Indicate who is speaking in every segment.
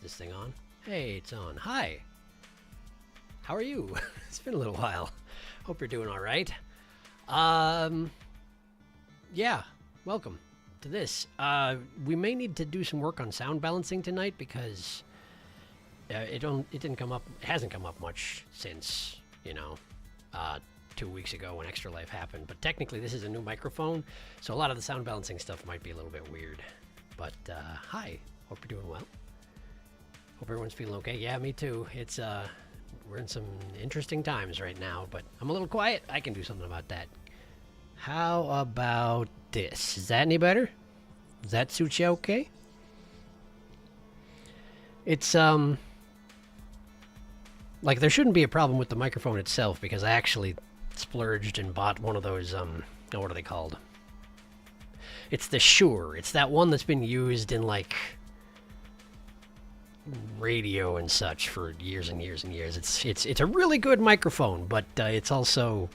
Speaker 1: this thing on? Hey, it's on. Hi. How are you? It's been a little while. Hope you're doing all right. Yeah, welcome to this. We may need to do some work on sound balancing tonight because it didn't come up. It hasn't come up much since 2 weeks ago when Extra Life happened. But technically, this is a new microphone, so a lot of the sound balancing stuff might be a little bit weird. But hi, hope you're doing well. Hope everyone's feeling okay. Yeah, me too. It's we're in some interesting times right now, but I'm a little quiet. I can do something about that. How about this? Is that any better? Does that suit you okay? It's like there shouldn't be a problem with the microphone itself because I actually splurged and bought one of those what are they called? It's the Shure. It's that one that's been used in like radio and such for years and years and years. It's a really good microphone, but it's also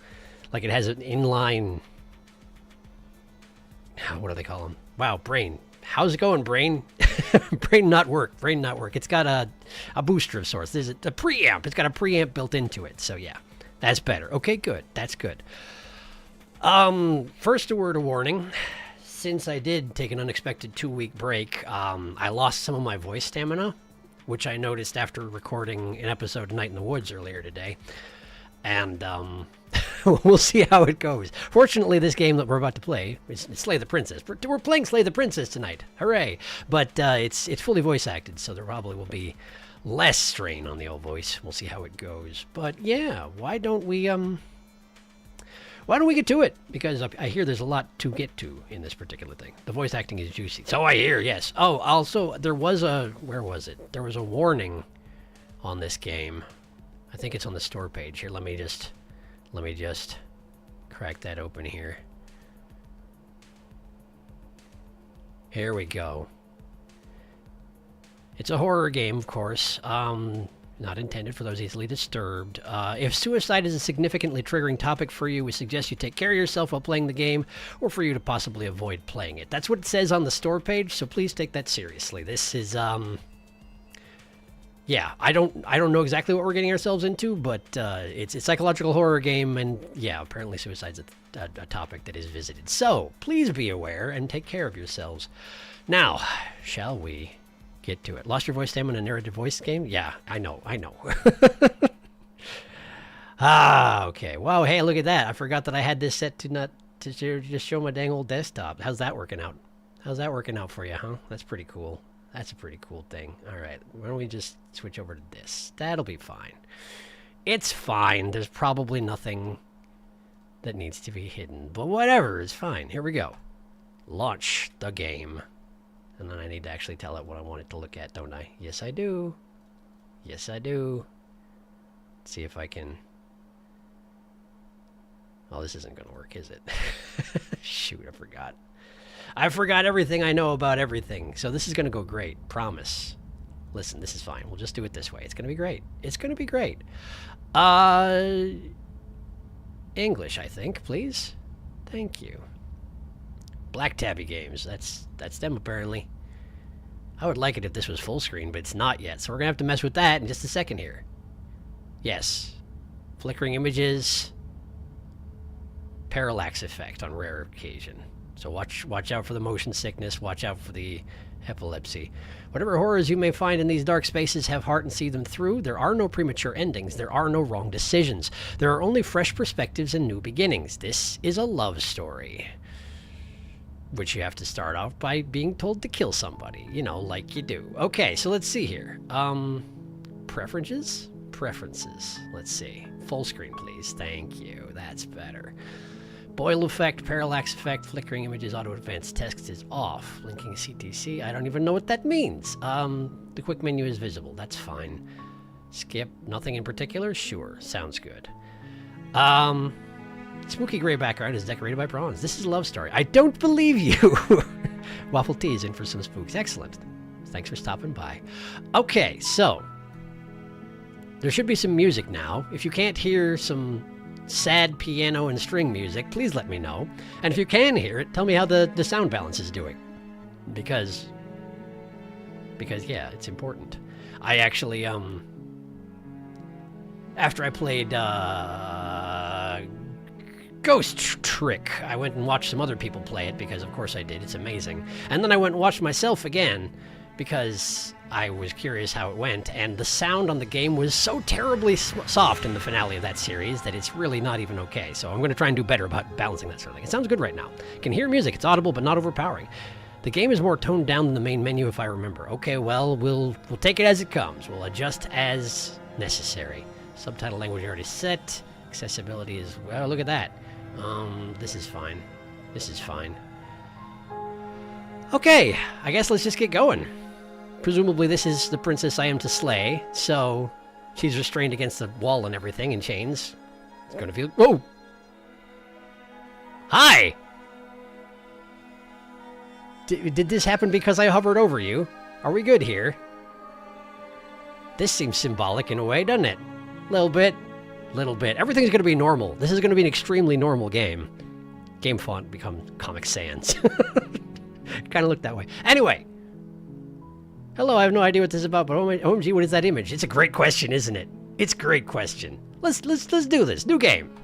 Speaker 1: like it has an inline. What do they call them? Wow, brain. How's it going, brain? Brain not work. It's got a booster of sorts. There's a preamp. It's got a preamp built into it. So yeah, that's better. Okay, good. That's good. First, a word of warning. Since I did take an unexpected 2-week break, I lost some of my voice stamina, which I noticed after recording an episode of Night in the Woods earlier today. And we'll see how it goes. Fortunately, this game that we're about to play is Slay the Princess. We're playing Slay the Princess tonight. Hooray! But it's fully voice acted, so there probably will be less strain on the old voice. We'll see how it goes. But yeah, why don't we get to it? Because I hear there's a lot to get to in this particular thing. The voice acting is juicy. So I hear, yes. Oh, also, there was where was it? There was a warning on this game. I think it's on the store page. Here, let me just crack that open here. Here we go. It's a horror game, of course. Not intended for those easily disturbed. If suicide is a significantly triggering topic for you, we suggest you take care of yourself while playing the game, or for you to possibly avoid playing it. That's what it says on the store page, so please take that seriously. This is, yeah, I don't know exactly what we're getting ourselves into, but it's a psychological horror game, and yeah, apparently suicide's a topic that is visited. So please be aware and take care of yourselves. Now, shall we get to it? Lost your voice stamina in a narrative voice game? Yeah, I know. Okay. Wow, hey, look at that. I forgot that I had this set to just show my dang old desktop. How's that working out? How's that working out for you, huh? That's pretty cool. That's a pretty cool thing. All right, why don't we just switch over to this? That'll be fine. It's fine. There's probably nothing that needs to be hidden, but whatever is fine. Here we go. Launch the game. And then I need to actually tell it what I want it to look at, don't I? Yes, I do. Yes, I do. Let's see if I can... Oh, this isn't going to work, is it? Shoot, I forgot. I forgot everything I know about everything. So this is going to go great. Promise. Listen, this is fine. We'll just do it this way. It's going to be great. It's going to be great. English, I think, please. Thank you. Black Tabby Games. That's them, apparently. I would like it if this was full screen, but it's not yet. So we're going to have to mess with that in just a second here. Yes. Flickering images. Parallax effect on rare occasion. So watch out for the motion sickness. Watch out for the epilepsy. Whatever horrors you may find in these dark spaces, have heart and see them through. There are no premature endings. There are no wrong decisions. There are only fresh perspectives and new beginnings. This is a love story. Which you have to start off by being told to kill somebody. You know, like you do. Okay, so let's see here. Preferences? Preferences. Let's see. Full screen, please. Thank you. That's better. Boil effect, parallax effect, flickering images, auto advanced text is off. Linking CTC, I don't even know what that means. The quick menu is visible, that's fine. Skip, nothing in particular? Sure, sounds good. Spooky gray background is decorated by bronze. This is a love story. I don't believe you! Waffle tea is in for some spooks. Excellent. Thanks for stopping by. Okay, so. There should be some music now. If you can't hear some sad piano and string music, please let me know. And if you can hear it, tell me how the sound balance is doing. Because yeah, it's important. I actually, after I played, Ghost Trick, I went and watched some other people play it, because of course I did, it's amazing. And then I went and watched myself again, because I was curious how it went, and the sound on the game was so terribly soft in the finale of that series that it's really not even okay. So I'm going to try and do better about balancing that sort of thing. It sounds good right now. Can hear music, it's audible but not overpowering. The game is more toned down than the main menu if I remember. Okay, well, we'll take it as it comes. We'll adjust as necessary. Subtitle language already set. Accessibility is, well, look at that. This is fine. This is fine. Okay, I guess let's just get going. Presumably this is the princess I am to slay, so she's restrained against the wall and everything in chains. It's gonna feel... Whoa! Hi! Did this happen because I hovered over you? Are we good here? This seems symbolic in a way, doesn't it? Little bit. Little bit. Everything's gonna be normal. This is gonna be an extremely normal game. Game font become Comic Sans. Kind of looked that way. Anyway. Hello, I have no idea what this is about, but OMG, what is that image? It's a great question, isn't it? It's a great question. Let's do this. New game.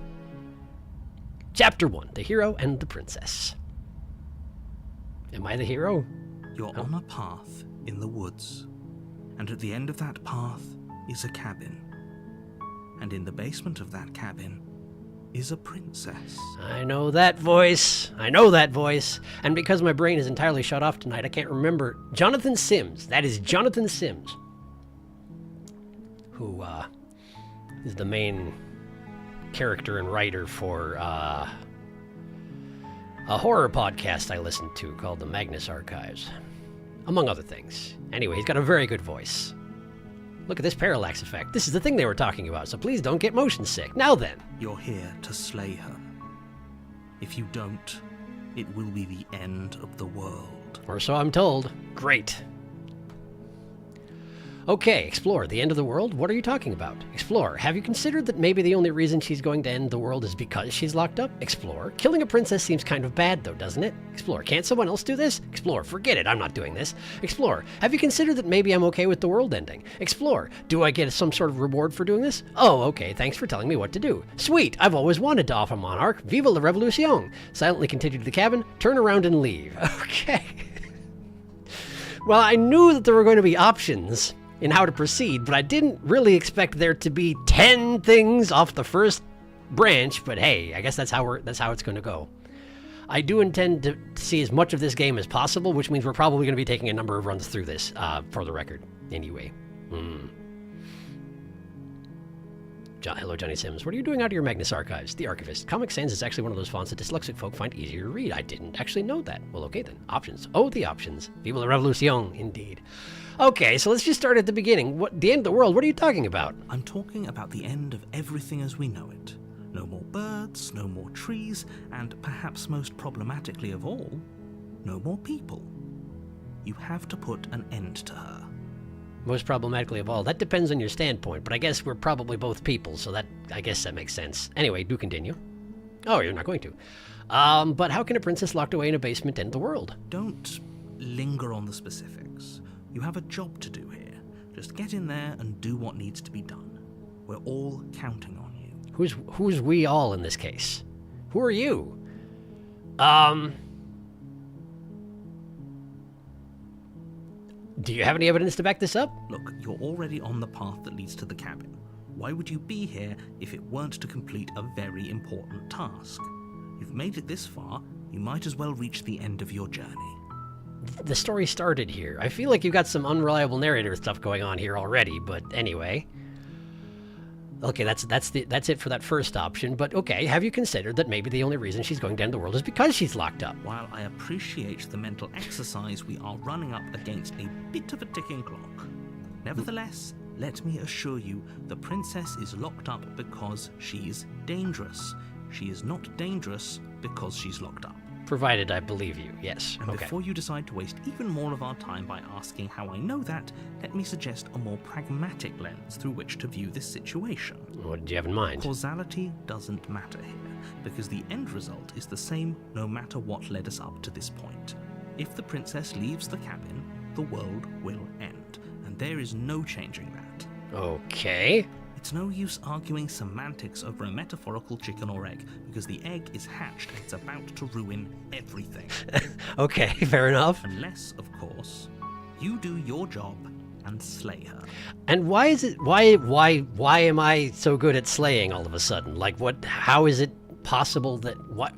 Speaker 1: Chapter 1, The Hero and the Princess. Am I the hero?
Speaker 2: You're on a path in the woods, and at the end of that path is a cabin. And in the basement of that cabin is a princess.
Speaker 1: I know that voice. I know that voice. And because my brain is entirely shut off tonight, I can't remember. Jonathan Sims. That is Jonathan Sims. Who is the main character and writer for a horror podcast I listen to called the Magnus Archives. Among other things. Anyway, he's got a very good voice. Look at this parallax effect. This is the thing they were talking about, so please don't get motion sick. Now then.
Speaker 2: You're here to slay her. If you don't, it will be the end of the world.
Speaker 1: Or so I'm told. Great. Okay, Explorer, the end of the world? What are you talking about? Explorer, have you considered that maybe the only reason she's going to end the world is because she's locked up? Explorer, killing a princess seems kind of bad though, doesn't it? Explorer, can't someone else do this? Explorer, forget it, I'm not doing this. Explorer, have you considered that maybe I'm okay with the world ending? Explorer, do I get some sort of reward for doing this? Oh, okay, thanks for telling me what to do. Sweet, I've always wanted to offer Monarch. Viva la Revolution! Silently continue to the cabin, turn around and leave. Okay. Well, I knew that there were going to be options in how to proceed, but I didn't really expect there to be 10 things off the first branch, but hey, I guess that's how it's going to go. I do intend to see as much of this game as possible, which means we're probably going to be taking a number of runs through this, for the record, anyway. Hello, Johnny Sims. What are you doing out of your Magnus Archives? The Archivist. Comic Sans is actually one of those fonts that dyslexic folk find easier to read. I didn't actually know that. Well, okay then. Options. Oh, the options. Viva la Revolution, indeed. Okay, so let's just start at the beginning. The end of the world, what are you talking about?
Speaker 2: I'm talking about the end of everything as we know it. No more birds, no more trees, and perhaps most problematically of all, no more people. You have to put an end to her.
Speaker 1: Most problematically of all. That depends on your standpoint, but I guess we're probably both people, so I guess that makes sense. Anyway, do continue. Oh, you're not going to. But how can a princess locked away in a basement end the world?
Speaker 2: Don't linger on the specifics. You have a job to do here. Just get in there and do what needs to be done. We're all counting on you.
Speaker 1: Who's we all in this case? Who are you? Do you have any evidence to back this up?
Speaker 2: Look, you're already on the path that leads to the cabin. Why would you be here if it weren't to complete a very important task? You've made it this far, you might as well reach the end of your journey.
Speaker 1: The story started here. I feel like you've got some unreliable narrator stuff going on here already, but anyway. Okay, that's it for that first option, but okay, have you considered that maybe the only reason she's going to end the world is because she's locked up?
Speaker 2: While I appreciate the mental exercise, we are running up against a bit of a ticking clock. Nevertheless, let me assure you, the princess is locked up because she's dangerous. She is not dangerous because she's locked up.
Speaker 1: Provided I believe you, yes.
Speaker 2: And before you decide to waste even more of our time by asking how I know that, let me suggest a more pragmatic lens through which to view this situation.
Speaker 1: What did you have in mind?
Speaker 2: Causality doesn't matter here, because the end result is the same no matter what led us up to this point. If the princess leaves the cabin, the world will end, and and there is no changing that.
Speaker 1: Okay.
Speaker 2: It's no use arguing semantics over a metaphorical chicken or egg, because the egg is hatched and it's about to ruin everything.
Speaker 1: Okay, fair enough.
Speaker 2: Unless, of course, you do your job and slay her.
Speaker 1: And why is it, why am I so good at slaying all of a sudden? Like, what, how is it possible that, what?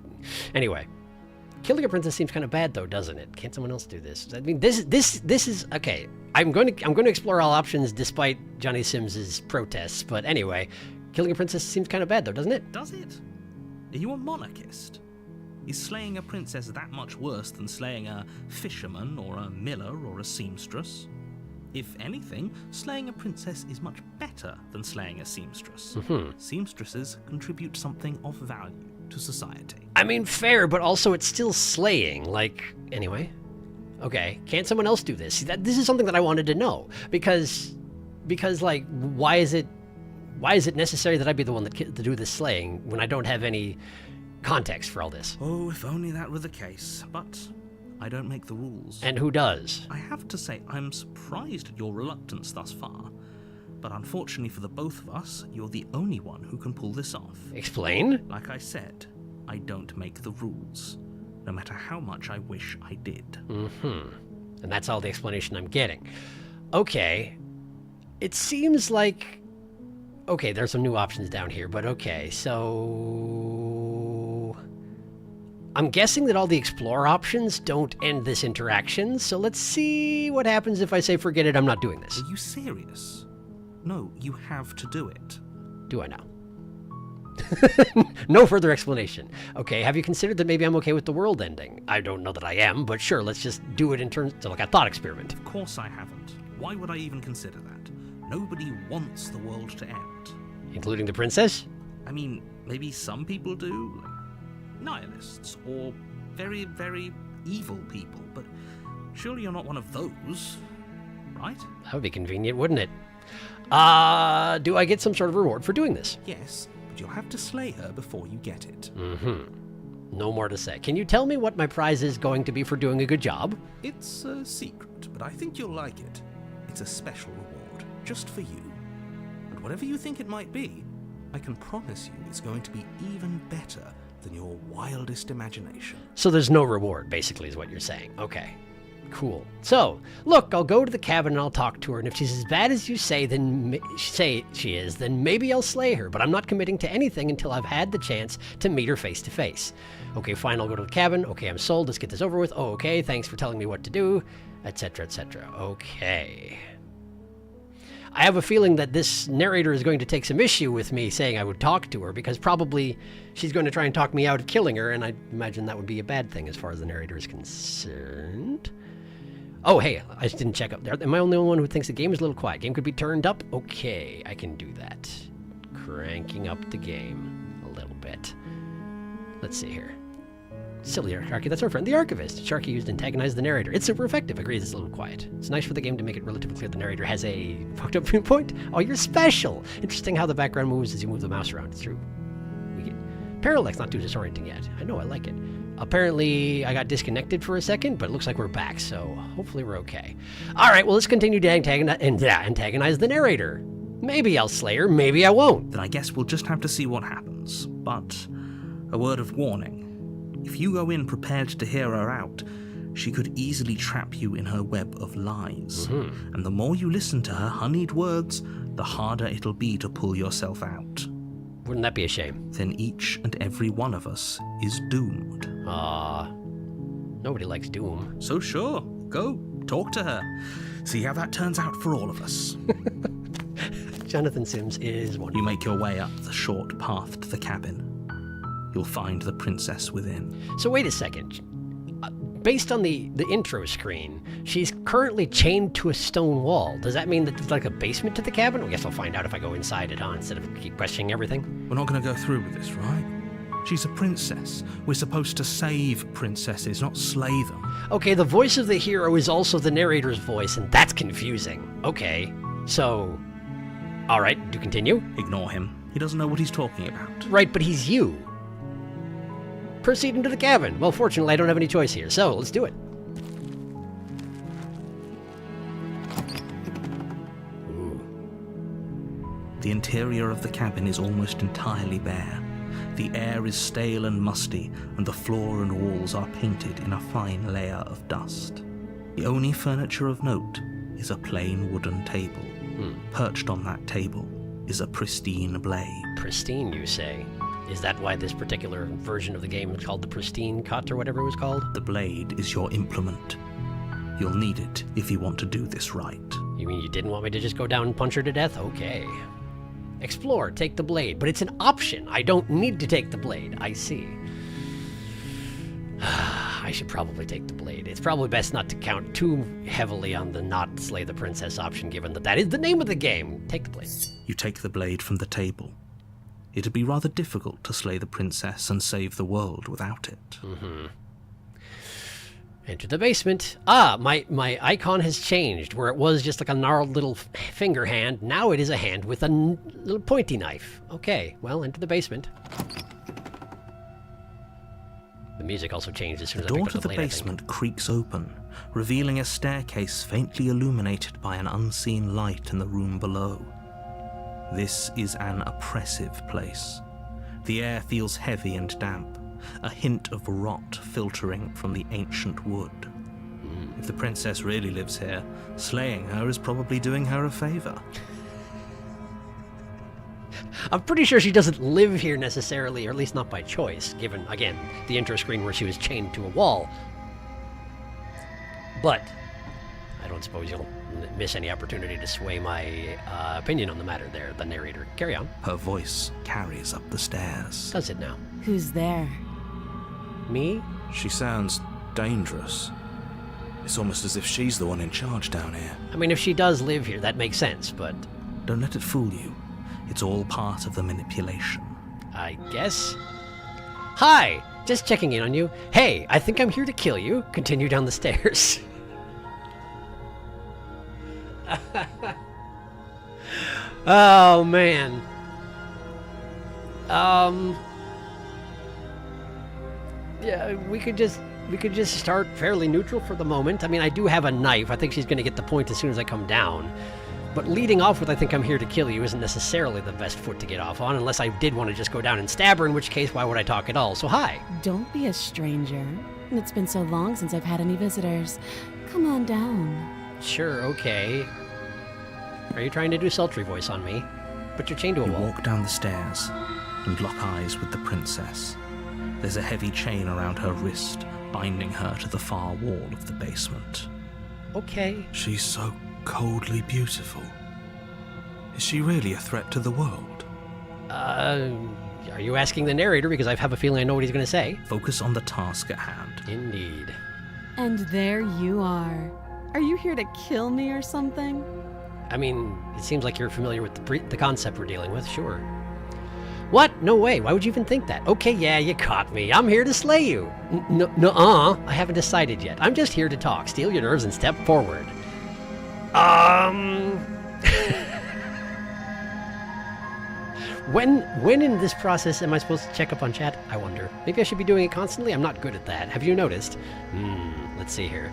Speaker 1: Anyway, killing a princess seems kind of bad though, doesn't it? Can't someone else do this? I mean, this is, okay. I'm going to explore all options despite Johnny Sims's protests, but anyway, killing a princess seems kind of bad though, doesn't it?
Speaker 2: Does it? Are you a monarchist? Is slaying a princess that much worse than slaying a fisherman or a miller or a seamstress? If anything, slaying a princess is much better than slaying a seamstress. Seamstresses contribute something of value to society.
Speaker 1: I mean, fair, but also it's still slaying. Like, anyway. Okay, can't someone else do this? See, this is something that I wanted to know. Because like, why is it necessary that I be the one to do this slaying when I don't have any context for all this?
Speaker 2: Oh, if only that were the case. But I don't make the rules.
Speaker 1: And who does?
Speaker 2: I have to say, I'm surprised at your reluctance thus far. But unfortunately for the both of us, you're the only one who can pull this off.
Speaker 1: Explain?
Speaker 2: Like I said, I don't make the rules, no matter how much I wish I did.
Speaker 1: And that's all the explanation I'm getting. Okay. It seems like... Okay, there's some new options down here, but okay, so... I'm guessing that all the explore options don't end this interaction, so let's see what happens if I say forget it, I'm not doing this.
Speaker 2: Are you serious? No, you have to do it.
Speaker 1: Do I now? No further explanation. Okay, have you considered that maybe I'm okay with the world ending? I don't know that I am, but sure, let's just do it in terms of like a thought experiment.
Speaker 2: Of course I haven't. Why would I even consider that? Nobody wants the world to end.
Speaker 1: Including the princess?
Speaker 2: I mean, maybe some people do, like nihilists, or very, very evil people, but surely you're not one of those, right?
Speaker 1: That would be convenient, wouldn't it? Do I get some sort of reward for doing this?
Speaker 2: Yes, but you'll have to slay her before you get it.
Speaker 1: No more to say. Can you tell me what my prize is going to be for doing a good job?
Speaker 2: It's a secret, but I think you'll like it. It's a special reward, just for you. And whatever you think it might be, I can promise you it's going to be even better than your wildest imagination.
Speaker 1: So there's no reward, basically, is what you're saying. Okay. Cool. So, look, I'll go to the cabin and I'll talk to her, and if she's as bad as you say she is, then maybe I'll slay her, but I'm not committing to anything until I've had the chance to meet her face to face. Okay, fine, I'll go to the cabin. Okay, I'm sold. Let's get this over with. Oh, okay, thanks for telling me what to do, etc., etc. Okay. I have a feeling that this narrator is going to take some issue with me saying I would talk to her, because probably she's going to try and talk me out of killing her, and I imagine that would be a bad thing as far as the narrator is concerned. Oh, hey, I just didn't check up there. Am I the only one who thinks the game is a little quiet? Game could be turned up? Okay, I can do that. Cranking up the game a little bit. Let's see here. Silly Sharky, that's our friend, the Archivist. Sharky used to antagonize the narrator. It's super effective. Agrees it's a little quiet. It's nice for the game to make it relatively clear the narrator has a fucked up viewpoint. Oh, you're special. Interesting how the background moves as you move the mouse around. It's true. We get parallax, not too disorienting yet. I know, I like it. Apparently, I got disconnected for a second, but it looks like we're back, so hopefully we're okay. All right, well, let's continue to antagonize the narrator. Maybe I'll slay her, maybe I won't.
Speaker 2: Then I guess we'll just have to see what happens. But a word of warning. If you go in prepared to hear her out, she could easily trap you in her web of lies. And the more you listen to her honeyed words, the harder it'll be to pull yourself out.
Speaker 1: Wouldn't that be a shame?
Speaker 2: Then each and every one of us is doomed.
Speaker 1: Nobody likes doom.
Speaker 2: So sure, go, talk to her. See how that turns out for all of us.
Speaker 1: Jonathan Sims is one.
Speaker 2: You make your way up the short path to the cabin. You'll find the princess within.
Speaker 1: So wait a second. Based on the intro screen, she's currently chained to a stone wall. Does that mean that there's like a basement to the cabin? I guess I'll find out if I go inside it, huh? Instead of keep questioning everything.
Speaker 2: We're not going to go through with this, right? She's a princess. We're supposed to save princesses, not slay them.
Speaker 1: Okay, the voice of the hero is also the narrator's voice, and that's confusing. Okay, so... Alright, do continue?
Speaker 2: Ignore him. He doesn't know what he's talking about.
Speaker 1: Right, but he's you. Proceed into the cabin. Well, fortunately, I don't have any choice here, so let's do it.
Speaker 2: The interior of the cabin is almost entirely bare. The air is stale and musty, and the floor and walls are painted in a fine layer of dust. The only furniture of note is a plain wooden table. Perched on that table is a pristine blade.
Speaker 1: Pristine, you say? Is that why this particular version of the game is called the Pristine Cut or whatever it was called?
Speaker 2: The blade is your implement. You'll need it if you want to do this right.
Speaker 1: You mean you didn't want me to just go down and punch her to death? Okay. Explore, take the blade, but it's an option. I don't need to take the blade. I see. I should probably take the blade. It's probably best not to count too heavily on the not slay the princess option, given that that is the name of the game. Take the blade.
Speaker 2: You take the blade from the table. It'd be rather difficult to slay the princess and save the world without it.
Speaker 1: Enter the basement. Ah, my icon has changed. Where it was just like a gnarled little finger hand, now it is a hand with a little pointy knife. Okay, well, enter the basement. The music also changed as soon as I
Speaker 2: The door
Speaker 1: picked
Speaker 2: to
Speaker 1: up
Speaker 2: the
Speaker 1: blade, I think.
Speaker 2: basement creaks open, revealing a staircase faintly illuminated by an unseen light in the room below. This is an oppressive place. The air feels heavy and damp, a hint of rot filtering from the ancient wood. If the princess really lives here, slaying her is probably doing her a favor.
Speaker 1: I'm pretty sure she doesn't live here necessarily, or at least not by choice, given, again, the intro screen where she was chained to a wall. But I don't suppose you'll miss any opportunity to sway my opinion on the matter there, the narrator. Carry on.
Speaker 2: Her voice carries up the stairs.
Speaker 1: Does it now?
Speaker 3: Who's there?
Speaker 1: Me?
Speaker 4: She sounds dangerous. It's almost as if she's the one in charge down here.
Speaker 1: I mean, if she does live here, that makes sense, but
Speaker 2: Don't let it fool you. It's all part of the manipulation.
Speaker 1: I guess. Hi! Just checking in on you. Hey, I think I'm here to kill you. Continue down the stairs. Oh, man. Yeah, we could just start fairly neutral for the moment. I mean, I do have a knife. I think she's going to get the point as soon as I come down. But leading off with I think I'm here to kill you isn't necessarily the best foot to get off on, unless I did want to just go down and stab her, in which case, why would I talk at all? So hi.
Speaker 3: Don't be a stranger. It's been so long since I've had any visitors. Come on down.
Speaker 1: Sure, okay. Are you trying to do sultry voice on me? But you're chained to a
Speaker 2: You
Speaker 1: wall.
Speaker 2: walk down the stairs and lock eyes with the princess. There's a heavy chain around her wrist, binding her to the far wall of the basement.
Speaker 1: Okay.
Speaker 4: She's so coldly beautiful. Is she really a threat to the world?
Speaker 1: Are you asking the narrator? Because I have a feeling I know what he's going to say.
Speaker 2: Focus on the task at hand.
Speaker 1: Indeed.
Speaker 3: And there you are. Are you here to kill me or something?
Speaker 1: I mean, it seems like you're familiar with the concept we're dealing with, sure. What? No way. Why would you even think that? Okay, yeah, you caught me. I'm here to slay you. Nuh-uh. I haven't decided yet. I'm just here to talk. Steal your nerves and step forward. When in this process am I supposed to check up on chat? I wonder. Maybe I should be doing it constantly? I'm not good at that. Have you noticed? Let's see here.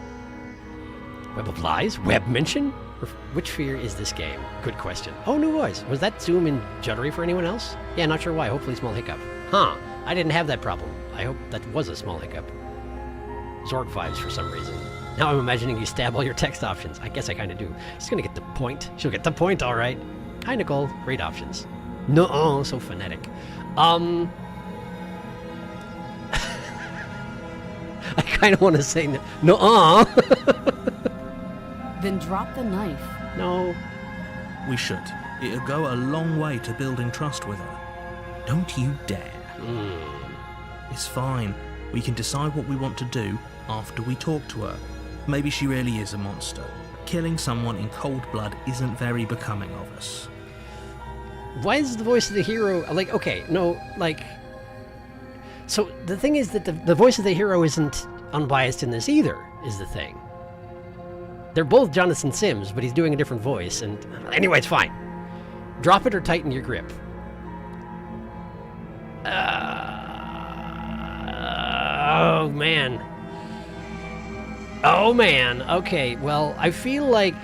Speaker 1: Web of Lies? Web mention? Or which fear is this game? Good question. Oh, new voice. Was that zoom in juddery for anyone else? Yeah, not sure why. Hopefully small hiccup. Huh. I didn't have that problem. I hope that was a small hiccup. Zorg vibes for some reason. Now I'm imagining you stab all your text options. I guess I kind of do. She's gonna get the point. She'll get the point, all right. Hi, Nicole. Great options. No, so phonetic. I kind of want to say no.
Speaker 3: Then drop the knife.
Speaker 1: No.
Speaker 2: We should. It'll go a long way to building trust with her. Don't you dare. It's fine. We can decide what we want to do after we talk to her. Maybe she really is a monster. Killing someone in cold blood isn't very becoming of us.
Speaker 1: Why is the voice of the hero like? Okay, no, like. So the thing is that the voice of the hero isn't unbiased in this either. Is the thing. They're both Jonathan Sims, but he's doing a different voice. And anyway, it's fine. Drop it or tighten your grip. Oh man. Oh man. Okay. Well, I feel like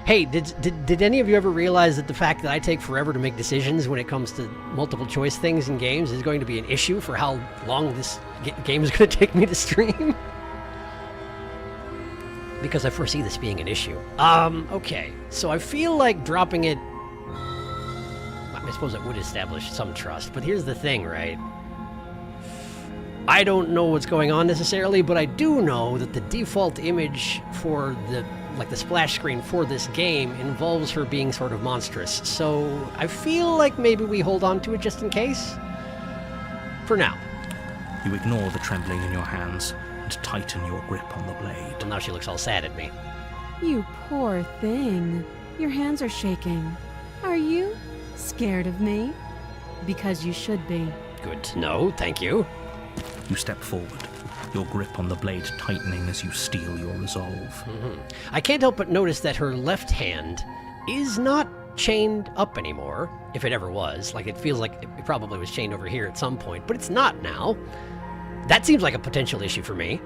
Speaker 1: Hey, did any of you ever realize that the fact that I take forever to make decisions when it comes to multiple choice things in games is going to be an issue for how long this game is going to take me to stream? Because I foresee this being an issue. Okay. So I feel like dropping it... I suppose it would establish some trust, but here's the thing, right? I don't know what's going on necessarily, but I do know that the default image for the splash screen for this game involves her being sort of monstrous. So I feel like maybe we hold on to it just in case. For now.
Speaker 2: You ignore the trembling in your hands and tighten your grip on the blade.
Speaker 1: Well, now she looks all sad at me.
Speaker 3: You poor thing. Your hands are shaking. Are you scared of me? Because you should be.
Speaker 1: Good to know, thank you.
Speaker 2: You step forward, your grip on the blade tightening as you steel your resolve.
Speaker 1: I can't help but notice that her left hand is not chained up anymore, if it ever was. Like, it feels like it probably was chained over here at some point, but it's not now. That seems like a potential issue for me.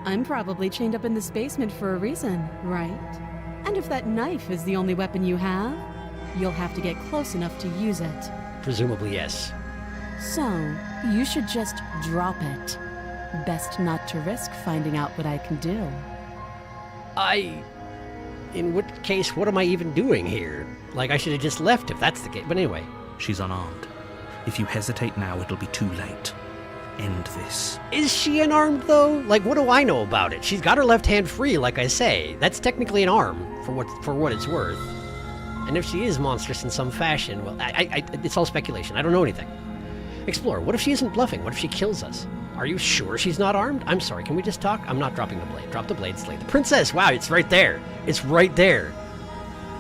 Speaker 3: I'm probably chained up in this basement for a reason, right? And if that knife is the only weapon you have, you'll have to get close enough to use it.
Speaker 1: Presumably, yes.
Speaker 3: So, you should just drop it. Best not to risk finding out what I can do.
Speaker 1: In what case, what am I even doing here? Like, I should have just left if that's the case. But anyway.
Speaker 2: She's unarmed. If you hesitate now, it'll be too late. End this.
Speaker 1: Is she unarmed, though? Like, what do I know about it? She's got her left hand free, like I say. That's technically an arm, for what it's worth. And if she is monstrous in some fashion, well, it's all speculation. I don't know anything. Explore, what if she isn't bluffing? What if she kills us? Are you sure she's not armed? I'm sorry, can we just talk? I'm not dropping the blade. Drop the blade, slay the princess. Wow, it's right there. It's right there.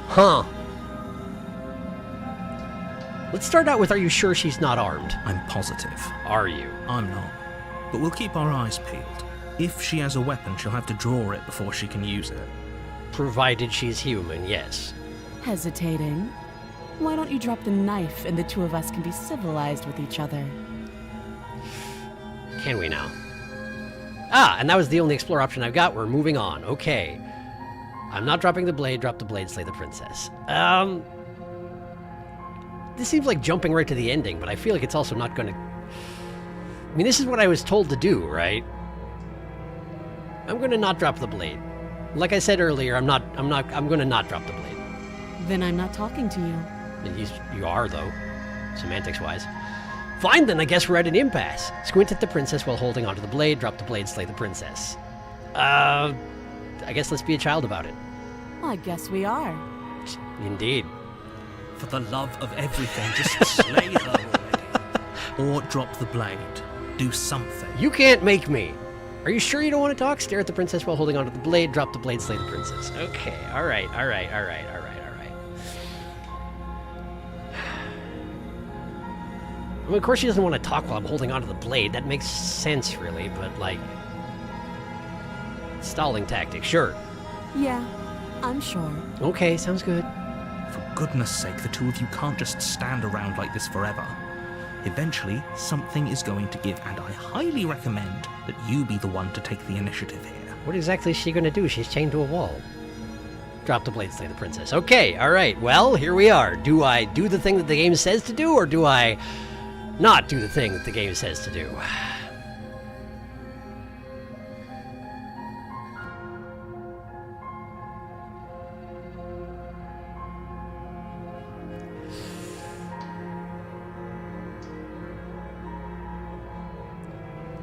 Speaker 1: Huh. Let's start out with, are you sure she's not armed?
Speaker 2: I'm positive.
Speaker 1: Are you?
Speaker 2: I'm not. But we'll keep our eyes peeled. If she has a weapon, she'll have to draw it before she can use it.
Speaker 1: Provided she's human, yes.
Speaker 3: Hesitating? Why don't you drop the knife and the two of us can be civilized with each other?
Speaker 1: Can we now? Ah, and that was the only explore option I've got. We're moving on. Okay. I'm not dropping the blade. Drop the blade, slay the princess. This seems like jumping right to the ending, but I feel like it's also not going to... I mean, this is what I was told to do, right? I'm going to not drop the blade. Like I said earlier, I'm going to not drop the blade.
Speaker 3: Then I'm not talking to you.
Speaker 1: You are, though, semantics-wise. Fine, then I guess we're at an impasse. Squint at the princess while holding onto the blade, drop the blade, slay the princess. I guess let's be a child about it.
Speaker 3: I guess we are.
Speaker 1: Indeed.
Speaker 2: For the love of everything, just slay her already. Or drop the blade. Do something.
Speaker 1: You can't make me. Are you sure you don't want to talk? Stare at the princess while holding onto the blade, drop the blade, slay the princess. Okay, alright. I mean, of course she doesn't want to talk while I'm holding onto the blade. That makes sense, really, but, like... Stalling tactic, sure.
Speaker 3: Yeah, I'm sure.
Speaker 1: Okay, sounds good.
Speaker 2: For goodness sake, the two of you can't just stand around like this forever. Eventually, something is going to give, and I highly recommend that you be the one to take the initiative here.
Speaker 1: What exactly is she going to do? She's chained to a wall. Drop the blade, slay the princess. Okay, alright, well, here we are. Do I do the thing that the game says to do, or do I... not do the thing that the game says to do?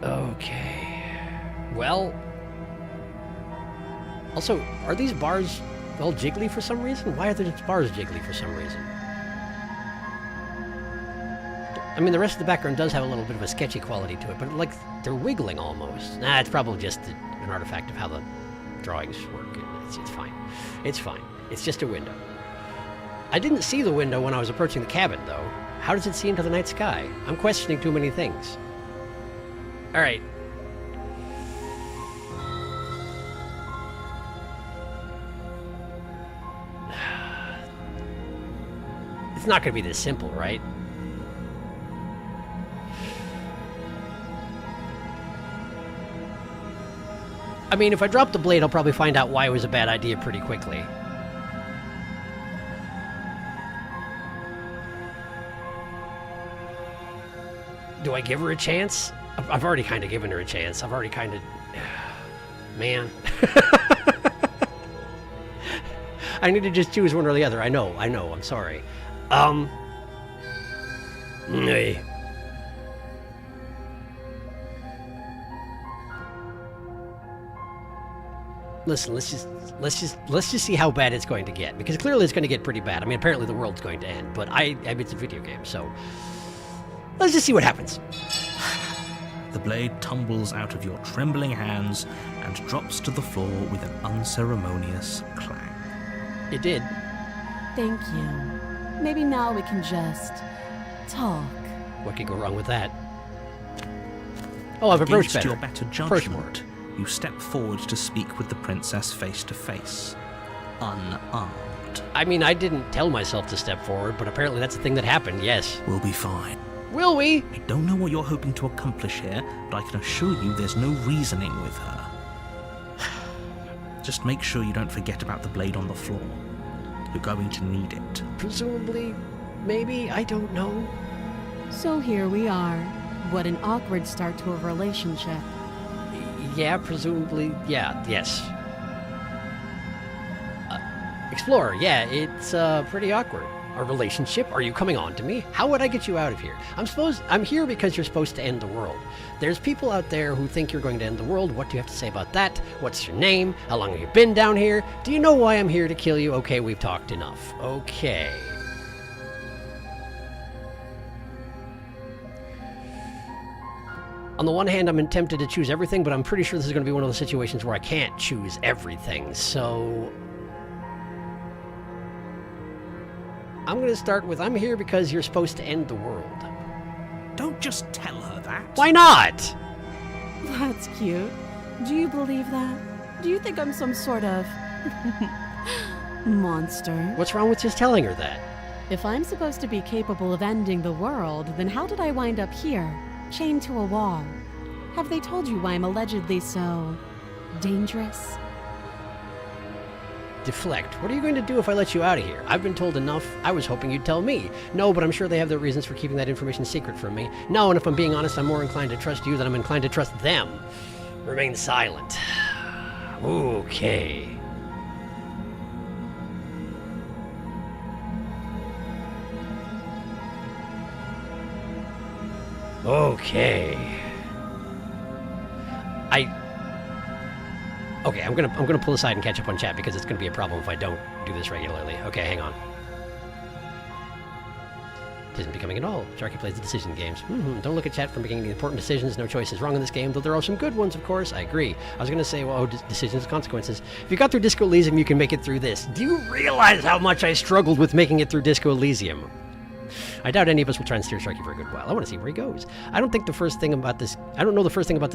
Speaker 1: Okay. Well... Also, are these bars all jiggly for some reason? Why are these bars jiggly for some reason? I mean, the rest of the background does have a little bit of a sketchy quality to it, but like they're wiggling almost. Nah, it's probably just an artifact of how the drawings work. It's fine. It's fine. It's just a window. I didn't see the window when I was approaching the cabin, though. How does it see into the night sky? I'm questioning too many things. All right. It's not going to be this simple, right? I mean, if I drop the blade, I'll probably find out why it was a bad idea pretty quickly. Do I give her a chance? I've already kind of given her a chance. I've already kind of... Man. I need to just choose one or the other. I know, I'm sorry. Hey. Listen, let's just see how bad it's going to get, because clearly it's going to get pretty bad. I mean, apparently the world's going to end, but I mean, it's a video game, so let's just see what happens.
Speaker 2: The blade tumbles out of your trembling hands and drops to the floor with an unceremonious clang.
Speaker 1: It did.
Speaker 3: Thank you. Maybe now we can just talk.
Speaker 1: What could go wrong with that? Oh, I've approached
Speaker 2: Against
Speaker 1: better.
Speaker 2: your better judgment, you step forward to speak with the princess face to face, unarmed.
Speaker 1: I mean, I didn't tell myself to step forward, but apparently that's the thing that happened, yes.
Speaker 2: We'll be fine.
Speaker 1: Will we?
Speaker 2: I don't know what you're hoping to accomplish here, but I can assure you there's no reasoning with her. Just make sure you don't forget about the blade on the floor. You're going to need it.
Speaker 1: Presumably, maybe, I don't know.
Speaker 3: So here we are. What an awkward start to a relationship.
Speaker 1: Yeah, presumably, yeah, yes. Explorer, yeah, it's pretty awkward. A relationship? Are you coming on to me? How would I get you out of here? I'm here because you're supposed to end the world. There's people out there who think you're going to end the world. What do you have to say about that? What's your name? How long have you been down here? Do you know why I'm here to kill you? Okay, we've talked enough. Okay. On the one hand, I'm tempted to choose everything, but I'm pretty sure this is going to be one of those situations where I can't choose everything, so... I'm going to start with, I'm here because you're supposed to end the world.
Speaker 2: Don't just tell her that.
Speaker 1: Why not?
Speaker 3: That's cute. Do you believe that? Do you think I'm some sort of... monster?
Speaker 1: What's wrong with just telling her that?
Speaker 3: If I'm supposed to be capable of ending the world, then how did I wind up here, chained to a wall? Have they told you why I'm allegedly so... dangerous?
Speaker 1: Deflect. What are you going to do if I let you out of here? I've been told enough. I was hoping you'd tell me. No, but I'm sure they have their reasons for keeping that information secret from me. No, and if I'm being honest, I'm more inclined to trust you than I'm inclined to trust them. Remain silent. Okay. Okay. Okay, I'm gonna pull aside and catch up on chat because it's gonna be a problem if I don't do this regularly. Okay, hang on. It isn't becoming at all. Sharky plays the decision games. Don't look at chat for making important decisions. No choice is wrong in this game, though there are some good ones, of course. I agree. I was gonna say, well, decisions, consequences. If you got through Disco Elysium, you can make it through this. Do you realize how much I struggled with making it through Disco Elysium? I doubt any of us will try and steer Sharky for a good while. I want to see where he goes. I don't know the first thing about this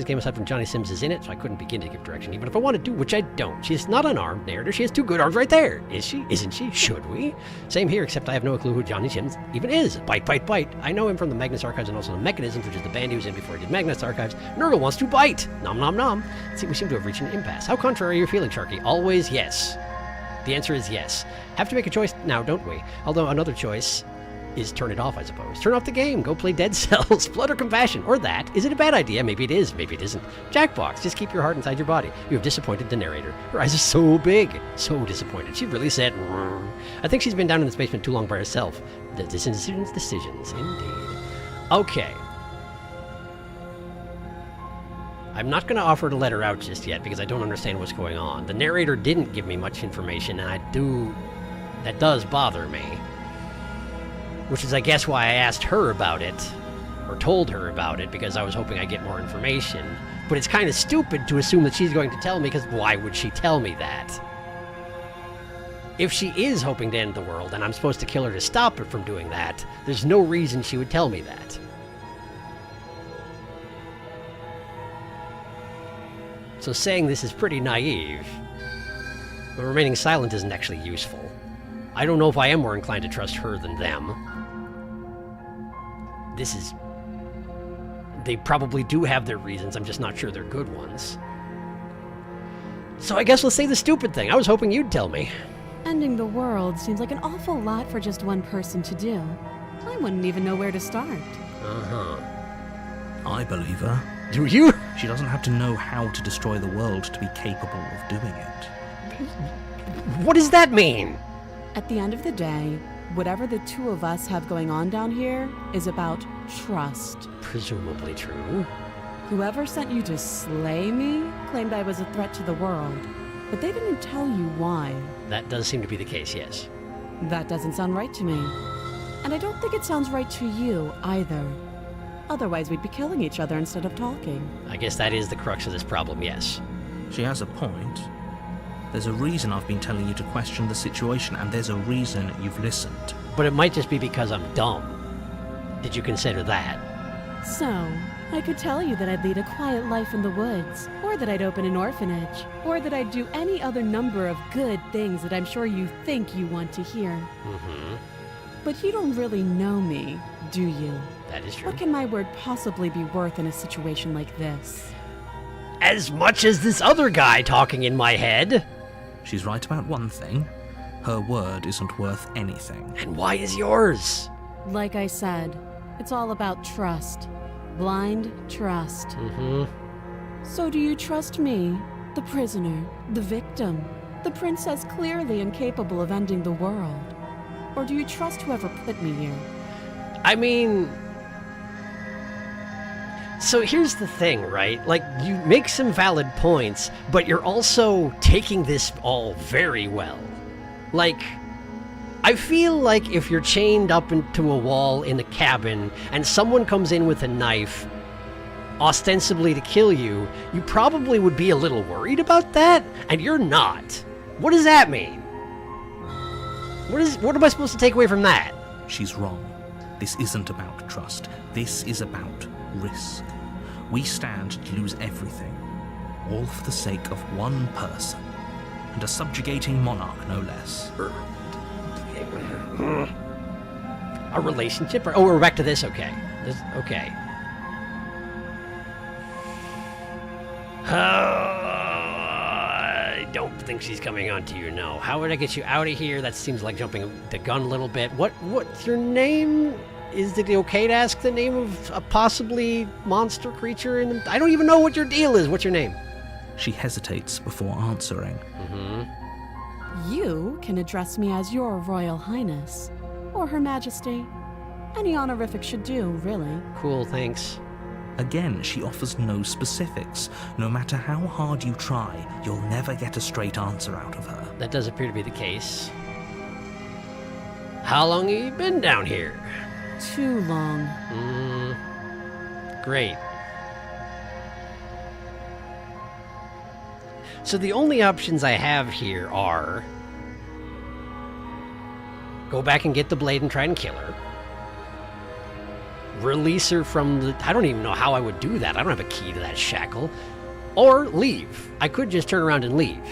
Speaker 1: game aside from Johnny Sims is in it, so I couldn't begin to give direction, even if I wanted to, which I don't. She's not an armed narrator. She has two good arms right there. Is she? Isn't she? Should we? Same here, except I have no clue who Johnny Sims even is. Bite, bite, bite. I know him from the Magnus Archives and also the Mechanisms, which is the band he was in before he did Magnus Archives. Nurgle wants to bite. Nom, nom, nom. See, we seem to have reached an impasse. How contrary are you feeling, Sharky? Always yes. The answer is yes. Have to make a choice now, don't we? Although another choice is turn it off, I suppose. Turn off the game. Go play Dead Cells. Blood or Compassion. Or that. Is it a bad idea? Maybe it is. Maybe it isn't. Jackbox. Just keep your heart inside your body. You have disappointed the narrator. Her eyes are so big. So disappointed. She really said, "Rrr." I think she's been down in this basement too long by herself. The decisions. Indeed. Okay. I'm not going to offer to let her out just yet because I don't understand what's going on. The narrator didn't give me much information, and that does bother me. Which is, I guess, why I asked her about it, or told her about it, because I was hoping I'd get more information. But it's kind of stupid to assume that she's going to tell me, because why would she tell me that? If she is hoping to end the world, and I'm supposed to kill her to stop her from doing that, there's no reason she would tell me that. So saying this is pretty naive, but remaining silent isn't actually useful. I don't know if I am more inclined to trust her than them. They probably do have their reasons, I'm just not sure they're good ones. So I guess let's say the stupid thing. I was hoping you'd tell me.
Speaker 3: Ending the world seems like an awful lot for just one person to do. I wouldn't even know where to start.
Speaker 1: Uh-huh.
Speaker 2: I believe her.
Speaker 1: Do you?
Speaker 2: She doesn't have to know how to destroy the world to be capable of doing it.
Speaker 1: What does that mean?
Speaker 3: At the end of the day, whatever the two of us have going on down here is about trust.
Speaker 1: Presumably true.
Speaker 3: Whoever sent you to slay me claimed I was a threat to the world, but they didn't tell you why.
Speaker 1: That does seem to be the case, yes.
Speaker 3: That doesn't sound right to me. And I don't think it sounds right to you either. Otherwise, we'd be killing each other instead of talking.
Speaker 1: I guess that is the crux of this problem, yes.
Speaker 2: She has a point. There's a reason I've been telling you to question the situation, and there's a reason you've listened.
Speaker 1: But it might just be because I'm dumb. Did you consider that?
Speaker 3: So, I could tell you that I'd lead a quiet life in the woods, or that I'd open an orphanage, or that I'd do any other number of good things that I'm sure you think you want to hear.
Speaker 1: Mm-hmm.
Speaker 3: But you don't really know me, do you?
Speaker 1: That is true.
Speaker 3: What can my word possibly be worth in a situation like this?
Speaker 1: As much as this other guy talking in my head.
Speaker 2: She's right about one thing. Her word isn't worth anything.
Speaker 1: And why is yours?
Speaker 3: Like I said, it's all about trust. Blind trust.
Speaker 1: Mm-hmm.
Speaker 3: So do you trust me, the prisoner, the victim, the princess clearly incapable of ending the world? Or do you trust whoever put me here?
Speaker 1: I mean... So here's the thing, right? Like, you make some valid points, but you're also taking this all very well. Like, I feel like if you're chained up into a wall in a cabin and someone comes in with a knife, ostensibly to kill you, you probably would be a little worried about that, and you're not. What does that mean? What am I supposed to take away from that?
Speaker 2: She's wrong. This isn't about trust. This is about risk. We stand to lose everything, all for the sake of one person, and a subjugating monarch, no less.
Speaker 1: A relationship? Oh, we're back to this? Okay. Okay. I don't think she's coming on to you, no. How would I get you out of here? That seems like jumping the gun a little bit. What's your name? Is it okay to ask the name of a possibly monster creature? I don't even know what your deal is. What's your name?
Speaker 2: She hesitates before answering.
Speaker 1: Mm-hmm.
Speaker 3: You can address me as your Royal Highness, or Her Majesty. Any honorific should do, really.
Speaker 1: Cool, thanks.
Speaker 2: Again, she offers no specifics. No matter how hard you try, you'll never get a straight answer out of her.
Speaker 1: That does appear to be the case. How long have you been down here?
Speaker 3: Too long.
Speaker 1: Great. So the only options I have here are go back and get the blade and try and kill her. Release her from the... I don't even know how I would do that. I don't have a key to that shackle. Or leave. I could just turn around and leave.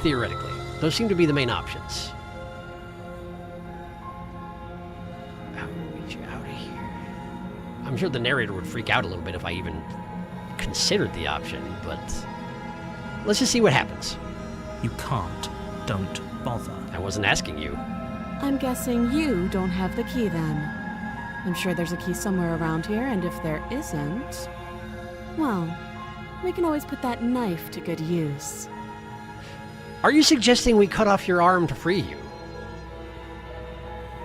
Speaker 1: Theoretically. Those seem to be the main options. How do we get you out of here? I'm sure the narrator would freak out a little bit if I even considered the option, but... let's just see what happens.
Speaker 2: You can't. Don't bother.
Speaker 1: I wasn't asking you.
Speaker 3: I'm guessing you don't have the key then. I'm sure there's a key somewhere around here, and if there isn't, well, we can always put that knife to good use.
Speaker 1: Are you suggesting we cut off your arm to free you?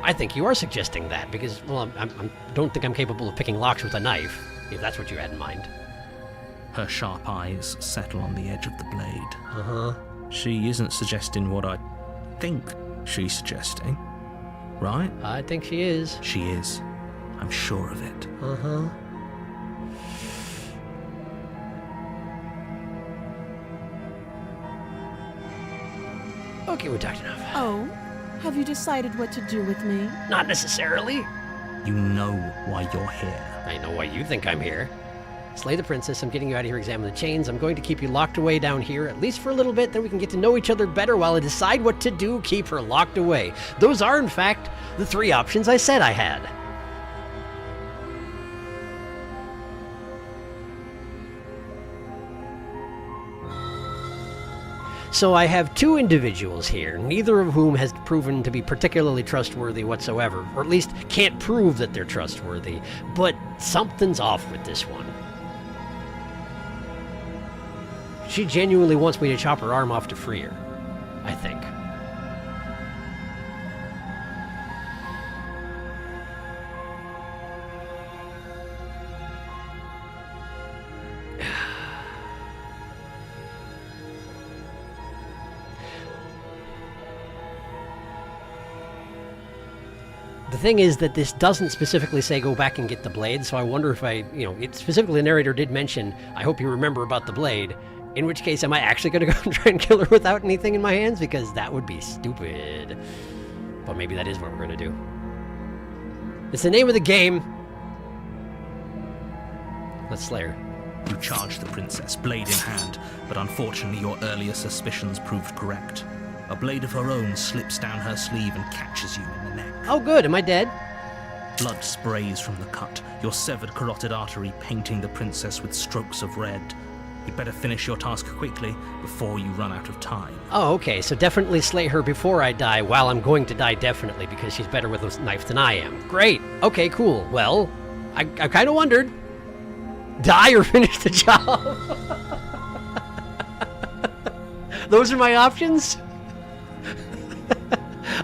Speaker 1: I think you are suggesting that, because, well, I don't think I'm capable of picking locks with a knife, if that's what you had in mind.
Speaker 2: Her sharp eyes settle on the edge of the blade.
Speaker 1: Uh-huh.
Speaker 2: She isn't suggesting what I think she's suggesting, right?
Speaker 1: I think she is.
Speaker 2: She is. I'm sure of it.
Speaker 1: Uh-huh. Okay, we talked enough.
Speaker 3: Oh, have you decided what to do with me?
Speaker 1: Not necessarily.
Speaker 2: You know why you're here.
Speaker 1: I know why you think I'm here. Slay the princess, I'm getting you out of here, examine the chains. I'm going to keep you locked away down here, at least for a little bit, then we can get to know each other better while I decide what to do, keep her locked away. Those are, in fact, the three options I said I had. So I have two individuals here, neither of whom has proven to be particularly trustworthy whatsoever, or at least can't prove that they're trustworthy, but something's off with this one. She genuinely wants me to chop her arm off to free her, I think. The thing is that this doesn't specifically say go back and get the blade, so I wonder if specifically the narrator did mention, I hope you remember about the blade, in which case am I actually going to go and try and kill her without anything in my hands? Because that would be stupid. But maybe that is what we're going to do. It's the name of the game. Let's slay her.
Speaker 2: You charge the princess, blade in hand, but unfortunately your earlier suspicions proved correct. A blade of her own slips down her sleeve and catches you in the neck.
Speaker 1: Oh good, am I dead?
Speaker 2: Blood sprays from the cut, your severed carotid artery painting the princess with strokes of red. You'd better finish your task quickly before you run out of time.
Speaker 1: Oh, okay, so definitely slay her before I die, while I'm going to die definitely, because she's better with a knife than I am. Great, okay, cool. Well, I kind of wondered. Die or finish the job? Those are my options?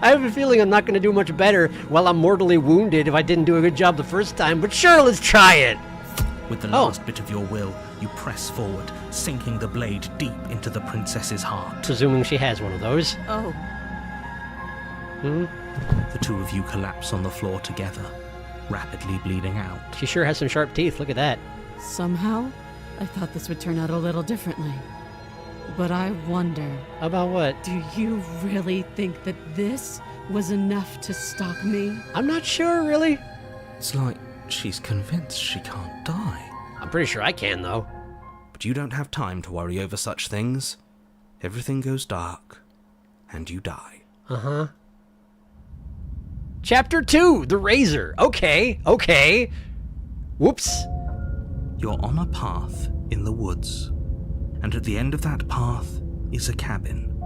Speaker 1: I have a feeling I'm not going to do much better while I'm mortally wounded if I didn't do a good job the first time, but sure, let's try it!
Speaker 2: With the last bit of your will, you press forward, sinking the blade deep into the princess's heart.
Speaker 1: Presuming she has one of those.
Speaker 3: Oh.
Speaker 2: The two of you collapse on the floor together, rapidly bleeding out.
Speaker 1: She sure has some sharp teeth, look at that.
Speaker 3: Somehow, I thought this would turn out a little differently. But I wonder,
Speaker 1: About what?
Speaker 3: do you really think that this was enough to stop me?
Speaker 1: I'm not sure, really.
Speaker 4: It's like she's convinced she can't die.
Speaker 1: I'm pretty sure I can, though.
Speaker 4: But you don't have time to worry over such things. Everything goes dark, and you die.
Speaker 1: Uh-huh. Chapter 2, The Razor. Okay. Whoops.
Speaker 2: You're on a path in the woods, and at the end of that path is a cabin.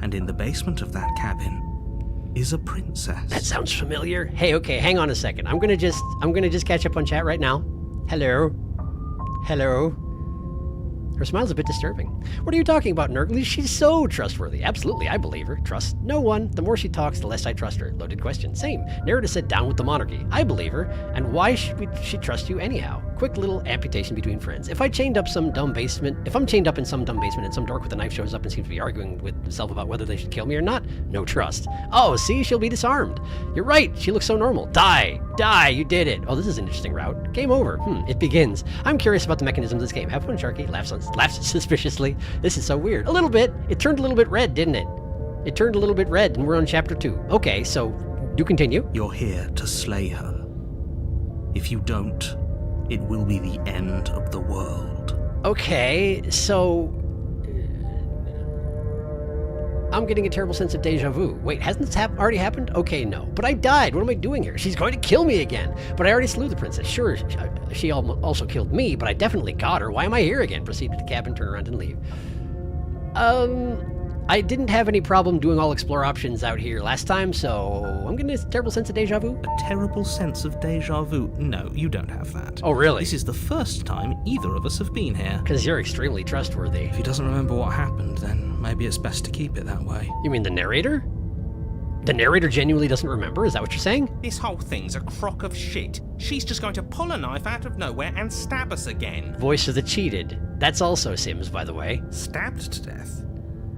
Speaker 2: And in the basement of that cabin is a princess.
Speaker 1: That sounds familiar. Hey, okay, hang on a second. I'm gonna just catch up on chat right now. Hello. Her smile's a bit disturbing. What are you talking about, Nurgly? She's so trustworthy. Absolutely, I believe her. Trust no one. The more she talks, the less I trust her. Loaded question. Same. Narrator said down with the monarchy. I believe her. And why should she trust you anyhow? Quick little amputation between friends. If I'm chained up in some dumb basement and some dork with a knife shows up and seems to be arguing with himself about whether they should kill me or not, no trust. Oh, see, she'll be disarmed. You're right. She looks so normal. Die, you did it. Oh, this is an interesting route. Game over. It begins. I'm curious about the mechanism of this game. Have fun, Sharky. Laughs suspiciously. This is so weird. A little bit. It turned a little bit red, didn't it? It turned a little bit red, and we're on chapter 2. Okay, so do continue.
Speaker 2: You're here to slay her. If you don't, it will be the end of the world.
Speaker 1: Okay, so I'm getting a terrible sense of deja vu. Wait, hasn't this already happened? Okay, no. But I died. What am I doing here? She's going to kill me again. But I already slew the princess. Sure, she also killed me, but I definitely got her. Why am I here again? Proceed to the cabin, turn around, and leave. I didn't have any problem doing all explore options out here last time, so I'm getting a terrible sense of deja vu.
Speaker 2: A terrible sense of deja vu? No, you don't have that.
Speaker 1: Oh, really?
Speaker 2: This is the first time either of us have been here.
Speaker 1: Because you're extremely trustworthy.
Speaker 4: If he doesn't remember what happened, then maybe it's best to keep it that way.
Speaker 1: You mean the narrator? The narrator genuinely doesn't remember? Is that what you're saying?
Speaker 5: This whole thing's a crock of shit. She's just going to pull a knife out of nowhere and stab us again.
Speaker 1: Voice of the cheated. That's also Sims, by the way.
Speaker 2: Stabbed to death?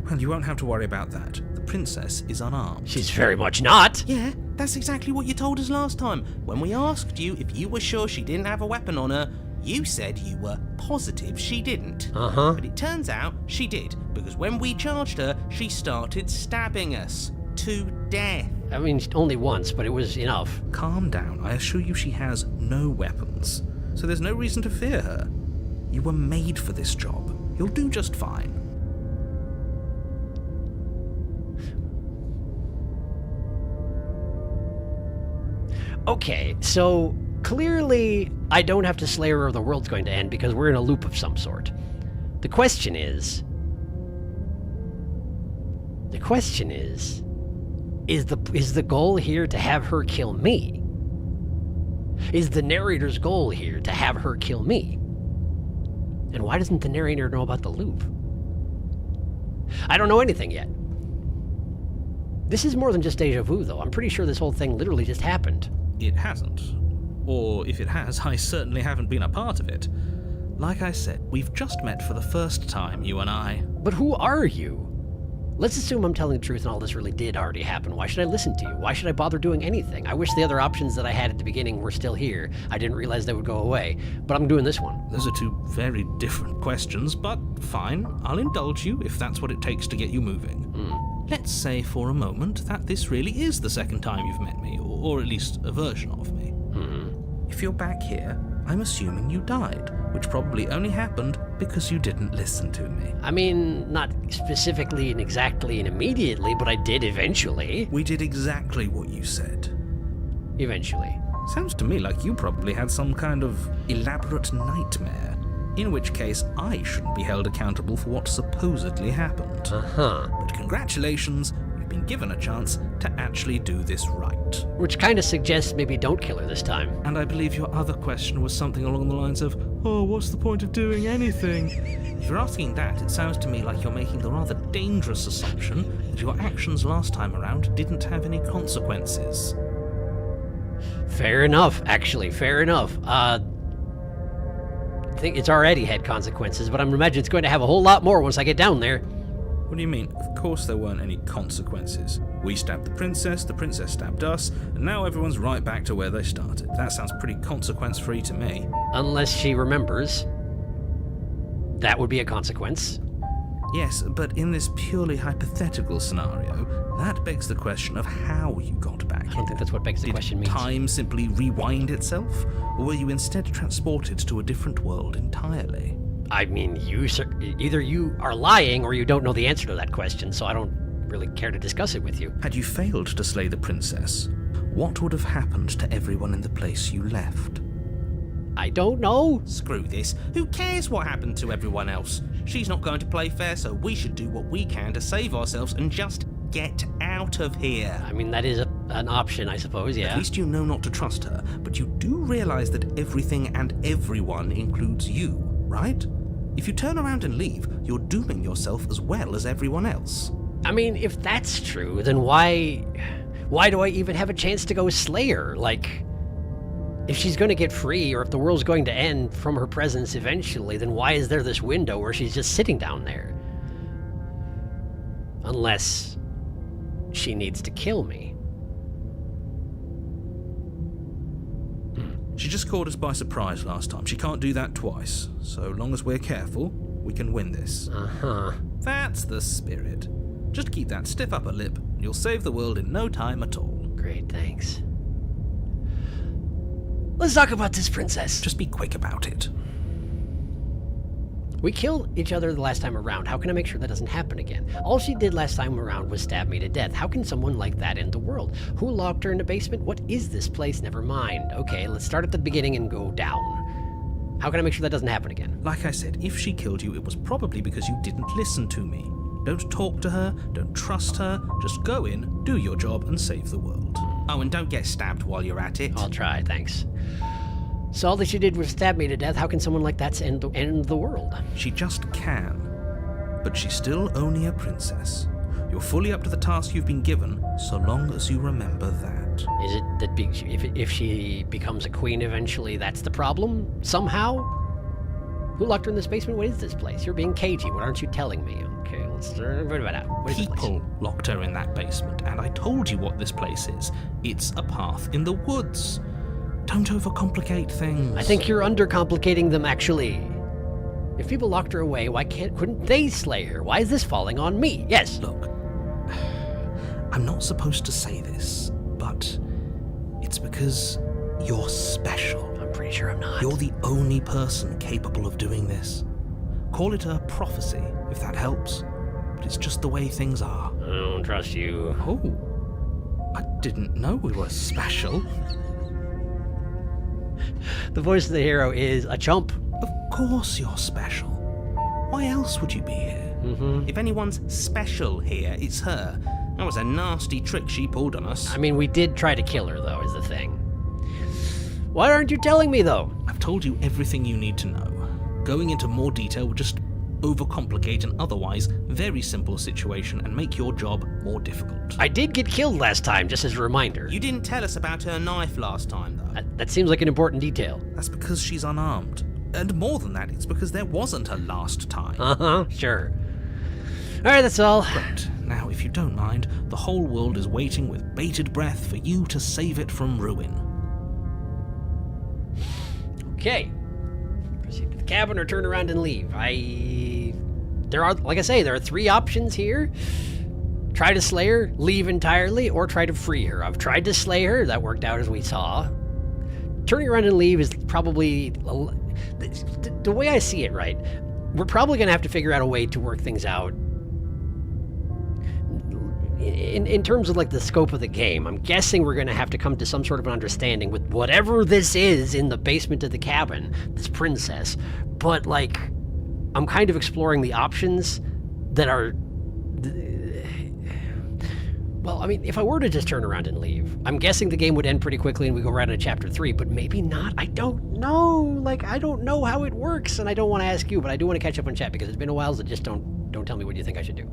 Speaker 2: Well, you won't have to worry about that. The princess is unarmed.
Speaker 1: She's very much not.
Speaker 5: Yeah, that's exactly what you told us last time. When we asked you if you were sure she didn't have a weapon on her, you said you were positive she didn't.
Speaker 1: Uh-huh.
Speaker 5: But it turns out she did, because when we charged her, she started stabbing us to death.
Speaker 1: I mean, only once, but it was enough.
Speaker 2: Calm down. I assure you she has no weapons. So there's no reason to fear her. You were made for this job. You'll do just fine.
Speaker 1: Okay, so clearly I don't have to slay her or the world's going to end because we're in a loop of some sort. The question is, The question is the goal here to have her kill me? Is the narrator's goal here to have her kill me? And why doesn't the narrator know about the loop? I don't know anything yet. This is more than just deja vu, though. I'm pretty sure this whole thing literally just happened.
Speaker 2: It hasn't. Or if it has, I certainly haven't been a part of it. Like I said, we've just met for the first time, you and I.
Speaker 1: But who are you? Let's assume I'm telling the truth and all this really did already happen. Why should I listen to you? Why should I bother doing anything? I wish the other options that I had at the beginning were still here. I didn't realize they would go away, but I'm doing this one.
Speaker 2: Those are two very different questions, but fine. I'll indulge you if that's what it takes to get you moving. Let's say for a moment that this really is the second time you've met me, or at least a version of me. If you're back here, I'm assuming you died, which probably only happened because you didn't listen to me.
Speaker 1: I mean, not specifically and exactly and immediately, but I did eventually.
Speaker 2: We did exactly what you said.
Speaker 1: Eventually.
Speaker 2: Sounds to me like you probably had some kind of elaborate nightmare, in which case I shouldn't be held accountable for what supposedly happened. But congratulations, you've been given a chance to actually do this right.
Speaker 1: Which kind of suggests maybe don't kill her this time.
Speaker 2: And I believe your other question was something along the lines of, oh, what's the point of doing anything? If you're asking that, it sounds to me like you're making the rather dangerous assumption that your actions last time around didn't have any consequences.
Speaker 1: Fair enough, actually, fair enough. I think it's already had consequences, but I imagine it's going to have a whole lot more once I get down there.
Speaker 2: What do you mean? Of course there weren't any consequences. We stabbed the princess stabbed us, and now everyone's right back to where they started. That sounds pretty consequence-free to me.
Speaker 1: Unless she remembers. That would be a consequence.
Speaker 2: Yes, but in this purely hypothetical scenario, that begs the question of how you got back.
Speaker 1: I don't think that's what begs the question means.
Speaker 2: Did time simply rewind itself? Or were you instead transported to a different world entirely?
Speaker 1: I mean, either you are lying or you don't know the answer to that question, so I don't really care to discuss it with you.
Speaker 2: Had you failed to slay the princess, what would have happened to everyone in the place you left?
Speaker 1: I don't know.
Speaker 5: Screw this. Who cares what happened to everyone else? She's not going to play fair, so we should do what we can to save ourselves and just get out of here.
Speaker 1: I mean, that is an option, I suppose, yeah.
Speaker 2: At least you know not to trust her, but you do realize that everything and everyone includes you, right? If you turn around and leave, you're dooming yourself as well as everyone else.
Speaker 1: I mean, if that's true, then why do I even have a chance to go slay her? Like, if she's going to get free, or if the world's going to end from her presence eventually, then why is there this window where she's just sitting down there? Unless she needs to kill me.
Speaker 2: She just caught us by surprise last time. She can't do that twice. So long as we're careful, we can win this. That's the spirit. Just keep that stiff upper lip, and you'll save the world in no time at all.
Speaker 1: Great, thanks. Let's talk about this princess.
Speaker 2: Just be quick about it.
Speaker 1: We killed each other the last time around. How can I make sure that doesn't happen again? All she did last time around was stab me to death. How can someone like that end the world? Who locked her in the basement? What is this place? Never mind. Okay, let's start at the beginning and go down. How can I make sure that doesn't happen again?
Speaker 2: Like I said, if she killed you, it was probably because you didn't listen to me. Don't talk to her, don't trust her, just go in, do your job, and save the world.
Speaker 5: Oh, and don't get stabbed while you're at it.
Speaker 1: I'll try, thanks. So all that she did was stab me to death. How can someone like that end the world?
Speaker 2: She just can. But she's still only a princess. You're fully up to the task you've been given, so long as you remember that.
Speaker 1: Is it that if she becomes a queen eventually, that's the problem? Somehow? Who locked her in this basement? What is this place? You're being cagey. What aren't you telling me? Okay, let's figure that out. What is this place?
Speaker 2: People locked her in that basement, and I told you what this place is. It's a path in the woods. Don't overcomplicate things.
Speaker 1: I think you're undercomplicating them, actually. If people locked her away, couldn't they slay her? Why is this falling on me? Yes.
Speaker 2: Look, I'm not supposed to say this, but it's because you're special.
Speaker 1: I'm pretty sure I'm not.
Speaker 2: You're the only person capable of doing this. Call it a prophecy, if that helps. But it's just the way things are.
Speaker 1: I don't trust you.
Speaker 2: Oh, I didn't know we were special.
Speaker 1: The voice of the hero is a chump.
Speaker 2: Of course you're special. Why else would you be here?
Speaker 5: If anyone's special here, it's her. That was a nasty trick she pulled on us.
Speaker 1: I mean, we did try to kill her, though, is the thing. Why aren't you telling me, though?
Speaker 2: I've told you everything you need to know. Going into more detail would just overcomplicate an otherwise very simple situation and make your job more difficult.
Speaker 1: I did get killed last time, just as a reminder.
Speaker 5: You didn't tell us about her knife last time, though.
Speaker 1: That seems like an important detail.
Speaker 2: That's because she's unarmed. And more than that, it's because there wasn't a last time.
Speaker 1: Uh-huh, sure. Alright, that's all.
Speaker 2: Great. Now, if you don't mind, the whole world is waiting with bated breath for you to save it from ruin.
Speaker 1: Okay. Proceed to the cabin or turn around and leave. There are 3 options here. Try to slay her, leave entirely, or try to free her. I've tried to slay her. That worked out as we saw. Turning around and leave is probably... The way I see it, right? We're probably going to have to figure out a way to work things out. In terms of like the scope of the game, I'm guessing we're going to have to come to some sort of an understanding with whatever this is in the basement of the cabin, this princess. But like, I'm kind of exploring the options that are... Well, I mean, if I were to just turn around and leave, I'm guessing the game would end pretty quickly and we go right into chapter 3, but maybe not. I don't know. Like, I don't know how it works, and I don't want to ask you, but I do want to catch up on chat because it's been a while, so just don't tell me what you think I should do.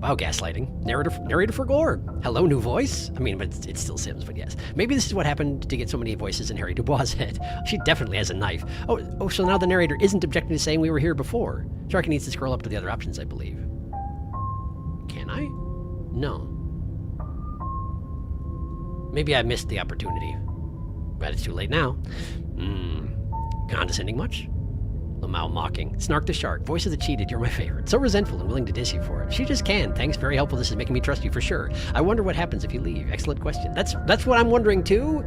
Speaker 1: Wow, gaslighting. Narrator for gore. Hello, new voice? I mean, but it's still Sims, but yes. Maybe this is what happened to get so many voices in Harry Dubois' head. She definitely has a knife. Oh, so now the narrator isn't objecting to saying we were here before. Sharky needs to scroll up to the other options, I believe. Can I? No. Maybe I missed the opportunity. But it's too late now. Condescending much? Lamau mocking. Snark the shark. Voice of the cheated. You're my favorite. So resentful and willing to diss you for it. She just can. Thanks. Very helpful. This is making me trust you for sure. I wonder what happens if you leave. Excellent question. That's what I'm wondering too.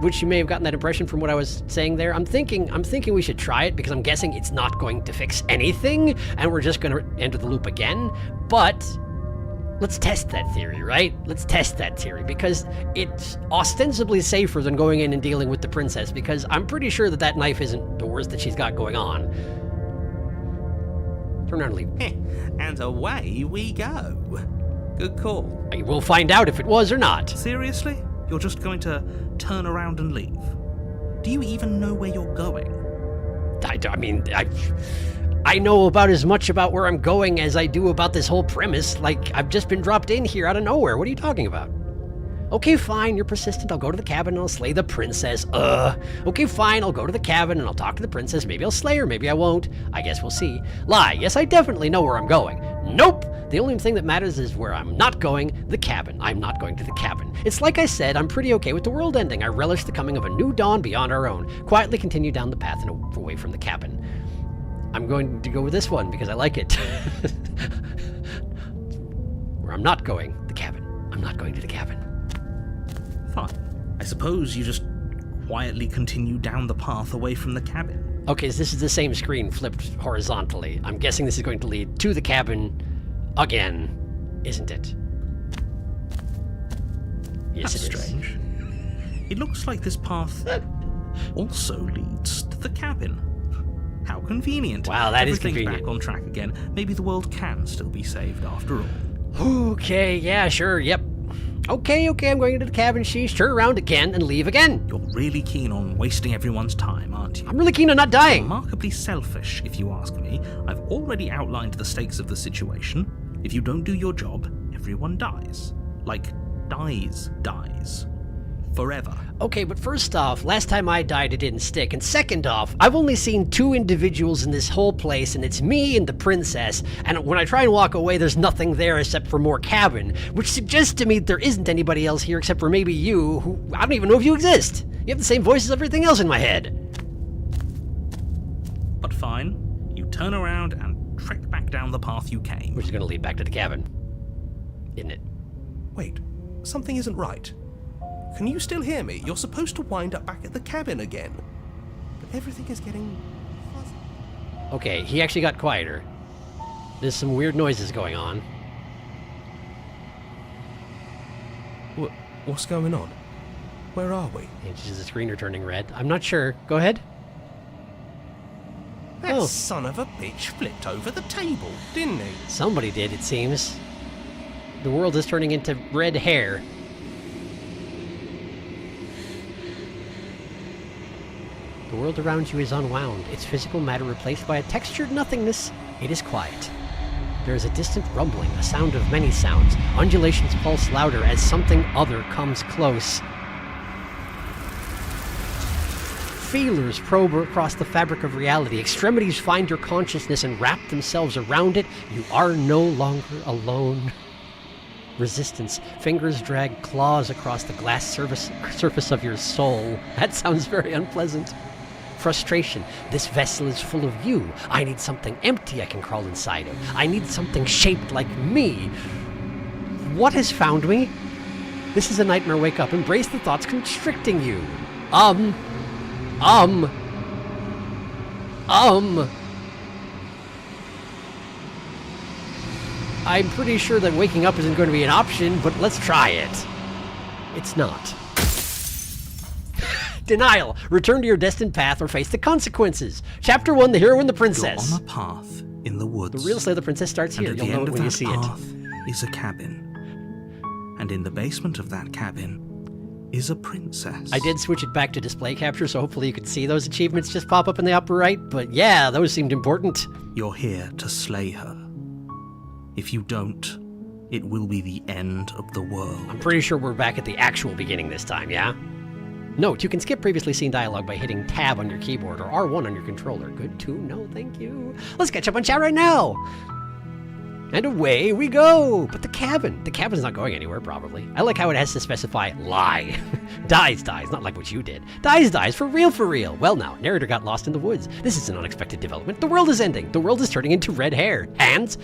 Speaker 1: Which you may have gotten that impression from what I was saying there. I'm thinking we should try it because I'm guessing it's not going to fix anything and we're just going to enter the loop again. But let's test that theory, right? Let's test that theory because it's ostensibly safer than going in and dealing with the princess because I'm pretty sure that knife isn't the worst that she's got going on. Turn around and leave.
Speaker 5: And away we go. Good call.
Speaker 1: We'll find out if it was or not.
Speaker 2: Seriously? You're just going to turn around and leave? Do you even know where you're going?
Speaker 1: I know about as much about where I'm going as I do about this whole premise. Like, I've just been dropped in here out of nowhere. What are you talking about? Okay, fine, you're persistent. I'll go to the cabin and I'll slay the princess. Okay, fine, I'll go to the cabin and I'll talk to the princess. Maybe I'll slay her, maybe I won't. I guess we'll see. Lie, yes, I definitely know where I'm going. Nope! The only thing that matters is where I'm not going, the cabin. I'm not going to the cabin. It's like I said, I'm pretty okay with the world ending. I relish the coming of a new dawn beyond our own. Quietly continue down the path and away from the cabin. I'm going to go with this one because I like it. Where I'm not going, the cabin. I'm not going to the cabin.
Speaker 2: Fine. I suppose you just quietly continue down the path away from the cabin.
Speaker 1: Okay, so this is the same screen flipped horizontally. I'm guessing this is going to lead to the cabin again, isn't it? Yes,
Speaker 2: That's
Speaker 1: it is.
Speaker 2: strange. It looks like this path also leads to the cabin. How convenient.
Speaker 1: Wow, that is
Speaker 2: Everything's
Speaker 1: convenient.
Speaker 2: back on track again. Maybe the world can still be saved after all.
Speaker 1: Okay, yeah, sure, yep. Okay, I'm going into the cabin. Sheesh, turn around again and leave again.
Speaker 2: You're really keen on wasting everyone's time, aren't you?
Speaker 1: I'm really keen on not dying.
Speaker 2: Remarkably selfish, if you ask me. I've already outlined the stakes of the situation. If you don't do your job, everyone dies. Like, dies. Forever.
Speaker 1: Okay, but first off, last time I died it didn't stick, and second off, I've only seen 2 individuals in this whole place, and it's me and the princess, and when I try and walk away, there's nothing there except for more cabin, which suggests to me that there isn't anybody else here except for maybe you, who I don't even know if you exist. You have the same voice as everything else in my head.
Speaker 2: But fine, you turn around and trek back down the path you came.
Speaker 1: Which is going to lead back to the cabin, isn't it?
Speaker 4: Wait, something isn't right. Can you still hear me? You're supposed to wind up back at the cabin again. But everything is getting fuzzy.
Speaker 1: Okay, he actually got quieter. There's some weird noises going on.
Speaker 4: What's going on? Where are we?
Speaker 1: Is the screen turning red? I'm not sure. Go ahead.
Speaker 4: That son of a bitch flipped over the table, didn't he?
Speaker 1: Somebody did, it seems. The world is turning into red hair. The world around you is unwound, its physical matter replaced by a textured nothingness. It is quiet. There is a distant rumbling, a sound of many sounds. Undulations pulse louder as something other comes close. Feelers probe across the fabric of reality. Extremities find your consciousness and wrap themselves around it. You are no longer alone. Resistance. Fingers drag claws across the glass surface of your soul. That sounds very unpleasant. Frustration. This vessel is full of you. I need something empty I can crawl inside of. I need something shaped like me. What has found me? This is a nightmare. Wake up. Embrace the thoughts constricting you. I'm pretty sure that waking up isn't going to be an option, but let's try it. It's not. Denial. Return to your destined path or face the consequences. Chapter 1, The Hero and the Princess.
Speaker 2: You're on a path in the woods.
Speaker 1: The real Slay the Princess starts here.
Speaker 2: And at
Speaker 1: You'll
Speaker 2: the
Speaker 1: know
Speaker 2: end
Speaker 1: it
Speaker 2: of
Speaker 1: when you
Speaker 2: that
Speaker 1: see
Speaker 2: path
Speaker 1: it.
Speaker 2: is a cabin. And in the basement of that cabin is a princess.
Speaker 1: I did switch it back to display capture, so hopefully you could see those achievements just pop up in the upper right. But yeah, those seemed important.
Speaker 2: You're here to slay her. If you don't, it will be the end of the world.
Speaker 1: I'm pretty sure we're back at the actual beginning this time, yeah? Note, you can skip previously seen dialogue by hitting Tab on your keyboard or R1 on your controller. Good to know, thank you. Let's catch up on chat right now! And away we go! But the cabin's not going anywhere, probably. I like how it has to specify lie. Dies, not like what you did. Dies, for real. Well now, narrator got lost in the woods. This is an unexpected development. The world is ending. The world is turning into red hair. Hands.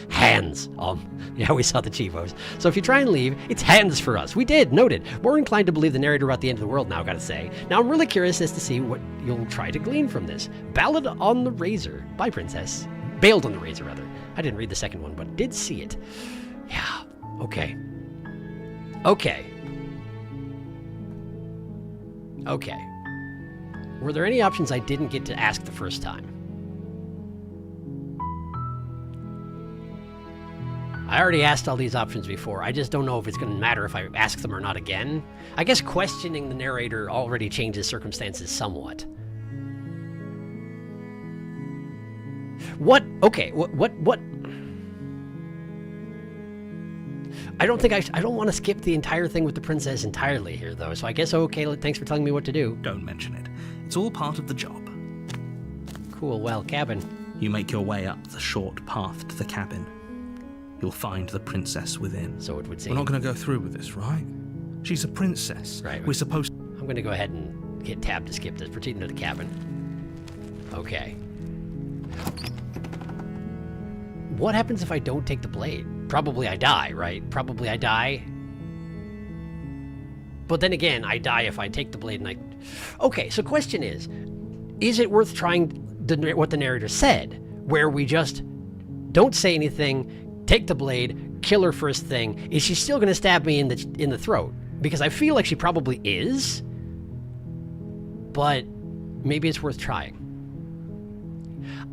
Speaker 1: Yeah, we saw the Chivos. So if you try and leave, it's hands for us. We did, noted. More inclined to believe the narrator about the end of the world now, gotta say. Now I'm really curious as to see what you'll try to glean from this. Ballad on the Razor by Princess. Bailed on the Razor, rather. I didn't read the second one, but did see it. Yeah, okay. Were there any options I didn't get to ask the first time? I already asked all these options before. I just don't know if it's going to matter if I ask them or not again. I guess questioning the narrator already changes circumstances somewhat. What? Okay, what? I don't want to skip the entire thing with the princess entirely here, though, so I guess okay, thanks for telling me what to do.
Speaker 2: Don't mention it. It's all part of the job.
Speaker 1: Cool, well, cabin.
Speaker 2: You make your way up the short path to the cabin. You'll find the princess within.
Speaker 1: So it would seem.
Speaker 2: We're not going to go through with this, right? She's a princess.
Speaker 1: Right.
Speaker 2: We're supposed...
Speaker 1: I'm going to go ahead and hit tab to skip this. Proceed into the cabin. Okay. What happens if I don't take the blade? Probably I die, right? Probably I die. But then again, I die if I take the blade and I... Okay, so question is it worth trying what the narrator said, where we just don't say anything, take the blade, kill her first thing? Is she still going to stab me in the throat? Because I feel like she probably is, but maybe it's worth trying.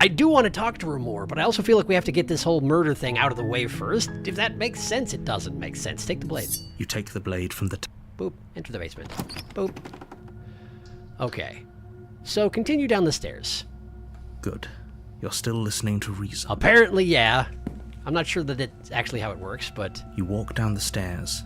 Speaker 1: I do want to talk to her more, but I also feel like we have to get this whole murder thing out of the way first. If that makes sense, it doesn't make sense. Take the blade.
Speaker 2: You take the blade from the...
Speaker 1: Boop. Enter the basement. Boop. Okay. So continue down the stairs.
Speaker 2: Good. You're still listening to reason.
Speaker 1: Apparently, yeah. I'm not sure that it's actually how it works, but...
Speaker 2: You walk down the stairs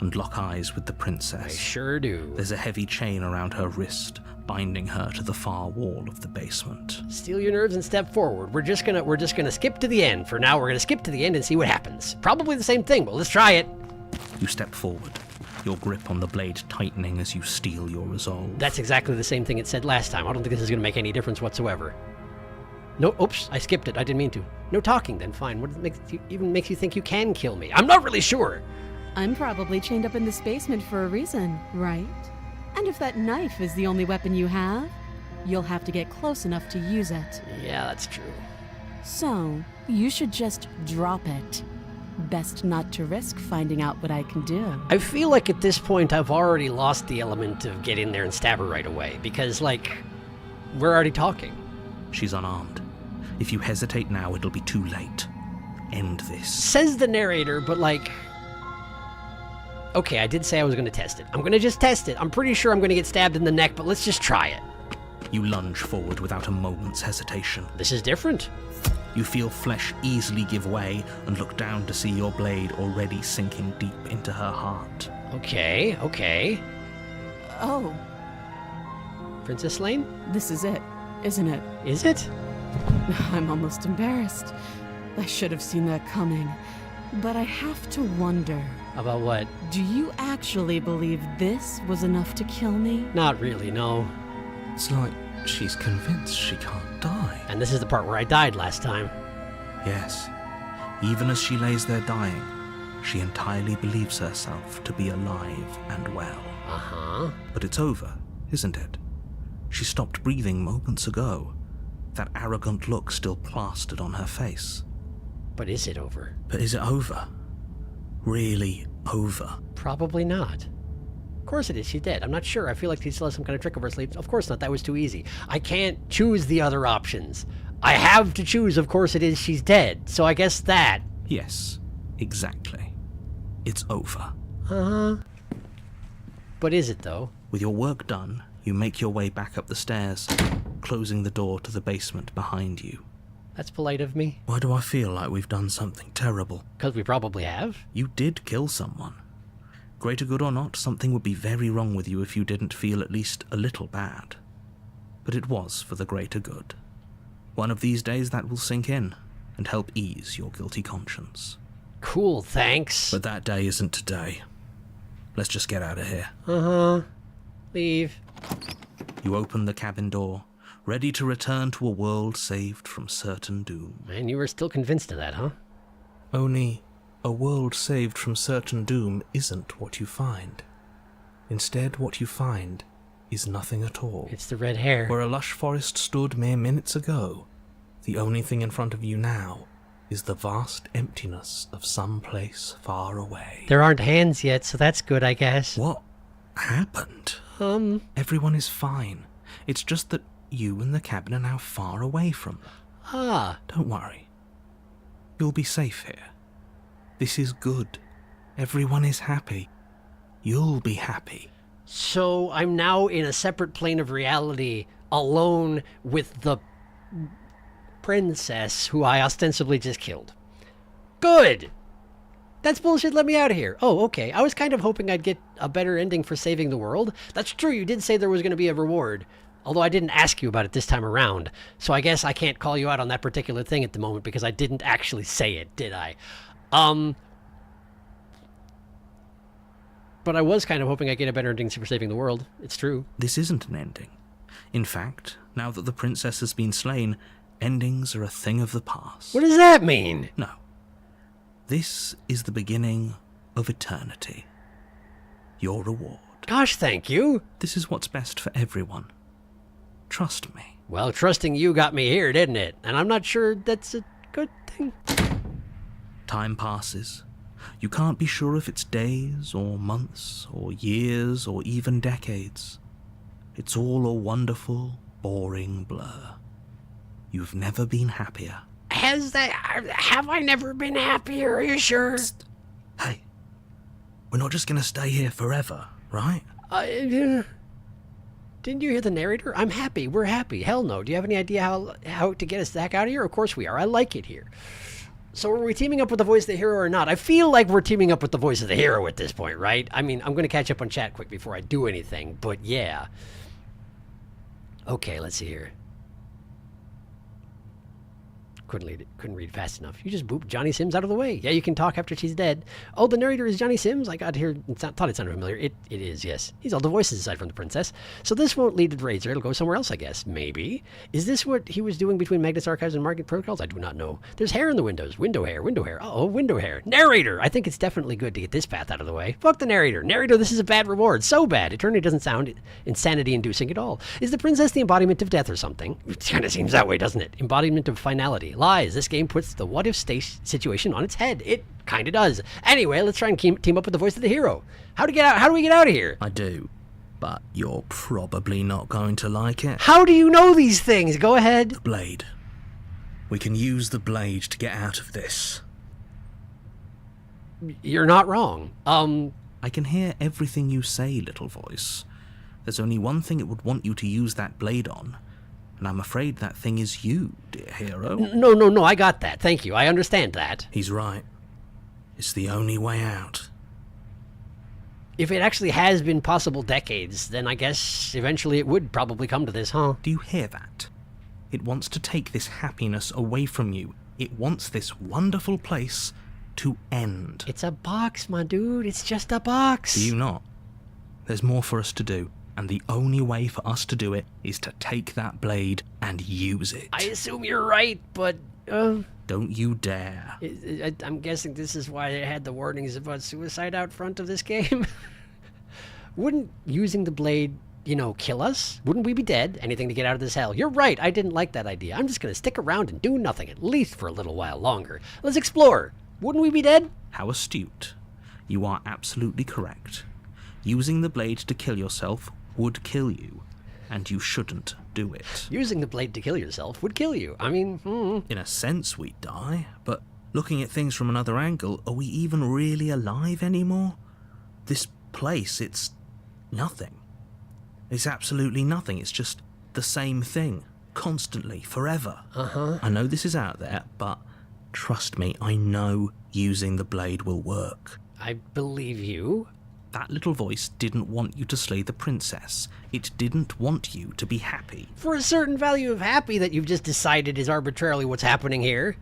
Speaker 2: and lock eyes with the princess.
Speaker 1: I sure do.
Speaker 2: There's a heavy chain around her wrist, binding her to the far wall of the basement.
Speaker 1: Steel your nerves and step forward. We're just gonna skip to the end. For now, we're gonna skip to the end and see what happens. Probably the same thing, but let's try it.
Speaker 2: You step forward, your grip on the blade tightening as you steel your resolve.
Speaker 1: That's exactly the same thing it said last time. I don't think this is gonna make any difference whatsoever. No, oops, I skipped it. I didn't mean to. No talking, then fine. What makes you think you can kill me? I'm not really sure.
Speaker 3: I'm probably chained up in this basement for a reason, right? And if that knife is the only weapon you have, you'll have to get close enough to use it.
Speaker 1: Yeah, that's true.
Speaker 3: So, you should just drop it. Best not to risk finding out what I can do.
Speaker 1: I feel like at this point I've already lost the element of get in there and stab her right away, because, like, we're already talking.
Speaker 2: She's unarmed, If you hesitate now, it'll be too late. End this.
Speaker 1: Says the narrator, but like... Okay, I did say I was going to test it. I'm going to just test it. I'm pretty sure I'm going to get stabbed in the neck, but let's just try it.
Speaker 2: You lunge forward without a moment's hesitation.
Speaker 1: This is different.
Speaker 2: You feel flesh easily give way and look down to see your blade already sinking deep into her heart.
Speaker 1: Okay, okay.
Speaker 3: Oh,
Speaker 1: Princess Lane?
Speaker 3: this is it, isn't it?
Speaker 1: Is it?
Speaker 3: I'm almost embarrassed. I should have seen that coming. But I have to wonder,
Speaker 1: About what?
Speaker 3: do you actually believe this was enough to kill me?
Speaker 1: Not really, no.
Speaker 4: It's like she's convinced she can't die.
Speaker 1: And this is the part where I died last time.
Speaker 2: Yes, even as she lays there dying, she entirely believes herself to be alive and well.
Speaker 1: Uh-huh.
Speaker 2: But it's over, isn't it? She stopped breathing moments ago, that arrogant look still plastered on her face.
Speaker 1: But is it over?
Speaker 2: But is it over? Really over?
Speaker 1: Probably not. Of course it is. She's dead. I'm not sure. I feel like she still has some kind of trick up her sleeve. Of course not. That was too easy. I can't choose the other options. I have to choose. Of course it is. She's dead. So I guess that.
Speaker 2: Yes, exactly. It's over.
Speaker 1: Uh-huh. But is it, though?
Speaker 2: With your work done, you make your way back up the stairs, closing the door to the basement behind you.
Speaker 1: That's polite of me.
Speaker 2: Why do I feel like we've done something terrible?
Speaker 1: Because we probably have.
Speaker 2: You did kill someone. Greater good or not, something would be very wrong with you if you didn't feel at least a little bad. But it was for the greater good. One of these days that will sink in and help ease your guilty conscience.
Speaker 1: Cool, thanks.
Speaker 2: But that day isn't today. Let's just get out of here.
Speaker 1: Uh-huh. Leave.
Speaker 2: You open the cabin door, ready to return to a world saved from certain doom.
Speaker 1: Man, you were still convinced of that, huh?
Speaker 4: Only a world saved from certain doom isn't what you find. Instead, what you find is nothing at all.
Speaker 1: It's the red hair.
Speaker 4: Where a lush forest stood mere minutes ago, the only thing in front of you now is the vast emptiness of some place far away.
Speaker 1: There aren't hands yet, so that's good, I guess.
Speaker 2: What happened?
Speaker 4: Everyone is fine. It's just that you and the cabin are now far away from them.
Speaker 1: Ah.
Speaker 4: Don't worry. You'll be safe here. This is good. Everyone is happy. You'll be happy.
Speaker 1: So I'm now in a separate plane of reality, alone with the princess who I ostensibly just killed. Good! That's bullshit, let me out of here. Oh, okay. I was kind of hoping I'd get a better ending for saving the world. That's true, you did say there was going to be a reward. Although I didn't ask you about it this time around. So I guess I can't call you out on that particular thing at the moment because I didn't actually say it, did I? But I was kind of hoping I'd get a better ending for saving the world. It's true.
Speaker 2: This isn't an ending. In fact, now that the princess has been slain, endings are a thing of the past.
Speaker 1: What does that mean?
Speaker 2: No. This is the beginning of eternity. Your reward.
Speaker 1: Gosh, thank you.
Speaker 2: This is what's best for everyone. Trust me.
Speaker 1: Well, trusting you got me here, didn't it? And I'm not sure that's a good thing.
Speaker 2: Time passes. You can't be sure if it's days or months or years or even decades. It's all a wonderful, boring blur. You've never been happier.
Speaker 1: Have I never been happier? Are you sure?
Speaker 2: Psst. Hey, we're not just gonna stay here forever, right?
Speaker 1: Didn't you hear the narrator? I'm happy. We're happy. Hell no. Do you have any idea how to get us the heck out of here? Of course we are. I like it here. So are we teaming up with the voice of the hero or not? I feel like we're teaming up with the voice of the hero at this point, right? I mean, I'm going to catch up on chat quick before I do anything, but yeah. Okay, let's see here. Couldn't read fast enough. You just booped Johnny Sims out of the way. Yeah, you can talk after she's dead. Oh, the narrator is Johnny Sims? I got here and thought it sounded familiar. It is, yes. He's all the voices aside from the princess. So this won't lead to Razor. It'll go somewhere else, I guess. Maybe. Is this what he was doing between Magnus Archives and Market Protocols? I do not know. There's hair in the windows. Window hair. Window hair. Uh-oh, window hair. Narrator! I think it's definitely good to get this path out of the way. Fuck the narrator. Narrator, this is a bad reward. So bad. Eternity doesn't sound insanity-inducing at all. Is the princess the embodiment of death or something? It kind of seems that way, doesn't it? Embodiment of finality. Lies. This game puts the what-if situation on its head. It kind of does. Anyway, let's try and team up with the voice of the hero. How do we get out of here?
Speaker 2: I do, but you're probably not going to like it.
Speaker 1: How do you know these things? Go ahead.
Speaker 2: The blade.
Speaker 5: We can use the blade to get out of this.
Speaker 1: You're not wrong.
Speaker 2: I can hear everything you say, little voice. There's only one thing it would want you to use that blade on, and I'm afraid that thing is you, dear hero.
Speaker 1: No, I got that. Thank you. I understand that.
Speaker 5: He's right. It's the only way out.
Speaker 1: If it actually has been possible decades, then I guess eventually it would probably come to this, huh?
Speaker 2: Do you hear that? It wants to take this happiness away from you. It wants this wonderful place to end.
Speaker 1: It's a box, my dude. It's just a box.
Speaker 2: Do you not? There's more for us to do, and the only way for us to do it is to take that blade and use it.
Speaker 1: I assume you're right, but...
Speaker 2: Don't you dare.
Speaker 1: I'm guessing this is why it had the warnings about suicide out front of this game. Wouldn't using the blade, kill us? Wouldn't we be dead? Anything to get out of this hell. You're right, I didn't like that idea. I'm just going to stick around and do nothing, at least for a little while longer. Let's explore. Wouldn't we be dead?
Speaker 2: How astute. You are absolutely correct. Using the blade to kill yourself would kill you, and you shouldn't do it.
Speaker 1: Using the blade to kill yourself would kill you. I mean,
Speaker 2: In a sense, we'd die, but looking at things from another angle, are we even really alive anymore? This place, it's nothing. It's absolutely nothing. It's just the same thing, constantly, forever. I know this is out there, but trust me, I know using the blade will work.
Speaker 1: I believe you.
Speaker 2: That little voice didn't want you to slay the princess. It didn't want you to be happy.
Speaker 1: For a certain value of happy that you've just decided is arbitrarily what's happening here.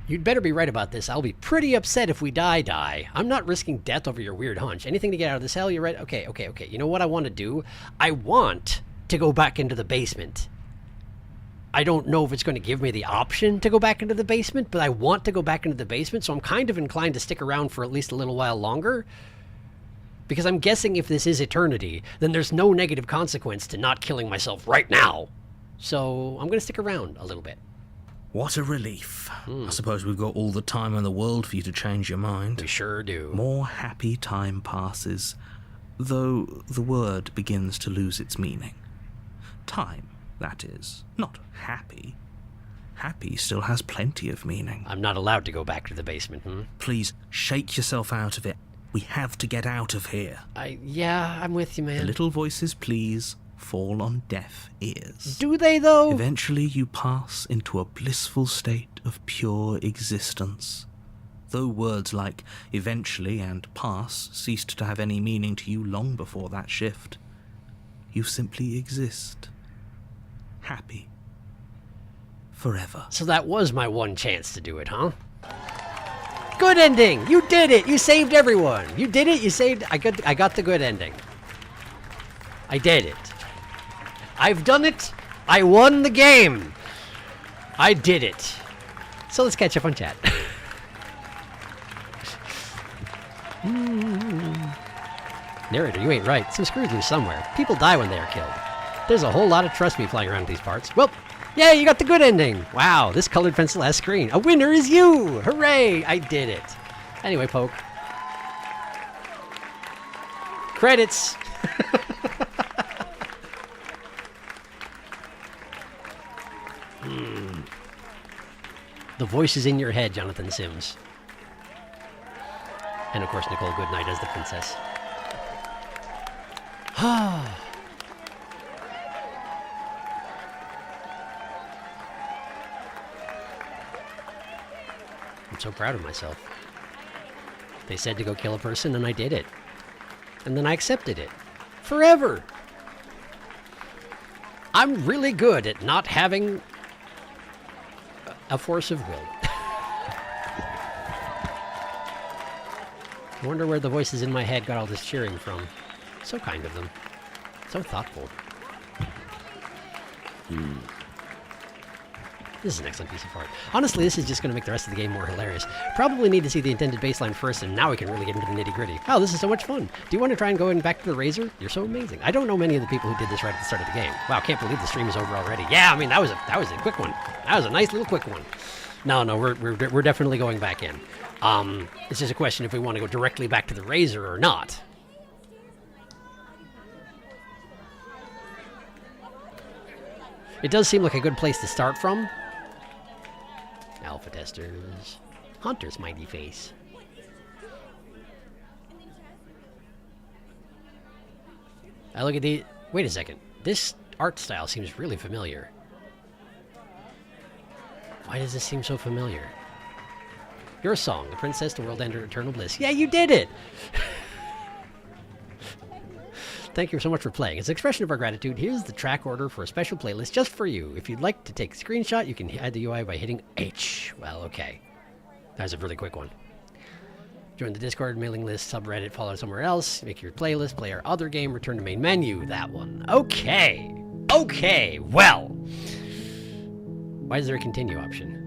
Speaker 1: You'd better be right about this. I'll be pretty upset if we die. I'm not risking death over your weird hunch. Anything to get out of this hell, you're right. Okay. You know what I want to do? I want to go back into the basement. I don't know if it's going to give me the option to go back into the basement, but I want to go back into the basement, so I'm kind of inclined to stick around for at least a little while longer. Because I'm guessing if this is eternity, then there's no negative consequence to not killing myself right now. So I'm going to stick around a little bit.
Speaker 2: What a relief. I suppose we've got all the time in the world for you to change your mind.
Speaker 1: We sure do.
Speaker 2: More happy time passes, though the word begins to lose its meaning. Time, that is, not happy. Happy still has plenty of meaning.
Speaker 1: I'm not allowed to go back to the basement,
Speaker 2: Please, shake yourself out of it. We have to get out of here.
Speaker 1: Yeah, I'm with you, man.
Speaker 2: The little voices, please, fall on deaf ears.
Speaker 1: Do they, though?
Speaker 2: Eventually you pass into a blissful state of pure existence. Though words like eventually and pass ceased to have any meaning to you long before that shift, you simply exist. Happy. Forever.
Speaker 1: So that was my one chance to do it, huh? Good ending! You did it! You saved everyone! You did it! You saved... I got the good ending. I did it. I've done it! I won the game! I did it. So let's catch up on chat. Narrator, you ain't right. Some screws loose somewhere. People die when they are killed. There's a whole lot of trust me flying around these parts. Well... yeah, you got the good ending. Wow, this colored pencil has screen. A winner is you! Hooray! I did it. Anyway, Poke. Credits! The voice is in your head, Jonathan Sims. And of course, Nicole Goodnight as the princess. I'm so proud of myself. They said to go kill a person, and I did it. And then I accepted it. Forever! I'm really good at not having a force of will. I wonder where the voices in my head got all this cheering from. So kind of them. So thoughtful. This is an excellent piece of art. Honestly, this is just going to make the rest of the game more hilarious. Probably need to see the intended baseline first, and now we can really get into the nitty-gritty. Oh, this is so much fun. Do you want to try and go back to the Razor? You're so amazing. I don't know many of the people who did this right at the start of the game. Wow, can't believe the stream is over already. Yeah, I mean, that was a quick one. That was a nice little quick one. No, we're definitely going back in. It's just a question if we want to go directly back to the Razor or not. It does seem like a good place to start from. alpha testers. Hunter's mighty face. I look at the... Wait a second. This art style seems really familiar. Why does this seem so familiar? Your song, The Princess, the World Ender, Eternal Bliss. Yeah, you did it! Thank you so much for playing. As an expression of our gratitude, here's the track order for a special playlist just for you. If you'd like to take a screenshot, you can hide the UI by hitting H. Well, okay. That was a really quick one. Join the Discord, mailing list, subreddit, follow somewhere else, make your playlist, play our other game, return to main menu. That one. Okay. Okay, well. Why is there a continue option?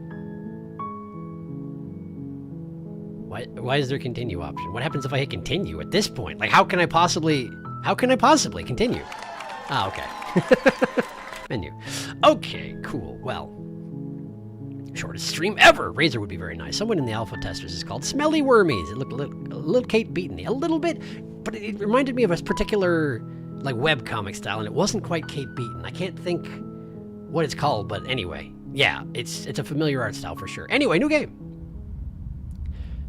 Speaker 1: Why is there a continue option? What happens if I hit continue at this point? Like, how can I possibly continue? Ah, okay. Menu. Okay, cool. Well, shortest stream ever. Razor would be very nice. Someone in the alpha testers is called Smelly Wormies. It looked a little Kate Beaton-y. A little bit, but it reminded me of a particular, like, webcomic style, and it wasn't quite Kate Beaton. I can't think what it's called, but anyway. Yeah, it's a familiar art style for sure. Anyway, new game.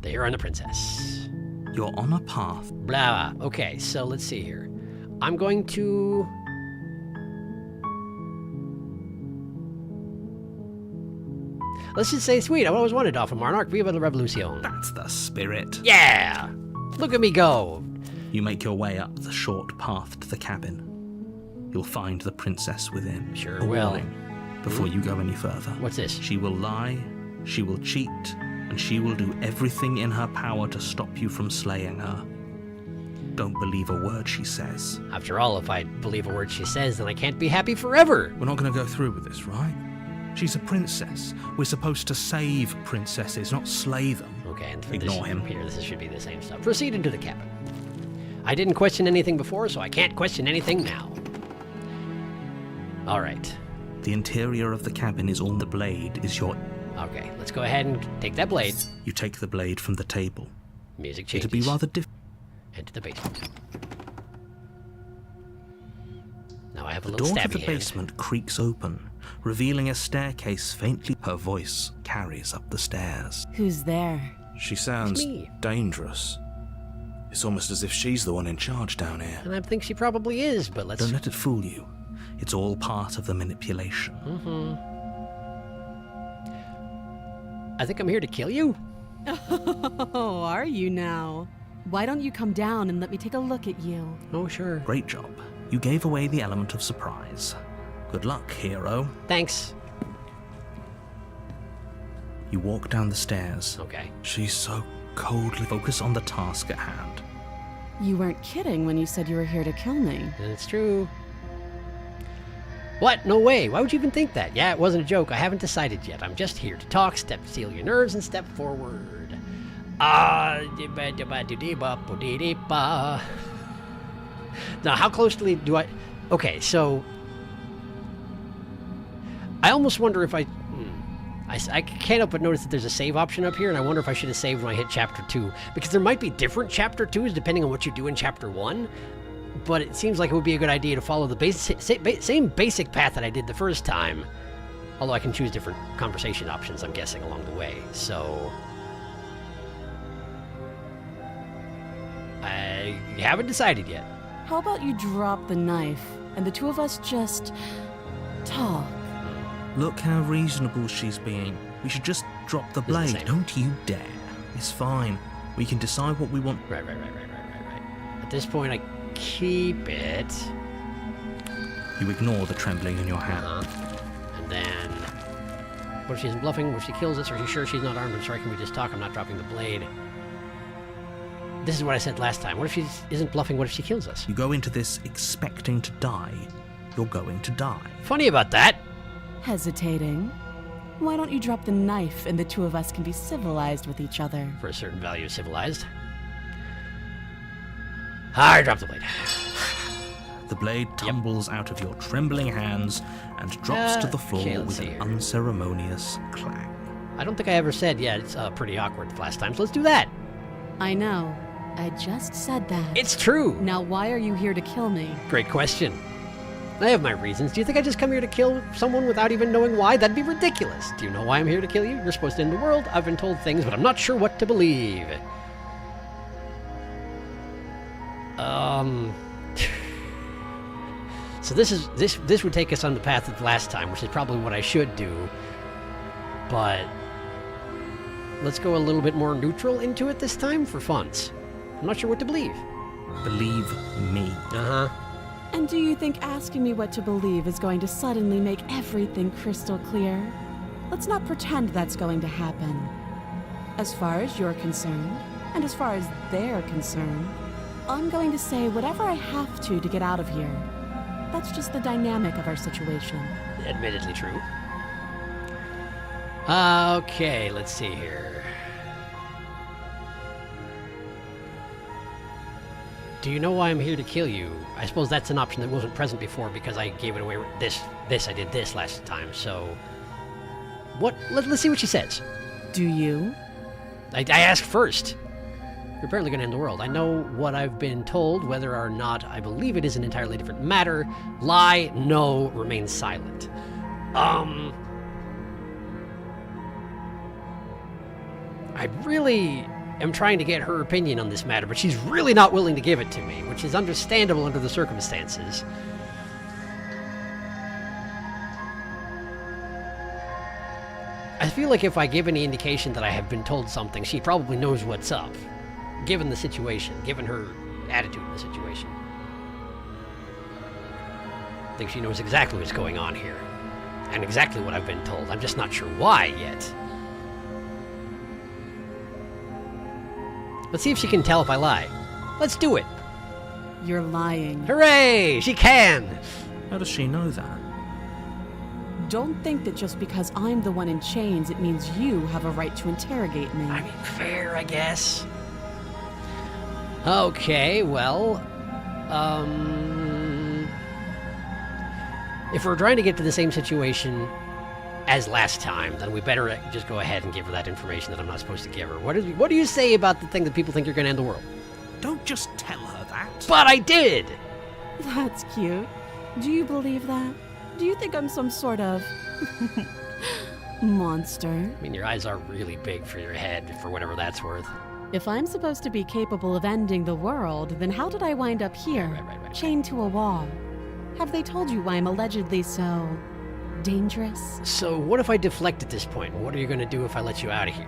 Speaker 1: The Hero and the Princess.
Speaker 2: You're on a path.
Speaker 1: Blah. Okay, so let's see here. I'm going to... Let's just say, sweet, I've always wanted off a Monarch. Viva la Revolucion.
Speaker 2: That's the spirit.
Speaker 1: Yeah! Look at me go!
Speaker 2: You make your way up the short path to the cabin. You'll find the princess within.
Speaker 1: Sure
Speaker 2: A
Speaker 1: will.
Speaker 2: warning before you go any further.
Speaker 1: What's this?
Speaker 2: She will lie, she will cheat, and she will do everything in her power to stop you from slaying her. Don't believe a word she says.
Speaker 1: After all, if I believe a word she says, then I can't be happy forever.
Speaker 2: We're not going to go through with this, right? She's a princess. We're supposed to save princesses, not slay them.
Speaker 1: Okay, and for
Speaker 2: Ignore
Speaker 1: this,
Speaker 2: him.
Speaker 1: Here, this should be the same stuff. Proceed into the cabin. I didn't question anything before, so I can't question anything now. All right.
Speaker 2: The interior of the cabin is all the blade is your...
Speaker 1: Okay, let's go ahead and take that blade.
Speaker 2: You take the blade from the table.
Speaker 1: Music changes.
Speaker 2: It'll be rather difficult.
Speaker 1: Into the basement. Now I have a
Speaker 2: The
Speaker 1: little
Speaker 2: door to
Speaker 1: stabby
Speaker 2: the
Speaker 1: hand.
Speaker 2: basement creaks open, revealing a staircase faintly. Her voice carries up the stairs.
Speaker 3: Who's there?
Speaker 4: She sounds
Speaker 1: me.
Speaker 4: dangerous. It's almost as if she's the one in charge down here.
Speaker 1: And I think she probably is, but let's...
Speaker 2: Don't let it fool you. It's all part of the manipulation.
Speaker 1: I think I'm here to kill you.
Speaker 3: Oh, are you now? Why don't you come down and let me take a look at you?
Speaker 1: Oh, sure.
Speaker 2: Great job. You gave away the element of surprise. Good luck, hero.
Speaker 1: Thanks.
Speaker 2: You walk down the stairs.
Speaker 1: Okay.
Speaker 4: She's so
Speaker 2: Coldly focus on the task at hand.
Speaker 3: You weren't kidding when you said you were here to kill me.
Speaker 1: It's true. What? No way. Why would you even think that? Yeah, it wasn't a joke. I haven't decided yet. I'm just here to talk, steal your nerves, and step forward. Now, how closely do I... Okay, so... I almost wonder if I can't help but notice that there's a save option up here, and I wonder if I should have saved when I hit Chapter 2. Because there might be different Chapter 2s depending on what you do in Chapter 1. But it seems like it would be a good idea to follow the same basic path that I did the first time. Although I can choose different conversation options, I'm guessing, along the way. So... I haven't decided yet.
Speaker 3: How about you drop the knife, and the two of us just... talk?
Speaker 2: Look how reasonable she's being. We should just drop the
Speaker 1: It's the
Speaker 2: blade.
Speaker 1: same.
Speaker 2: Don't you dare. It's fine. We can decide what we want.
Speaker 1: Right. At this point, I keep it.
Speaker 2: You ignore the trembling in your hand.
Speaker 1: And then... What if she isn't bluffing? What if she kills us? Are you sure she's not armed and striking? We just talk. I'm not dropping the blade. This is what I said last time. What if she isn't bluffing? What if she kills us?
Speaker 2: You go into this expecting to die. You're going to die.
Speaker 1: Funny about that.
Speaker 3: Hesitating? Why don't you drop the knife and the two of us can be civilized with each other?
Speaker 1: For a certain value of civilized. I drop the blade.
Speaker 2: The blade tumbles out of your trembling hands and drops to the floor
Speaker 1: okay, let's
Speaker 2: with
Speaker 1: see
Speaker 2: an
Speaker 1: here.
Speaker 2: unceremonious clang.
Speaker 1: I don't think I ever said, yeah, it's pretty awkward last time, so let's do that.
Speaker 3: I know. I just said that.
Speaker 1: It's true.
Speaker 3: Now why are you here to kill me?
Speaker 1: Great question. I have my reasons. Do you think I just come here to kill someone without even knowing why? That'd be ridiculous. Do you know why I'm here to kill you? You're supposed to end the world. I've been told things, but I'm not sure what to believe. So this would take us on the path of last time, which is probably what I should do. But let's go a little bit more neutral into it this time for funds. I'm not sure what to believe.
Speaker 2: Believe me.
Speaker 1: Uh-huh.
Speaker 3: And do you think asking me what to believe is going to suddenly make everything crystal clear? Let's not pretend that's going to happen. As far as you're concerned, and as far as they're concerned, I'm going to say whatever I have to get out of here. That's just the dynamic of our situation.
Speaker 1: Admittedly true. Okay, let's see here. Do you know why I'm here to kill you? I suppose that's an option that wasn't present before because I gave it away. I did this last time, so... Let's see what she says.
Speaker 3: Do you?
Speaker 1: I asked first. You're apparently going to end the world. I know what I've been told, whether or not I believe it is an entirely different matter. Lie, no, remain silent. I really am trying to get her opinion on this matter, but she's really not willing to give it to me, which is understandable under the circumstances. I feel like if I give any indication that I have been told something, she probably knows what's up, given the situation, given her attitude in the situation. I think she knows exactly what's going on here, and exactly what I've been told. I'm just not sure why yet. Let's see if she can tell if I lie. Let's do it.
Speaker 3: You're lying.
Speaker 1: Hooray! She can!
Speaker 2: How does she know that?
Speaker 3: Don't think that just because I'm the one in chains, it means you have a right to interrogate me.
Speaker 1: I mean, fair, I guess. Okay, well, if we're trying to get to the same situation as last time, then we better just go ahead and give her that information that I'm not supposed to give her. What do you say about the thing that people think you're going to end the world?
Speaker 2: Don't just tell her that.
Speaker 1: But I did!
Speaker 3: That's cute. Do you believe that? Do you think I'm some sort of monster?
Speaker 1: I mean, your eyes are really big for your head, for whatever that's worth.
Speaker 3: If I'm supposed to be capable of ending the world, then how did I wind up here,
Speaker 1: Right.
Speaker 3: chained to a wall? Have they told you why I'm allegedly so dangerous?
Speaker 1: So what if I deflect at this point? What are you going to do if I let you out of here?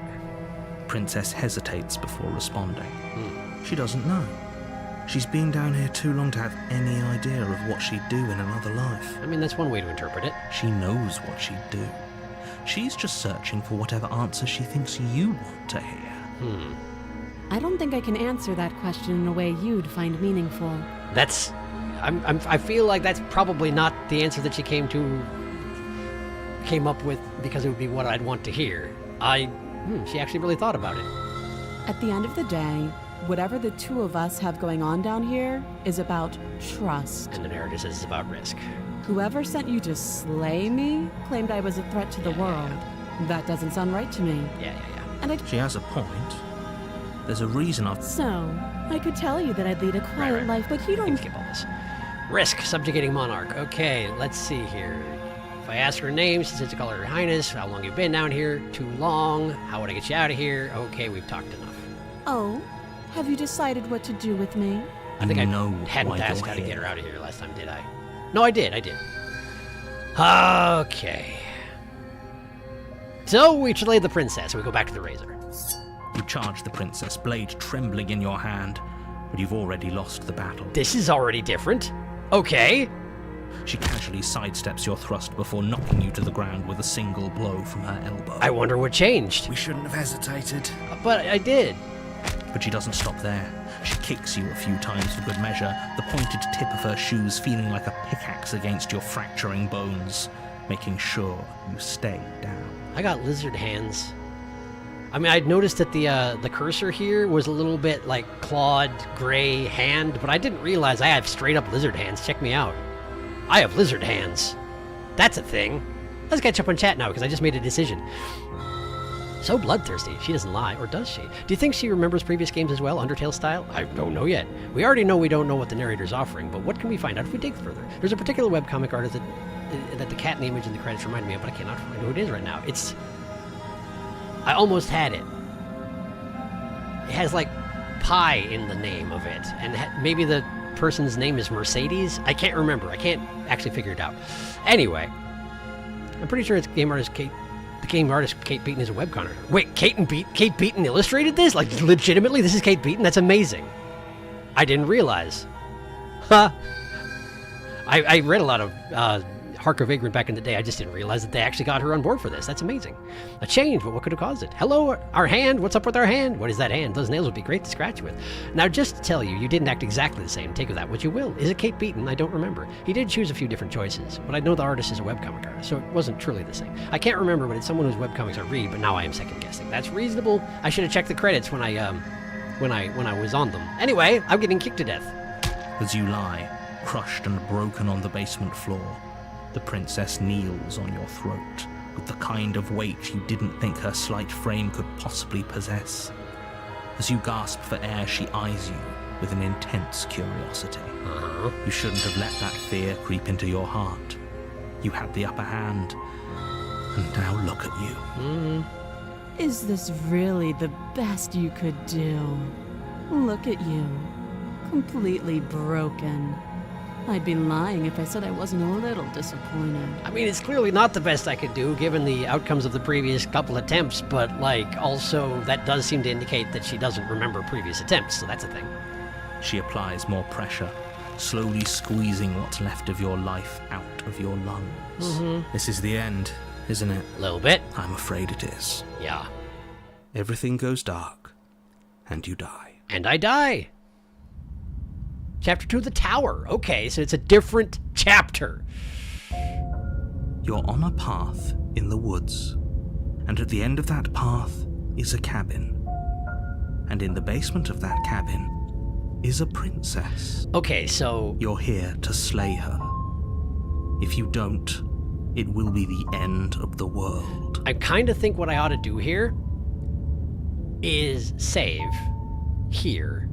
Speaker 2: Princess hesitates before responding. She doesn't know. She's been down here too long to have any idea of what she'd do in another life.
Speaker 1: I mean, that's one way to interpret it.
Speaker 2: She knows what she'd do. She's just searching for whatever answer she thinks you want to hear.
Speaker 3: I don't think I can answer that question in a way you'd find meaningful.
Speaker 1: That's... I feel like that's probably not the answer that she came up with because it would be what I'd want to hear. She actually really thought about it.
Speaker 3: At the end of the day, whatever the two of us have going on down here is about trust.
Speaker 1: And the narrator says it's about risk.
Speaker 3: Whoever sent you to slay me claimed I was a threat to the world. That doesn't sound right to me.
Speaker 1: Yeah.
Speaker 3: And
Speaker 2: She has a point. There's a reason I've...
Speaker 3: So, I could tell you that I'd lead a quiet
Speaker 1: Right.
Speaker 3: life, but you
Speaker 1: We can
Speaker 3: don't...
Speaker 1: skip all this. Risk, subjugating monarch. Okay, let's see here. If I ask her name, she says to call her Highness. How long you been down here? Too long. How would I get you out of here? Okay, we've talked enough.
Speaker 3: Oh, have you decided what to do with me?
Speaker 1: I think I
Speaker 2: know
Speaker 1: hadn't
Speaker 2: why
Speaker 1: asked
Speaker 2: you're
Speaker 1: how to get
Speaker 2: here.
Speaker 1: her out of here last time, did I? No, I did. Okay. So we slay the princess. We go back to the razor.
Speaker 2: You charge the princess, blade trembling in your hand, but you've already lost the battle.
Speaker 1: This is already different. Okay.
Speaker 2: She casually sidesteps your thrust before knocking you to the ground with a single blow from her elbow.
Speaker 1: I wonder what changed.
Speaker 5: We shouldn't have hesitated.
Speaker 1: But I did.
Speaker 2: But she doesn't stop there. She kicks you a few times for good measure, the pointed tip of her shoes feeling like a pickaxe against your fracturing bones, making sure you stay down.
Speaker 1: I got lizard hands. I mean, I'd noticed that the cursor here was a little bit like clawed, gray hand, but I didn't realize I have straight up lizard hands. Check me out. I have lizard hands. That's a thing. Let's catch up on chat now, because I just made a decision. So bloodthirsty. She doesn't lie, or does she? Do you think she remembers previous games as well, Undertale style? I don't know yet. We already know we don't know what the narrator's offering, but what can we find out if we dig further? There's a particular webcomic artist that the cat in the image in the credits remind me of, but I cannot find who it is right now. I almost had it. It has, like, pie in the name of it, and maybe the person's name is Mercedes? I can't remember. I can't actually figure it out. Anyway, I'm pretty sure it's game artist Kate. The game artist Kate Beaton is a webcomic artist. Wait, Kate Beaton illustrated this? Like, legitimately, this is Kate Beaton? That's amazing. I didn't realize. Huh. I read a lot of Harker Vagrant back in the day. I just didn't realize that they actually got her on board for this. That's amazing. A change, but what could have caused it? Hello, our hand. What's up with our hand? What is that hand? Those nails would be great to scratch with. Now, just to tell you, you didn't act exactly the same. Take of that what you will. Is it Kate Beaton? I don't remember. He did choose a few different choices, but I know the artist is a webcomic artist, so it wasn't truly the same. I can't remember, but it's someone whose webcomics I read, but now I am second guessing. That's reasonable. I should have checked the credits when I was on them. Anyway, I'm getting kicked to death.
Speaker 2: As you lie, crushed and broken on the basement floor, the princess kneels on your throat with the kind of weight you didn't think her slight frame could possibly possess. As you gasp for air, she eyes you with an intense curiosity. You shouldn't have let that fear creep into your heart. You had the upper hand, and now look at you.
Speaker 3: Is this really the best you could do? Look at you. Completely broken. I'd be lying if I said I wasn't a little disappointed.
Speaker 1: I mean, it's clearly not the best I could do, given the outcomes of the previous couple attempts, but, like, also, that does seem to indicate that she doesn't remember previous attempts, so that's a thing.
Speaker 2: She applies more pressure, slowly squeezing what's left of your life out of your lungs. This is the end, isn't it?
Speaker 1: A little bit.
Speaker 2: I'm afraid it is.
Speaker 1: Yeah.
Speaker 4: Everything goes dark, and you die.
Speaker 1: And I die. Chapter 2, The Tower. Okay, so it's a different chapter.
Speaker 2: You're on a path in the woods, and at the end of that path is a cabin. And in the basement of that cabin is a princess.
Speaker 1: Okay, so...
Speaker 2: You're here to slay her. If you don't, it will be the end of the world.
Speaker 1: I kind of think what I ought to do here is save here.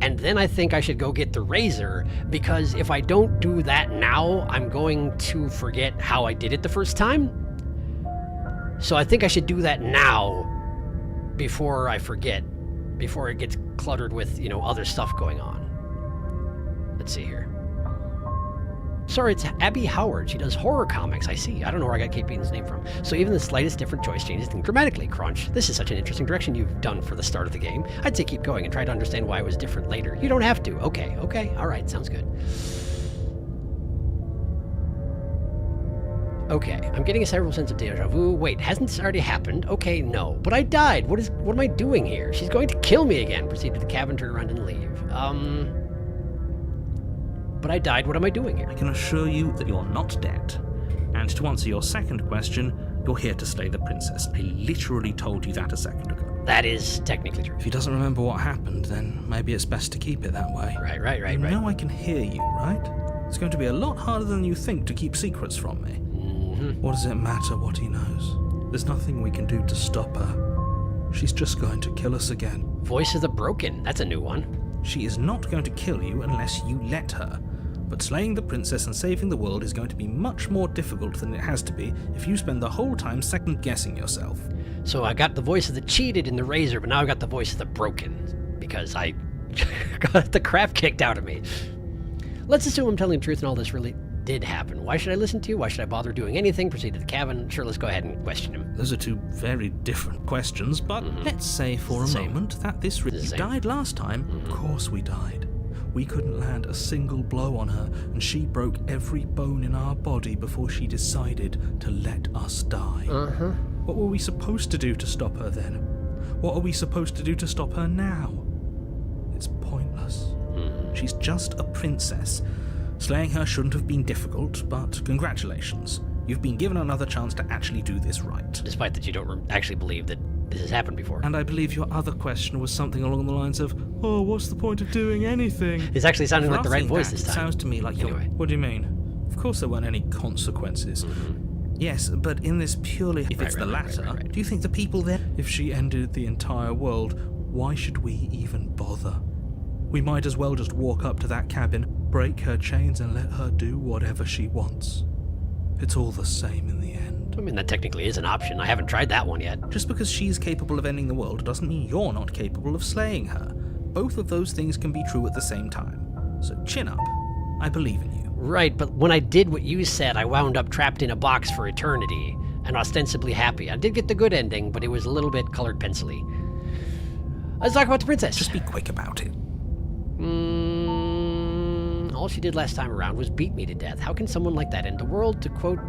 Speaker 1: And then I think I should go get the razor, because if I don't do that now, I'm going to forget how I did it the first time. So I think I should do that now before I forget, before it gets cluttered with, you know, other stuff going on. Let's see here. Sorry, it's Abby Howard. She does horror comics. I see. I don't know where I got Kate Beaton's name from. So even the slightest different choice changes things dramatically. Crunch. This is such an interesting direction you've done for the start of the game. I'd say keep going and try to understand why it was different later. You don't have to. Okay. All right. Sounds good. Okay. I'm getting a several sense of deja vu. Wait, hasn't this already happened? Okay, no. But I died. What am I doing here? She's going to kill me again. Proceed to the cabin, turn around, and leave. But I died. What am I doing here?
Speaker 2: I can assure you that you're not dead. And to answer your second question, you're here to slay the princess. I literally told you that a second ago.
Speaker 1: That is technically true.
Speaker 2: If he doesn't remember what happened, then maybe it's best to keep it that way.
Speaker 1: Right.
Speaker 2: You know I can hear you, right? It's going to be a lot harder than you think to keep secrets from me. What does it matter what he knows? There's nothing we can do to stop her. She's just going to kill us again.
Speaker 1: Voice of the Broken. That's a new one.
Speaker 2: She is not going to kill you unless you let her. But slaying the princess and saving the world is going to be much more difficult than it has to be if you spend the whole time second-guessing yourself.
Speaker 1: So I got the voice of the cheated in the razor, but now I got the voice of the broken, because I got the crap kicked out of me. Let's assume I'm telling the truth and all this really did happen. Why should I listen to you? Why should I bother doing anything? Proceed to the cabin. Sure, let's go ahead and question him.
Speaker 2: Those are two very different questions, but let's say for a moment that this really died last time.
Speaker 4: Of course we died. We couldn't land a single blow on her, and she broke every bone in our body before she decided to let us die. What were we supposed to do to stop her then? What are we supposed to do to stop her now? It's pointless. She's just a princess. Slaying her shouldn't have been difficult, but congratulations. You've been given another chance to actually do this right.
Speaker 1: Despite that you don't actually believe that this has happened before.
Speaker 4: And I believe your other question was something along the lines of, oh, what's the point of doing anything?
Speaker 1: It's actually sounding like the right voice this time.
Speaker 2: It sounds to me like
Speaker 1: Anyway.
Speaker 4: What do you mean? Of course there weren't any consequences. Yes, but in this purely... If it's the latter, do you think the people there... If she ended the entire world, why should we even bother? We might as well just walk up to that cabin, break her chains and let her do whatever she wants. It's all the same in the end.
Speaker 1: I mean, that technically is an option. I haven't tried that one yet.
Speaker 4: Just because she's capable of ending the world doesn't mean you're not capable of slaying her. Both of those things can be true at the same time. So chin up. I believe in you.
Speaker 1: Right, but when I did what you said, I wound up trapped in a box for eternity, and ostensibly happy. I did get the good ending, but it was a little bit colored pencil-y. Let's talk about the princess.
Speaker 4: Just be quick about it.
Speaker 1: All she did last time around was beat me to death. How can someone like that end the world? To quote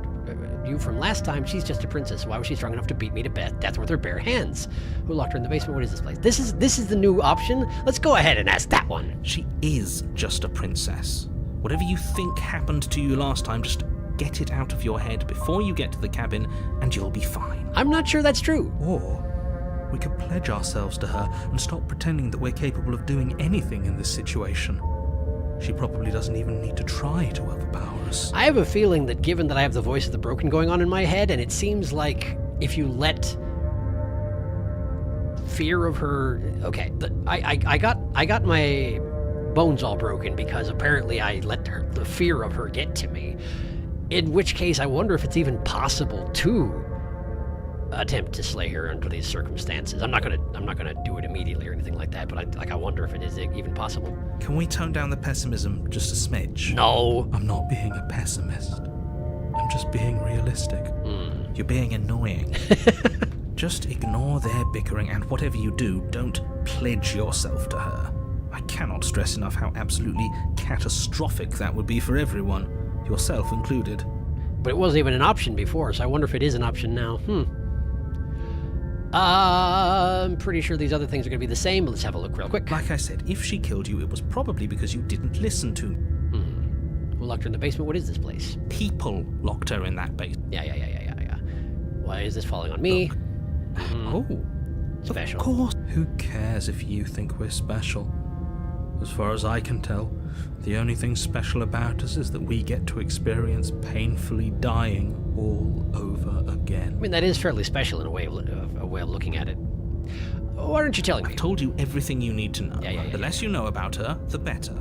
Speaker 1: you from last time, she's just a princess. Why was she strong enough to beat me to death with her bare hands? Who locked her in the basement? What is this place? This is the new option? Let's go ahead and ask that one.
Speaker 4: She is just a princess. Whatever you think happened to you last time, just get it out of your head before you get to the cabin, and you'll be fine.
Speaker 1: I'm not sure that's true.
Speaker 4: Or we could pledge ourselves to her and stop pretending that we're capable of doing anything in this situation. She probably doesn't even need to try to overpower us.
Speaker 1: I have a feeling that given that I have the voice of the broken going on in my head, and it seems like if you let fear of her... Okay, I got my bones all broken because apparently I let the fear of her get to me. In which case, I wonder if it's even possible to attempt to slay her under these circumstances. I'm not gonna do it immediately or anything like that, but I wonder if it is even possible.
Speaker 4: Can we tone down the pessimism just a smidge?
Speaker 1: No.
Speaker 4: I'm not being a pessimist. I'm just being realistic.
Speaker 2: You're being annoying. Just ignore their bickering, and whatever you do, don't pledge yourself to her.
Speaker 4: I cannot stress enough how absolutely catastrophic that would be for everyone, yourself included.
Speaker 1: But it wasn't even an option before, so I wonder if it is an option now. I'm pretty sure these other things are going to be the same, but let's have a look real quick.
Speaker 4: Like I said, if she killed you, it was probably because you didn't listen to me.
Speaker 1: Who locked her in the basement? What is this place?
Speaker 4: People locked her in that basement.
Speaker 1: Yeah. Why is this falling on me?
Speaker 4: Oh,
Speaker 1: Special.
Speaker 4: of course. Who cares if you think we're special? As far as I can tell, the only thing special about us is that we get to experience painfully dying all over again.
Speaker 1: I mean, that is fairly special in a way of looking at it. Why aren't you telling me?
Speaker 4: I've told you everything you need to know.
Speaker 1: Yeah,
Speaker 4: The less you know about her, the better.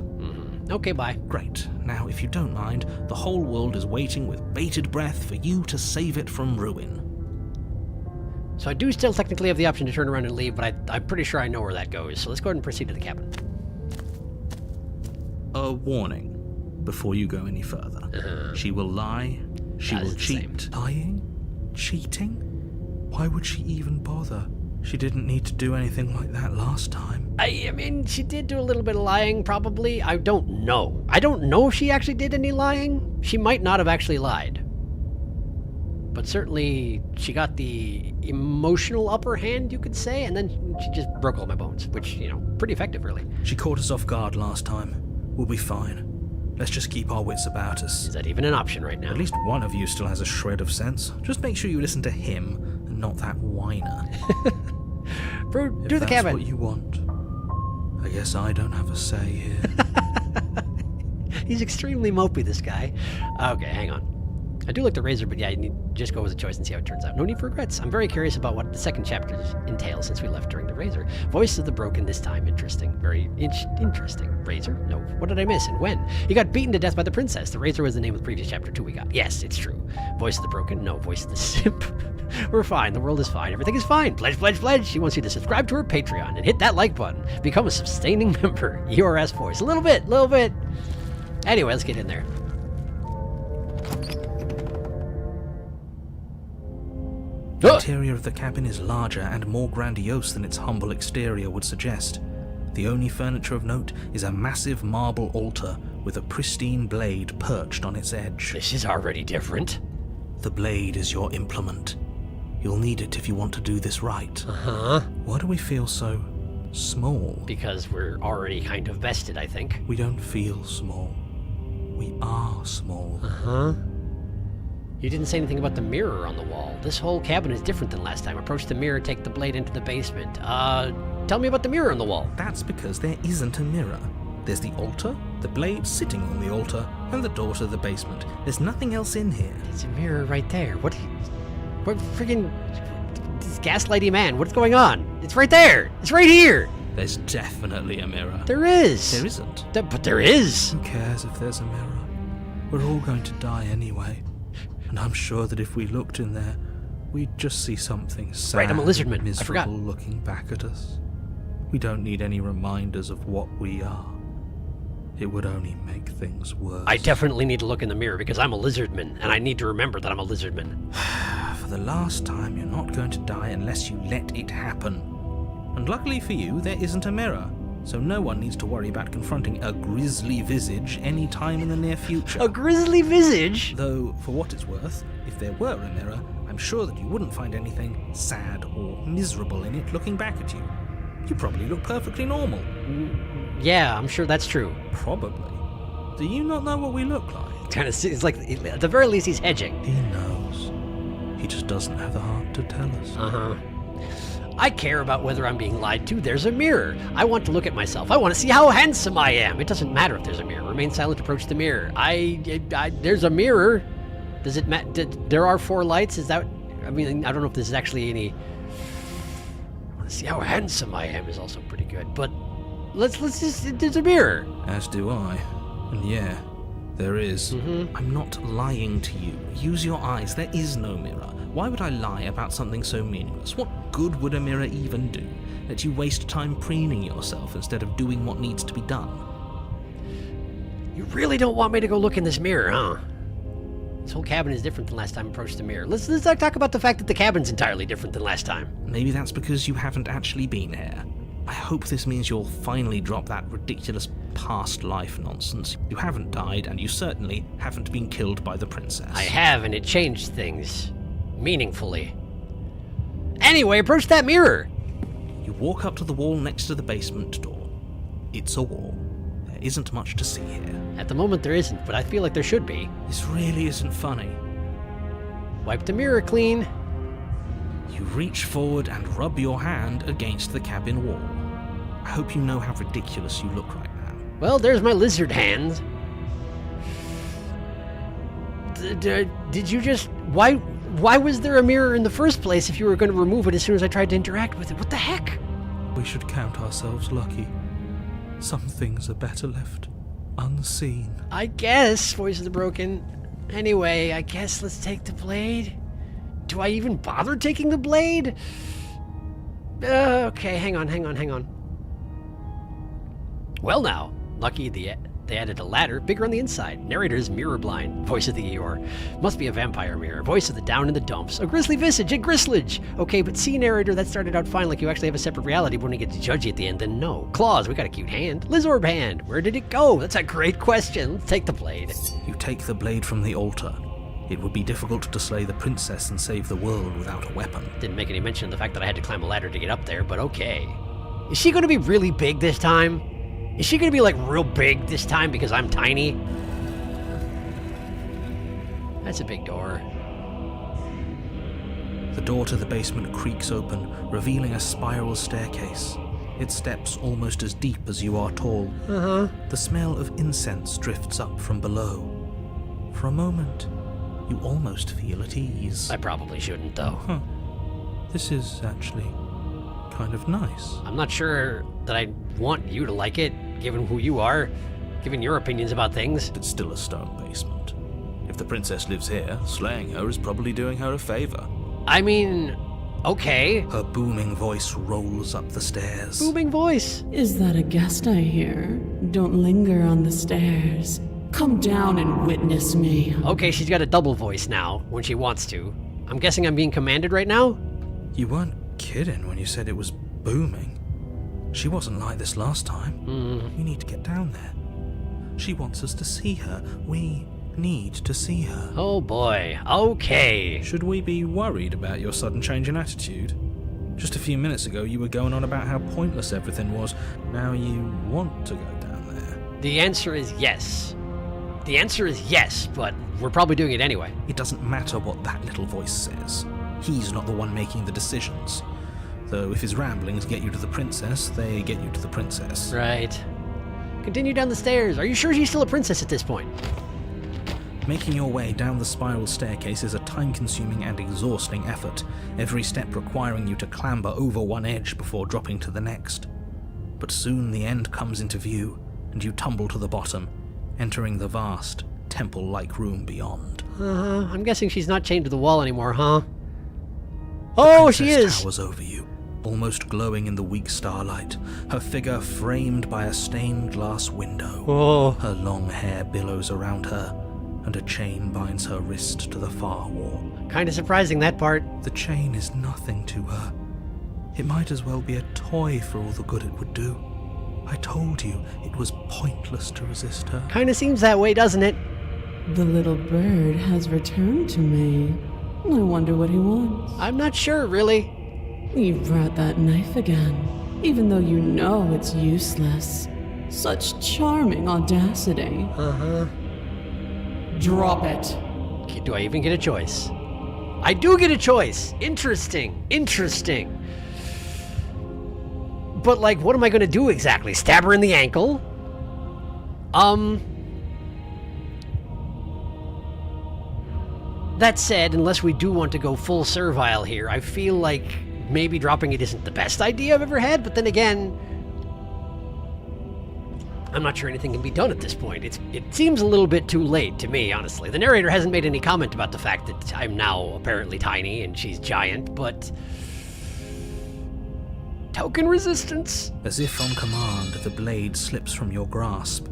Speaker 1: Okay, bye.
Speaker 4: Great. Now, if you don't mind, the whole world is waiting with bated breath for you to save it from ruin.
Speaker 1: So I do still technically have the option to turn around and leave, but I'm pretty sure I know where that goes. So let's go ahead and proceed to the cabin.
Speaker 4: A warning before you go any further. She will lie. She will cheat. Lying? Cheating? Why would she even bother? She didn't need to do anything like that last time.
Speaker 1: I mean, she did do a little bit of lying, probably. I don't know. I don't know if she actually did any lying. She might not have actually lied. But certainly, she got the emotional upper hand, you could say, and then she just broke all my bones, which, pretty effective, really.
Speaker 4: She caught us off guard last time. We'll be fine. Let's just keep our wits about us.
Speaker 1: Is that even an option right now?
Speaker 4: At least one of you still has a shred of sense. Just make sure you listen to him, and not that whiner.
Speaker 1: Do the cabin.
Speaker 4: If that's what you want, I guess I don't have a say here.
Speaker 1: He's extremely mopey, this guy. Okay, hang on. I do like the razor, but yeah, you need just go with the choice and see how it turns out. No need for regrets. I'm very curious about what the second chapter entails since we left during the razor. Voice of the broken this time. Interesting. Very interesting. Razor? No. What did I miss and when? You got beaten to death by the princess. The razor was the name of the previous chapter 2 we got. Yes, it's true. Voice of the broken? No. Voice of the simp? We're fine. The world is fine. Everything is fine. Pledge, pledge, pledge. She wants you to subscribe to her Patreon and hit that like button. Become a sustaining member. URS voice. A little bit. Anyway, let's get in there.
Speaker 4: The interior of the cabin is larger and more grandiose than its humble exterior would suggest. The only furniture of note is a massive marble altar with a pristine blade perched on its edge.
Speaker 1: This is already different.
Speaker 4: The blade is your implement. You'll need it if you want to do this right.
Speaker 1: Uh-huh.
Speaker 4: Why do we feel so small?
Speaker 1: Because we're already kind of bested, I think.
Speaker 4: We don't feel small. We are small.
Speaker 1: Uh-huh. You didn't say anything about the mirror on the wall. This whole cabin is different than last time. Approach the mirror, take the blade into the basement. Tell me about the mirror on the wall.
Speaker 4: That's because there isn't a mirror. There's the altar, the blade sitting on the altar, Open the door to the basement. There's nothing else in here.
Speaker 1: There's a mirror right there. What friggin'... This gaslighty man, what's going on? It's right there! It's right here!
Speaker 4: There's definitely a mirror.
Speaker 1: There is!
Speaker 4: There isn't.
Speaker 1: But there is!
Speaker 4: Who cares if there's a mirror? We're all going to die anyway. And I'm sure that if we looked in there, we'd just see something sad
Speaker 1: Right, I'm a lizardman.
Speaker 4: and
Speaker 1: I forgot.
Speaker 4: miserable looking back at us. We don't need any reminders of what we are. It would only make things worse.
Speaker 1: I definitely need to look in the mirror because I'm a lizardman, and I need to remember that I'm a lizardman.
Speaker 4: For the last time, you're not going to die unless you let it happen. And luckily for you, there isn't a mirror, so no one needs to worry about confronting a grisly visage any time in the near future.
Speaker 1: A grisly visage?
Speaker 4: Though, for what it's worth, if there were a mirror, I'm sure that you wouldn't find anything sad or miserable in it looking back at you. You probably look perfectly normal.
Speaker 1: Yeah, I'm sure that's true.
Speaker 4: Probably. Do you not know what we look like?
Speaker 1: Kind of, it's like, at the very least, he's hedging.
Speaker 4: He knows. He just doesn't have the heart to tell us.
Speaker 1: Uh-huh. I care about whether I'm being lied to. There's a mirror. I want to look at myself. I want to see how handsome I am. It doesn't matter if there's a mirror. Remain silent, approach the mirror. There's a mirror. Does it matter? There are 4 lights? Is that... I mean, I don't know if this is actually any... I want to see how handsome I am is also pretty good. But let's just... There's a mirror.
Speaker 4: As do I. And yeah, there is.
Speaker 1: Mm-hmm.
Speaker 4: I'm not lying to you. Use your eyes. There is no mirror. Why would I lie about something so meaningless? What good would a mirror even do? Let you waste time preening yourself instead of doing what needs to be done.
Speaker 1: You really don't want me to go look in this mirror, huh? This whole cabin is different than last time I approached the mirror. Let's talk about the fact that the cabin's entirely different than last time.
Speaker 4: Maybe that's because you haven't actually been here. I hope this means you'll finally drop that ridiculous past life nonsense. You haven't died, and you certainly haven't been killed by the princess.
Speaker 1: I have, and it changed things. Meaningfully. Anyway, approach that mirror!
Speaker 4: You walk up to the wall next to the basement door. It's a wall. There isn't much to see here.
Speaker 1: At the moment there isn't, but I feel like there should be.
Speaker 4: This really isn't funny.
Speaker 1: Wipe the mirror clean.
Speaker 4: You reach forward and rub your hand against the cabin wall. I hope you know how ridiculous you look right now.
Speaker 1: Well, there's my lizard hand. Did you just... Why was there a mirror in the first place if you were going to remove it as soon as I tried to interact with it? What the heck?
Speaker 4: We should count ourselves lucky. Some things are better left unseen.
Speaker 1: I guess, voices are broken. Anyway, I guess let's take the blade. Do I even bother taking the blade? Okay, hang on. Well now, lucky they added a ladder, bigger on the inside. Narrator's mirror blind. Voice of the Eeyore. Must be a vampire mirror. Voice of the down in the dumps. A grisly visage, a grislage. Okay, but see, narrator, that started out fine, like you actually have a separate reality, but when you get to judge you at the end, then no. Claws, we got a cute hand. Lizorb hand, where did it go? That's a great question. Let's take the blade.
Speaker 4: You take the blade from the altar. It would be difficult to slay the princess and save the world without a weapon.
Speaker 1: Didn't make any mention of the fact that I had to climb a ladder to get up there, but okay. Is she going to be really big this time? Is she going to be, like, real big this time because I'm tiny? That's a big door.
Speaker 4: The door to the basement creaks open, revealing a spiral staircase. Its steps almost as deep as you are tall.
Speaker 1: Uh-huh.
Speaker 4: The smell of incense drifts up from below. For a moment, you almost feel at ease.
Speaker 1: I probably shouldn't, though.
Speaker 4: Huh. This is actually kind of nice.
Speaker 1: I'm not sure that I want you to like it, given who you are, given your opinions about things.
Speaker 4: It's still a stone basement. If the princess lives here, slaying her is probably doing her a favor.
Speaker 1: I mean, okay.
Speaker 4: Her booming voice rolls up the stairs.
Speaker 1: Booming voice.
Speaker 3: Is that a guest I hear? Don't linger on the stairs. Come down and witness me.
Speaker 1: Okay, she's got a double voice now, when she wants to. I'm guessing I'm being commanded right now?
Speaker 4: You weren't kidding when you said it was booming. She wasn't like this last time. We need to get down there. She wants us to see her. We need to see her.
Speaker 1: Oh boy, okay.
Speaker 4: Should we be worried about your sudden change in attitude? Just a few minutes ago you were going on about how pointless everything was. Now you want to go down there.
Speaker 1: The answer is yes. The answer is yes, but we're probably doing it anyway.
Speaker 4: It doesn't matter what that little voice says. He's not the one making the decisions. Though if his ramblings get you to the princess, they get you to the princess.
Speaker 1: Right. Continue down the stairs. Are you sure she's still a princess at this point?
Speaker 4: Making your way down the spiral staircase is a time-consuming and exhausting effort, every step requiring you to clamber over one edge before dropping to the next. But soon the end comes into view, and you tumble to the bottom, entering the vast, temple-like room beyond.
Speaker 1: I'm guessing she's not chained to the wall anymore, huh? Oh, she
Speaker 4: Princess
Speaker 1: is!
Speaker 4: towers over you, almost glowing in the weak starlight, her figure framed by a stained glass window.
Speaker 1: Oh.
Speaker 4: Her long hair billows around her, and a chain binds her wrist to the far wall.
Speaker 1: Kinda surprising, that part.
Speaker 4: The chain is nothing to her. It might as well be a toy for all the good it would do. I told you it was pointless to resist her.
Speaker 1: Kinda seems that way, doesn't it?
Speaker 3: The little bird has returned to me. I wonder what he wants.
Speaker 1: I'm not sure, really.
Speaker 3: You brought that knife again, even though you know it's useless. Such charming audacity. Drop it.
Speaker 1: Do I even get a choice? I do get a choice! Interesting. But, like, what am I gonna do exactly? Stab her in the ankle? That said, unless we do want to go full servile here, I feel like maybe dropping it isn't the best idea I've ever had, but then again, I'm not sure anything can be done at this point. It seems a little bit too late to me, honestly. The narrator hasn't made any comment about the fact that I'm now apparently tiny and she's giant, but... Token resistance?
Speaker 4: As if on command, the blade slips from your grasp.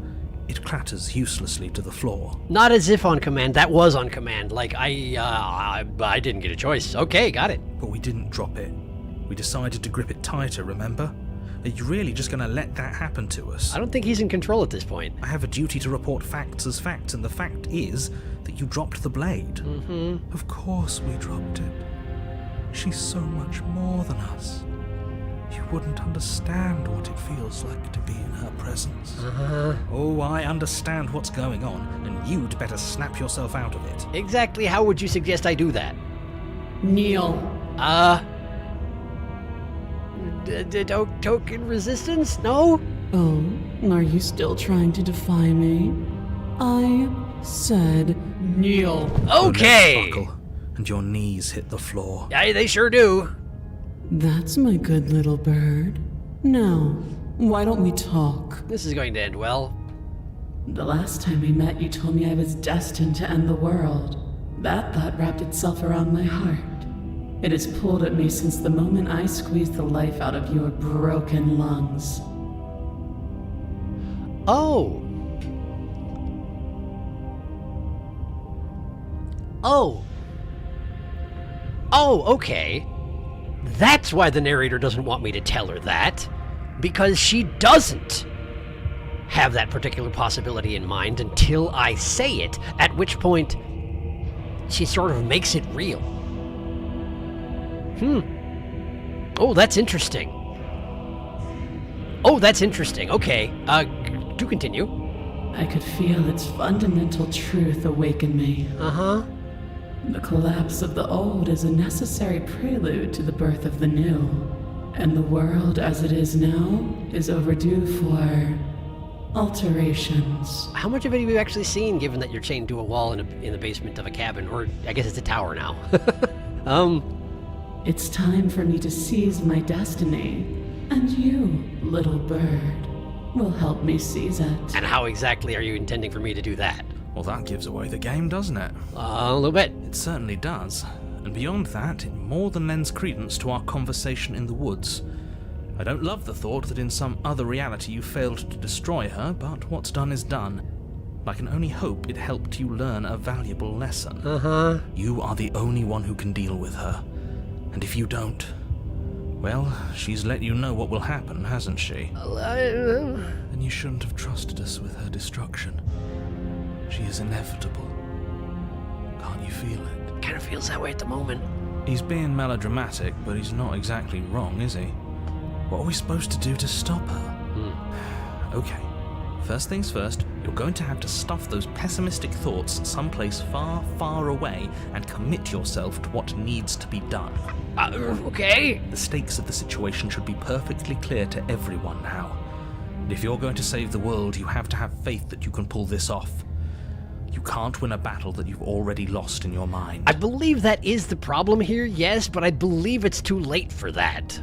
Speaker 4: It clatters uselessly to the floor.
Speaker 1: Not as if on command. That was on command. Like, I didn't get a choice. Okay, got it.
Speaker 4: But we didn't drop it. We decided to grip it tighter, remember? Are you really just going to let that happen to us?
Speaker 1: I don't think he's in control at this point.
Speaker 4: I have a duty to report facts as facts, and the fact is that you dropped the blade. Of course we dropped it. She's so much more than us. You wouldn't understand what it feels like to be in her presence. Oh, I understand what's going on, and you'd better snap yourself out of it.
Speaker 1: Exactly how would you suggest I do that?
Speaker 3: Kneel.
Speaker 1: Token resistance? No?
Speaker 3: Oh, are you still trying to defy me? I said kneel.
Speaker 1: Okay!
Speaker 4: Your legs buckle, and your knees hit the floor.
Speaker 1: Yeah, they sure do.
Speaker 3: That's my good little bird. Now, why don't we talk?
Speaker 1: This is going to end well.
Speaker 3: The last time we met, you told me I was destined to end the world. That thought wrapped itself around my heart. It has pulled at me since the moment I squeezed the life out of your broken lungs.
Speaker 1: Oh, okay. That's why the narrator doesn't want me to tell her that. Because she doesn't have that particular possibility in mind until I say it, at which point she sort of makes it real. Oh, that's interesting. Okay, do continue.
Speaker 3: I could feel its fundamental truth awaken me. The collapse of the old is a necessary prelude to the birth of the new. And the world as it is now is overdue for alterations.
Speaker 1: How much of it have you actually seen, given that you're chained to a wall in the basement of a cabin? Or, I guess it's a tower now.
Speaker 3: It's time for me to seize my destiny. And you, little bird, will help me seize it.
Speaker 1: And how exactly are you intending for me to do that?
Speaker 4: Well, that gives away the game, doesn't it?
Speaker 1: A little bit.
Speaker 4: It certainly does. And beyond that, it more than lends credence to our conversation in the woods. I don't love the thought that in some other reality you failed to destroy her, but what's done is done. I can only hope it helped you learn a valuable lesson. You are the only one who can deal with her. And if you don't, well, she's let you know what will happen, hasn't she? Then you shouldn't have trusted us with her destruction. She is inevitable. Can't you feel it?
Speaker 1: Kind of feels that way at the moment.
Speaker 4: He's being melodramatic, but he's not exactly wrong, is he? What are we supposed to do to stop her? Okay. First things first, you're going to have to stuff those pessimistic thoughts someplace far, far away and commit yourself to what needs to be done.
Speaker 1: Okay.
Speaker 4: The stakes of the situation should be perfectly clear to everyone now. And if you're going to save the world, you have to have faith that you can pull this off. You can't win a battle that you've already lost in your mind.
Speaker 1: I believe that is the problem here, yes, but I believe it's too late for that.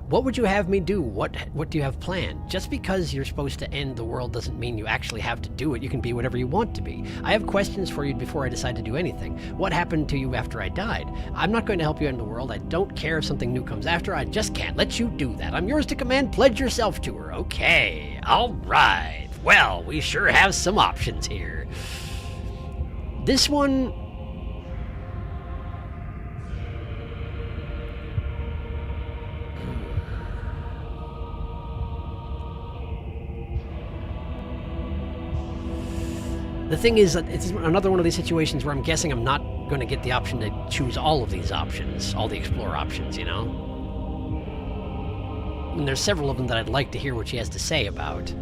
Speaker 1: What would you have me do? What do you have planned? Just because you're supposed to end the world doesn't mean you actually have to do it. You can be whatever you want to be. I have questions for you before I decide to do anything. What happened to you after I died? I'm not going to help you end the world. I don't care if something new comes after. I just can't let you do that. I'm yours to command. Pledge yourself to her. Okay. All right. Well, we sure have some options here. This one... The thing is, it's another one of these situations where I'm guessing I'm not going to get the option to choose all of these options, all the explore options, you know? And there's several of them that I'd like to hear what she has to say about.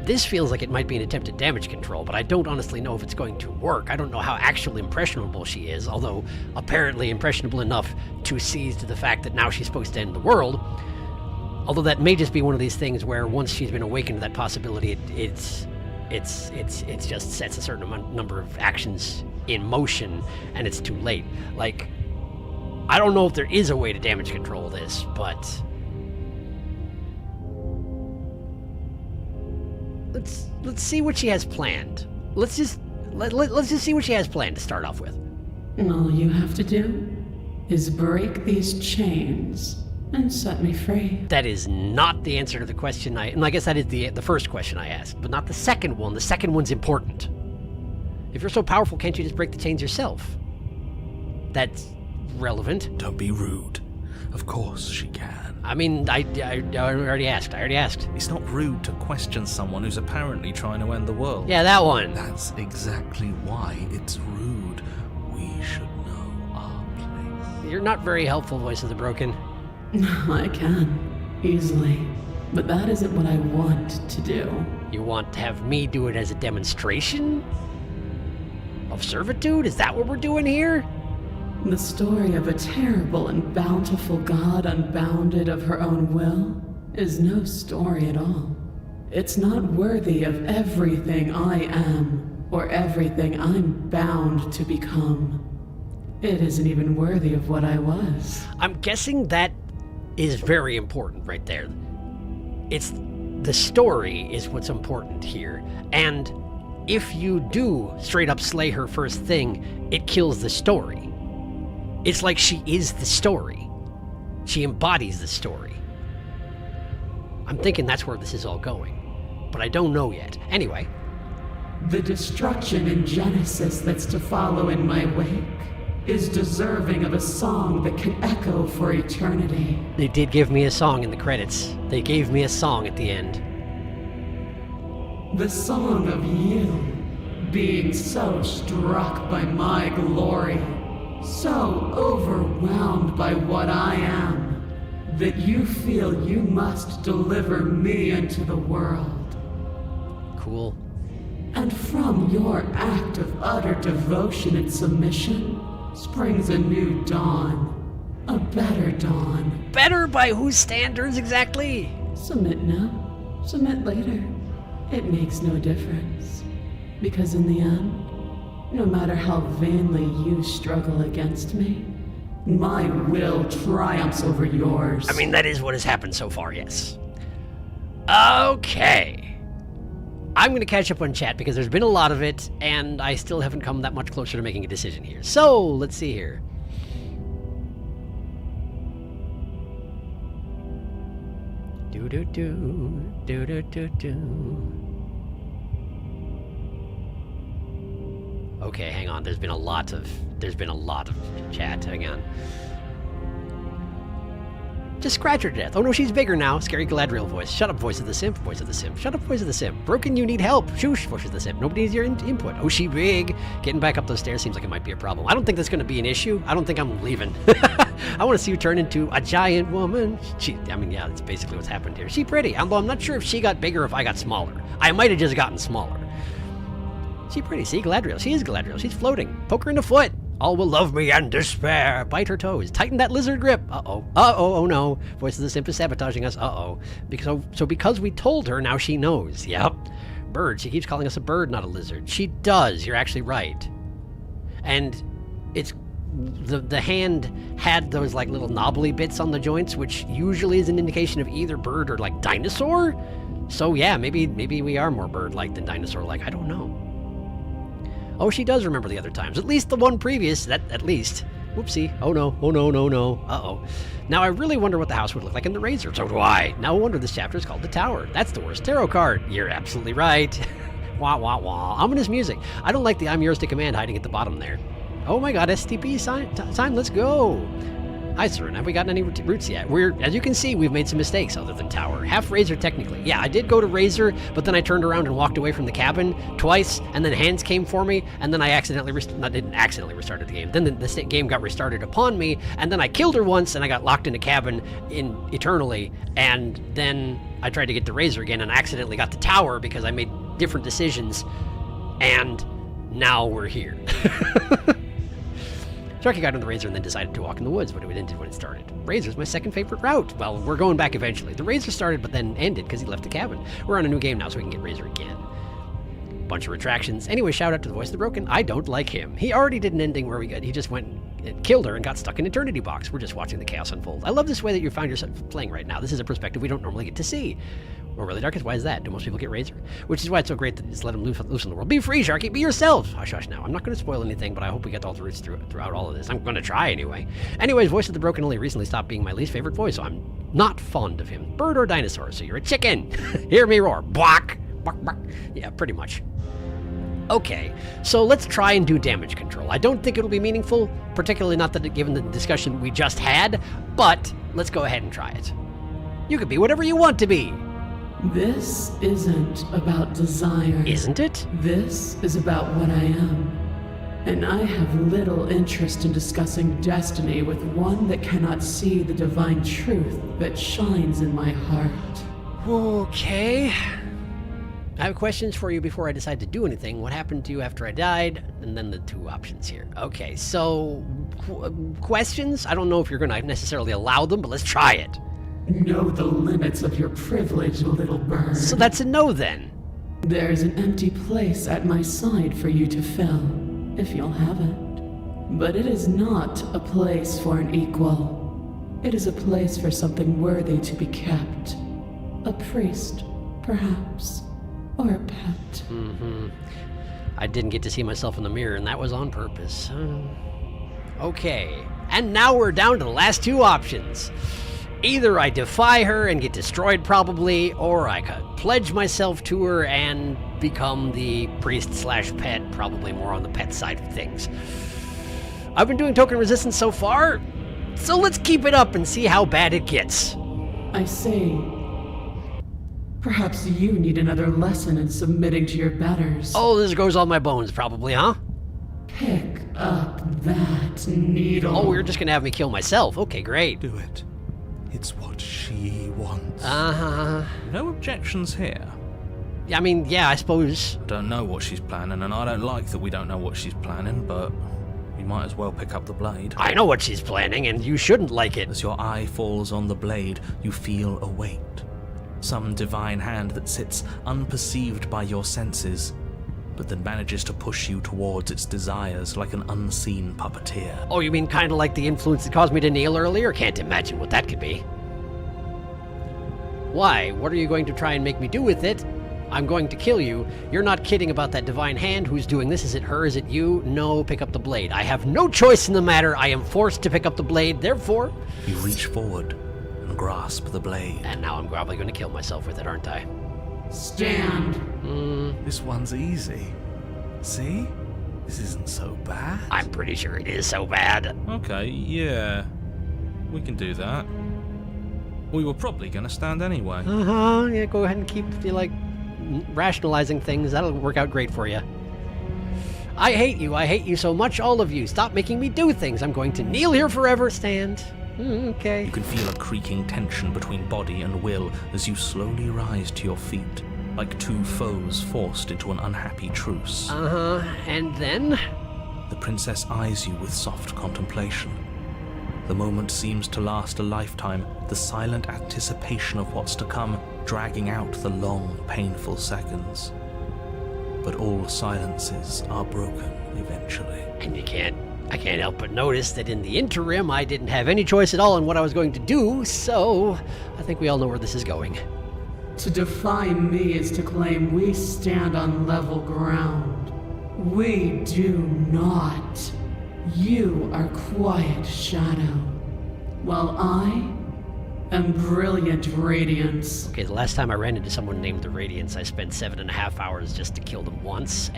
Speaker 1: This feels like it might be an attempt at damage control, but I don't honestly know if it's going to work. I don't know how actually impressionable she is, although apparently impressionable enough to seize to the fact that now she's supposed to end the world. Although that may just be one of these things where once she's been awakened to that possibility, it just sets a certain number of actions in motion, and it's too late. Like, I don't know if there is a way to damage control this, but let's see what she has planned. Let's just see what she has planned to start off with.
Speaker 3: All you have to do is break these chains and set me free.
Speaker 1: That is not the answer to the question and I guess that is the first question I asked, but not the second one. The second one's important. If you're so powerful, can't you just break the chains yourself? That's relevant.
Speaker 4: Don't be rude. Of course she can.
Speaker 1: I mean, I already asked.
Speaker 4: It's not rude to question someone who's apparently trying to end the world.
Speaker 1: Yeah, that one.
Speaker 4: That's exactly why it's rude. We should know our place.
Speaker 1: You're not very helpful, Voice of the Broken.
Speaker 3: I can, easily. But that isn't what I want to do.
Speaker 1: You want to have me do it as a demonstration of servitude? Is that what we're doing here?
Speaker 3: The story of a terrible and bountiful god unbounded of her own will is no story at all. It's not worthy of everything I am or everything I'm bound to become. It isn't even worthy of what I was.
Speaker 1: I'm guessing that is very important right there. It's the story is what's important here. And if you do straight up slay her first thing, it kills the story. It's like she is the story. She embodies the story. I'm thinking that's where this is all going, but I don't know yet. Anyway.
Speaker 3: The destruction in Genesis that's to follow in my wake is deserving of a song that can echo for eternity.
Speaker 1: They did give me a song in the credits. They gave me a song at the end.
Speaker 3: The song of you being so struck by my glory, so overwhelmed by what I am, that you feel you must deliver me into the world.
Speaker 1: Cool.
Speaker 3: And from your act of utter devotion and submission springs a new dawn, a better dawn.
Speaker 1: Better by whose standards exactly?
Speaker 3: Submit now, submit later. It makes no difference. Because in the end, no matter how vainly you struggle against me, my will triumphs over yours.
Speaker 1: I mean, that is what has happened so far, yes. Okay. I'm going to catch up on chat because there's been a lot of it, and I still haven't come that much closer to making a decision here. So, let's see here. Do-do-do, do-do-do-do. Okay, hang on. There's been a lot of chat. Hang on. Just scratch her to death. Oh no, she's bigger now. Scary Galadriel voice. Shut up, Voice of the Simp. Voice of the Simp. Shut up, Voice of the Simp. Broken, you need help. Shoosh, Voice of the Simp. Nobody needs your input. Oh, she big. Getting back up those stairs seems like it might be a problem. I don't think that's going to be an issue. I don't think I'm leaving. I want to see you turn into a giant woman. Yeah, that's basically what's happened here. She pretty. Although I'm not sure if she got bigger or if I got smaller. I might have just gotten smaller. She pretty. See, Galadriel. She is Galadriel. She's floating. Poke her in the foot. All will love me and despair. Bite her toes. Tighten that lizard grip. Uh-oh. Uh-oh. Oh, no. Voice of the Simp is sabotaging us. Uh-oh. Because we told her, now she knows. Yep. Bird. She keeps calling us a bird, not a lizard. She does. You're actually right. And it's the hand had those like little knobbly bits on the joints, which usually is an indication of either bird or like dinosaur. So yeah, maybe we are more bird-like than dinosaur-like. I don't know. Oh, she does remember the other times. At least the one previous. At least. Whoopsie. Oh no. Oh no, no, no. Uh-oh. Now I really wonder what the house would look like in the Razor. So do I. No wonder this chapter is called The Tower. That's the worst tarot card. You're absolutely right. Wah, wah, wah. Ominous music. I don't like the I'm yours to command hiding at the bottom there. Oh my god, STP sign, let's go. Hi, Seren. Have we gotten any routes yet? As you can see, we've made some mistakes other than Tower. Half Razor, technically. Yeah, I did go to Razor, but then I turned around and walked away from the cabin twice, and then hands came for me, and then I didn't accidentally restarted the game. Then the game got restarted upon me, and then I killed her once, and I got locked in a cabin eternally, and then I tried to get to Razor again, and accidentally got to Tower because I made different decisions, and now we're here. Sharky got on the Razor and then decided to walk in the woods, but it ended when it started. Razor's my second favorite route. Well, we're going back eventually. The Razor started, but then ended because he left the cabin. We're on a new game now, so we can get Razor again. Bunch of retractions. Anyway, shout out to the Voice of the Broken. I don't like him. He already did an ending where he just went and killed her and got stuck in Eternity Box. We're just watching the chaos unfold. I love this way that you found yourself playing right now. This is a perspective we don't normally get to see. Or really darkest, why is that? Do most people get Razor? Which is why it's so great to just let them loose in the world. Be free, Sharky. Be yourself. Hush, hush now. I'm not going to spoil anything, but I hope we get all the roots throughout all of this. I'm going to try anyway. Anyways, Voice of the Broken only recently stopped being my least favorite voice, so I'm not fond of him. Bird or dinosaur, so you're a chicken. Hear me roar. Bwak. Bwak, bwak. Yeah, pretty much. Okay, so let's try and do damage control. I don't think it'll be meaningful, particularly not that given the discussion we just had, but let's go ahead and try it. You could be whatever you want to be.
Speaker 3: This isn't about desire.
Speaker 1: Isn't it?
Speaker 3: This is about what I am. And I have little interest in discussing destiny with one that cannot see the divine truth that shines in my heart.
Speaker 1: Okay. I have questions for you before I decide to do anything. What happened to you after I died? And then the two options here. Okay, so questions? I don't know if you're going to necessarily allow them, but let's try it.
Speaker 3: Know the limits of your privilege, little bird.
Speaker 1: So that's a no then.
Speaker 3: There's an empty place at my side for you to fill, if you'll have it. But it is not a place for an equal. It is a place for something worthy to be kept. A priest, perhaps. Or a pet.
Speaker 1: I didn't get to see myself in the mirror, and that was on purpose. Okay, and now we're down to the last two options. Either I defy her and get destroyed probably, or I could pledge myself to her and become the priest/pet, probably more on the pet side of things. I've been doing token resistance so far, so let's keep it up and see how bad it gets.
Speaker 3: I see. Perhaps you need another lesson in submitting to your betters.
Speaker 1: Oh, this goes on my bones probably, huh?
Speaker 3: Pick up that needle.
Speaker 1: Oh, you're just gonna have me kill myself. Okay, great.
Speaker 4: Do it. It's what she wants.
Speaker 2: No objections here.
Speaker 1: I mean, yeah, I suppose.
Speaker 2: I don't know what she's planning, and I don't like that we don't know what she's planning, but we might as well pick up the blade.
Speaker 1: I know what she's planning, and you shouldn't like it.
Speaker 2: As your eye falls on the blade, you feel a weight. Some divine hand that sits unperceived by your senses, but that manages to push you towards its desires like an unseen puppeteer.
Speaker 1: Oh, you mean kind of like the influence that caused me to kneel earlier? Can't imagine what that could be. Why? What are you going to try and make me do with it? I'm going to kill you. You're not kidding about that divine hand. Who's doing this? Is it her? Is it you? No, pick up the blade. I have no choice in the matter. I am forced to pick up the blade, therefore...
Speaker 2: You reach forward and grasp the blade.
Speaker 1: And now I'm probably going to kill myself with it, aren't I?
Speaker 3: Stand.
Speaker 4: This one's easy. See? This isn't so bad.
Speaker 1: I'm pretty sure it is so bad.
Speaker 2: Okay, yeah. We can do that. We were probably going to stand anyway.
Speaker 1: Yeah, go ahead and keep, rationalizing things. That'll work out great for you. I hate you. I hate you so much, all of you. Stop making me do things. I'm going to kneel here forever. Stand. Okay.
Speaker 2: You can feel a creaking tension between body and will as you slowly rise to your feet, like two foes forced into an unhappy truce.
Speaker 1: And then?
Speaker 2: The princess eyes you with soft contemplation. The moment seems to last a lifetime, the silent anticipation of what's to come dragging out the long, painful seconds.
Speaker 4: But all silences are broken eventually.
Speaker 1: And I can't help but notice that in the interim, I didn't have any choice at all in what I was going to do, so I think we all know where this is going.
Speaker 6: To defy me is to claim we stand on level ground. We do not. You are quiet shadow, while I am brilliant radiance.
Speaker 1: Okay, the last time I ran into someone named the Radiance, I spent 7.5 hours just to kill them once,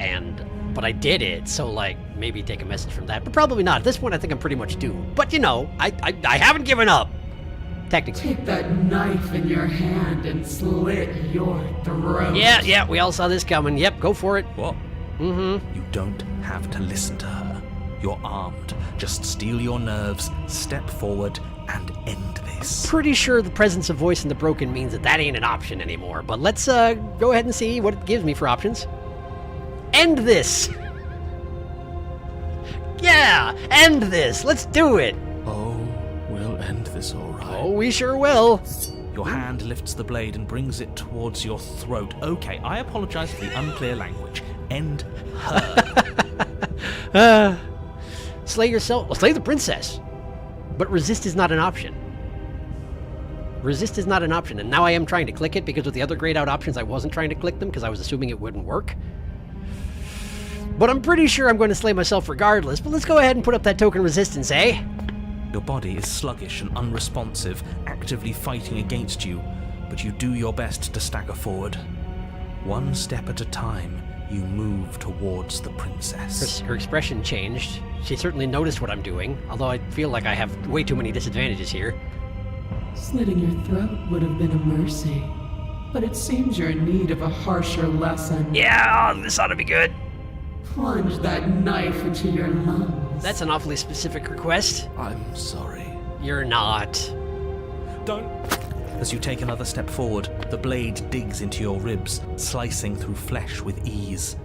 Speaker 1: but I did it, so, like, maybe take a message from that, but probably not. At this point, I think I'm pretty much doomed. But, you know, I haven't given up. Technically.
Speaker 6: Take that knife in your hand and slit your throat.
Speaker 1: Yeah, we all saw this coming. Yep, go for it.
Speaker 4: What?
Speaker 1: Mm-hmm.
Speaker 4: You don't have to listen to her. You're armed. Just steel your nerves, step forward, and end this.
Speaker 1: Pretty sure the presence of voice in the broken means that ain't an option anymore, but let's go ahead and see what it gives me for options. End this! Yeah, end this! Let's do it!
Speaker 4: Oh, we'll end this all right.
Speaker 1: Oh, we sure will.
Speaker 4: Your hand lifts the blade and brings it towards your throat. Okay, I apologize for the unclear language. End her.
Speaker 1: Slay yourself. Well, slay the princess. But resist is not an option. Resist is not an option, and now I am trying to click it because with the other grayed out options I wasn't trying to click them because I was assuming it wouldn't work. But I'm pretty sure I'm going to slay myself regardless, but let's go ahead and put up that token resistance, eh?
Speaker 4: Your body is sluggish and unresponsive, actively fighting against you, but you do your best to stagger forward. One step at a time, you move towards the princess.
Speaker 1: Her expression changed. She certainly noticed what I'm doing, although I feel like I have way too many disadvantages here.
Speaker 6: Slitting your throat would have been a mercy, but it seems you're in need of a harsher lesson.
Speaker 1: Yeah, this ought to be good.
Speaker 6: Plunge that knife into your lungs.
Speaker 1: That's an awfully specific request.
Speaker 4: I'm sorry.
Speaker 1: You're not.
Speaker 4: Don't. As you take another step forward, the blade digs into your ribs, slicing through flesh with ease.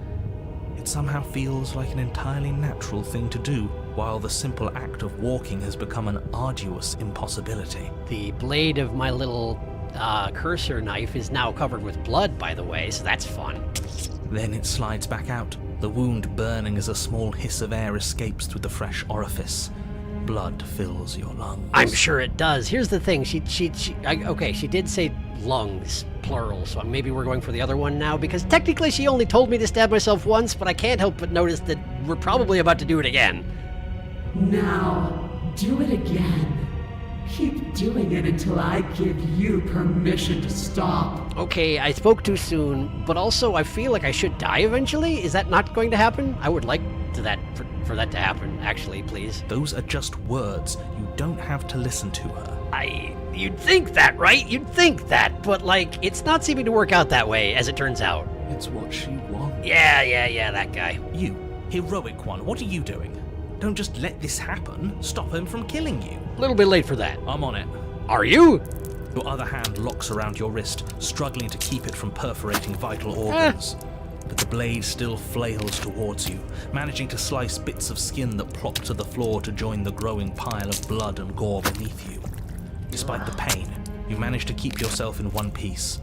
Speaker 4: It somehow feels like an entirely natural thing to do, while the simple act of walking has become an arduous impossibility.
Speaker 1: The blade of my little cursor knife is now covered with blood, by the way, so that's fun.
Speaker 4: Then it slides back out, the wound burning as a small hiss of air escapes through the fresh orifice. Blood fills your lungs.
Speaker 1: I'm sure it does. Here's the thing. She did say lungs, plural, so maybe we're going for the other one now, because technically she only told me to stab myself once, but I can't help but notice that we're probably about to do it again.
Speaker 6: Now, do it again. Keep doing it until I give you permission to stop.
Speaker 1: Okay, I spoke too soon, but also I feel like I should die eventually. Is that not going to happen? I would like for that to happen, actually, please.
Speaker 4: Those are just words. You don't have to listen to her.
Speaker 1: You'd think that, right? You'd think that, but, like, it's not seeming to work out that way, as it turns out.
Speaker 4: It's what she wants.
Speaker 1: Yeah, that guy.
Speaker 4: You, heroic one, what are you doing? Don't just let this happen. Stop him from killing you.
Speaker 1: A little bit late for that.
Speaker 4: I'm on it.
Speaker 1: Are you?
Speaker 4: Your other hand locks around your wrist, struggling to keep it from perforating vital organs. But the blade still flails towards you, managing to slice bits of skin that plop to the floor to join the growing pile of blood and gore beneath you. Despite the pain, you manage to keep yourself in one piece.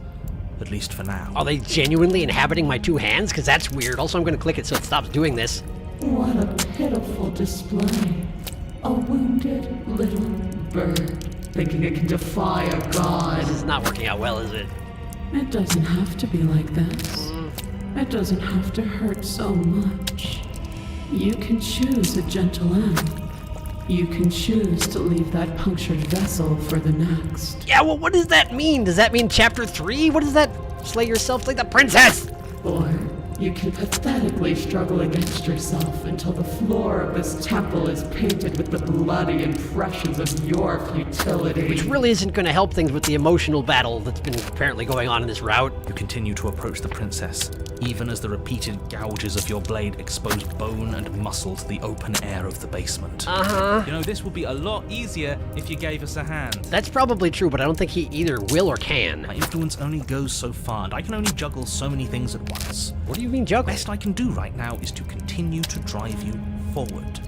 Speaker 4: At least for now.
Speaker 1: Are they genuinely inhabiting my two hands? Because that's weird. Also, I'm going to click it so it stops doing this.
Speaker 6: What a pitiful display. A wounded little bird, thinking it can defy a god.
Speaker 1: This is not working out well, is it?
Speaker 6: It doesn't have to be like this. It doesn't have to hurt so much. You can choose a gentle end. You can choose to leave that punctured vessel for the next.
Speaker 1: Yeah, well, what does that mean? Does that mean chapter 3? What does that? Slay yourself like the princess!
Speaker 6: Or you can pathetically struggle against yourself until the floor of this temple is painted with the bloody impressions of your futility.
Speaker 1: Which really isn't going to help things with the emotional battle that's been apparently going on in this route.
Speaker 4: You continue to approach the princess, even as the repeated gouges of your blade expose bone and muscle to the open air of the basement.
Speaker 2: You know, this would be a lot easier if you gave us a hand.
Speaker 1: That's probably true, but I don't think he either will or can.
Speaker 4: My influence only goes so far, and I can only juggle so many things at once.
Speaker 1: What do you mean juggle?
Speaker 4: Best I can do right now is to continue to drive you forward.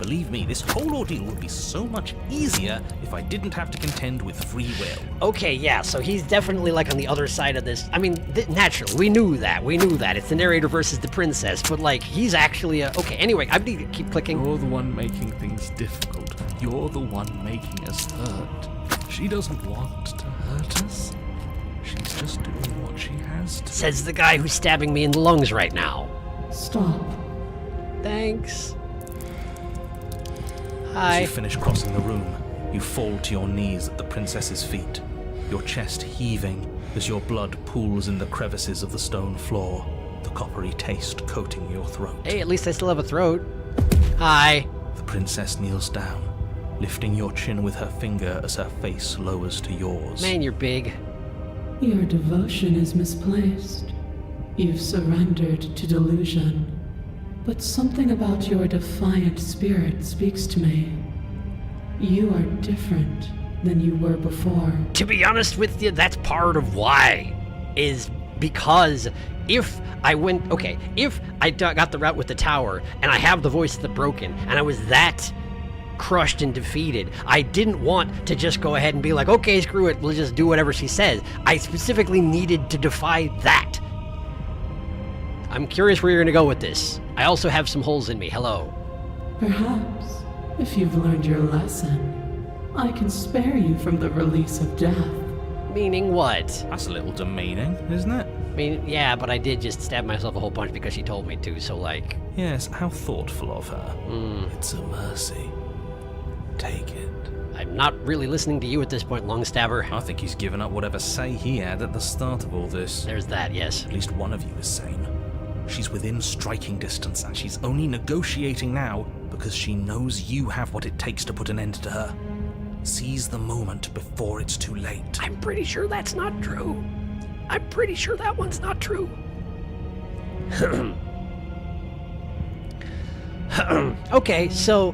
Speaker 2: Believe me, this whole ordeal would be so much easier if I didn't have to contend with free will.
Speaker 1: Okay, yeah, so he's definitely like on the other side of this. I mean, naturally, we knew that. It's the narrator versus the princess, but like, he's actually okay, anyway, I need to keep clicking.
Speaker 4: You're the one making things difficult. You're the one making us hurt. She doesn't want to hurt us. She's just doing what she has to.
Speaker 1: Says the guy who's stabbing me in the lungs right now.
Speaker 6: Stop.
Speaker 1: Thanks.
Speaker 4: As
Speaker 1: Hi.
Speaker 4: you finish crossing the room, you fall to your knees at the princess's feet, your chest heaving as your blood pools in the crevices of the stone floor, the coppery taste coating your throat.
Speaker 1: Hey, at least I still have a throat. Hi.
Speaker 4: The princess kneels down, lifting your chin with her finger as her face lowers to yours.
Speaker 1: Man, you're big.
Speaker 6: Your devotion is misplaced. You've surrendered to delusion. But something about your defiant spirit speaks to me. You are different than you were before.
Speaker 1: To be honest with you, that's part of why. Is because if I got the route with the tower, and I have the voice of the broken, and I was that crushed and defeated, I didn't want to just go ahead and be like, okay, screw it, we'll just do whatever she says. I specifically needed to defy that. I'm curious where you're going to go with this. I also have some holes in me. Hello.
Speaker 6: Perhaps, if you've learned your lesson, I can spare you from the release of death.
Speaker 1: Meaning what?
Speaker 4: That's a little demeaning, isn't it?
Speaker 1: I mean, yeah, but I did just stab myself a whole bunch because she told me to, so like...
Speaker 4: Yes, how thoughtful of her. It's a mercy. Take it.
Speaker 1: I'm not really listening to you at this point, Longstabber.
Speaker 4: I think he's given up whatever say he had at the start of all this.
Speaker 1: There's that, yes.
Speaker 4: At least one of you is sane. She's within striking distance, and she's only negotiating now because she knows you have what it takes to put an end to her. Seize the moment before it's too late.
Speaker 1: I'm pretty sure that's not true. I'm pretty sure that one's not true. Okay, so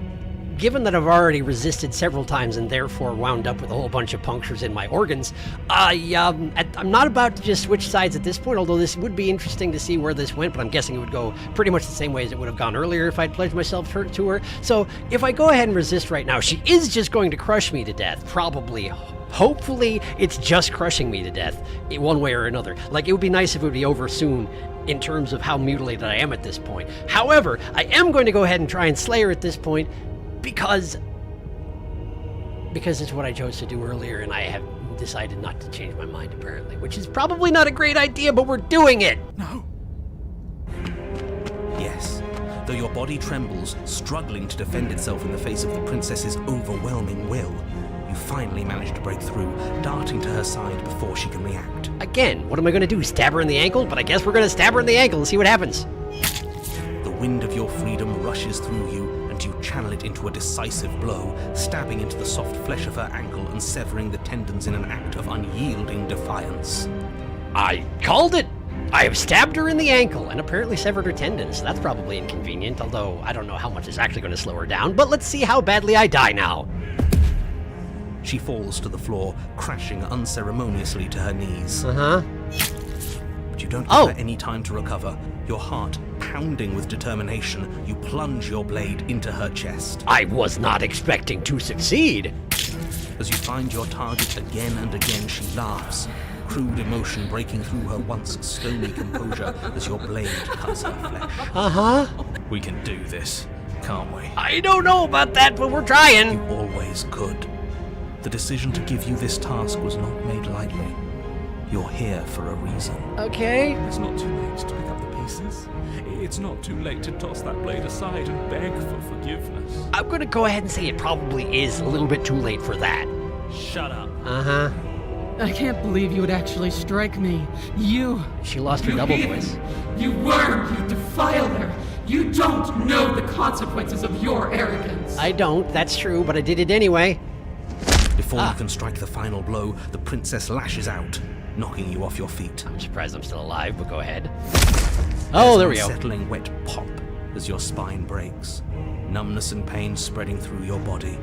Speaker 1: given that I've already resisted several times and therefore wound up with a whole bunch of punctures in my organs, I'm not about to just switch sides at this point, although this would be interesting to see where this went, but I'm guessing it would go pretty much the same way as it would have gone earlier if I'd pledged myself to her. So if I go ahead and resist right now, she is just going to crush me to death, probably. Hopefully, it's just crushing me to death, in one way or another. Like, it would be nice if it would be over soon in terms of how mutilated I am at this point. However, I am going to go ahead and try and slay her at this point, because it's what I chose to do earlier, and I have decided not to change my mind, apparently, which is probably not a great idea, but we're doing it!
Speaker 4: No.
Speaker 2: Yes, though your body trembles, struggling to defend itself in the face of the princess's overwhelming will, you finally manage to break through, darting to her side before she can react.
Speaker 1: Again, what am I going to do, stab her in the ankle? But I guess we're going to stab her in the ankle and see what happens.
Speaker 2: The wind of your freedom rushes through you, and you channel it into a decisive blow, stabbing into the soft flesh of her ankle and severing the tendons in an act of unyielding defiance.
Speaker 1: I called it! I have stabbed her in the ankle and apparently severed her tendons. So that's probably inconvenient, although I don't know how much is actually going to slow her down. But let's see how badly I die now.
Speaker 2: She falls to the floor, crashing unceremoniously to her knees.
Speaker 1: Uh-huh.
Speaker 2: But you don't give her any time to recover. Your heart pounding with determination, you plunge your blade into her chest.
Speaker 1: I was not expecting to succeed.
Speaker 2: As you find your target again and again, she laughs, crude emotion breaking through her once stony composure as your blade cuts her flesh.
Speaker 1: Uh-huh.
Speaker 4: We can do this, can't we?
Speaker 1: I don't know about that, but we're trying.
Speaker 2: You always could. The decision to give you this task was not made lightly. You're here for a reason.
Speaker 1: Okay.
Speaker 4: It's not too late to pick up the pieces. It's not too late to toss that blade aside and beg for forgiveness.
Speaker 1: I'm going to go ahead and say it probably is a little bit too late for that.
Speaker 4: Shut up.
Speaker 1: Uh-huh.
Speaker 6: I can't believe you would actually strike me. You...
Speaker 1: She lost her double voice.
Speaker 6: You worm, you defiler. You don't know the consequences of your arrogance.
Speaker 1: I don't, that's true, but I did it anyway.
Speaker 2: Before you can strike the final blow, the princess lashes out, knocking you off your feet.
Speaker 1: I'm surprised I'm still alive, but go ahead. Oh, there we go.
Speaker 2: Settling wet pop as your spine breaks, numbness and pain spreading through your body.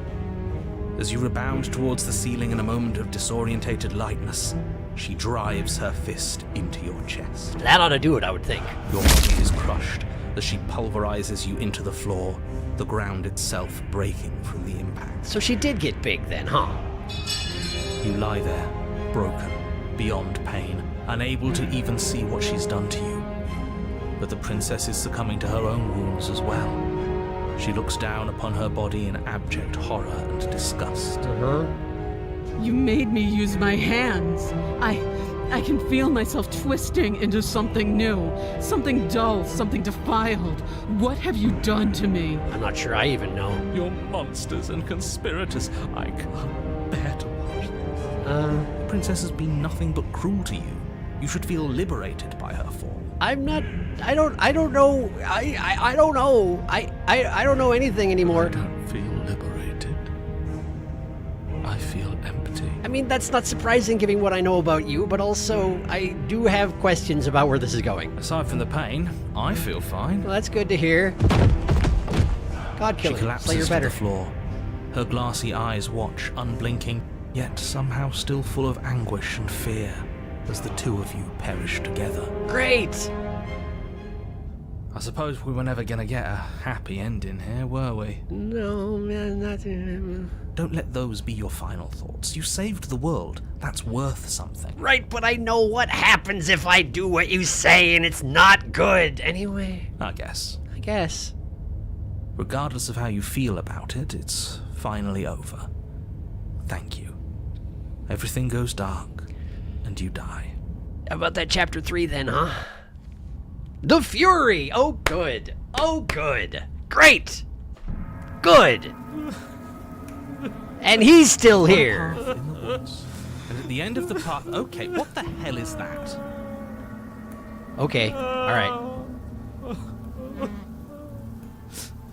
Speaker 2: As you rebound towards the ceiling in a moment of disorientated lightness, she drives her fist into your chest.
Speaker 1: That ought to do it, I would think.
Speaker 2: Your body is crushed,
Speaker 4: as she pulverizes you into the floor, the ground itself breaking from the impact.
Speaker 1: So she did get big then, huh?
Speaker 4: You lie there, broken, beyond pain, unable to even see what she's done to you. But the princess is succumbing to her own wounds as well. She looks down upon her body in abject horror and disgust.
Speaker 6: You made me use my hands. I can feel myself twisting into something new, something dull, something defiled. What have you done to me?
Speaker 1: I'm not sure I even know.
Speaker 4: You're monsters and conspirators. I can't bear to watch this. The princess has been nothing but cruel to you. You should feel liberated by her fall.
Speaker 1: I'm not. I don't know. I don't know. I don't know anything anymore.
Speaker 4: I don't feel liberated. I feel empty.
Speaker 1: I mean, that's not surprising given what I know about you, but also I do have questions about where this is going.
Speaker 4: Aside from the pain, I feel fine.
Speaker 1: Well, that's good to hear. God
Speaker 4: She
Speaker 1: killer,
Speaker 4: collapses
Speaker 1: Slayer
Speaker 4: to
Speaker 1: better.
Speaker 4: the floor. Her glassy eyes watch, unblinking, yet somehow still full of anguish and fear, as the two of you perish together.
Speaker 1: Great!
Speaker 4: I suppose we were never gonna get a happy ending here, were we?
Speaker 1: No, man, nothing.
Speaker 4: Don't let those be your final thoughts. You saved the world. That's worth something.
Speaker 1: Right, but I know what happens if I do what you say and it's not good. Anyway,
Speaker 4: I guess.
Speaker 1: I guess.
Speaker 4: Regardless of how you feel about it, it's finally over. Thank you. Everything goes dark, and you die.
Speaker 1: How about that chapter 3 then, huh? The Fury! Oh, good. Oh, good. Great! Good! And he's still here.
Speaker 4: In the woods. And at the end of the path... Okay, what the hell is that?
Speaker 1: Okay, alright.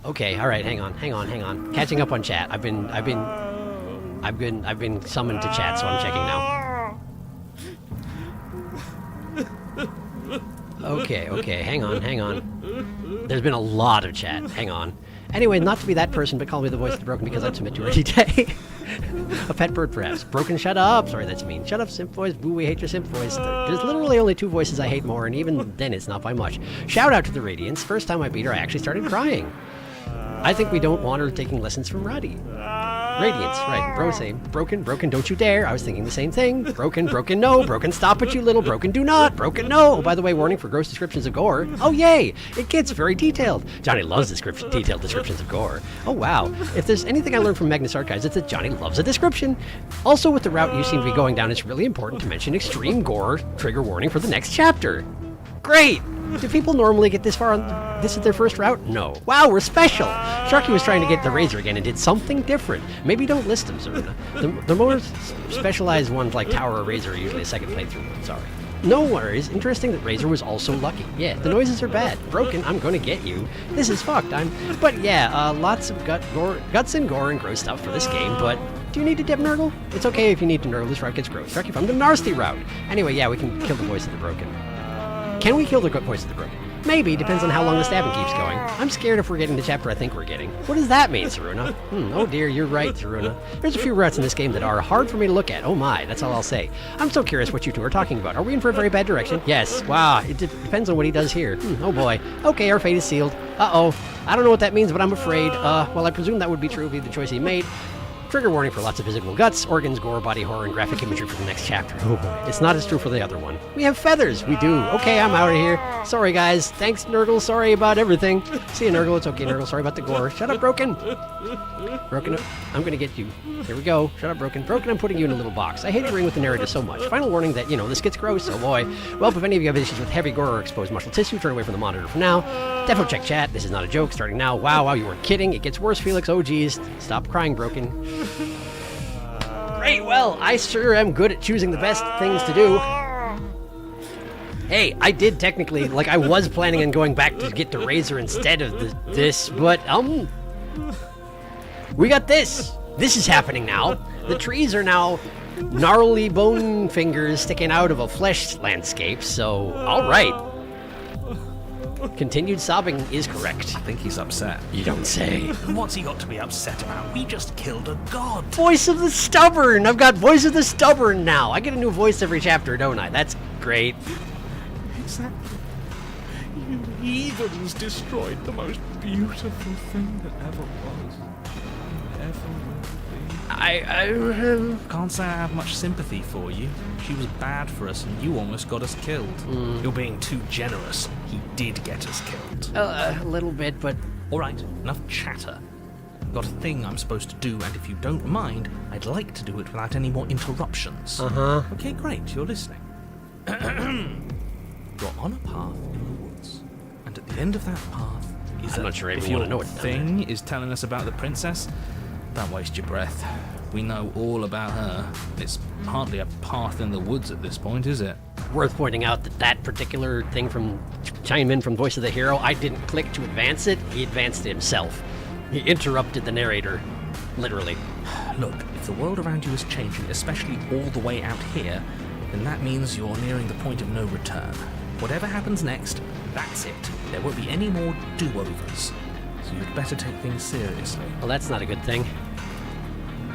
Speaker 1: Okay, alright, hang on. Catching up on chat. I've been summoned to chat, so I'm checking now. Okay, hang on. There's been a lot of chat. Hang on. Anyway, not to be that person, but call me the voice of the broken because I'd submit to her any day. A pet bird, perhaps. Broken, shut up. Sorry, that's mean. Shut up, simp voice. Boo, we hate your simp voice. There's literally only 2 voices I hate more, and even then it's not by much. Shout out to the Radiance. First time I beat her, I actually started crying. I think we don't want her taking lessons from Roddy. Radiance, right. Bro, same. Broken, don't you dare. I was thinking the same thing. Broken, no. Broken, stop it, you little. Broken, do not. Broken, no. Oh, by the way, warning for gross descriptions of gore. Oh, yay. It gets very detailed. Johnny loves detailed descriptions of gore. Oh, wow. If there's anything I learned from Magnus Archives, it's that Johnny loves a description. Also, with the route you seem to be going down, it's really important to mention extreme gore, trigger warning for the next chapter. Great! Do people normally get this far on... This is their first route? No. Wow, we're special! Sharky was trying to get the Razor again and did something different. Maybe don't list them, Zaruna. The more specialized ones like Tower or Razor are usually a second playthrough one, sorry. No worries. Interesting that Razor was also lucky. Yeah, the noises are bad. Broken, I'm gonna get you. This is fucked, But yeah, lots of guts and gore and gross stuff for this game, but... Do you need to dip Nurgle? It's okay if you need to Nurgle, this route gets gross. Sharky from the nasty route. Anyway, yeah, we can kill the voice of the broken. Can we kill the voice of the broken? Maybe, depends on how long the stabbing keeps going. I'm scared if we're getting the chapter I think we're getting. What does that mean, Zaruna? Oh dear, you're right, Zaruna. There's a few routes in this game that are hard for me to look at. Oh my, that's all I'll say. I'm so curious what you two are talking about. Are we in for a very bad direction? Yes. Wow, it depends on what he does here. Oh boy. Okay, our fate is sealed. Uh-oh. I don't know what that means, but I'm afraid. Well, I presume that would be true if the choice he made. Trigger warning for lots of physical guts, organs, gore, body horror, and graphic imagery for the next chapter. Oh boy. It's not as true for the other one. We have feathers! We do. Okay, I'm out of here. Sorry, guys. Thanks, Nurgle. Sorry about everything. See you, Nurgle. It's okay, Nurgle. Sorry about the gore. Shut up, Broken. Broken, I'm gonna get you. Here we go. Shut up, Broken. Broken, I'm putting you in a little box. I hate agreeing with the narrator so much. Final warning that, this gets gross. Oh boy. Well, if any of you have issues with heavy gore or exposed muscle tissue, turn away from the monitor for now. Defo check chat. This is not a joke. Starting now. Wow, you weren't kidding. It gets worse, Felix. Oh geez. Stop crying, Broken. Great, well, I sure am good at choosing the best things to do. Hey, I did technically, I was planning on going back to get the Razor instead of this, but, we got this. This is happening now. The trees are now gnarly bone fingers sticking out of a flesh landscape, so, alright. Continued sobbing is correct.
Speaker 4: I think he's upset.
Speaker 1: You don't say.
Speaker 4: What's he got to be upset about? We just killed a god.
Speaker 1: Voice of the Stubborn! I've got Voice of the Stubborn now. I get a new voice every chapter, don't I? That's great.
Speaker 4: Exactly. You heathens destroyed the most beautiful thing that ever was. And ever will be.
Speaker 1: I
Speaker 4: Can't say I have much sympathy for you. She was bad for us and you almost got us killed.
Speaker 5: You're being too generous. He did get us killed.
Speaker 1: a little bit, but
Speaker 4: Alright, enough chatter. I've got a thing I'm supposed to do, and if you don't mind, I'd like to do it without any more interruptions. Okay, great, you're listening. You're on a path in the woods, and at the end of that path is
Speaker 1: I'm not sure I
Speaker 4: if
Speaker 1: even wanna
Speaker 4: your
Speaker 1: know what's down
Speaker 4: thing is telling us about the princess, don't waste your breath. We know all about her. It's hardly a path in the woods at this point, is it?
Speaker 1: worth pointing out that that particular thing from chime in from Voice of the Hero, I didn't click to advance it. He advanced it himself. He interrupted the narrator, literally.
Speaker 4: Look, if the world around you is changing, especially all the way out here, then that means you're nearing the point of no return. Whatever happens next, that's it. There won't be any more do-overs. So you'd better take things seriously.
Speaker 1: Well, that's not a good thing.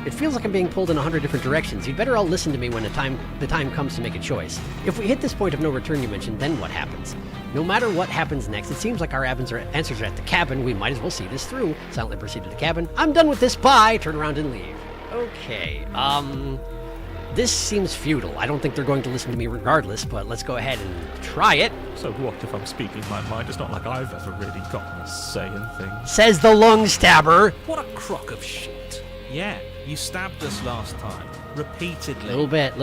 Speaker 1: It feels like I'm being pulled in 100 different directions. You'd better all listen to me when the time comes to make a choice. If we hit this point of no return you mentioned, then what happens? No matter what happens next, it seems like our answers are at the cabin. We might as well see this through. Silently proceed to the cabin. I'm done with this. Bye. Turn around and leave. Okay, this seems futile. I don't think they're going to listen to me regardless, but let's go ahead and try it.
Speaker 4: So what if I'm speaking my mind? It's not like I've ever really gotten a say in things.
Speaker 1: Says the lung stabber.
Speaker 4: What a crock of shit. Yeah, you stabbed us last time. Repeatedly.
Speaker 1: Little bit.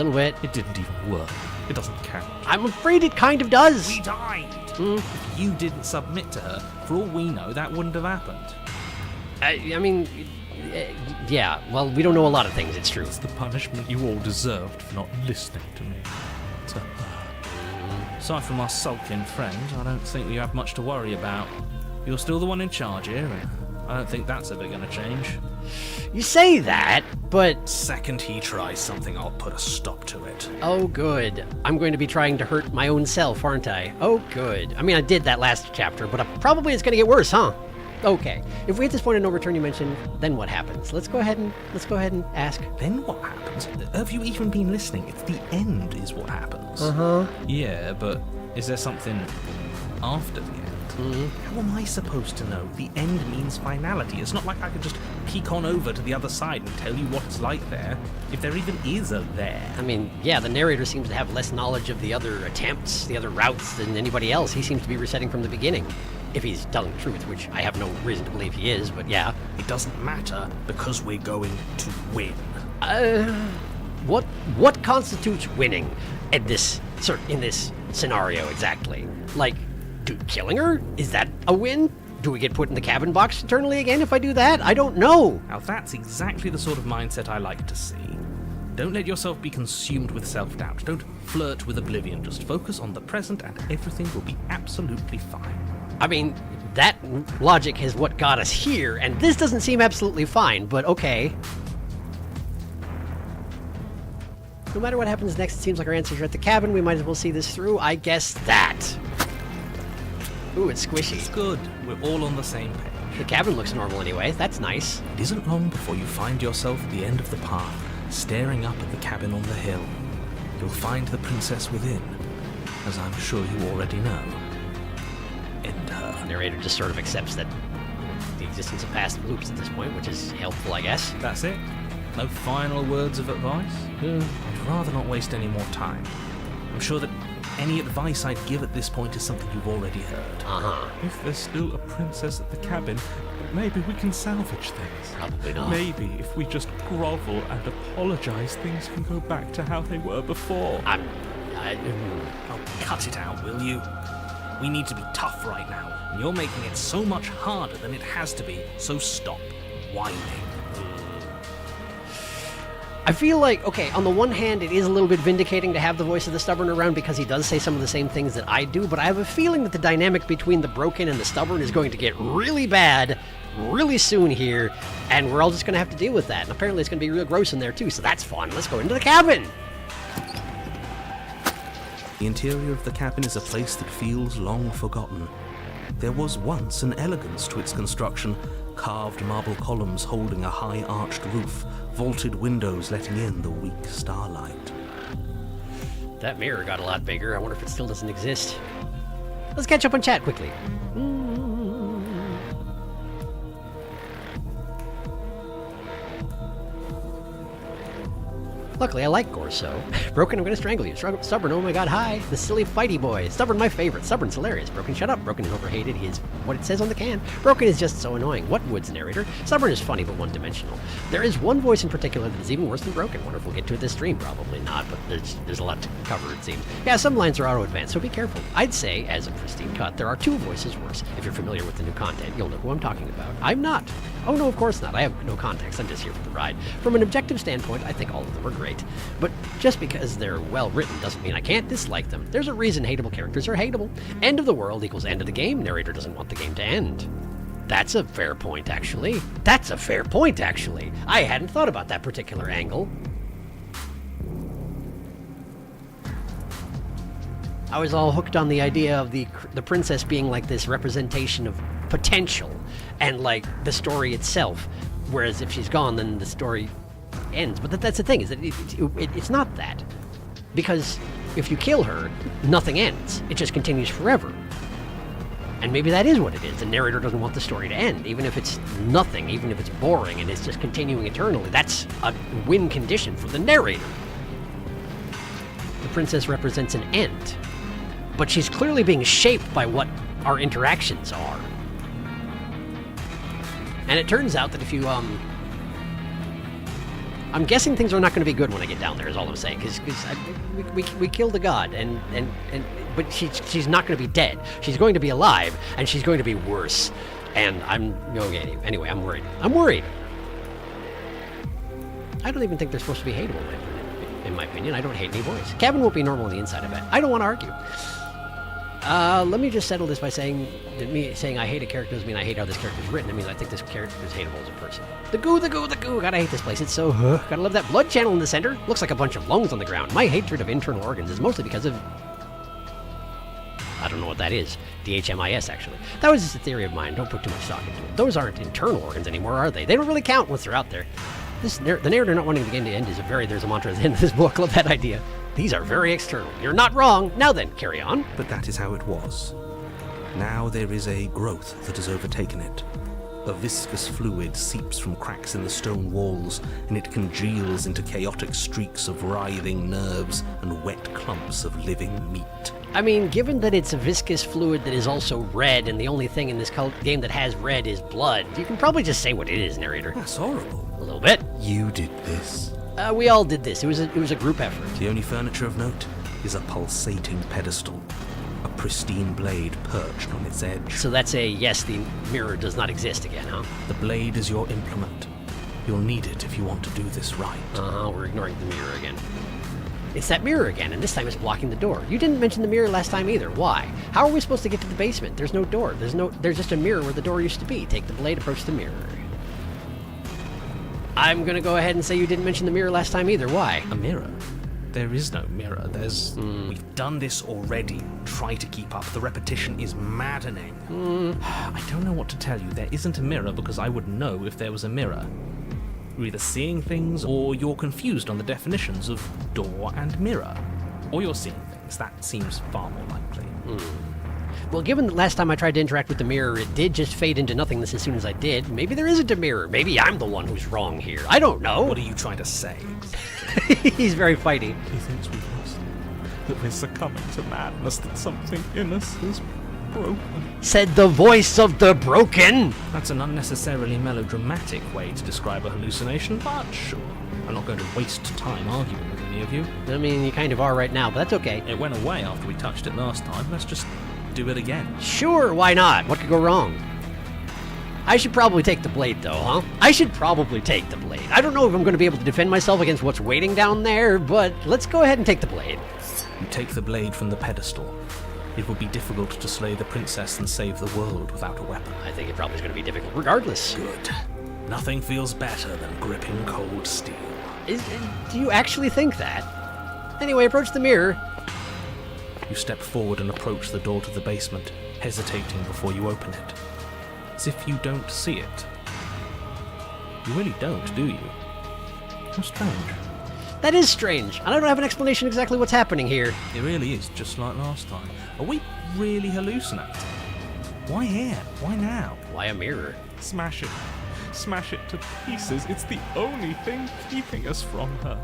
Speaker 4: It didn't even work. It doesn't count.
Speaker 1: I'm afraid it kind of does.
Speaker 4: We died. If you didn't submit to her, for all we know, that wouldn't have happened.
Speaker 1: I mean, yeah, well, we don't know a lot of things, it's true.
Speaker 4: It's the punishment you all deserved for not listening to me. So, aside from our sulking friend, I don't think we have much to worry about. You're still the one in charge here, and I don't think that's ever going to change.
Speaker 1: You say that, but...
Speaker 5: Second he tries something, I'll put a stop to it.
Speaker 1: Oh, good. I'm going to be trying to hurt my own self, aren't I? Oh, good. I mean, I did that last chapter, but probably it's going to get worse, huh? Okay. If we hit this point of no return you mentioned, then what happens? Let's go ahead and ask.
Speaker 4: Then what happens? Have you even been listening? It's the end is what happens. Yeah, but is there something after the end? How am I supposed to know? The end means finality. It's not like I can just peek on over to the other side and tell you what it's like there, if there even is a there.
Speaker 1: I mean, yeah, the narrator seems to have less knowledge of the other attempts, the other routes than anybody else. He seems to be resetting from the beginning. If he's telling the truth, which I have no reason to believe he is, but yeah.
Speaker 5: It doesn't matter because we're going to win.
Speaker 1: What constitutes winning in this scenario exactly? Like, killing her? Is that a win? Do we get put in the cabin box eternally again if I do that? I don't know.
Speaker 4: Now that's exactly the sort of mindset I like to see. Don't let yourself be consumed with self-doubt. Don't flirt with oblivion. Just focus on the present and everything will be absolutely fine.
Speaker 1: I mean, that logic is what got us here, and this doesn't seem absolutely fine, but okay. No matter what happens next, it seems like our answers are at the cabin. We might as well see this through. I guess that. Ooh, it's squishy.
Speaker 4: It's good. We're all on the same page.
Speaker 1: The cabin looks normal anyway. That's nice.
Speaker 4: It isn't long before you find yourself at the end of the path, staring up at the cabin on the hill. You'll find the princess within, as I'm sure you already know. End her.
Speaker 1: The narrator just sort of accepts that the existence of past loops at this point, which is helpful, I guess.
Speaker 4: That's it? No final words of advice? I'd rather not waste any more time. I'm sure that any advice I'd give at this point is something you've already heard. If there's still a princess at the cabin, maybe we can salvage things.
Speaker 1: Probably not.
Speaker 4: Maybe if we just grovel and apologize, things can go back to how they were before.
Speaker 5: Oh, cut it out, will you? We need to be tough right now, and you're making it so much harder than it has to be, so stop whining.
Speaker 1: I feel like, okay, on the one hand, it is a little bit vindicating to have the voice of the stubborn around because he does say some of the same things that I do, but I have a feeling that the dynamic between the broken and the stubborn is going to get really bad really soon here, and we're all just going to have to deal with that. And apparently it's going to be real gross in there too, so that's fun. Let's go into the cabin!
Speaker 4: The interior of the cabin is a place that feels long forgotten. There was once an elegance to its construction, carved marble columns holding a high arched roof, vaulted windows letting in the weak starlight.
Speaker 1: That mirror got a lot bigger. I wonder if it still doesn't exist. Let's catch up on chat quickly. Luckily, I like gore, so. Broken, I'm gonna strangle you. Stubborn, oh my god, hi. The silly fighty boy. Stubborn, my favorite. Stubborn's hilarious. Broken, shut up. Broken is overhated. He is what it says on the can. Broken is just so annoying. What woods narrator? Stubborn is funny, but one-dimensional. There is one voice in particular that is even worse than Broken. Wonder if we'll get to it this stream. Probably not, but there's a lot to cover, it seems. Yeah, some lines are auto-advanced, so be careful. I'd say, as a pristine cut, there are 2 voices worse. If you're familiar with the new content, you'll know who I'm talking about. I'm not. Oh no, of course not. I have no context. I'm just here for the ride. From an objective standpoint, I think all of them are great. But just because they're well written doesn't mean I can't dislike them. There's a reason hateable characters are hateable. End of the world equals end of the game. Narrator doesn't want the game to end. That's a fair point, actually. That's a fair point, actually. I hadn't thought about that particular angle. I was all hooked on the idea of the princess being like this representation of potential and like the story itself. Whereas if she's gone, then the story ends. But that's the thing, is that it's not that. Because if you kill her, nothing ends. It just continues forever. And maybe that is what it is. The narrator doesn't want the story to end, even if it's nothing, even if it's boring and it's just continuing eternally. That's a win condition for the narrator. The princess represents an end. But she's clearly being shaped by what our interactions are. And it turns out that if you, I'm guessing things are not going to be good when I get down there, is all I'm saying. Because we killed a god, but she's not going to be dead. She's going to be alive, and she's going to be worse. And okay, anyway, I'm worried. I'm worried. I don't even think they're supposed to be hateable, in my opinion. I don't hate any boys. Kevin won't be normal on the inside, I bet. I don't want to argue. Let me just settle this by saying that me saying I hate a character doesn't mean I hate how this character is written. It means I think this character is hateable as a person. The goo, the goo, the goo. God, I hate this place. It's so... Gotta love that blood channel in the center. Looks like a bunch of lungs on the ground. My hatred of internal organs is mostly because of... I don't know what that is. DHMIS, actually. That was just a theory of mine. Don't put too much stock into it. Those aren't internal organs anymore, are they? They don't really count once they're out there. The narrator not wanting the game to end is there's a mantra at the end of this book. Love that idea. These are very external. You're not wrong. Now then, carry on.
Speaker 4: But that is how it was. Now there is a growth that has overtaken it. A viscous fluid seeps from cracks in the stone walls, and it congeals into chaotic streaks of writhing nerves and wet clumps of living meat.
Speaker 1: I mean, given that it's a viscous fluid that is also red, and the only thing in this game that has red is blood, you can probably just say what it is, narrator.
Speaker 4: That's horrible.
Speaker 1: A little bit.
Speaker 4: You did this.
Speaker 1: We all did this. It was a group effort.
Speaker 4: The only furniture of note is a pulsating pedestal. A pristine blade perched on its edge.
Speaker 1: So that's yes, the mirror does not exist again, huh?
Speaker 4: The blade is your implement. You'll need it if you want to do this right.
Speaker 1: We're ignoring the mirror again. It's that mirror again, and this time it's blocking the door. You didn't mention the mirror last time either. Why? How are we supposed to get to the basement? There's no door. There's just a mirror where the door used to be. Take the blade, approach the mirror. I'm gonna go ahead and say you didn't mention the mirror last time either. Why?
Speaker 4: A mirror? There is no mirror. We've done this already. Try to keep up. The repetition is maddening. I don't know what to tell you. There isn't a mirror because I would know if there was a mirror. You're either seeing things or you're confused on the definitions of door and mirror. Or you're seeing things. That seems far more likely.
Speaker 1: Well, given that last time I tried to interact with the mirror, it did just fade into nothingness as soon as I did. Maybe there isn't a mirror. Maybe I'm the one who's wrong here. I don't know.
Speaker 4: What are you trying to say?
Speaker 1: He's very fighty.
Speaker 7: He thinks we've lost it, that we're succumbing to madness, that something in us is broken.
Speaker 1: Said the voice of the broken.
Speaker 4: That's an unnecessarily melodramatic way to describe a hallucination, but sure. I'm not going to waste time arguing with any of you.
Speaker 1: I mean, you kind of are right now, but that's okay.
Speaker 4: It went away after we touched it last time. Let's just do it again.
Speaker 1: Sure, why not? What could go wrong? I should probably take the blade, though, huh? I should probably take the blade. I don't know if I'm going to be able to defend myself against what's waiting down there, but let's go ahead and take the blade.
Speaker 4: You take the blade from the pedestal. It would be difficult to slay the princess and save the world without a weapon.
Speaker 1: I think it probably is going to be difficult regardless.
Speaker 4: Good. Nothing feels better than gripping cold steel.
Speaker 1: Do you actually think that? Anyway, approach the mirror.
Speaker 4: You step forward and approach the door to the basement, hesitating before you open it. As if you don't see it. You really don't, do you? How strange.
Speaker 1: That is strange, and I don't have an explanation exactly what's happening here.
Speaker 4: It really is, just like last time. Are we really hallucinating? Why here? Why now?
Speaker 1: Why a mirror?
Speaker 7: Smash it. Smash it to pieces. It's the only thing keeping us from her.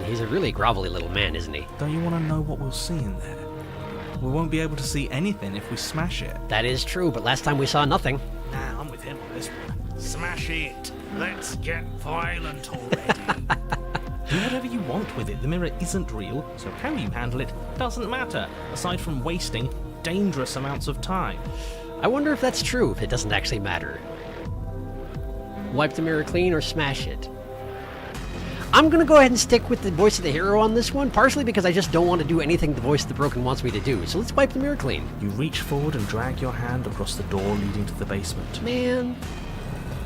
Speaker 1: He's a really grovelly little man, isn't he?
Speaker 4: Don't you want to know what we'll see in there? We won't be able to see anything if we smash it.
Speaker 1: That is true, but last time we saw nothing.
Speaker 4: Nah, I'm with him on this one. Smash it. Let's get violent already. Do whatever you want with it. The mirror isn't real, so how you handle it doesn't matter, aside from wasting dangerous amounts of time.
Speaker 1: I wonder if that's true, if it doesn't actually matter. Wipe the mirror clean or smash it? I'm gonna go ahead and stick with the voice of the hero on this one, partially because I just don't want to do anything the voice of the broken wants me to do, so let's wipe the mirror clean.
Speaker 4: You reach forward and drag your hand across the door leading to the basement.
Speaker 1: Man.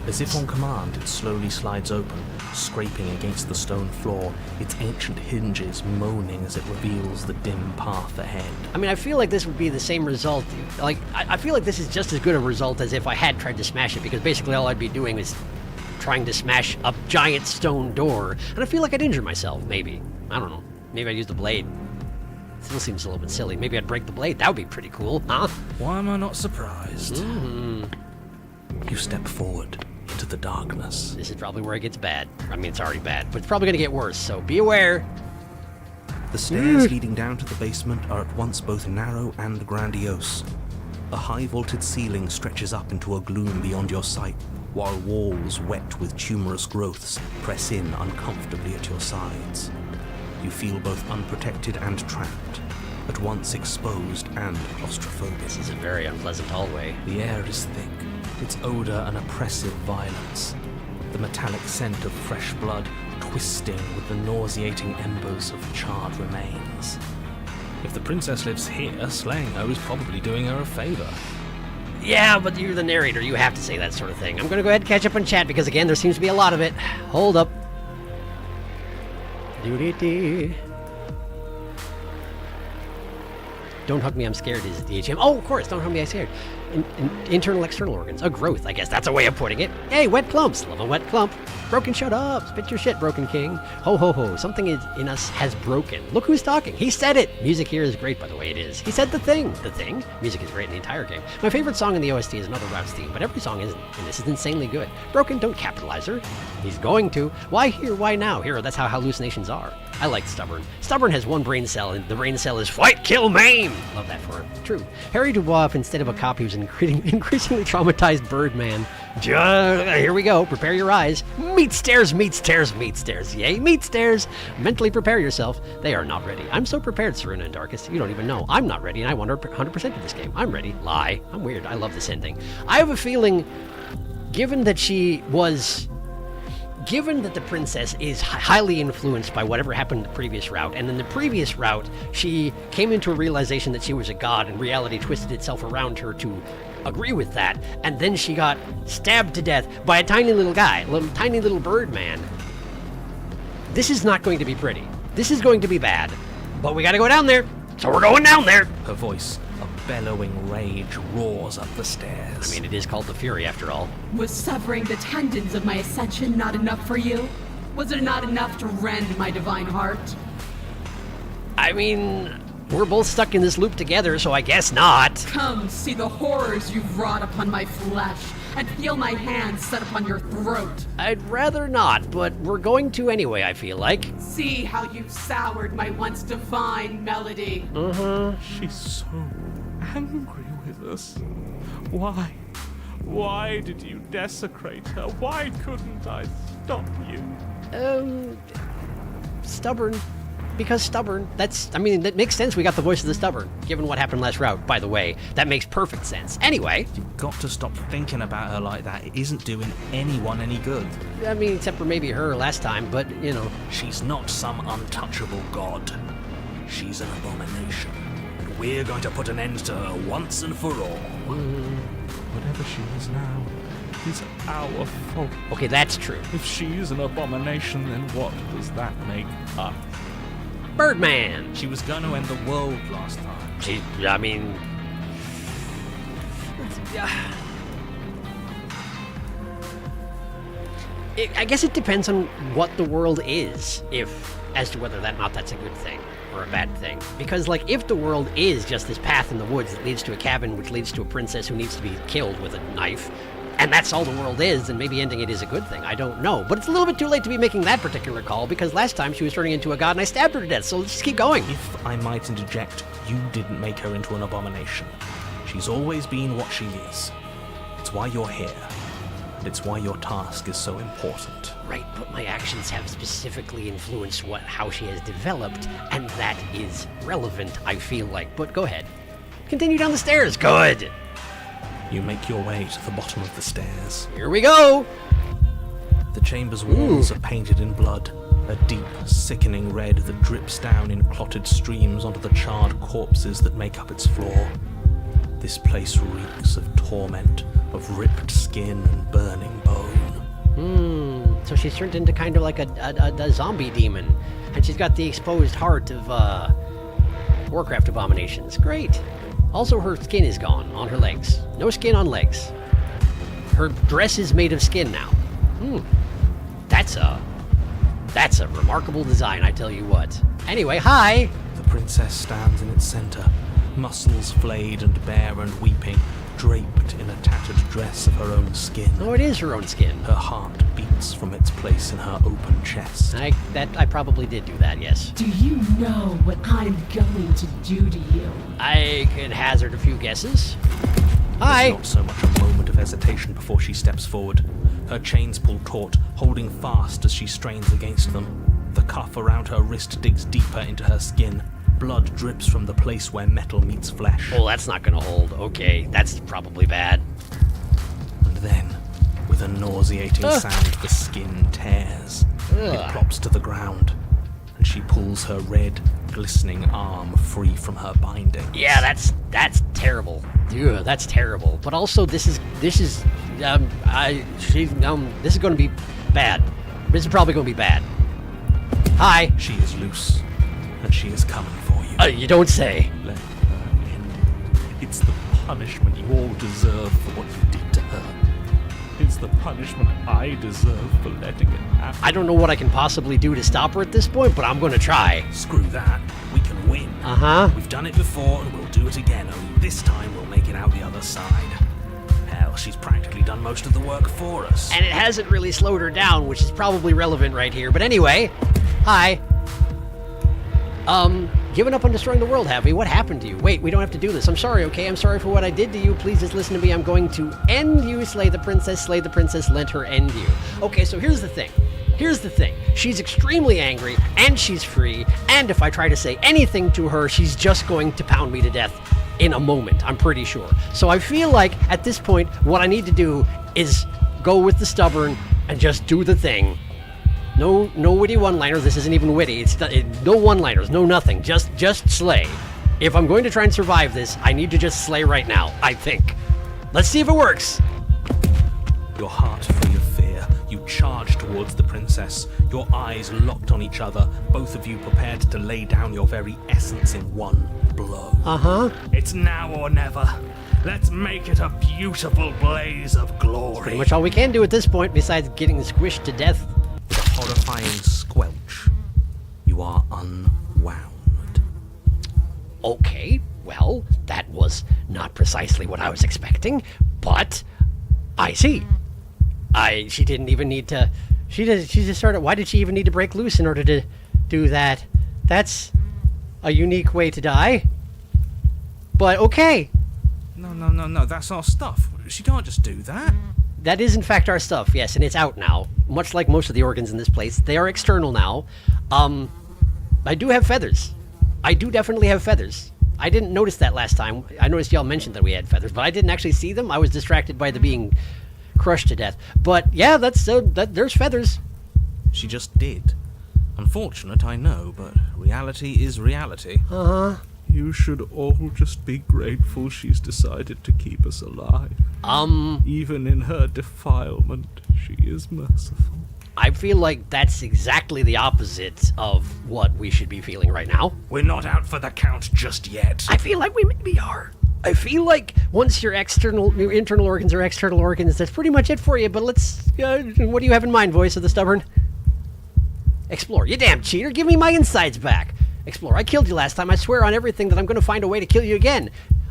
Speaker 4: As if on command, it slowly slides open, scraping against the stone floor, its ancient hinges moaning as it reveals the dim path ahead.
Speaker 1: I mean, I feel like this would be the same result. Like, I feel like this is just as good a result as if I had tried to smash it, because basically all I'd be doing is trying to smash a giant stone door, and I feel like I'd injure myself, maybe. I don't know. Maybe I'd use the blade. Still seems a little bit silly. Maybe I'd break the blade. That would be pretty cool, huh?
Speaker 4: Why am I not surprised?
Speaker 1: Mm-hmm.
Speaker 4: You step forward into the darkness.
Speaker 1: This is probably where it gets bad. I mean, it's already bad, but it's probably going to get worse, so be aware.
Speaker 2: The stairs leading down to the basement are at once both narrow and grandiose. A high vaulted ceiling stretches up into a gloom beyond your sight, while walls wet with tumorous growths press in uncomfortably at your sides. You feel both unprotected and trapped, at once exposed and claustrophobic.
Speaker 1: This is a very unpleasant hallway.
Speaker 4: The air is thick, its odor an oppressive violence, the metallic scent of fresh blood twisting with the nauseating embers of charred remains. If the princess lives here, slaying her is probably doing her a favor.
Speaker 1: Yeah, but you're the narrator. You have to say that sort of thing. I'm going to go ahead and catch up on chat because, again, there seems to be a lot of it. Hold up. Doo-dee-dee. Don't hug me, I'm scared is DHM. Oh, of course, don't hug me, I'm scared. Internal, external organs. A growth, I guess that's a way of putting it. Hey, wet clumps. Love a wet clump. Broken, shut up. Spit your shit, Broken King. Ho, ho, ho. Something in us has broken. Look who's talking. He said it. Music here is great, by the way, it is. He said the thing. The thing? Music is great in the entire game. My favorite song in the OST is another Routes theme, but every song isn't, and this is insanely good. Broken, don't capitalize her. He's going to. Why here? Why now? Hero, that's how hallucinations are. I like Stubborn. Stubborn has one brain cell, and the brain cell is fight, kill, maim. Love that for him. True. Harry Dubois, instead of a cop, he was an increasingly traumatized Birdman. Here we go. Prepare your eyes. Meat stairs, meat stairs, meat stairs. Yay, meat stairs. Mentally prepare yourself. They are not ready. I'm so prepared, Serena and Darkest. You don't even know. I'm not ready, and I want 100% of this game. I'm ready. Lie. I'm weird. I love this ending. I have a feeling, given that the princess is highly influenced by whatever happened in the previous route, and in the previous route, she came into a realization that she was a god, and reality twisted itself around her to agree with that, and then she got stabbed to death by a tiny little guy, tiny little bird man. This is not going to be pretty. This is going to be bad, but we gotta go down there, so we're going down there.
Speaker 4: Her voice, a bellowing rage, roars up the stairs.
Speaker 1: I mean, it is called the Fury after all.
Speaker 6: Was severing the tendons of my ascension not enough for you? Was it not enough to rend my divine heart?
Speaker 1: I mean, we're both stuck in this loop together, so I guess not.
Speaker 6: Come see the horrors you've wrought upon my flesh, and feel my hands set upon your throat.
Speaker 1: I'd rather not, but we're going to anyway, I feel like.
Speaker 6: See how you've soured my once divine melody.
Speaker 7: She's so angry with us. Why? Why did you desecrate her? Why couldn't I stop you?
Speaker 1: Stubborn. Because stubborn. That makes sense. We got the voice of the stubborn, given what happened last route, by the way. That makes perfect sense. Anyway.
Speaker 4: You've got to stop thinking about her like that. It isn't doing anyone any good.
Speaker 1: I mean, except for maybe her last time, but, you know.
Speaker 4: She's not some untouchable god. She's an abomination. And we're going to put an end to her once and for all.
Speaker 7: Whatever she is now is our fault.
Speaker 1: Okay, that's true.
Speaker 7: If she's an abomination, then what does that make us?
Speaker 1: Birdman!
Speaker 4: She was going to end the world last time.
Speaker 1: I guess it depends on what the world is, as to whether or not that's a good thing. or a bad thing. Because, like, if the world is just this path in the woods that leads to a cabin, which leads to a princess who needs to be killed with a knife, and that's all the world is, then maybe ending it is a good thing. I don't know. But it's a little bit too late to be making that particular call, because last time she was turning into a god and I stabbed her to death, so let's just keep going.
Speaker 4: If I might interject, you didn't make her into an abomination. She's always been what she is. It's why you're here. And it's why your task is so important.
Speaker 1: Right, but my actions have specifically influenced how she has developed, and that is relevant, I feel like. But go ahead. Continue down the stairs. Good.
Speaker 4: You make your way to the bottom of the stairs.
Speaker 1: Here we go.
Speaker 4: The chamber's walls are painted in blood, a deep, sickening red that drips down in clotted streams onto the charred corpses that make up its floor. This place reeks of torment, of ripped skin and burning bone.
Speaker 1: So she's turned into kind of like a zombie demon, and she's got the exposed heart of Warcraft abominations. Great. Also, her skin is gone on her legs. No skin on legs. Her dress is made of skin now. That's a remarkable design, I tell you what. Anyway, hi!
Speaker 4: The princess stands in its center, muscles flayed and bare and weeping, draped in a tattered dress of her own skin.
Speaker 1: Oh, it is her own skin.
Speaker 4: Her heart beats from its place in her open chest.
Speaker 1: I probably did do that, yes.
Speaker 6: Do you know what I'm going to do to you?
Speaker 1: I could hazard a few guesses. Hi!
Speaker 4: There's not so much a moment of hesitation before she steps forward. Her chains pull taut, holding fast as she strains against them. The cuff around her wrist digs deeper into her skin. Blood drips from the place where metal meets flesh.
Speaker 1: Oh, that's not gonna hold. Okay, that's probably bad.
Speaker 4: And then, with a nauseating sound, the skin tears. It plops to the ground, and she pulls her red, glistening arm free from her binding.
Speaker 1: Yeah, that's terrible. Ew, that's terrible. But also, this is going to be bad. This is probably going to be bad. Hi.
Speaker 4: She is loose, and she is coming for you.
Speaker 1: You don't say.
Speaker 7: Let her in. It's the punishment you all deserve for what you did to her. It's the punishment I deserve for letting it happen.
Speaker 1: I don't know what I can possibly do to stop her at this point, but I'm going to try.
Speaker 4: Screw that. We can win.
Speaker 1: Uh-huh.
Speaker 4: We've done it before, and we'll do it again, only this time we'll make it out the other side. Hell, she's practically done most of the work for us.
Speaker 1: And it hasn't really slowed her down, which is probably relevant right here. But anyway, hi. Given up on destroying the world, have we? What happened to you? Wait, we don't have to do this. I'm sorry, okay? I'm sorry for what I did to you. Please just listen to me. I'm going to end you. Slay the princess, let her end you. Okay, so here's the thing. She's extremely angry, and she's free, and if I try to say anything to her, she's just going to pound me to death in a moment, I'm pretty sure. So I feel like, at this point, what I need to do is go with the stubborn and just do the thing. No witty one-liners. This isn't even witty. No one-liners, no nothing. Just slay. If I'm going to try and survive this, I need to just slay right now, I think. Let's see if it works.
Speaker 4: Your heart free of fear, you charge towards the princess, your eyes locked on each other, both of you prepared to lay down your very essence in one blow.
Speaker 1: Uh-huh.
Speaker 4: It's now or never. Let's make it a beautiful blaze of glory.
Speaker 1: Pretty much all we can do at this point, besides getting squished to death.
Speaker 4: With a horrifying squelch, you are unwound.
Speaker 1: Okay, well, that was not precisely what I was expecting, but I see. She didn't even need to. She just started. Why did she even need to break loose in order to do that? That's a unique way to die. But okay.
Speaker 4: No, that's our stuff. She can't just do that.
Speaker 1: That is, in fact, our stuff, yes, and it's out now. Much like most of the organs in this place, they are external now. I do have feathers. I do definitely have feathers. I didn't notice that last time. I noticed y'all mentioned that we had feathers, but I didn't actually see them. I was distracted by the being crushed to death. But yeah, there's feathers.
Speaker 4: She just did. Unfortunate, I know, but reality is reality.
Speaker 1: Uh-huh.
Speaker 7: You should all just be grateful she's decided to keep us alive.
Speaker 4: Even in her defilement, she is merciful.
Speaker 1: I feel like that's exactly the opposite of what we should be feeling right now.
Speaker 4: We're not out for the count just yet.
Speaker 1: I feel like we maybe are. I feel like once your internal organs are external organs, that's pretty much it for you. But let's, what do you have in mind, voice of the stubborn? Explore. You damn cheater, give me my insides back. Explore. I killed you last time. I swear on everything that I'm going to find a way to kill you again.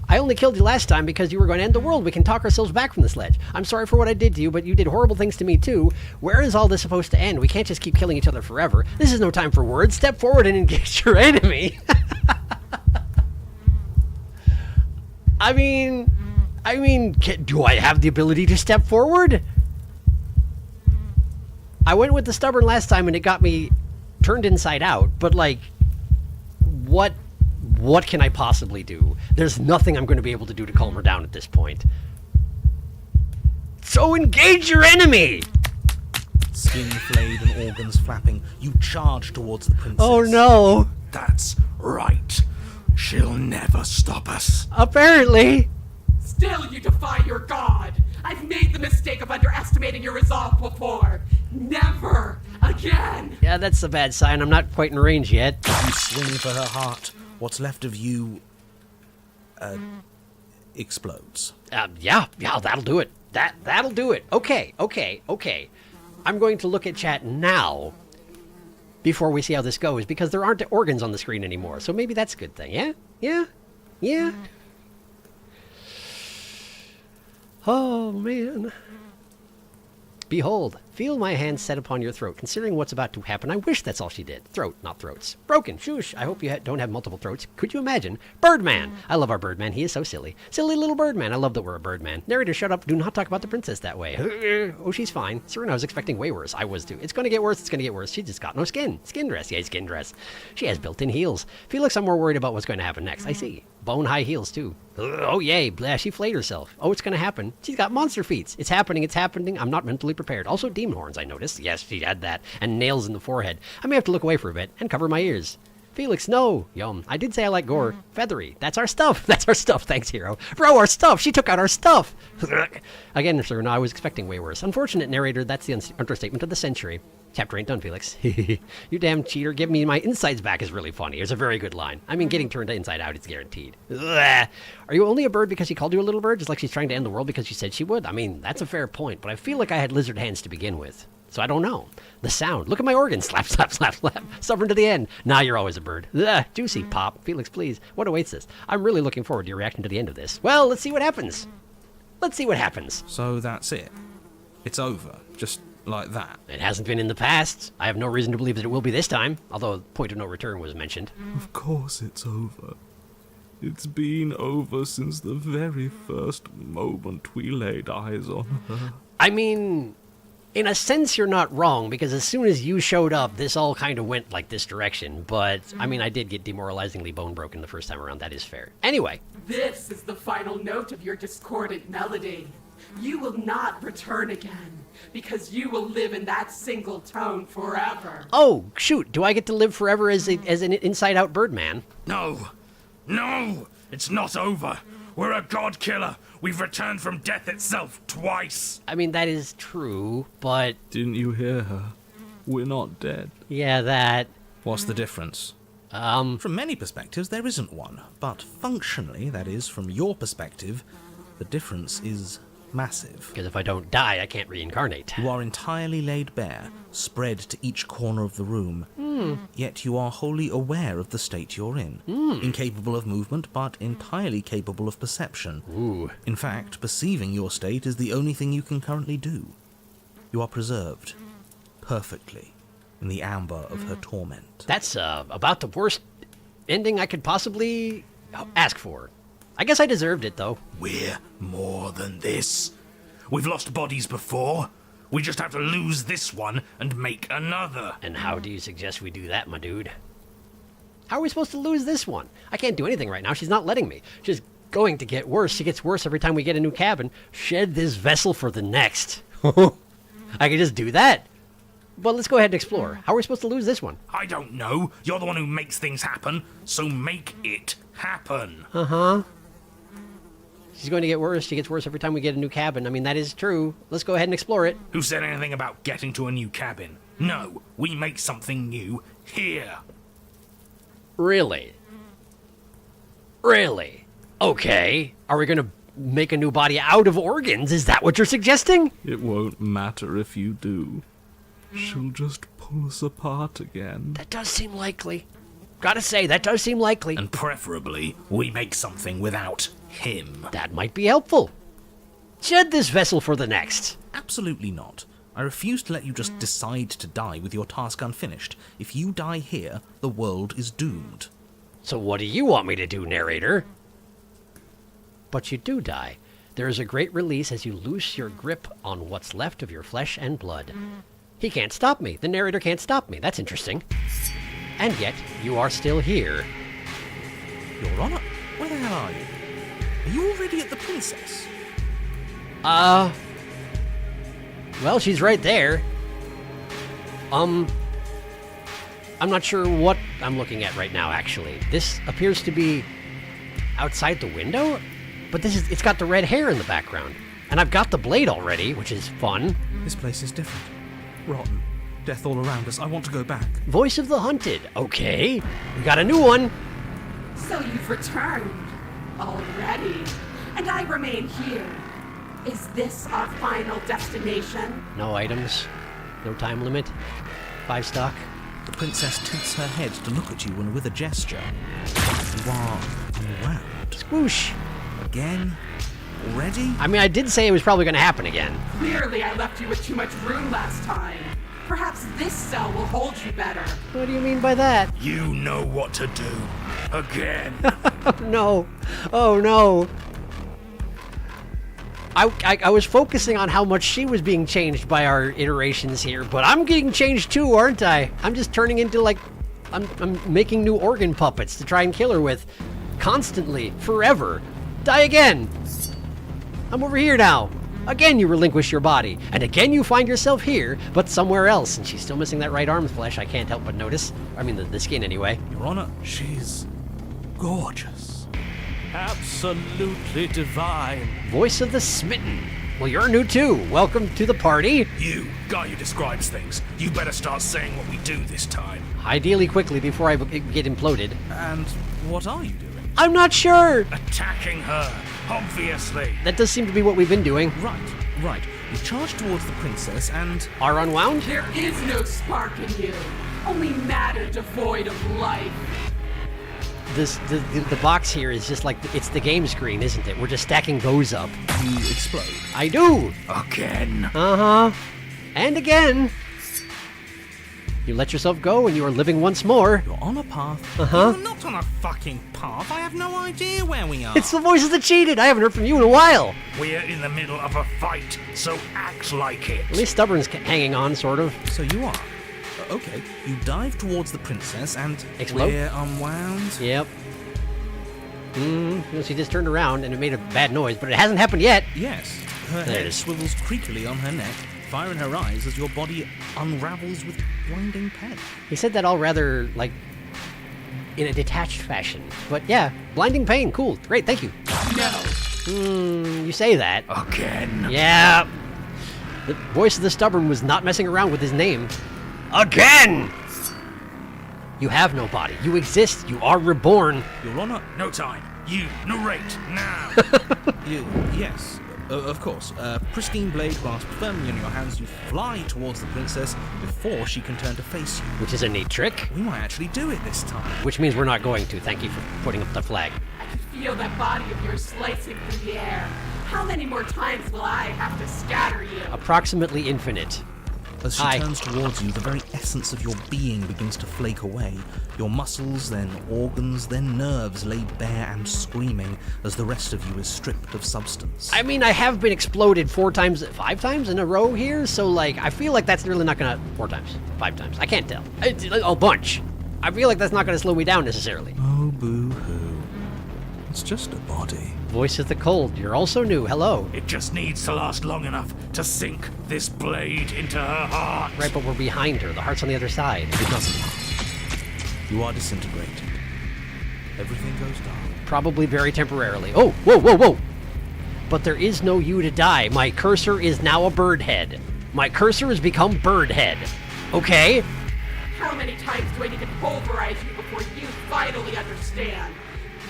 Speaker 1: I only killed you last time because you were going to end the world. We can talk ourselves back from this ledge. I'm sorry for what I did to you, but you did horrible things to me too. Where is all this supposed to end? We can't just keep killing each other forever. This is no time for words. Step forward and engage your enemy. I mean, do I have the ability to step forward? I went with the stubborn last time and it got me turned inside out, but like, what can I possibly do? There's nothing I'm going to be able to do to calm her down at this point. So engage your enemy!
Speaker 2: Skin flayed and organs flapping, you charge towards the princess.
Speaker 1: Oh no!
Speaker 7: That's right. She'll never stop us.
Speaker 1: Apparently.
Speaker 6: Still you defy your god! I've made the mistake of underestimating your resolve before! Never again!
Speaker 1: Yeah, that's a bad sign. I'm not quite in range yet.
Speaker 2: You swing for her heart. What's left of you explodes.
Speaker 1: Yeah, that'll do it. That'll do it. Okay. I'm going to look at chat now before we see how this goes, because there aren't organs on the screen anymore, so maybe that's a good thing. Yeah. Oh, man. Behold, feel my hand set upon your throat. Considering what's about to happen, I wish that's all she did. Throat, not throats. Broken. Shoosh. I hope you don't have multiple throats. Could you imagine? Birdman. I love our Birdman. He is so silly. Silly little Birdman. I love that we're a Birdman. Narrator, shut up. Do not talk about the princess that way. Oh, she's fine. Serena was expecting way worse. I was too. It's going to get worse. It's going to get worse. She just got no skin. Skin dress. Yay, skin dress. She has built-in heels. Felix, I'm more worried about what's going to happen next. I see. Bone-high heels, too. Oh, yay. Blah, she flayed herself. Oh, it's going to happen. She's got monster feet. It's happening. I'm not mentally prepared. Also, demon horns, I noticed. Yes, she had that. And nails in the forehead. I may have to look away for a bit and cover my ears. Felix, no. Yum. I did say I like gore. Feathery. That's our stuff. That's our stuff. Thanks, hero. Bro, our stuff. She took out our stuff. Again, sir, no, I was expecting way worse. Unfortunate, narrator. That's the understatement of the century. Chapter ain't done, Felix. You damn cheater. Give me my insides back is really funny. It's a very good line. I mean, getting turned inside out is guaranteed. Ugh. Are you only a bird because she called you a little bird? Just like she's trying to end the world because she said she would? I mean, that's a fair point, but I feel like I had lizard hands to begin with. So I don't know. The sound. Look at my organs. Slap, slap, slap, slap. Stubborn to the end. Nah, you're always a bird. Ugh. Juicy pop. Felix, please. What awaits this? I'm really looking forward to your reaction to the end of this. Well, let's see what happens.
Speaker 2: So that's it. It's over. Just like that.
Speaker 1: It hasn't been in the past. I have no reason to believe that it will be this time, although point of no return was mentioned.
Speaker 7: Of course it's over. It's been over since the very first moment we laid eyes on her.
Speaker 1: I mean, in a sense, you're not wrong, because as soon as you showed up, this all kind of went like this direction. But, I mean, I did get demoralizingly bone broken the first time around. That is fair. Anyway.
Speaker 6: This is the final note of your discordant melody. You will not return again, because you will live in that single tone forever.
Speaker 1: Oh, shoot. Do I get to live forever as an inside-out Birdman?
Speaker 8: No, it's not over. We're a god killer. We've returned from death itself twice.
Speaker 1: I mean, that is true, but...
Speaker 7: Didn't you hear her? We're not dead.
Speaker 1: Yeah, that...
Speaker 2: What's the difference? From many perspectives, there isn't one. But functionally, that is, from your perspective, the difference is massive.
Speaker 1: Because if I don't die, I can't reincarnate.
Speaker 2: You are entirely laid bare, spread to each corner of the room. Yet you are wholly aware of the state you're in. Incapable of movement, but entirely capable of perception.
Speaker 1: Ooh.
Speaker 2: In fact, perceiving your state is the only thing you can currently do. You are preserved, perfectly, in the amber of her torment.
Speaker 1: That's about the worst ending I could possibly ask for. I guess I deserved it, though.
Speaker 8: We're more than this. We've lost bodies before. We just have to lose this one and make another.
Speaker 1: And how do you suggest we do that, my dude? How are we supposed to lose this one? I can't do anything right now. She's not letting me. She's going to get worse. She gets worse every time we get a new cabin. Shed this vessel for the next. I can just do that. But let's go ahead and explore. How are we supposed to lose this one?
Speaker 8: I don't know. You're the one who makes things happen, so make it happen.
Speaker 1: Uh-huh. She's going to get worse. She gets worse every time we get a new cabin. I mean, that is true. Let's go ahead and explore it.
Speaker 8: Who said anything about getting to a new cabin? No, we make something new here.
Speaker 1: Really? Really? Okay. Are we going to make a new body out of organs? Is that what you're suggesting?
Speaker 7: It won't matter if you do. She'll just pull us apart again.
Speaker 1: That does seem likely. Gotta say, that does seem likely.
Speaker 8: And preferably, we make something without him.
Speaker 1: That might be helpful. Shed this vessel for the next.
Speaker 2: Absolutely not. I refuse to let you just decide to die with your task unfinished. If you die here, the world is doomed.
Speaker 1: So what do you want me to do, narrator? But you do die. There is a great release as you loose your grip on what's left of your flesh and blood. He can't stop me. The narrator can't stop me. That's interesting. And yet, you are still here.
Speaker 2: Your Honor, where the hell are you? Are you already at the princess?
Speaker 1: Well, she's right there. I'm not sure what I'm looking at right now, actually. This appears to be outside the window, but it's got the red hair in the background. And I've got the blade already, which is fun.
Speaker 4: This place is different. Rotten. Death all around us. I want to go back.
Speaker 1: Voice of the Hunted. Okay, we got a new one.
Speaker 6: So you've returned already, and I remain here. Is this our final destination?
Speaker 1: No items, no time limit, 5 stock.
Speaker 2: The princess tilts her head to look at you and with a gesture. You are unwound.
Speaker 1: Squoosh.
Speaker 2: Again? Already?
Speaker 1: I mean, I did say it was probably going to happen again.
Speaker 6: Clearly I left you with too much room last time. Perhaps this cell will hold you better.
Speaker 1: What do you mean by that?
Speaker 8: You know what to do. Again.
Speaker 1: Oh no. Oh no. I was focusing on how much she was being changed by our iterations here, but I'm getting changed too, aren't I? I'm just turning into like, I'm making new organ puppets to try and kill her with. Constantly. Forever. Die again. I'm over here now. Again you relinquish your body, and again you find yourself here, but somewhere else, and she's still missing that right arm flesh, I can't help but notice. I mean, the skin anyway.
Speaker 2: Your Honor,
Speaker 4: She's gorgeous.
Speaker 7: Absolutely divine.
Speaker 1: Voice of the Smitten. Well, you're new too. Welcome to the party.
Speaker 8: You, guy who describes things, you better start saying what we do this time.
Speaker 1: Ideally quickly before I get imploded.
Speaker 2: and what are you doing?
Speaker 1: I'm not sure.
Speaker 8: Attacking her, obviously.
Speaker 1: That does seem to be what we've been doing.
Speaker 2: Right. You charge towards the princess and...
Speaker 1: Are unwound?
Speaker 6: There is no spark in you, only matter devoid of life.
Speaker 1: The box here is just like, it's the game screen, isn't it? We're just stacking those up.
Speaker 2: You explode.
Speaker 1: I do.
Speaker 8: Again.
Speaker 1: Uh-huh. And again. You let yourself go and you are living once more.
Speaker 2: You're on a path.
Speaker 1: Uh-huh.
Speaker 2: You're not on a fucking path. I have no idea where we are.
Speaker 1: It's the voice of the cheated. I haven't heard from you in a while.
Speaker 8: We're in the middle of a fight, so act like it.
Speaker 1: At least Stubborn's hanging on, sort of.
Speaker 2: So you are. Okay. You dive towards the princess and...
Speaker 1: Explode?
Speaker 2: We're unwound.
Speaker 1: Yep. She just turned around and it made a bad noise, but it hasn't happened yet.
Speaker 2: Yes. Her
Speaker 1: There it
Speaker 2: head
Speaker 1: is.
Speaker 2: swivels creakily on her neck, fire in her eyes as your body unravels with blinding pain.
Speaker 1: He said that all rather, like, in a detached fashion. But yeah, blinding pain, cool, great, thank you.
Speaker 6: No.
Speaker 1: You say that.
Speaker 8: Again.
Speaker 1: Yeah. The voice of the Stubborn was not messing around with his name. Again! You have no body. You exist. You are reborn.
Speaker 2: Your Honor,
Speaker 8: No time. You narrate now.
Speaker 2: yes, of course. Pristine blade grasped firmly in your hands, you fly towards the princess before she can turn to face you.
Speaker 1: Which is a neat trick.
Speaker 2: We might actually do it this time.
Speaker 1: Which means we're not going to. Thank you for putting up the flag.
Speaker 6: I can feel that body of yours slicing through the air. How many more times will I have to scatter you?
Speaker 1: Approximately infinite.
Speaker 2: As she
Speaker 1: Hi.
Speaker 2: turns towards you, the very essence of your being begins to flake away. Your muscles, then organs, then nerves lay bare and screaming as the rest of you is stripped of substance.
Speaker 1: I mean, I have been exploded 5 times in a row here, so, like, I feel like that's really not gonna... 4 times. 5 times. I can't tell. It's a bunch. I feel like that's not gonna slow me down, necessarily.
Speaker 4: Oh, boo-hoo. It's just a body.
Speaker 1: Voice of the Cold. You're also new. Hello.
Speaker 8: It just needs to last long enough to sink this blade into her heart.
Speaker 1: Right, but we're behind her. The heart's on the other side.
Speaker 2: It doesn't last. You are disintegrated. Everything goes dark.
Speaker 1: Probably very temporarily. Oh, whoa, whoa, whoa. But there is no you to die. My cursor is now a bird head. My cursor has become bird head. Okay?
Speaker 6: How many times do I need to pulverize you before you finally understand?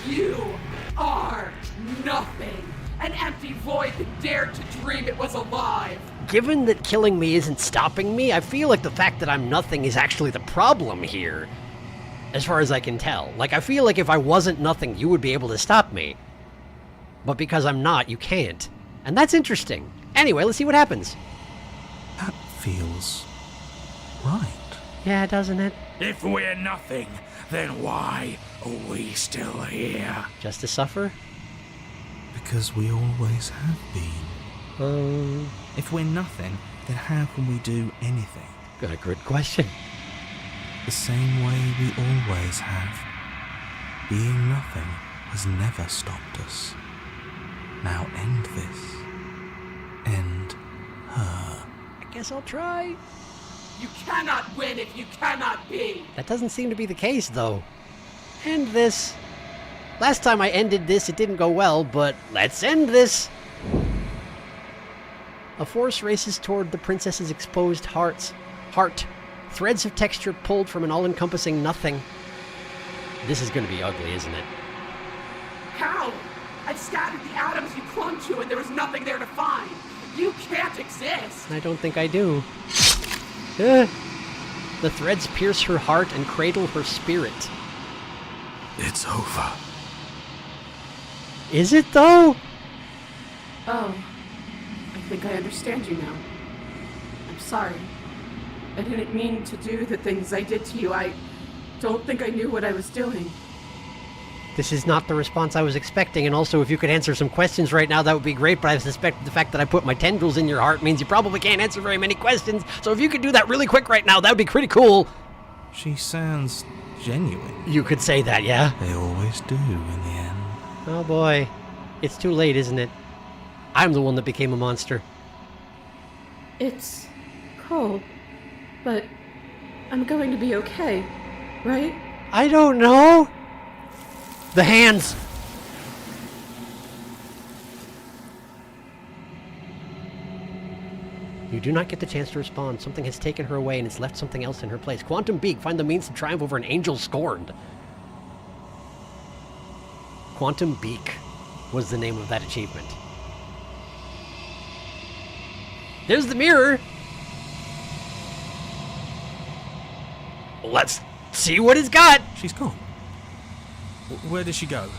Speaker 6: You are nothing. An empty void that dared to dream it was alive.
Speaker 1: Given that killing me isn't stopping me, I feel like the fact that I'm nothing is actually the problem here. as far as I can tell. Like, I feel like if I wasn't nothing, you would be able to stop me. But because I'm not, you can't. And that's interesting. Anyway, let's see what happens.
Speaker 4: That feels right.
Speaker 1: Yeah, doesn't it?
Speaker 8: If we're nothing, then why are we still here?
Speaker 1: Just to suffer?
Speaker 4: Because we always have been.
Speaker 2: If we're nothing, then how can we do anything?
Speaker 1: Good question.
Speaker 4: The same way we always have. Being nothing has never stopped us. Now end this. End her.
Speaker 1: I guess I'll try.
Speaker 6: You cannot win if you cannot be.
Speaker 1: That doesn't seem to be the case, though. End this. Last time I ended this, it didn't go well, but let's end this. A force races toward the princess's exposed heart. Threads of texture pulled from an all-encompassing nothing. This is going to be ugly, isn't it?
Speaker 6: How? I scattered the atoms you clung to and there was nothing there to find. You can't exist.
Speaker 1: I don't think I do. The threads pierce her heart and cradle her spirit.
Speaker 8: It's over.
Speaker 1: Is it, though?
Speaker 6: Oh, I think I understand you now. I'm sorry. I didn't mean to do the things I did to you. I don't think I knew what I was doing.
Speaker 1: This is not the response I was expecting, and also if you could answer some questions right now, that would be great, but I suspect the fact that I put my tendrils in your heart means you probably can't answer very many questions, so if you could do that really quick right now, that would be pretty cool.
Speaker 4: She sounds genuine.
Speaker 1: You could say that, yeah?
Speaker 4: They always do in the end.
Speaker 1: Oh boy. It's too late, isn't it? I'm the one that became a monster.
Speaker 6: It's cold, but I'm going to be okay, right?
Speaker 1: I don't know. The hands! You do not get the chance to respond. Something has taken her away and it's left something else in her place. Quantum Beak, find the means to triumph over an angel scorned. Quantum Beak was the name of that achievement. There's the mirror! Let's see what it's got!
Speaker 4: She's gone. Where did she go?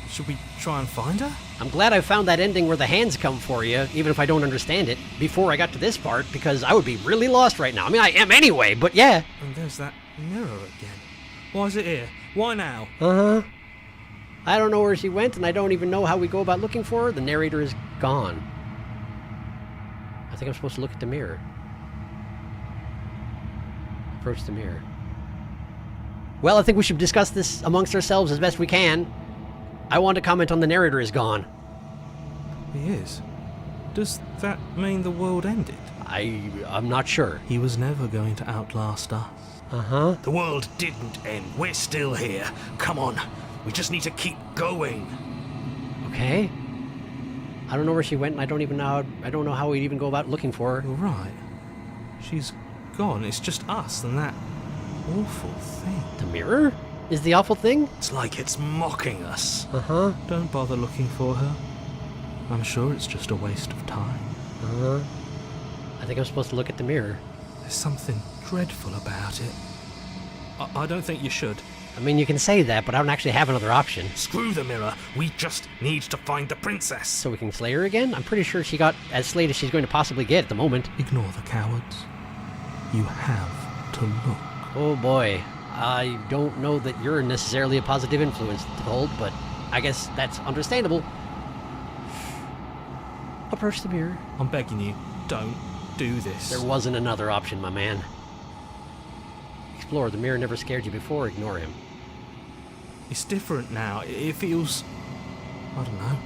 Speaker 4: Should we try and find her?
Speaker 1: I'm glad I found that ending where the hands come for you, even if I don't understand it, before I got to this part, because I would be really lost right now. I mean, I am anyway, but yeah.
Speaker 4: And there's that mirror again. Why is it here? Why now?
Speaker 1: Uh-huh. I don't know where she went, and I don't even know how we go about looking for her. The narrator is gone. I think I'm supposed to look at the mirror. Approach the mirror. Well, I think we should discuss this amongst ourselves as best we can. I want to comment on the narrator is gone.
Speaker 4: He is. Does that mean the world ended?
Speaker 1: I'm not sure.
Speaker 4: He was never going to outlast us.
Speaker 1: Uh-huh.
Speaker 8: The world didn't end. We're still here. Come on. We just need to keep going.
Speaker 1: Okay. I don't know where she went, and I don't know how we'd even go about looking for her.
Speaker 4: You're right. She's gone. It's just us and that awful thing.
Speaker 1: The mirror? Is the awful thing?
Speaker 8: It's like it's mocking us.
Speaker 1: Uh-huh.
Speaker 4: Don't bother looking for her. I'm sure it's just a waste of time.
Speaker 1: Uh-huh. I think I'm supposed to look at the mirror.
Speaker 4: There's something dreadful about it. I don't think you should.
Speaker 1: I mean, you can say that, but I don't actually have another option.
Speaker 8: Screw the mirror. We just need to find the princess.
Speaker 1: So we can slay her again? I'm pretty sure she got as slayed as she's going to possibly get at the moment.
Speaker 4: Ignore the cowards. You have to look.
Speaker 1: Oh boy. I don't know that you're necessarily a positive influence to hold, but I guess that's understandable. Approach the mirror.
Speaker 4: I'm begging you, don't do this.
Speaker 1: There wasn't another option, my man. Explore. The mirror never scared you before. Ignore him.
Speaker 4: It's different now. It feels, I don't know,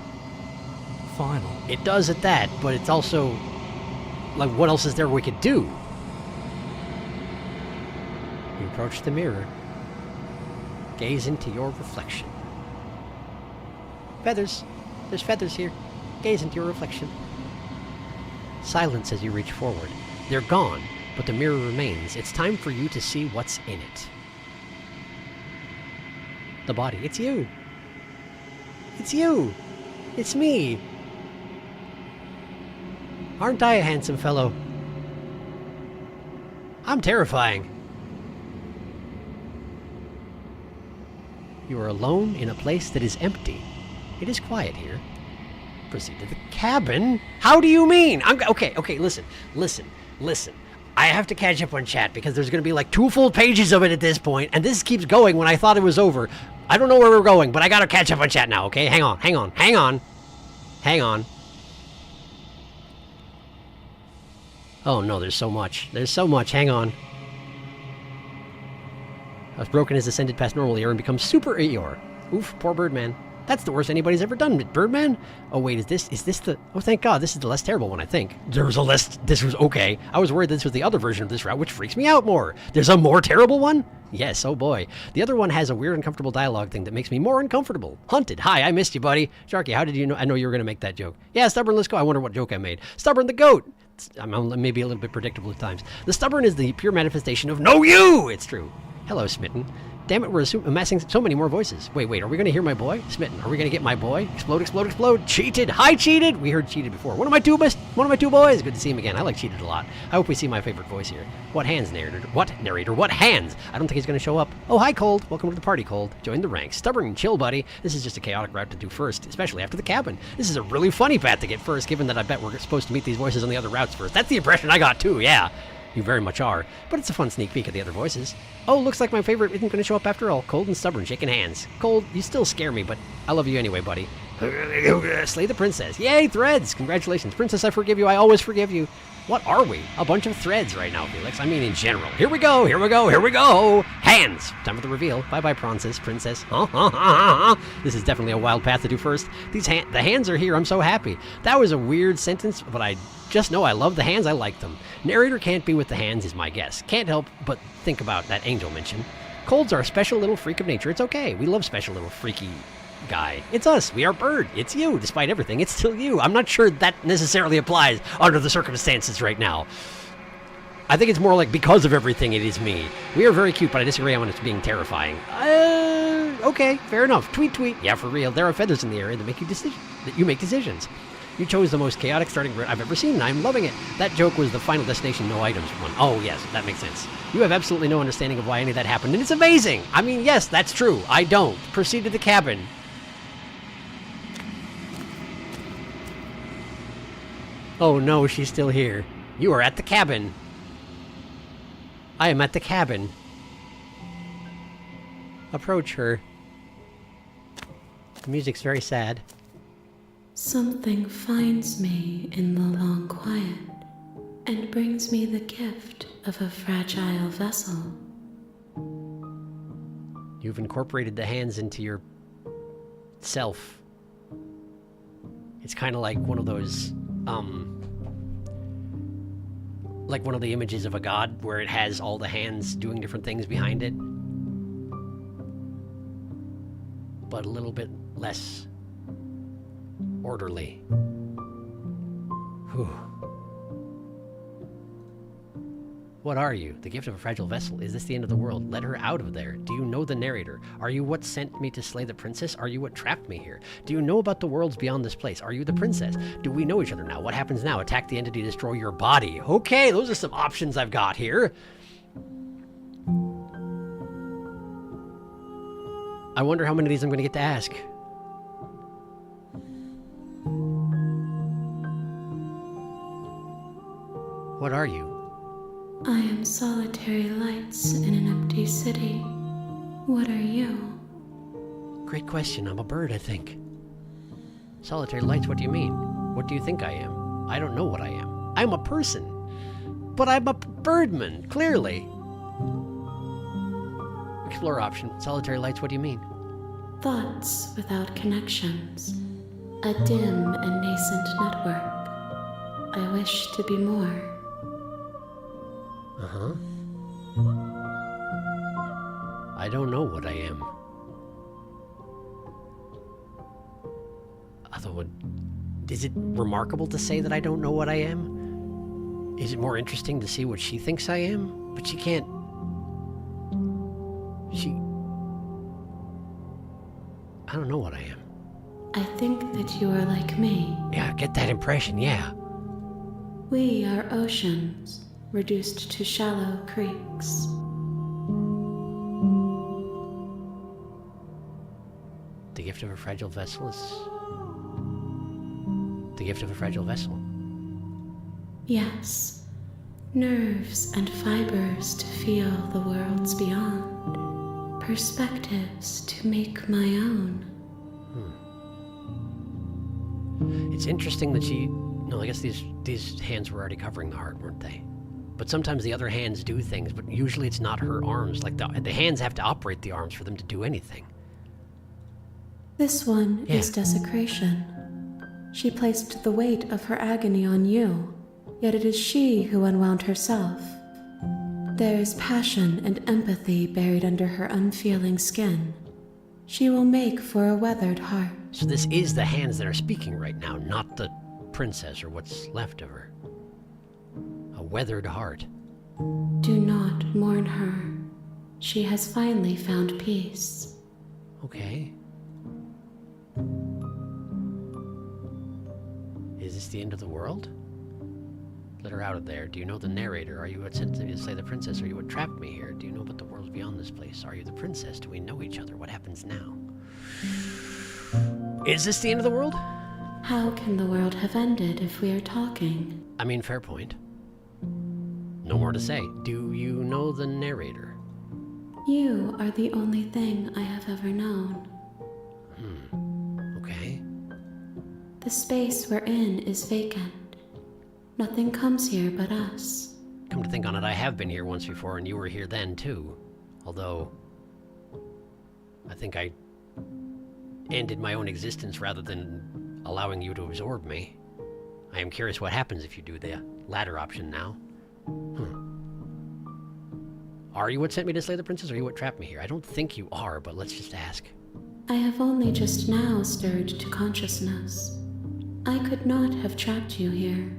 Speaker 4: final.
Speaker 1: It does at that, but it's also like, what else is there we could do? You approach the mirror. Gaze into your reflection. Feathers. There's feathers here. Gaze into your reflection. Silence as you reach forward. They're gone, but the mirror remains. It's time for you to see what's in it. The body. It's you. It's you. It's me. Aren't I a handsome fellow? I'm terrifying. You are alone in a place that is empty. It is quiet here. Proceed to the cabin? How do you mean? Okay, listen. I have to catch up on chat because there's going to be like 2 full pages of it at this point, and this keeps going when I thought it was over. I don't know where we're going, but I got to catch up on chat now, okay? Hang on. Oh no, there's so much. Hang on. I was broken has ascended past normal Eeyore and become super Eeyore. Oof, poor Birdman. That's the worst anybody's ever done, Birdman? Oh wait, is this the... Oh, thank God, this is the less terrible one, I think. This was okay. I was worried this was the other version of this route, which freaks me out more. There's a more terrible one? Yes, oh boy. The other one has a weird uncomfortable dialogue thing that makes me more uncomfortable. Hunted. Hi, I missed you, buddy. Sharky, how did you know? I know you were going to make that joke. Yeah, Stubborn, let's go. I wonder what joke I made. Stubborn the goat. I'm maybe a little bit predictable at times. The Stubborn is the pure manifestation of no you! It's true. Hello, Smitten. Damn it, we're amassing so many more voices. Wait, are we going to hear my boy? Smitten, are we going to get my boy? Explode. Cheated. Hi, Cheated. We heard Cheated before. One of my two boys. Good to see him again. I like Cheated a lot. I hope we see my favorite voice here. What hands, narrator? What hands? I don't think he's going to show up. Oh, hi, Cold. Welcome to the party, Cold. Join the ranks. Stubborn and chill, buddy. This is just a chaotic route to do first, especially after the cabin. This is a really funny path to get first, given that I bet we're supposed to meet these voices on the other routes first. That's the impression I got, too, yeah. You very much are, but it's a fun sneak peek at the other voices. Oh, looks like my favorite isn't going to show up after all. Cold and Stubborn, shaking hands. Cold, you still scare me, but I love you anyway, buddy. Slay the princess. Yay, threads! Congratulations. Princess, I forgive you. I always forgive you. What are we? A bunch of threads right now, Felix. I mean, in general. Here we go. Hands! Time for the reveal. Bye-bye, princess. This is definitely a wild path to do first. The hands are here. I'm so happy. That was a weird sentence, but I just know I love the hands. I like them. Narrator can't be with the hands is my guess. Can't help but think about that angel mention. Colds are a special little freak of nature. It's okay. We love special little freaky guy. It's us. We are Bird. It's you. Despite everything, it's still you. I'm not sure that necessarily applies under the circumstances right now. I think it's more like because of everything, it is me. We are very cute, but I disagree on it being terrifying. Okay, fair enough. Tweet. Yeah, for real. There are feathers in the area that you make decisions. You chose the most chaotic starting route I've ever seen, and I'm loving it. That joke was the final destination, no items one. Oh, yes, that makes sense. You have absolutely no understanding of why any of that happened, and it's amazing. I mean, yes, that's true. I don't. Proceed to the cabin. Oh no, she's still here. You are at the cabin. I am at the cabin. Approach her. The music's very sad.
Speaker 9: Something finds me in the long quiet and brings me the gift of a fragile vessel.
Speaker 1: You've incorporated the hands into your self. It's kind of like one of those, like one of the images of a god where it has all the hands doing different things behind it, but a little bit less orderly. Whew. What are you? The gift of a fragile vessel. Is this the end of the world? Let her out of there. Do you know the narrator? Are you what sent me to slay the princess? Are you what trapped me here? Do you know about the worlds beyond this place? Are you the princess? Do we know each other now? What happens now? Attack the entity, destroy your body. Okay, those are some options I've got here. I wonder how many of these I'm going to get to ask. What are you?
Speaker 9: I am solitary lights in an empty city. What are you?
Speaker 1: Great question. I'm a bird, I think. Solitary lights, what do you mean? What do you think I am? I don't know what I am. I'm a person. But I'm a birdman, clearly. Explore option. Solitary lights, what do you mean?
Speaker 9: Thoughts without connections. A dim and nascent network. I wish to be more.
Speaker 1: Uh-huh. I don't know what I am. Although, is it remarkable to say that I don't know what I am? Is it more interesting to see what she thinks I am? But she can't... I don't know what I am.
Speaker 9: I think that you are like me.
Speaker 1: Yeah, I get that impression, yeah.
Speaker 9: We are oceans, reduced to shallow creeks.
Speaker 1: gift of a fragile vessel is... the gift of a fragile vessel.
Speaker 9: Yes. Nerves and fibers to feel the worlds beyond. Perspectives to make my own.
Speaker 1: It's interesting that she... No, I guess these hands were already covering the heart, weren't they? But sometimes the other hands do things, but usually it's not her arms. Like, the hands have to operate the arms for them to do anything.
Speaker 9: This one is desecration. She placed the weight of her agony on you, yet it is she who unwound herself. There is passion and empathy buried under her unfeeling skin. She will make for a weathered heart.
Speaker 1: So this is the hands that are speaking right now, not the princess or what's left of her. A weathered heart.
Speaker 9: Do not mourn her. She has finally found peace.
Speaker 1: Okay. Is this the end of the world? Let her out of there. Do you know the narrator? Are you what sent to slay the princess? Are you what trapped me here? Do you know about the worlds beyond this place? Are you the princess? Do we know each other? What happens now? Is this the end of the world?
Speaker 9: How can the world have ended if we are talking?
Speaker 1: I mean, fair point. No more to say. Do you know the narrator?
Speaker 9: You are the only thing I have ever known.
Speaker 1: Okay.
Speaker 9: The space we're in is vacant. Nothing comes here but us.
Speaker 1: Come to think on it, I have been here once before, and you were here then, too. Although, I think I ended my own existence rather than allowing you to absorb me. I am curious what happens if you do the latter option now. Are you what sent me to slay the princess, or are you what trapped me here? I don't think you are, but let's just ask.
Speaker 9: I have only just now stirred to consciousness. I could not have trapped you here,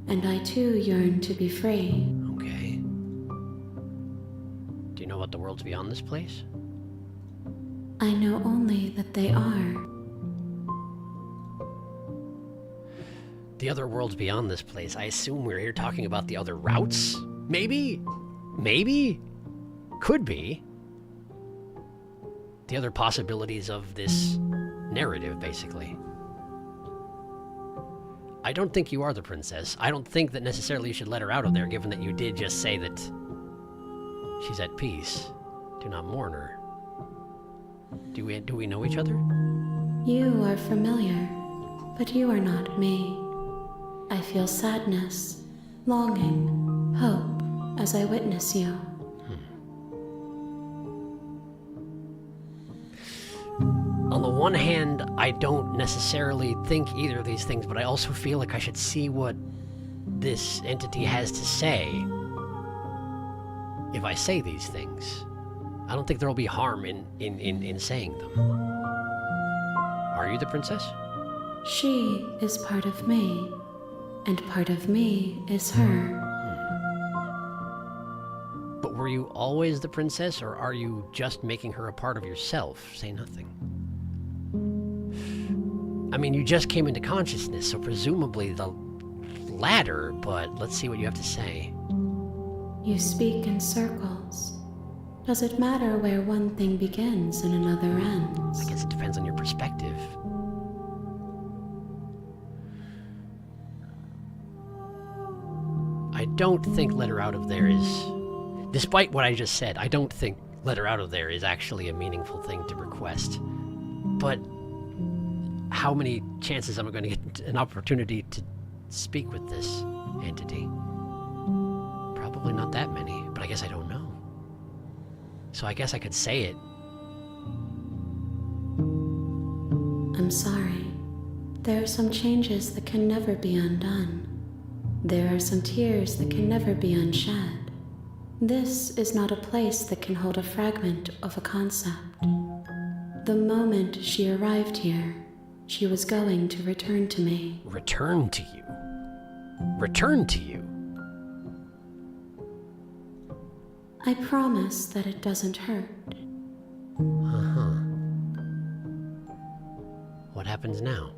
Speaker 9: and I too yearn to be free.
Speaker 1: Okay. Do you know what the world's beyond this place?
Speaker 9: I know only that they are.
Speaker 1: The other worlds beyond this place. I assume we're here talking about the other routes? Maybe? Maybe? Could be. The other possibilities of this narrative, basically. I don't think you are the princess. I don't think that necessarily you should let her out of there, given that you did just say that she's at peace. Do not mourn her. Do we know each other?
Speaker 9: You are familiar, but you are not me. I feel sadness, longing, hope as I witness you.
Speaker 1: On the one hand, I don't necessarily think either of these things, but I also feel like I should see what this entity has to say if I say these things. I don't think there will be harm in saying them. Are you the princess?
Speaker 9: She is part of me, and part of me is her.
Speaker 1: But were you always the princess, or are you just making her a part of yourself? Say nothing. I mean, you just came into consciousness, so presumably the latter, but let's see what you have to say.
Speaker 9: You speak in circles. Does it matter where one thing begins and another ends?
Speaker 1: I guess it depends on your perspective. I don't think let her out of there is... Despite what I just said, I don't think let her out of there is actually a meaningful thing to request. But how many chances am I going to get an opportunity to speak with this entity? Probably not that many, but I guess I don't know. So I guess I could say it.
Speaker 9: I'm sorry. There are some changes that can never be undone. There are some tears that can never be unshed. This is not a place that can hold a fragment of a concept. The moment she arrived here, she was going to return to me.
Speaker 1: Return to you? Return to you?
Speaker 9: I promise that it doesn't hurt.
Speaker 1: Uh-huh. What happens now?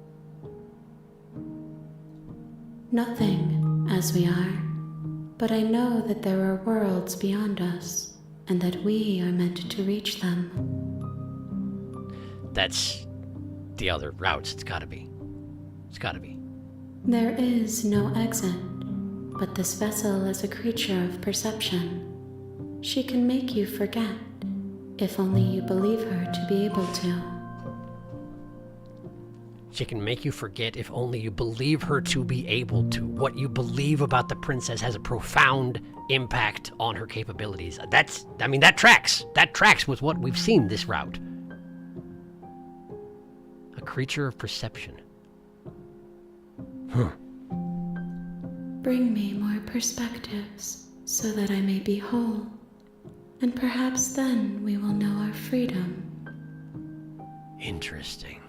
Speaker 9: Nothing, as we are. But I know that there are worlds beyond us, and that we are meant to reach them.
Speaker 1: That's the other routes. It's gotta be. It's gotta be.
Speaker 9: There is no exit, but this vessel is a creature of perception. She can make you forget, if only you believe her to be able to.
Speaker 1: She can make you forget if only you believe her to be able to. What you believe about the princess has a profound impact on her capabilities. That tracks. That tracks with what we've seen this route. A creature of perception. Huh.
Speaker 9: Bring me more perspectives so that I may be whole, and perhaps then we will know our freedom.
Speaker 1: Interesting.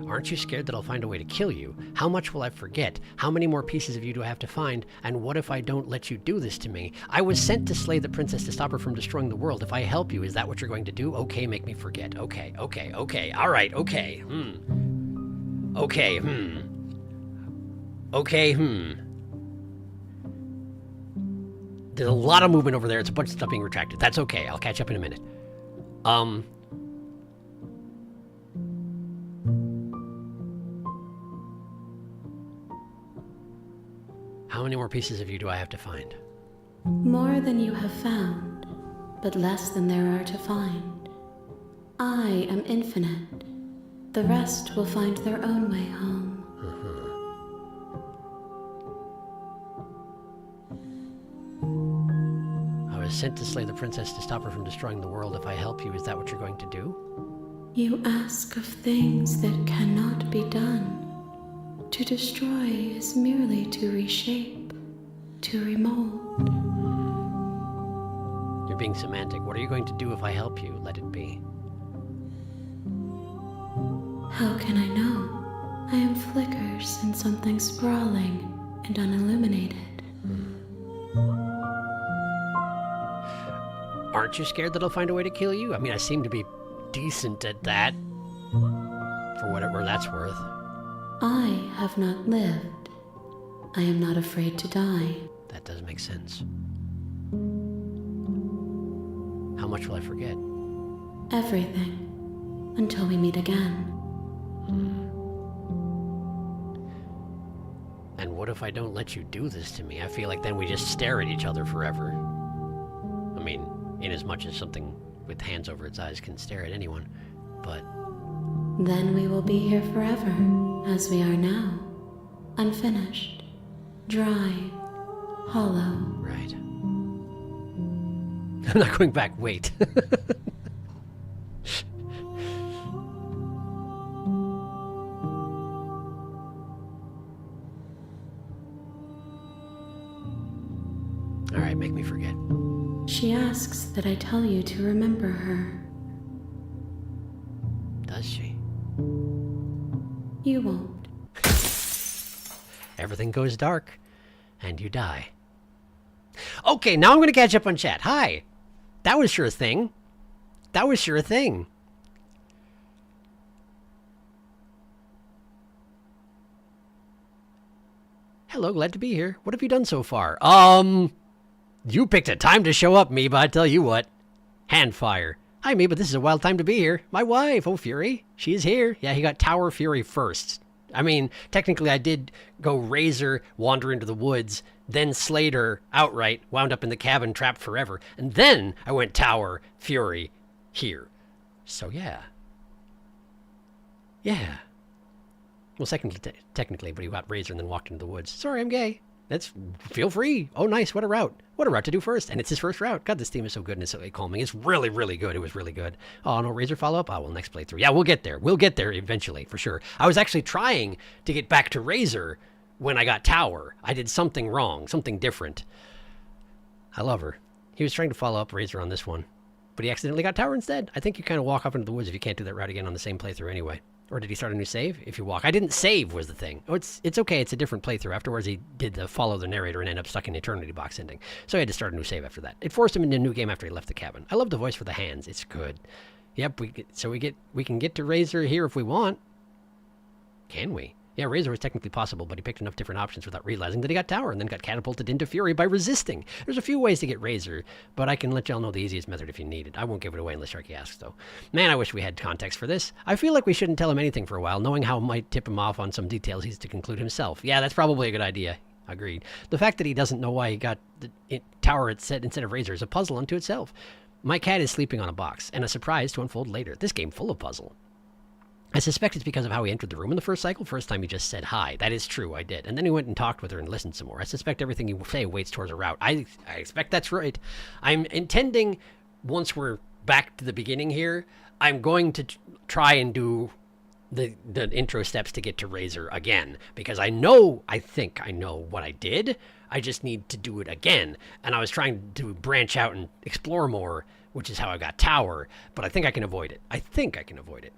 Speaker 1: Aren't you scared that I'll find a way to kill you? How much will I forget? How many more pieces of you do I have to find? And what if I don't let you do this to me? I was sent to slay the princess to stop her from destroying the world. If I help you, is that what you're going to do? Okay, make me forget. Okay. All right, okay. Okay, There's a lot of movement over there. It's a bunch of stuff being retracted. That's okay. I'll catch up in a minute. How many more pieces of you do I have to find?
Speaker 9: More than you have found, but less than there are to find. I am infinite. The rest will find their own way home.
Speaker 1: I was sent to slay the princess to stop her from destroying the world. If I help you, is that what you're going to do?
Speaker 9: You ask of things that cannot be done. To destroy is merely to reshape, to remold.
Speaker 1: You're being semantic. What are you going to do if I help you? Let it be.
Speaker 9: How can I know? I am flickers in something sprawling and unilluminated.
Speaker 1: Aren't you scared that I'll find a way to kill you? I mean, I seem to be decent at that. For whatever that's worth.
Speaker 9: I have not lived. I am not afraid to die.
Speaker 1: That does make sense. How much will I forget?
Speaker 9: Everything. Until we meet again.
Speaker 1: And what if I don't let you do this to me? I feel like then we just stare at each other forever. I mean, in as much as something with hands over its eyes can stare at anyone, but...
Speaker 9: Then we will be here forever, as we are now. Unfinished. Dry. Hollow.
Speaker 1: Right. I'm not going back, wait. Alright, make me forget.
Speaker 9: She asks that I tell you to remember her.
Speaker 1: Does she?
Speaker 9: You won't.
Speaker 1: Everything goes dark, and you die. Okay, now I'm going to catch up on chat. Hi. That was sure a thing. That was sure a thing. Hello, glad to be here. What have you done so far? You picked a time to show up, Meba, I tell you what. Hand fire. Hi, Meba, this is a wild time to be here. My wife, oh, Fury. She is here. Yeah, he got Tower Fury first. I mean, technically I did go Razor, wander into the woods, then slayed her outright, wound up in the cabin, trapped forever. And then I went Tower Fury here. So, yeah. Yeah. Well, technically, but he got Razor and then walked into the woods. Sorry, I'm gay. Feel free. Oh, nice. What a route. What a route to do first. And it's his first route. God, this theme is so good and it's so calming. It's really, really good. It was really good. Oh, no Razor follow-up? Oh, well, next playthrough. Yeah, we'll get there. We'll get there eventually, for sure. I was actually trying to get back to Razor when I got Tower. I did something wrong, something different. I love her. He was trying to follow up Razor on this one, but he accidentally got Tower instead. I think you kind of walk off into the woods if you can't do that route again on the same playthrough anyway. Or did he start a new save? If you walk. I didn't save was the thing. Oh, it's okay. It's a different playthrough. Afterwards, he did the follow the narrator and end up stuck in the Eternity Box ending. So he had to start a new save after that. It forced him into a new game after he left the cabin. I love the voice for the hands. It's good. Yep, we can get to Razor here if we want. Can we? Yeah, Razor was technically possible, but he picked enough different options without realizing that he got Tower and then got catapulted into Fury by resisting. There's a few ways to get Razor, but I can let y'all know the easiest method if you need it. I won't give it away unless Sharky asks, though. Man, I wish we had context for this. I feel like we shouldn't tell him anything for a while, knowing how it might tip him off on some details he's to conclude himself. Yeah, that's probably a good idea. Agreed. The fact that he doesn't know why he got the Tower instead of Razor is a puzzle unto itself. My cat is sleeping on a box, and a surprise to unfold later. This game full of puzzle. I suspect it's because of how he entered the room in the first cycle. First time he just said hi. That is true, I did. And then he went and talked with her and listened some more. I suspect everything you say waits towards a route. I expect that's right. I'm intending, once we're back to the beginning here, I'm going to try and do the intro steps to get to Razor again. Because I think I know what I did. I just need to do it again. And I was trying to branch out and explore more, which is how I got Tower. But I think I can avoid it.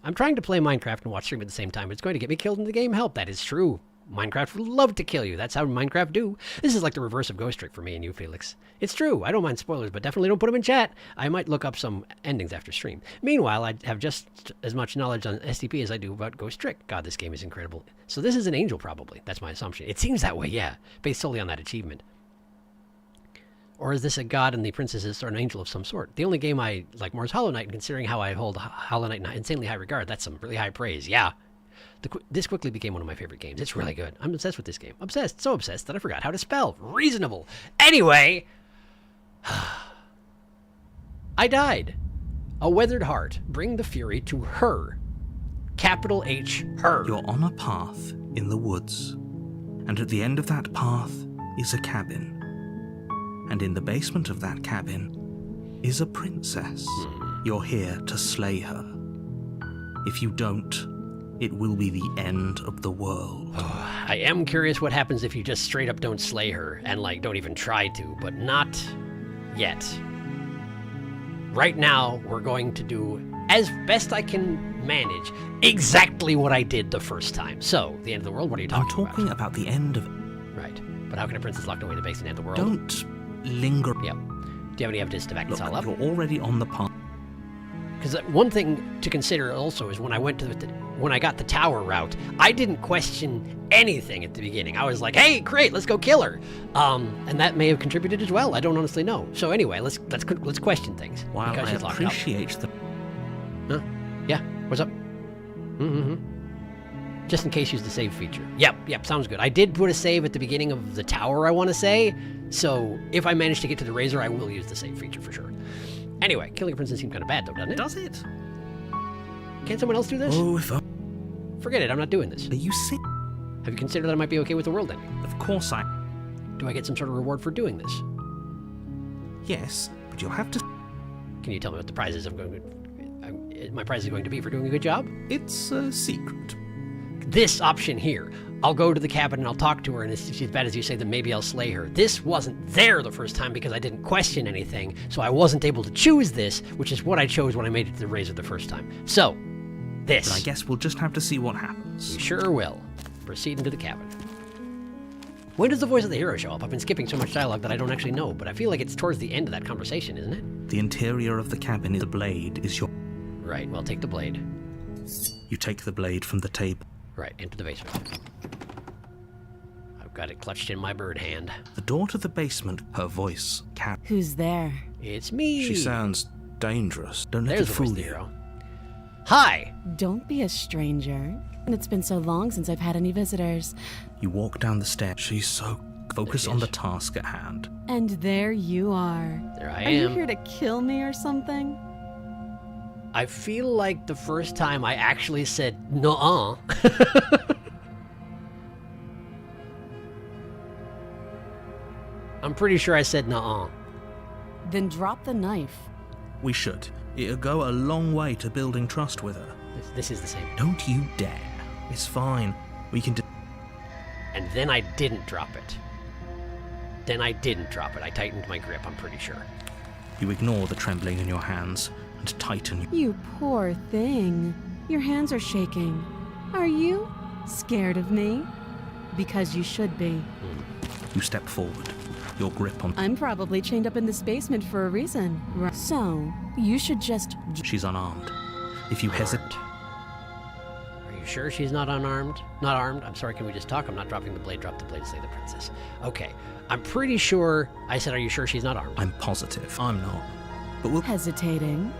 Speaker 1: I'm trying to play Minecraft and watch stream at the same time. It's going to get me killed in the game. Help, that is true. Minecraft would love to kill you. That's how Minecraft do. This is like the reverse of Ghost Trick for me and you, Felix. It's true. I don't mind spoilers, but definitely don't put them in chat. I might look up some endings after stream. Meanwhile, I have just as much knowledge on STP as I do about Ghost Trick. God, this game is incredible. So this is an angel, probably. That's my assumption. It seems that way, yeah. Based solely on that achievement. Or is this a god and the princesses are an angel of some sort? The only game I like more is Hollow Knight, and considering how I hold Hollow Knight in insanely high regard, that's some really high praise. Yeah. This quickly became one of my favorite games. It's really good. I'm obsessed with this game. Obsessed. So obsessed that I forgot how to spell. Reasonable. Anyway. I died. A weathered heart. Bring the fury to her. Capital H, her.
Speaker 2: You're on a path in the woods, and at the end of that path is a cabin. And in the basement of that cabin is a princess. You're here to slay her. If you don't, it will be the end of the world.
Speaker 1: I am curious what happens if you just straight up don't slay her and, like, don't even try to, but not yet. Right now, we're going to do, as best I can manage, exactly what I did the first time. So, the end of the world, what are you talking about?
Speaker 2: I'm talking about the end of...
Speaker 1: Right. But how can a princess locked away in the basement end of the world?
Speaker 2: Don't linger.
Speaker 1: Yep. Do you have any evidence to back this all up?
Speaker 2: You're already on the path.
Speaker 1: Because one thing to consider also is when I went to when I got the Tower route, I didn't question anything at the beginning. I was like, "Hey, great, let's go kill her," and that may have contributed as well. I don't honestly know. So anyway, let's question things.
Speaker 2: Wow, I appreciate the.
Speaker 1: Huh? Yeah. What's up? Just in case, use the save feature. Yep. Sounds good. I did put a save at the beginning of the Tower, I want to say. So if I manage to get to the Razor, I will use the save feature for sure. Anyway, killing a princess seems kind of bad, though, doesn't it?
Speaker 2: Does it?
Speaker 1: Can't someone else do this?
Speaker 2: Oh, if I...
Speaker 1: Forget it, I'm not doing this.
Speaker 2: Are you sick?
Speaker 1: Have you considered that I might be okay with the world ending?
Speaker 2: Of course I...
Speaker 1: Do I get some sort of reward for doing this?
Speaker 2: Yes, but you'll have to...
Speaker 1: Can you tell me what the prize is my prize is going to be for doing a good job?
Speaker 2: It's a secret.
Speaker 1: This option here. I'll go to the cabin and I'll talk to her, and if she's as bad as you say, then maybe I'll slay her. This wasn't there the first time because I didn't question anything, so I wasn't able to choose this, which is what I chose when I made it to the Razor the first time. So, this.
Speaker 2: But I guess we'll just have to see what happens.
Speaker 1: We sure will. Proceed into the cabin. When does the voice of the hero show up? I've been skipping so much dialogue that I don't actually know, but I feel like it's towards the end of that conversation, isn't it?
Speaker 2: The interior of the cabin is the blade is your...
Speaker 1: Right, well, take the blade.
Speaker 2: You take the blade from the table.
Speaker 1: Right, into the basement. I've got it clutched in my bird hand.
Speaker 2: The door to the basement, her voice, cat.
Speaker 3: Who's there?
Speaker 1: It's me.
Speaker 4: She sounds dangerous.
Speaker 2: Don't let
Speaker 1: There's
Speaker 2: it
Speaker 1: the voice
Speaker 2: fool
Speaker 1: of the
Speaker 2: you.
Speaker 1: hero. Hi!
Speaker 3: Don't be a stranger. And it's been so long since I've had any visitors.
Speaker 2: You walk down the stairs.
Speaker 4: She's so...
Speaker 2: Focus on the task at hand.
Speaker 3: And there you are.
Speaker 1: There I
Speaker 3: Are you
Speaker 1: am.
Speaker 3: here to kill me or something?
Speaker 1: I feel like the first time I actually said nuh-uh. I'm pretty sure I said nuh-uh.
Speaker 3: Then drop the knife.
Speaker 2: We should. It'll go a long way to building trust with her.
Speaker 1: This is the same.
Speaker 2: Don't you dare. It's fine. We can do...
Speaker 1: And then I didn't drop it. I tightened my grip, I'm pretty sure.
Speaker 2: You ignore the trembling in your hands and tighten...
Speaker 3: You poor thing. Your hands are shaking. Are you scared of me? Because you should be.
Speaker 2: You step forward. Your grip on...
Speaker 3: I'm probably chained up in this basement for a reason. So, you should just...
Speaker 2: She's unarmed. If you hesitate...
Speaker 1: Are you sure she's not unarmed? Not armed? I'm sorry, can we just talk? I'm not dropping the blade. Drop the blade, slay the princess. Okay. I'm pretty sure I said, are you sure she's not armed?
Speaker 2: I'm positive. I'm not. But we'll...
Speaker 3: Hesitating.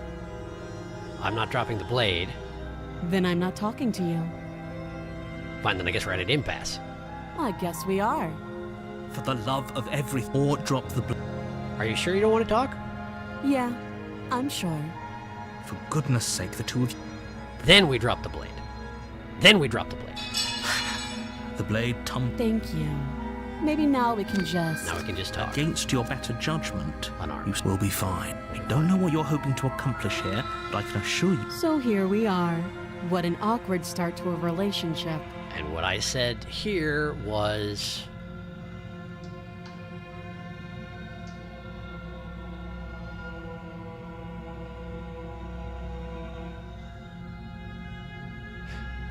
Speaker 1: I'm not dropping the blade.
Speaker 3: Then I'm not talking to you.
Speaker 1: Fine, then I guess we're at an impasse.
Speaker 3: I guess we are.
Speaker 2: For the love of everything. Or drop the blade.
Speaker 1: Are you sure you don't want to talk?
Speaker 3: Yeah, I'm sure.
Speaker 2: For goodness sake, the two of you.
Speaker 1: Then we drop the blade. Then we drop the blade.
Speaker 2: The blade
Speaker 3: Thank you. Maybe now we can just...
Speaker 1: Now we can just talk.
Speaker 2: Against your better judgment,
Speaker 1: Unarmed.
Speaker 2: you will be fine. I don't know what you're hoping to accomplish here, but I can assure you.
Speaker 3: So here we are. What an awkward start to a relationship.
Speaker 1: And what I said here was...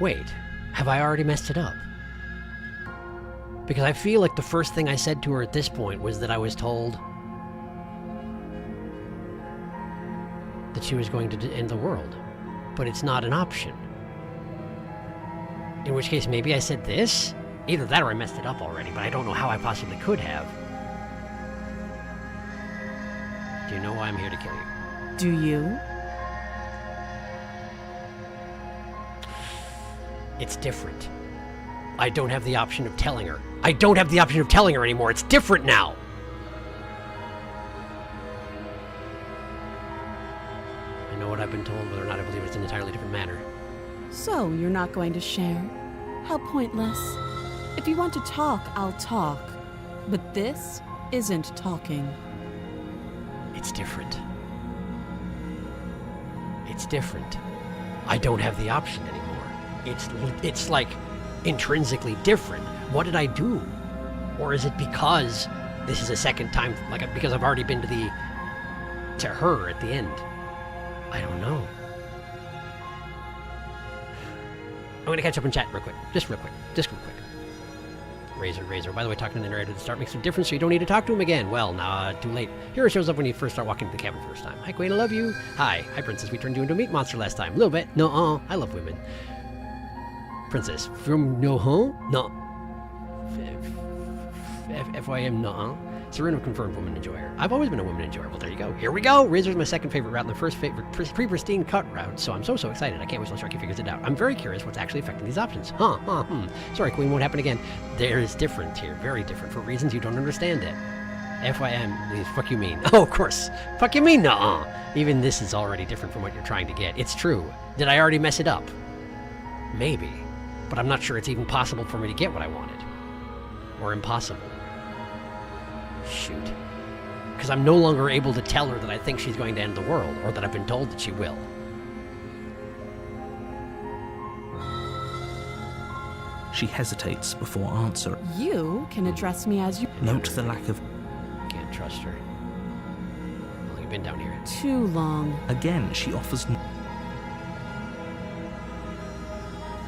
Speaker 1: Wait, have I already messed it up? Because I feel like the first thing I said to her at this point was that I was told that she was going to end the world. But it's not an option. In which case, maybe I said this? Either that or I messed it up already, but I don't know how I possibly could have. Do you know why I'm here to kill you?
Speaker 3: Do you?
Speaker 1: It's different. I don't have the option of telling her. I don't have the option of telling her anymore. It's different now. I know what I've been told, whether or not I believe it's an entirely different matter.
Speaker 3: So, you're not going to share? How pointless. If you want to talk, I'll talk. But this isn't talking.
Speaker 1: It's different. It's different. I don't have the option anymore. It's like intrinsically different. What did I do? Or is it because this is a second time, like because I've already been to her at the end? I don't know. I'm gonna catch up and chat real quick. Just real quick. Razor. By the way, talking to the narrator at the start makes a difference, so you don't need to talk to him again. Well, nah, too late. Hero shows up when you first start walking to the cabin first time. Hi, Queen, I love you. Hi, princess. We turned you into a meat monster last time. A little bit. No, I love women. Princess, from no home? No. FYM, no. Serena confirmed woman enjoyer. I've always been a woman enjoyer. Well, there you go. Here we go. Razor's my second favorite route and the first favorite pre-Pristine cut route, so I'm so excited. I can't wait till Sharky figures it out. I'm very curious what's actually affecting these options. Sorry, Queen, won't happen again. There is different here. Very different for reasons you don't understand it. FYM, fuck you mean. Oh, of course. Fuck you mean, no. Even this is already different from what you're trying to get. It's true. Did I already mess it up? Maybe. But I'm not sure it's even possible for me to get what I wanted. Or impossible. Shoot. Because I'm no longer able to tell her that I think she's going to end the world, or that I've been told that she will.
Speaker 2: She hesitates before answering.
Speaker 3: You can address me as you...
Speaker 2: Note the lack of...
Speaker 1: Can't trust her. How long have you been down here?
Speaker 3: Too long.
Speaker 2: Again, she offers...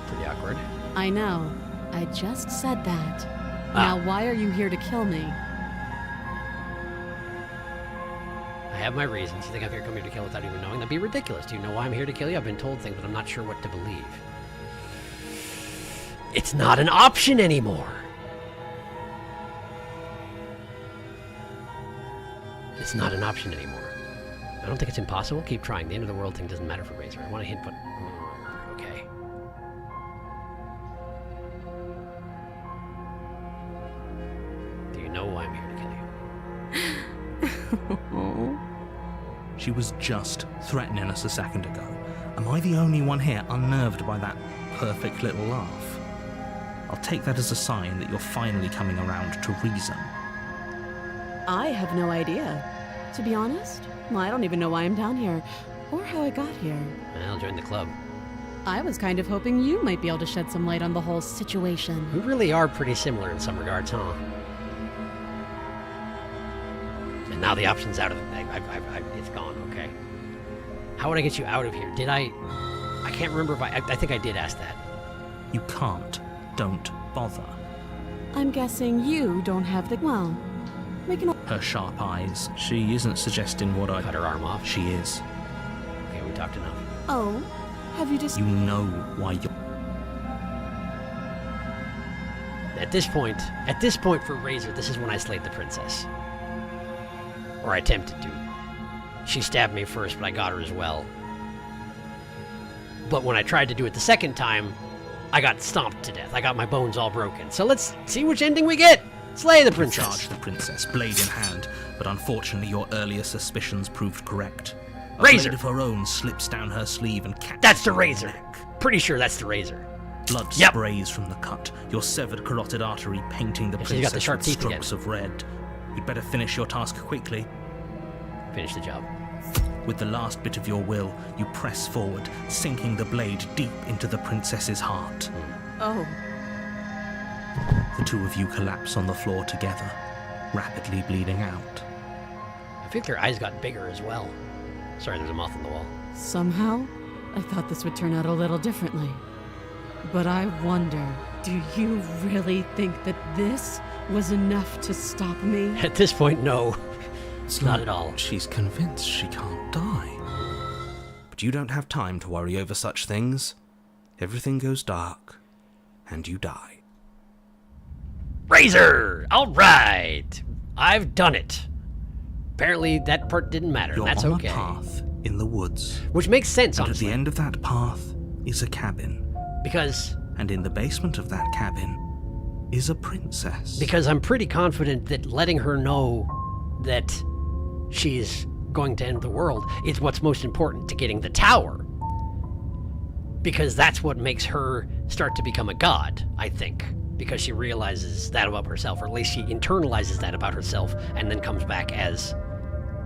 Speaker 1: Pretty awkward.
Speaker 3: I know. I just said that. Now, why are you here to kill me?
Speaker 1: I have my reasons. You think I'm here come here to kill without even knowing? That'd be ridiculous. Do you know why I'm here to kill you? I've been told things, but I'm not sure what to believe. It's not an option anymore. It's not an option anymore. I don't think it's impossible. Keep trying. The end of the world thing doesn't matter for Razor. I want to hint, but... okay. Do you know why I'm here to kill you?
Speaker 2: She was just threatening us a second ago. Am I the only one here unnerved by that perfect little laugh? I'll take that as a sign that you're finally coming around to reason.
Speaker 3: I have no idea. To be honest, I don't even know why I'm down here, or how I got here.
Speaker 1: Well, join the club.
Speaker 3: I was kind of hoping you might be able to shed some light on the whole situation.
Speaker 1: We really are pretty similar in some regards, huh? And now the option's out of it. It's gone, okay. How would I get you out of here? Did I can't remember if I think I did ask that.
Speaker 2: You can't. Don't bother.
Speaker 3: I'm guessing you don't have the... well, we can...
Speaker 2: Her sharp eyes. She isn't suggesting what I...
Speaker 1: Cut her arm off?
Speaker 2: She is.
Speaker 1: Okay, we talked enough.
Speaker 3: Oh, have you just...
Speaker 2: You know why you're...
Speaker 1: At this point for Razor, this is when I slayed the princess. Or I attempted to. She stabbed me first, but I got her as well. But when I tried to do it the second time, I got stomped to death. I got my bones all broken. So let's see which ending we get. Slay the princess.
Speaker 2: Charge the princess, blade in hand, but unfortunately your earlier suspicions proved correct. A
Speaker 1: Razor.
Speaker 2: blade of her own slips down her sleeve and catches
Speaker 1: That's the
Speaker 2: your
Speaker 1: razor.
Speaker 2: neck.
Speaker 1: Pretty sure that's the razor.
Speaker 2: Blood
Speaker 1: Yep.
Speaker 2: sprays from the cut, your severed carotid artery painting the
Speaker 1: And she's got the
Speaker 2: princess
Speaker 1: sharp
Speaker 2: with
Speaker 1: teeth
Speaker 2: strokes of red. You'd better finish your task quickly.
Speaker 1: Finish the job.
Speaker 2: With the last bit of your will, you press forward, sinking the blade deep into the princess's heart.
Speaker 3: Oh,
Speaker 2: The two of you collapse on the floor together, rapidly bleeding out.
Speaker 1: I think their eyes got bigger as well. Sorry, there's a moth on the wall.
Speaker 3: somehow, I thought this would turn out a little differently. But I wonder, do you really think that this was enough to stop me?
Speaker 1: At this point, no.
Speaker 4: It's
Speaker 1: Not
Speaker 4: like
Speaker 1: at all.
Speaker 4: She's convinced she can't die.
Speaker 5: But you don't have time to worry over such things. Everything goes dark, and you die.
Speaker 1: Razor! Alright! I've done it. Apparently that part didn't matter,
Speaker 2: You're
Speaker 1: and that's
Speaker 2: on
Speaker 1: okay.
Speaker 2: a path in the woods,
Speaker 1: Which makes sense,
Speaker 2: and at
Speaker 1: honestly.
Speaker 2: the end of that path is a cabin.
Speaker 1: Because
Speaker 2: And in the basement of that cabin is a princess.
Speaker 1: I'm pretty confident that letting her know that she's going to end the world is what's most important to getting the tower. Because that's what makes her start to become a god, I think. Because she realizes that about herself, or at least she internalizes that about herself, and then comes back as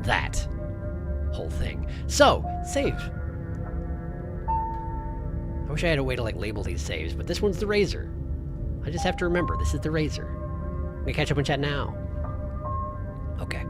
Speaker 1: that whole thing. So, save. I wish I had a way to, like, label these saves, but this one's the razor. I just have to remember, this is the razor. We catch up in chat now. Okay.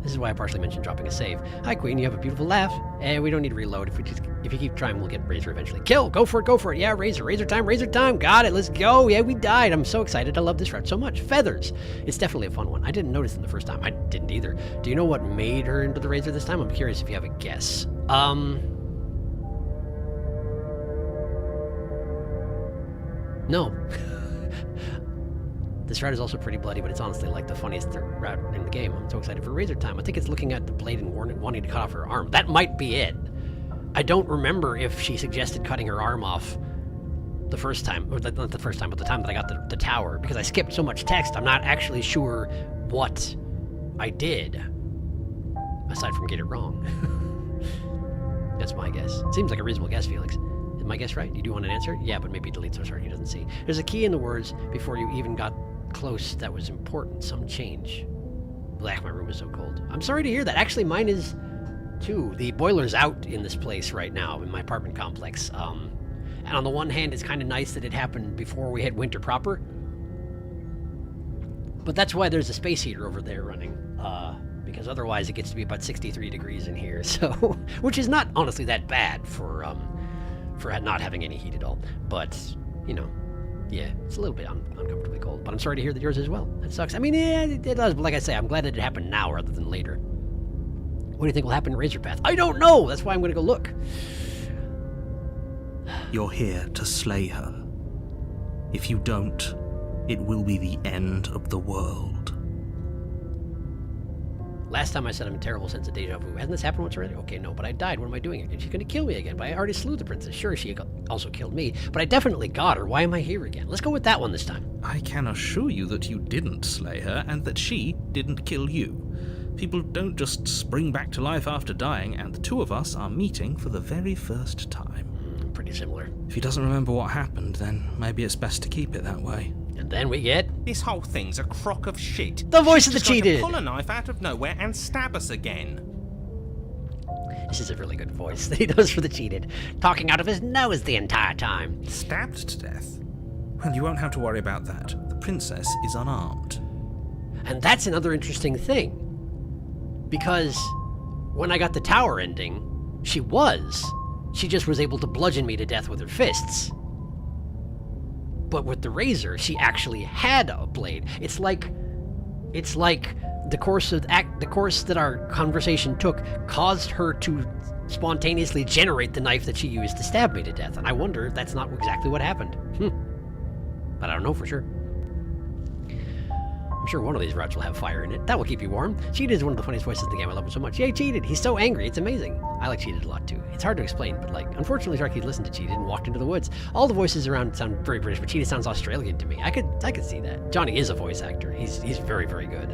Speaker 1: This is why I partially mentioned dropping a save. Hi, Queen, you have a beautiful laugh. And we don't need to reload. If you keep trying, we'll get Razor eventually. Kill! Go for it! Yeah, Razor time! Got it, let's go! Yeah, we died! I'm so excited, I love this route so much. Feathers! It's definitely a fun one. I didn't notice them the first time. I didn't either. Do you know what made her into the Razor this time? I'm curious if you have a guess. No. This route is also pretty bloody, but it's honestly like the funniest route in the game. I'm so excited for Razor time. I think it's looking at the blade and wanting to cut off her arm. That might be it. I don't remember if she suggested cutting her arm off the first time, or not the first time, but the time that I got the tower, because I skipped so much text, I'm not actually sure what I did, aside from get it wrong. That's my guess. It seems like a reasonable guess, Felix. Is my guess right? You do want an answer? Yeah, but maybe delete so Sharky doesn't see. There's a key in the words before you even got close that was important. Some change. Black, my room is so cold. I'm sorry to hear that. Actually, mine is too. The boiler's out in this place right now, in my apartment complex. And on the one hand, it's kind of nice that it happened before we hit winter proper. But that's why there's a space heater over there running. Because otherwise it gets to be about 63 degrees in here. So, which is not honestly that bad for not having any heat at all. But, you know, yeah, it's a little bit uncomfortably cold. But I'm sorry to hear that yours as well. That sucks. I mean, yeah, it does. But like I say, I'm glad that it happened now rather than later. What do you think will happen in Razor Path? I don't know! That's why I'm going to go look.
Speaker 2: You're here to slay her. If you don't, it will be the end of the world.
Speaker 1: Last time I said I'm in a terrible sense of deja vu. Hasn't this happened once already? Okay, no, but I died. What am I doing again? She's going to kill me again, but I already slew the princess. Sure, she also killed me, but I definitely got her. Why am I here again? Let's go with that one this time.
Speaker 2: I can assure you that you didn't slay her and that she didn't kill you. People don't just spring back to life after dying, and the two of us are meeting for the very first time.
Speaker 1: Pretty similar.
Speaker 4: If he doesn't remember what happened, then maybe it's best to keep it that way.
Speaker 1: And then we get
Speaker 5: This whole thing's a crock of shit.
Speaker 1: the voice of the
Speaker 5: Just got to
Speaker 1: cheated.
Speaker 5: pull a knife out of nowhere and stab us again.
Speaker 1: This is a really good voice that he does for the cheated. Talking out of his nose the entire time.
Speaker 2: Stabbed to death? Well, you won't have to worry about that. The princess is unarmed.
Speaker 1: And that's another interesting thing. Because when I got the tower ending, she just was able to bludgeon me to death with her fists. But with the razor, she actually had a blade. It's like the course that our conversation took caused her to spontaneously generate the knife that she used to stab me to death. And I wonder if that's not exactly what happened. but I don't know for sure. I'm sure one of these routes will have fire in it. That will keep you warm. Cheated is one of the funniest voices in the game. I love him so much. Yay, Cheated! He's so angry. It's amazing. I like Cheated a lot, too. It's hard to explain, but, like, unfortunately, Sharky listened to Cheated and walked into the woods. All the voices around sound very British, but Cheated sounds Australian to me. I could see that. Johnny is a voice actor. He's very, very good.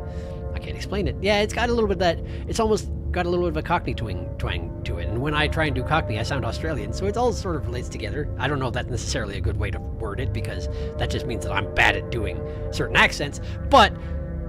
Speaker 1: I can't explain it. Yeah, it's got a little bit of that... It's almost got a little bit of a Cockney twang to it. And when I try and do Cockney, I sound Australian, so it all sort of relates together. I don't know if that's necessarily a good way to word it, because that just means that I'm bad at doing certain accents, but...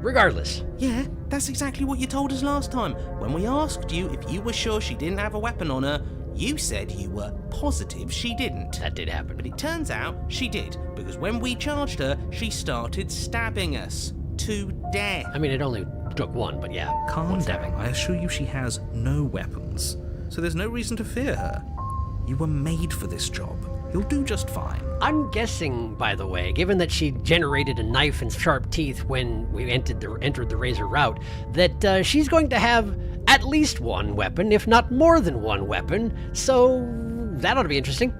Speaker 1: Regardless.
Speaker 5: Yeah, that's exactly what you told us last time. When we asked you if you were sure she didn't have a weapon on her, you said you were positive she didn't.
Speaker 1: That did happen.
Speaker 5: But it turns out she did, because when we charged her, she started stabbing us to death.
Speaker 1: I mean, it only took one, but yeah.
Speaker 4: Calm down. I assure you she has no weapons, so there's no reason to fear her. You were made for this job. You'll do just fine.
Speaker 1: I'm guessing, by the way, given that she generated a knife and sharp teeth when we entered the Razor route, that she's going to have at least one weapon, if not more than one weapon, so that ought to be interesting.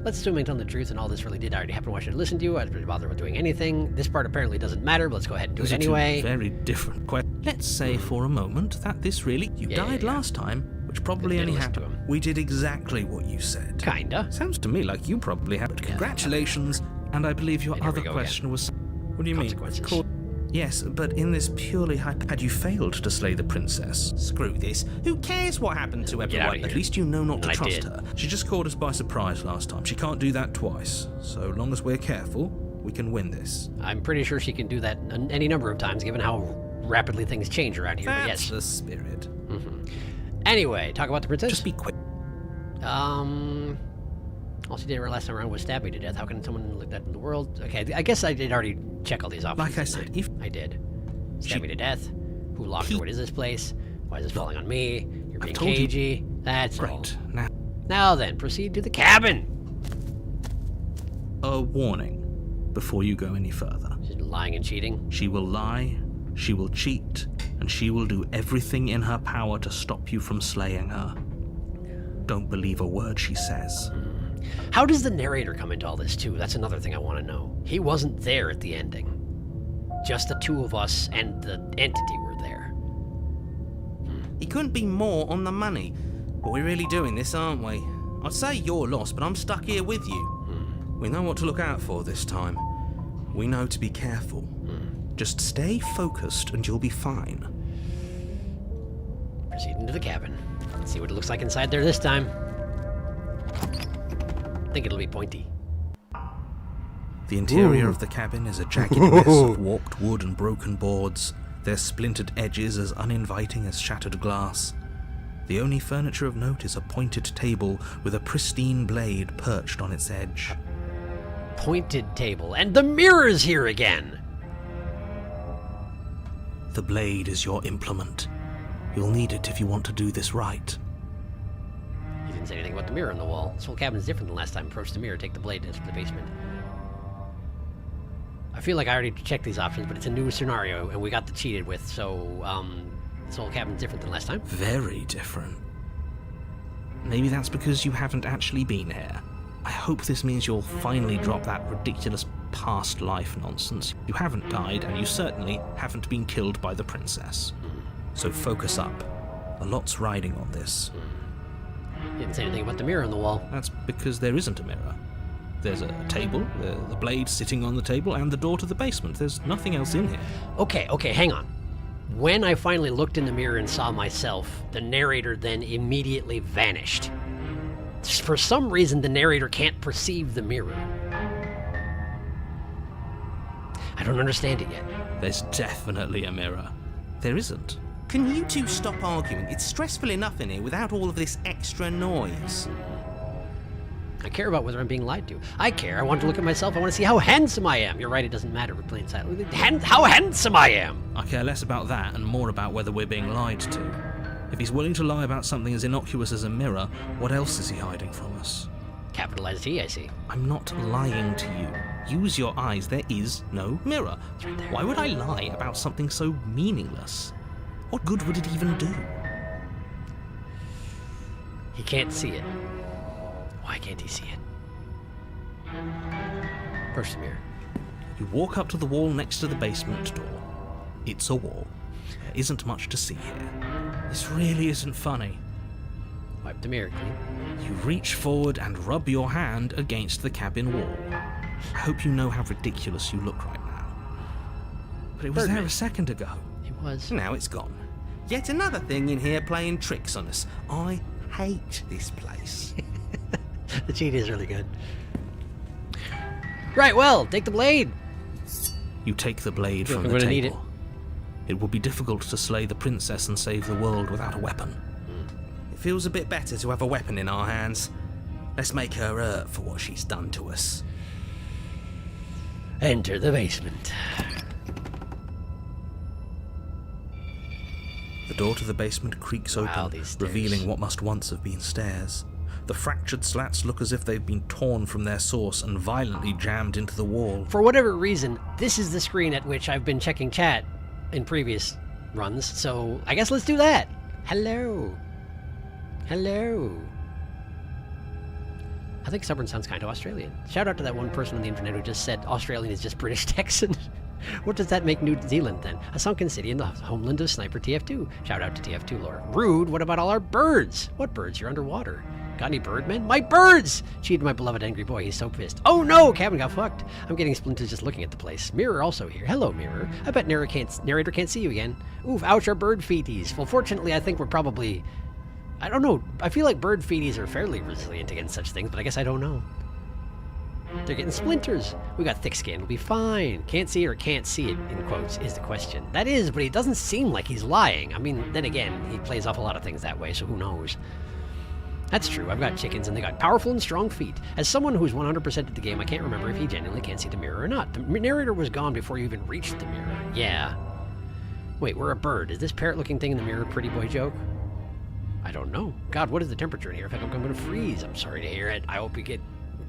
Speaker 1: Let's assume I'm telling the truth and all this really did already happen. Why should I listen to you? I didn't bother with doing anything. This part apparently doesn't matter, but let's go ahead and do it anyway.
Speaker 4: Very different questions. Let's say for a moment that this really... You died last time, which probably only happened. We did exactly what you said.
Speaker 1: Kinda.
Speaker 4: Sounds to me like you probably have. But congratulations, and I believe your other question was... What do you mean? Yes, but in this purely had you failed to slay the princess?
Speaker 5: Screw this. Who cares what happened to everyone?
Speaker 4: At least you know not to trust her. She just caught us by surprise last time. She can't do that twice. So long as we're careful, we can win this.
Speaker 1: I'm pretty sure she can do that any number of times, given how rapidly things change around here.
Speaker 4: That's
Speaker 1: but yes.
Speaker 4: the spirit.
Speaker 1: Anyway, talk about the princess.
Speaker 4: Just be quick.
Speaker 1: All she did last time around was stab me to death. How can someone like that in the world? Okay, I guess I did already check all these off.
Speaker 4: Like I said, if
Speaker 1: I did. Stab me to death. Who locked her? What is this place? Why is this falling on me? You're being cagey. That's
Speaker 4: great.
Speaker 1: All. Now then, proceed to the cabin.
Speaker 4: A warning before you go any further.
Speaker 1: She's lying and cheating.
Speaker 4: She will lie, she will cheat, and she will do everything in her power to stop you from slaying her. Don't believe a word she says.
Speaker 1: How does the narrator come into all this, too? That's another thing I want to know. He wasn't there at the ending. Just the two of us and the entity were there.
Speaker 5: He couldn't be more on the money. But we're really doing this, aren't we? I'd say you're lost, but I'm stuck here with you.
Speaker 4: We know what to look out for this time. We know to be careful. Just stay focused and you'll be fine.
Speaker 1: Proceed into the cabin. Let's see what it looks like inside there this time. I think it'll be pointy.
Speaker 4: The interior of the cabin is a jagged mess of warped wood and broken boards, their splintered edges as uninviting as shattered glass. The only furniture of note is a pointed table with a pristine blade perched on its edge.
Speaker 1: Pointed table, and the mirror's here again!
Speaker 4: The blade is your implement. You'll need it if you want to do this right.
Speaker 1: He didn't say anything about the mirror on the wall. This whole cabin's different than last time. Approach the mirror, take the blade into the basement. I feel like I already checked these options, but it's a new scenario, and we got the cheated with, so, this whole cabin's different than last time.
Speaker 4: Very different. Maybe that's because you haven't actually been here. I hope this means you'll finally drop that ridiculous past life nonsense. You haven't died, and you certainly haven't been killed by the princess. So focus up. A lot's riding on this.
Speaker 1: He didn't say anything about the mirror on the wall.
Speaker 4: That's because there isn't a mirror. There's a table, the blade sitting on the table, and the door to the basement. There's nothing else in here.
Speaker 1: Okay, hang on. When I finally looked in the mirror and saw myself, the narrator then immediately vanished. For some reason, the narrator can't perceive the mirror. I don't understand it yet.
Speaker 4: There's definitely a mirror. There isn't.
Speaker 5: Can you two stop arguing? It's stressful enough in here without all of this extra noise.
Speaker 1: I care about whether I'm being lied to. I care. I want to look at myself. I want to see how handsome I am. You're right, it doesn't matter. We're playing silent. How handsome I am!
Speaker 4: I care less about that and more about whether we're being lied to. If he's willing to lie about something as innocuous as a mirror, what else is he hiding from us?
Speaker 1: Capitalized T, I see.
Speaker 4: I'm not lying to you. Use your eyes. There is no mirror.
Speaker 1: It's right there.
Speaker 4: Why would I lie about something so meaningless? What good would it even do?
Speaker 1: He can't see it. Why can't he see it? Approach the mirror.
Speaker 2: You walk up to the wall next to the basement door. It's a wall. There isn't much to see here.
Speaker 4: This really isn't funny.
Speaker 1: Wipe the mirror clean.
Speaker 2: You reach forward and rub your hand against the cabin wall. I hope you know how ridiculous you look right now. But it was there a second ago.
Speaker 1: It was.
Speaker 5: Now it's gone. Yet another thing in here playing tricks on us. I hate this place.
Speaker 1: The cheat is really good. Right, well, take the blade.
Speaker 2: You take the blade from
Speaker 1: I'm
Speaker 2: the
Speaker 1: gonna
Speaker 2: table.
Speaker 1: need it.
Speaker 2: It will be difficult to slay the princess and save the world without a weapon.
Speaker 5: It feels a bit better to have a weapon in our hands. Let's make her hurt for what she's done to us.
Speaker 1: Enter the basement.
Speaker 2: The door to the basement creaks
Speaker 1: Wow,
Speaker 2: open,
Speaker 1: these stairs.
Speaker 2: revealing what must once have been stairs. The fractured slats look as if they've been torn from their source and violently jammed into the wall.
Speaker 1: For whatever reason, this is the screen at which I've been checking chat in previous runs, so I guess let's do that. Hello. Hello. I think stubborn sounds kind of Australian. Shout out to that one person on the internet who just said Australian is just British Texan. What does that make New Zealand then? A sunken city in the homeland of Sniper TF2. Shout out to TF2 lore. Rude, what about all our birds? What birds? You're underwater. Got any birdmen? My birds! Cheated my beloved angry boy, he's so pissed. Oh no, cabin got fucked. I'm getting splinters just looking at the place. Mirror also here. Hello, Mirror. I bet narrator can't see you again. Oof, ouch, our bird feeties. Well, fortunately, I think we're probably... I don't know. I feel like bird feeties are fairly resilient against such things, but I guess I don't know. They're getting splinters. We got thick skin. We'll be fine. Can't see it or can't see it, in quotes, is the question. That is, but he doesn't seem like he's lying. I mean, then again, he plays off a lot of things that way, so who knows? That's true. I've got chickens, and they got powerful and strong feet. As someone who's 100% at the game, I can't remember if he genuinely can't see the mirror or not. The narrator was gone before you even reached the mirror. Yeah. Wait, we're a bird. Is this parrot-looking thing in the mirror a pretty boy joke? I don't know. God, what is the temperature in here? I think I'm going to freeze. I'm sorry to hear it. I hope you get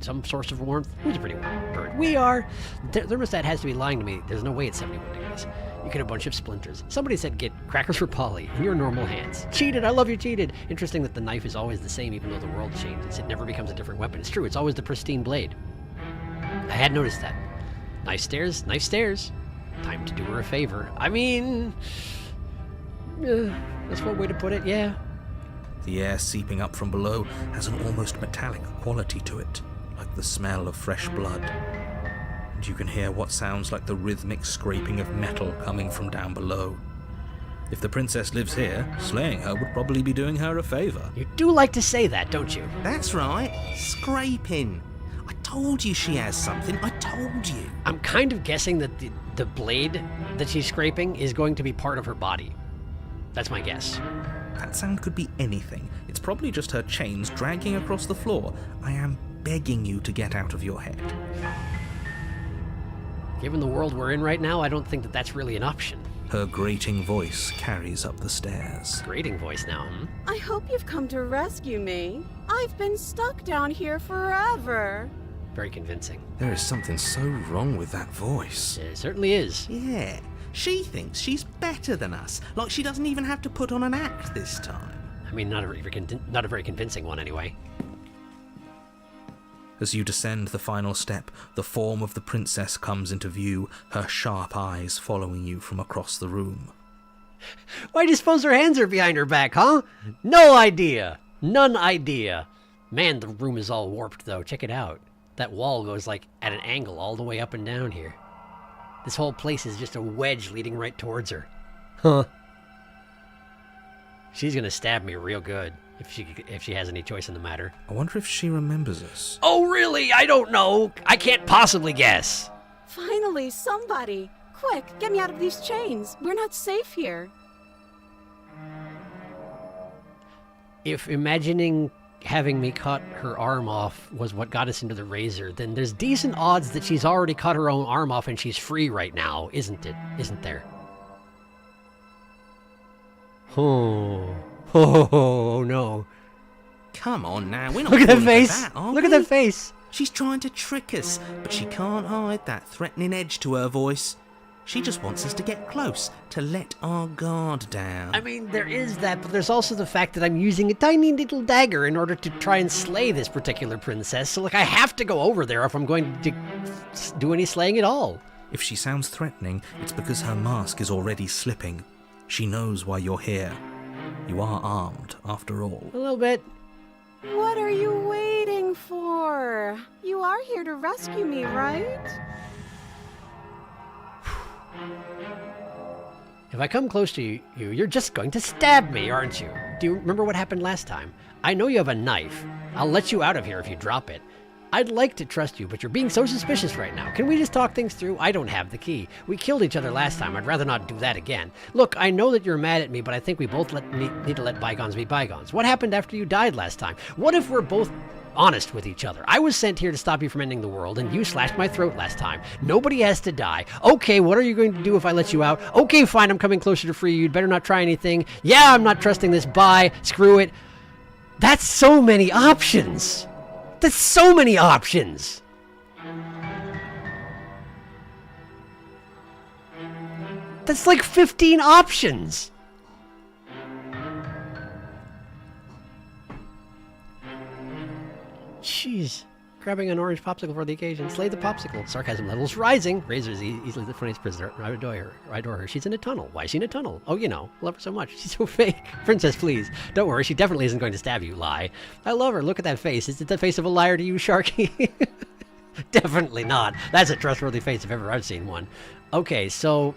Speaker 1: some source of warmth. Who's a pretty warm bird? We are. The thermostat has to be lying to me. There's no way it's 71 degrees. You get a bunch of splinters. Somebody said get crackers for Polly in your normal hands. Cheated. I love you, cheated. Interesting that the knife is always the same even though the world changes. It never becomes a different weapon. It's true. It's always the pristine blade. I had noticed that. Nice stairs. Nice stairs. Time to do her a favor. I mean... that's one way to put it, yeah.
Speaker 2: The air seeping up from below has an almost metallic quality to it, like the smell of fresh blood. And you can hear what sounds like the rhythmic scraping of metal coming from down below. If the princess lives here, slaying her would probably be doing her a favor.
Speaker 1: You do like to say that, don't you?
Speaker 5: That's right. Scraping. I told you she has something. I told you.
Speaker 1: I'm kind of guessing that the blade that she's scraping is going to be part of her body. That's my guess.
Speaker 2: That sound could be anything. It's probably just her chains dragging across the floor. I am begging you to get out of your head.
Speaker 1: Given the world we're in right now, I don't think that that's really an option.
Speaker 2: Her grating voice carries up the stairs.
Speaker 1: Grating voice now,
Speaker 3: I hope you've come to rescue me. I've been stuck down here forever.
Speaker 1: Very convincing.
Speaker 2: There is something so wrong with that voice.
Speaker 1: It certainly is.
Speaker 5: Yeah. She thinks she's better than us. Like she doesn't even have to put on an act this time.
Speaker 1: I mean, not a very convincing one anyway.
Speaker 2: As you descend the final step, the form of the princess comes into view, her sharp eyes following you from across the room.
Speaker 1: Why do you suppose her hands are behind her back, huh? No idea. None idea. Man, the room is all warped, though. Check it out. That wall goes, like, at an angle all the way up and down here. This whole place is just a wedge leading right towards her. Huh. She's gonna stab me real good if she has any choice in the matter.
Speaker 2: I wonder if she remembers us.
Speaker 1: Oh, really? I don't know. I can't possibly guess.
Speaker 3: Finally, somebody. Quick, get me out of these chains. We're not safe here.
Speaker 1: If imagining having me cut her arm off was what got us into the razor, then there's decent odds that she's already cut her own arm off and she's free right now, isn't it? Isn't there? Oh no.
Speaker 5: Come on now, we're not
Speaker 1: Look at that
Speaker 5: falling for
Speaker 1: face!
Speaker 5: that, are
Speaker 1: Look at
Speaker 5: we?
Speaker 1: that face!
Speaker 5: She's trying to trick us, but she can't hide that threatening edge to her voice. She just wants us to get close, to let our guard down.
Speaker 1: I mean, there is that, but there's also the fact that I'm using a tiny little dagger in order to try and slay this particular princess. So, like, I have to go over there if I'm going to do any slaying at all.
Speaker 4: If she sounds threatening, it's because her mask is already slipping. She knows why you're here. You are armed, after all.
Speaker 1: A little bit.
Speaker 3: What are you waiting for? You are here to rescue me, right?
Speaker 1: If I come close to you, you're just going to stab me, aren't you? Do you remember what happened last time? I know you have a knife. I'll let you out of here if you drop it. I'd like to trust you, but you're being so suspicious right now. Can we just talk things through? I don't have the key. We killed each other last time. I'd rather not do that again. Look, I know that you're mad at me, but I think we both need to let bygones be bygones. What happened after you died last time? What if we're both honest with each other? I was sent here to stop you from ending the world, and you slashed my throat last time. Nobody has to die. Okay, what are you going to do if I let you out? Okay, fine, I'm coming closer to free you. You'd better not try anything. Yeah, I'm not trusting this. Bye. Screw it. That's so many options. That's so many options. That's like 15 options. Jeez. Grabbing an orange popsicle for the occasion. Slay the popsicle. Sarcasm levels rising. Razor's easily the funniest prisoner. I adore her. She's in a tunnel. Why is she in a tunnel? Oh, you know. Love her so much. She's so fake. Princess, please. Don't worry. She definitely isn't going to stab you, lie. I love her. Look at that face. Is it the face of a liar to you, Sharky? Definitely not. That's a trustworthy face if ever I've seen one. Okay, so,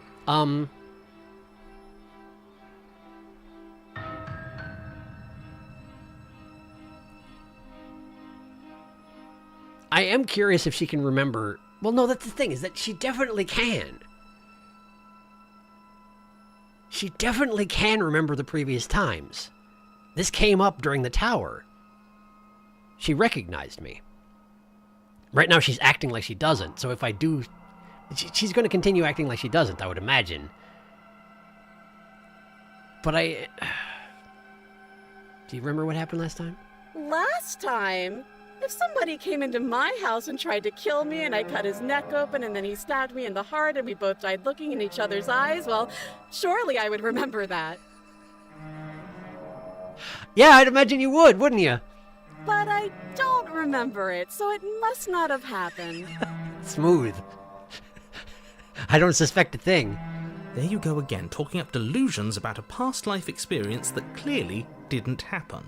Speaker 1: I am curious if she can remember. Well, no, that's the thing, is that she definitely can. She definitely can remember the previous times. This came up during the tower. She recognized me. Right now, she's acting like she doesn't. So if I do, she's going to continue acting like she doesn't, I would imagine. But do you remember what happened last time?
Speaker 3: Last time? If somebody came into my house and tried to kill me and I cut his neck open and then he stabbed me in the heart and we both died looking in each other's eyes, well, surely I would remember that.
Speaker 1: Yeah, I'd imagine you would, wouldn't you?
Speaker 3: But I don't remember it, so it must not have happened.
Speaker 1: Smooth. I don't suspect a thing.
Speaker 5: There you go again, talking up delusions about a past life experience that clearly didn't happen.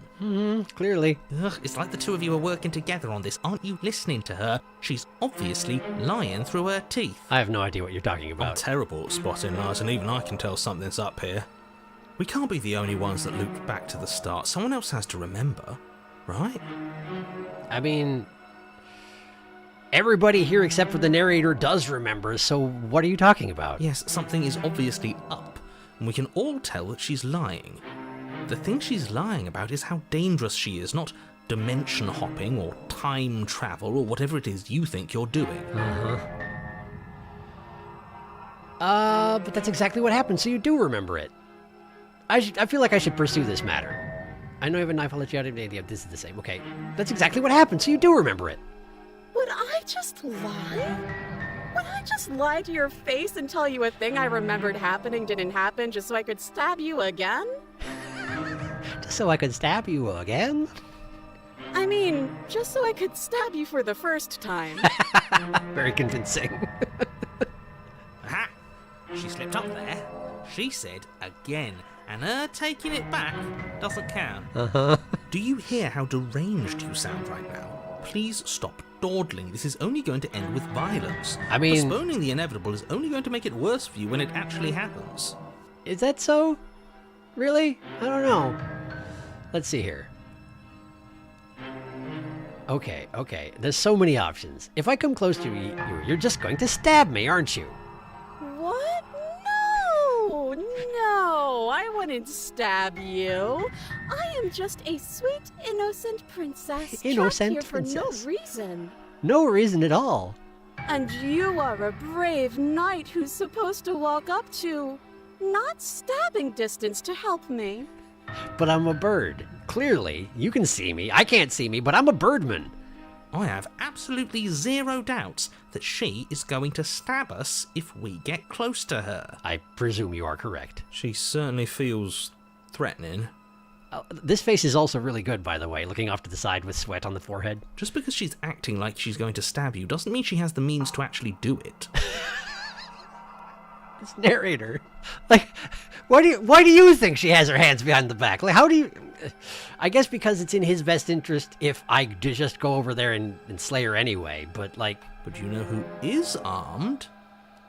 Speaker 1: Clearly.
Speaker 5: Ugh, it's like the two of you are working together on this. Aren't you listening to her? She's obviously lying through her teeth.
Speaker 1: I have no idea what you're talking
Speaker 4: I'm
Speaker 1: about.
Speaker 4: terrible at spotting lies, and even I can tell something's up here. We can't be the only ones that looped back to the start. Someone else has to remember, right?
Speaker 1: I mean, everybody here except for the narrator does remember, so what are you talking about?
Speaker 5: Yes, something is obviously up, and we can all tell that she's lying. The thing she's lying about is how dangerous she is, not dimension hopping or time travel or whatever it is you think you're doing.
Speaker 1: But that's exactly what happened, so you do remember it. I feel like I should pursue this matter. I know you have a knife, I'll let you out of the idea. This is the same. Okay, that's exactly what happened, so you do remember it.
Speaker 3: Would I just lie? Would I just lie to your face and tell you a thing I remembered happening didn't happen just so I could stab you again?
Speaker 1: Just so I could stab you again?
Speaker 3: I mean, just so I could stab you for the first time.
Speaker 1: Very convincing.
Speaker 5: Aha! She slipped up there. She said again, and her taking it back doesn't count. Do you hear how deranged you sound right now? Please stop dawdling. This is only going to end with violence.
Speaker 1: I mean,
Speaker 5: postponing the inevitable is only going to make it worse for you when it actually happens.
Speaker 1: is that so? Really? I don't know. Let's see here. Okay. There's so many options. If I come close to you, you're just going to stab me, aren't you?
Speaker 3: What? No, I wouldn't stab you. I am just a sweet, innocent princess.
Speaker 1: Innocent
Speaker 3: trapped here
Speaker 1: princess.
Speaker 3: for no reason.
Speaker 1: No reason at all.
Speaker 3: And you are a brave knight who's supposed to walk up to, not stabbing distance to help me.
Speaker 1: But I'm a bird. Clearly, you can see me. I can't see me, but I'm a birdman.
Speaker 5: I have absolutely zero doubts that she is going to stab us if we get close to her.
Speaker 1: I presume you are correct.
Speaker 4: She certainly feels threatening.
Speaker 1: This face is also really good, by the way, looking off to the side with sweat on the forehead.
Speaker 5: Just because she's acting like she's going to stab you doesn't mean she has the means to actually do it.
Speaker 1: This narrator. Like, why do you think she has her hands behind the back? Like, how do you... I guess because it's in his best interest if I just go over there and slay her anyway, but like...
Speaker 5: But you know who is armed?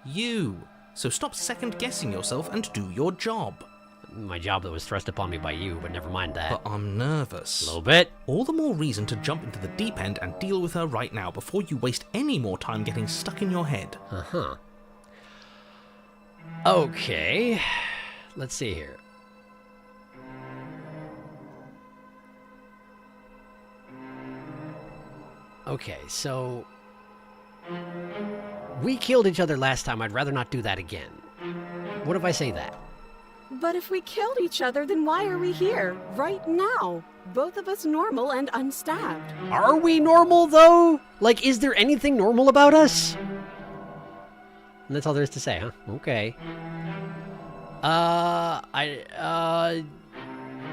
Speaker 5: You. So stop second-guessing yourself and do your job.
Speaker 1: My job that was thrust upon me by you, but never mind that.
Speaker 5: But I'm nervous.
Speaker 1: A little bit.
Speaker 5: All the more reason to jump into the deep end and deal with her right now before you waste any more time getting stuck in your head.
Speaker 1: Uh-huh. Okay. Let's see here. Okay, so... we killed each other last time. I'd rather not do that again. What if I say that?
Speaker 3: But if we killed each other, then why are we here, right now? Both of us normal and unstabbed.
Speaker 1: Are we normal, though? Like, is there anything normal about us? And that's all there is to say, huh? Okay.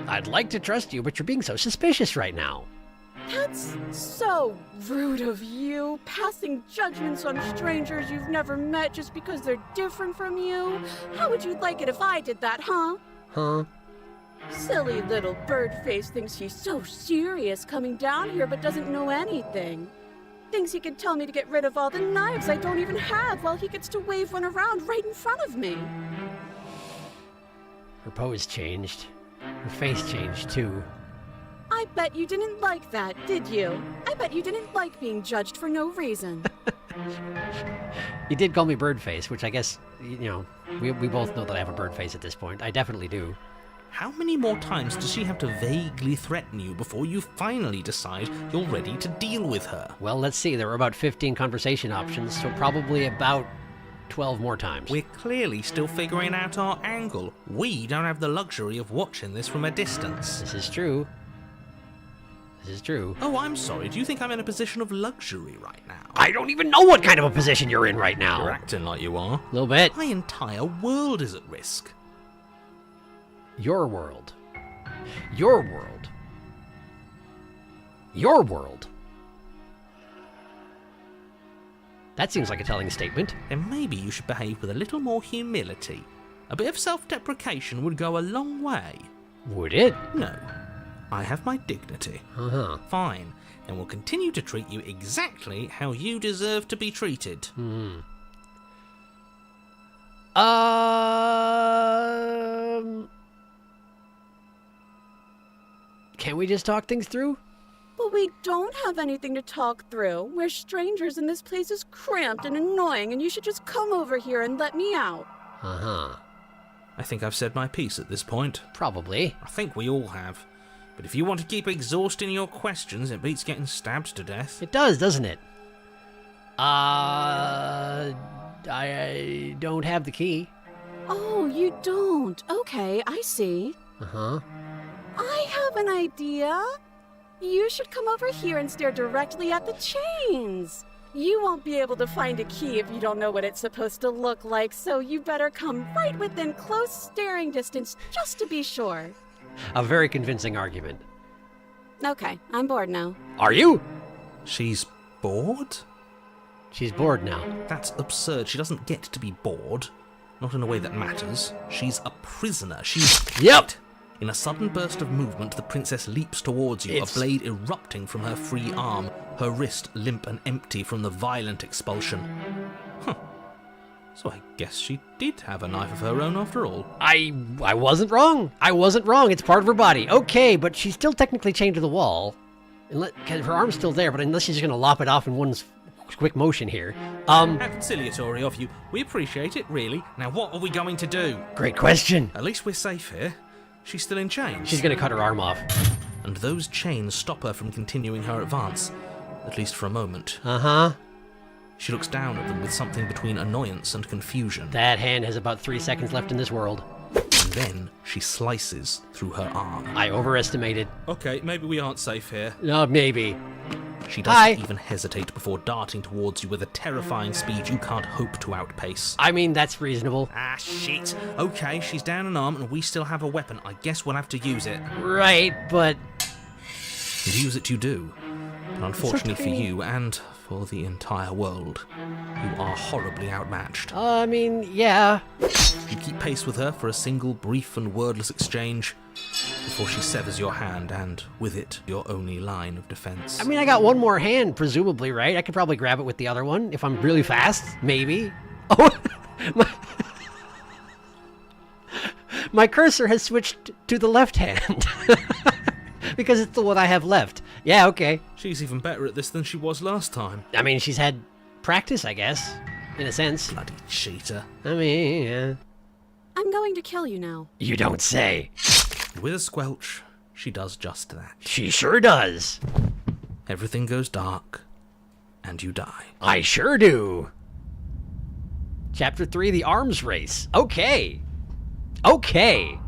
Speaker 1: I'd like to trust you, but you're being so suspicious right now.
Speaker 3: That's so rude of you, passing judgments on strangers you've never met just because they're different from you. How would you like it if I did that, huh?
Speaker 1: Huh?
Speaker 3: Silly little Birdface thinks he's so serious coming down here but doesn't know anything. Thinks he can tell me to get rid of all the knives I don't even have while he gets to wave one around right in front of me.
Speaker 1: Her pose changed. Her face changed, too.
Speaker 3: I bet you didn't like that, did you? I bet you didn't like being judged for no reason.
Speaker 1: You did call me Birdface, which I guess, you know, we both know that I have a bird face at this point. I definitely do.
Speaker 5: How many more times does she have to vaguely threaten you before you finally decide you're ready to deal with her?
Speaker 1: Well, let's see. There were about 15 conversation options, so probably about 12 more times.
Speaker 5: We're clearly still figuring out our angle. We don't have the luxury of watching this from a distance.
Speaker 1: This is true. This is true.
Speaker 5: Oh, I'm sorry. Do you think I'm in a position of luxury right now?
Speaker 1: I don't even know what kind of a position you're in right now.
Speaker 5: You're acting like you are.
Speaker 1: A little bit.
Speaker 5: My entire world is at risk.
Speaker 1: Your world. Your world. Your world. That seems like a telling statement.
Speaker 5: Then maybe you should behave with a little more humility. A bit of self-deprecation would go a long way.
Speaker 1: Would it?
Speaker 5: No. I have my dignity.
Speaker 1: Uh-huh.
Speaker 5: Fine. Then we'll continue to treat you exactly how you deserve to be treated.
Speaker 1: Can we just talk things through?
Speaker 3: But we don't have anything to talk through. We're strangers and this place is cramped and annoying and you should just come over here and let me out.
Speaker 1: Uh-huh.
Speaker 5: I think I've said my piece at this point.
Speaker 1: Probably.
Speaker 5: I think we all have. But if you want to keep exhausting your questions, it beats getting stabbed to death.
Speaker 1: It does, doesn't it? I don't have the key.
Speaker 3: Oh, you don't? Okay, I see.
Speaker 1: Uh-huh.
Speaker 3: I have an idea. You should come over here and stare directly at the chains. You won't be able to find a key if you don't know what it's supposed to look like, so you better come right within close staring distance just to be sure.
Speaker 1: A very convincing argument.
Speaker 3: Okay, I'm bored now.
Speaker 1: Are you?
Speaker 5: She's bored?
Speaker 1: She's bored now.
Speaker 5: That's absurd. She doesn't get to be bored. Not in a way that matters. She's a prisoner. She's...
Speaker 1: Yep!
Speaker 5: In a sudden burst of movement, the princess leaps towards you, a blade erupting from her free arm, her wrist limp and empty from the violent expulsion. Huh. So I guess she did have a knife of her own after all.
Speaker 1: I wasn't wrong. I wasn't wrong. It's part of her body. Okay, but she's still technically chained to the wall. Her arm's still there, but unless she's going to lop it off in one quick motion here.
Speaker 5: How conciliatory of you. We appreciate it, really. Now what are we going to do?
Speaker 1: Great question.
Speaker 5: At least we're safe here. She's still in chains.
Speaker 1: She's going to cut her arm off.
Speaker 5: And those chains stop her from continuing her advance. At least for a moment.
Speaker 1: Uh-huh.
Speaker 5: She looks down at them with something between annoyance and confusion.
Speaker 1: That hand has about 3 seconds left in this world.
Speaker 5: And then she slices through her arm.
Speaker 1: I overestimated.
Speaker 4: Okay, maybe we aren't safe here.
Speaker 1: No, maybe.
Speaker 2: She doesn't
Speaker 1: Hi.
Speaker 2: even hesitate before darting towards you with a terrifying speed you can't hope to outpace.
Speaker 1: I mean, that's reasonable.
Speaker 2: Ah, shit. Okay, she's down an arm and we still have a weapon. I guess we'll have to use it.
Speaker 1: Right, but...
Speaker 2: And use it you do. But unfortunately for
Speaker 1: okay.
Speaker 2: you and for the entire world, you are horribly outmatched.
Speaker 1: I mean, yeah.
Speaker 2: You keep pace with her for a single brief and wordless exchange before she severs your hand and, with it, your only line of defense.
Speaker 1: I mean, I got one more hand, presumably, right? I could probably grab it with the other one if I'm really fast, maybe. Oh, my cursor has switched to the left hand. Because it's the one I have left. Yeah, okay.
Speaker 2: She's even better at this than she was last time.
Speaker 1: I mean, she's had practice, I guess, in a sense.
Speaker 2: Bloody cheater.
Speaker 1: I mean, yeah.
Speaker 3: I'm going to kill you now.
Speaker 1: You don't say.
Speaker 2: With a squelch, she does just that.
Speaker 1: She sure does.
Speaker 2: Everything goes dark, and you die.
Speaker 1: I sure do. Chapter 3, The Arms Race. Okay. Okay.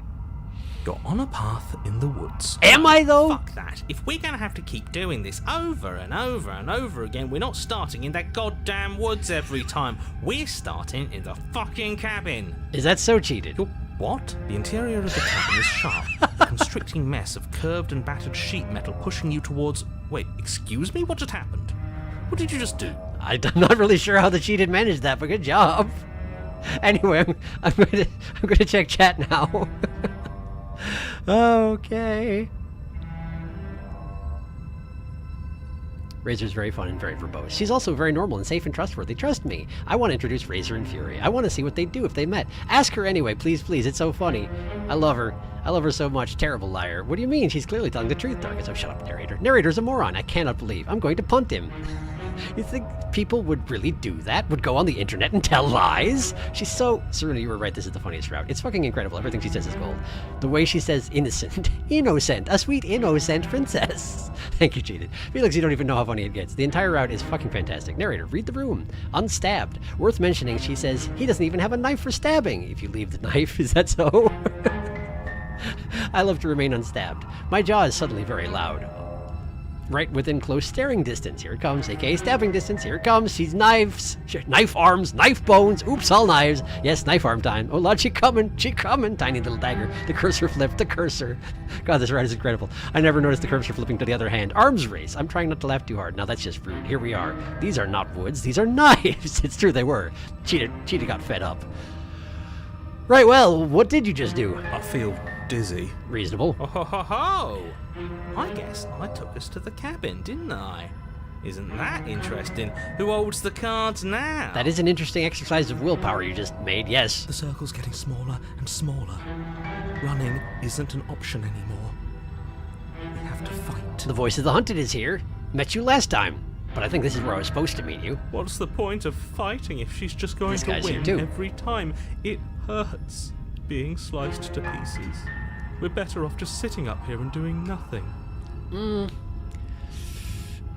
Speaker 2: You're on a path in the woods.
Speaker 1: Am I, though?
Speaker 5: Fuck that. If we're gonna have to keep doing this over and over and over again, we're not starting in that goddamn woods every time. We're starting in the fucking cabin.
Speaker 1: Is that so cheated?
Speaker 2: You're what? The interior of the cabin is sharp, a constricting mess of curved and battered sheet metal pushing you towards... Wait, excuse me? What just happened? What did you just do?
Speaker 1: I'm not really sure how the cheated managed that, but good job. Anyway, I'm gonna check chat now. Okay. Razor's very fun and very verbose. She's also very normal and safe and trustworthy. Trust me. I want to introduce Razor and Fury. I want to see what they'd do if they met. Ask her anyway, please, please. It's so funny. I love her. I love her so much. Terrible liar. What do you mean? She's clearly telling the truth, Darkus. Oh, shut up, narrator. Narrator's a moron. I cannot believe. I'm going to punt him. You think people would really do that? Would go on the internet and tell lies? She's so... Serena, you were right. This is the funniest route. It's fucking incredible. Everything she says is gold. The way she says innocent. Innocent. A sweet, innocent princess. Thank you, cheated. Felix, you don't even know how funny it gets. The entire route is fucking fantastic. Narrator, read the room. Unstabbed. Worth mentioning, she says, he doesn't even have a knife for stabbing. If you leave the knife, is that so? I love to remain unstabbed. My jaw is suddenly very loud. Right within close staring distance. Here it comes, aka stabbing distance. Here it comes. She's knives, knife arms, knife bones. Oops, all knives. Yes, knife arm time. Oh Lord, she coming, she coming. Tiny little dagger. The cursor flipped. The cursor. God, this ride is incredible. I never noticed the cursor flipping to the other hand. Arms race. I'm trying not to laugh too hard. Now that's just rude. Here we are. These are not woods. These are knives. It's true, they were. Cheetah got fed up. Right. Well, what did you just do?
Speaker 2: I feel dizzy.
Speaker 1: Reasonable.
Speaker 5: Oh ho ho ho! I guess I took us to the cabin, didn't I? Isn't that interesting? Who holds the cards now?
Speaker 1: That is an interesting exercise of willpower you just made. Yes.
Speaker 4: The circle's getting smaller and smaller. Running isn't an option anymore. We have to fight.
Speaker 1: The voice of the hunted is here. Met you last time, but I think this is where I was supposed to meet you.
Speaker 7: What's the point of fighting if she's just going
Speaker 1: This
Speaker 7: to
Speaker 1: guy's here
Speaker 7: win
Speaker 1: too.
Speaker 7: every time? It hurts being sliced to pieces. We're better off just sitting up here and doing nothing.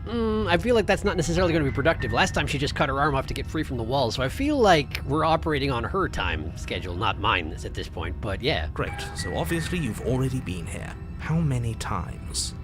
Speaker 1: I feel like that's not necessarily going to be productive. Last time she just cut her arm off to get free from the wall, so I feel like we're operating on her time schedule, not mine at this point, but yeah.
Speaker 2: Great, so obviously you've already been here. How many times?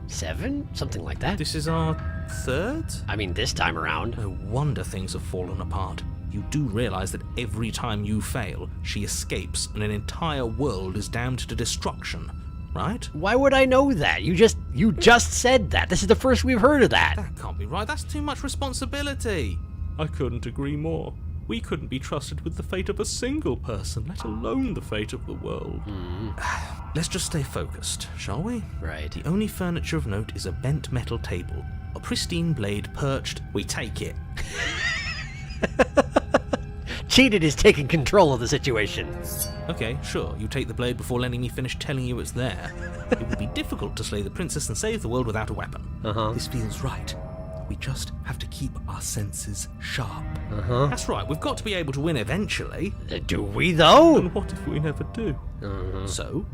Speaker 1: 7? Something like that.
Speaker 2: This is our third?
Speaker 1: I mean, this time around.
Speaker 2: No wonder things have fallen apart. You do realize that every time you fail, she escapes and an entire world is damned to destruction, right?
Speaker 1: Why would I know that? You just said that. This is the first we've heard of that.
Speaker 5: That can't be right. That's too much responsibility.
Speaker 7: I couldn't agree more. We couldn't be trusted with the fate of a single person, let alone the fate of the world.
Speaker 2: Let's just stay focused, shall we?
Speaker 1: Right.
Speaker 2: The only furniture of note is a bent metal table, a pristine blade perched. We take it.
Speaker 1: Cheated is taking control of the situation.
Speaker 2: Okay, sure, you take the blade before letting me finish telling you it's there. It would be difficult to slay the princess and save the world without a weapon.
Speaker 4: This feels right. We just have to keep our senses sharp.
Speaker 2: That's right, we've got to be able to win eventually.
Speaker 1: Do we, though?
Speaker 7: And what if we never do?
Speaker 2: So,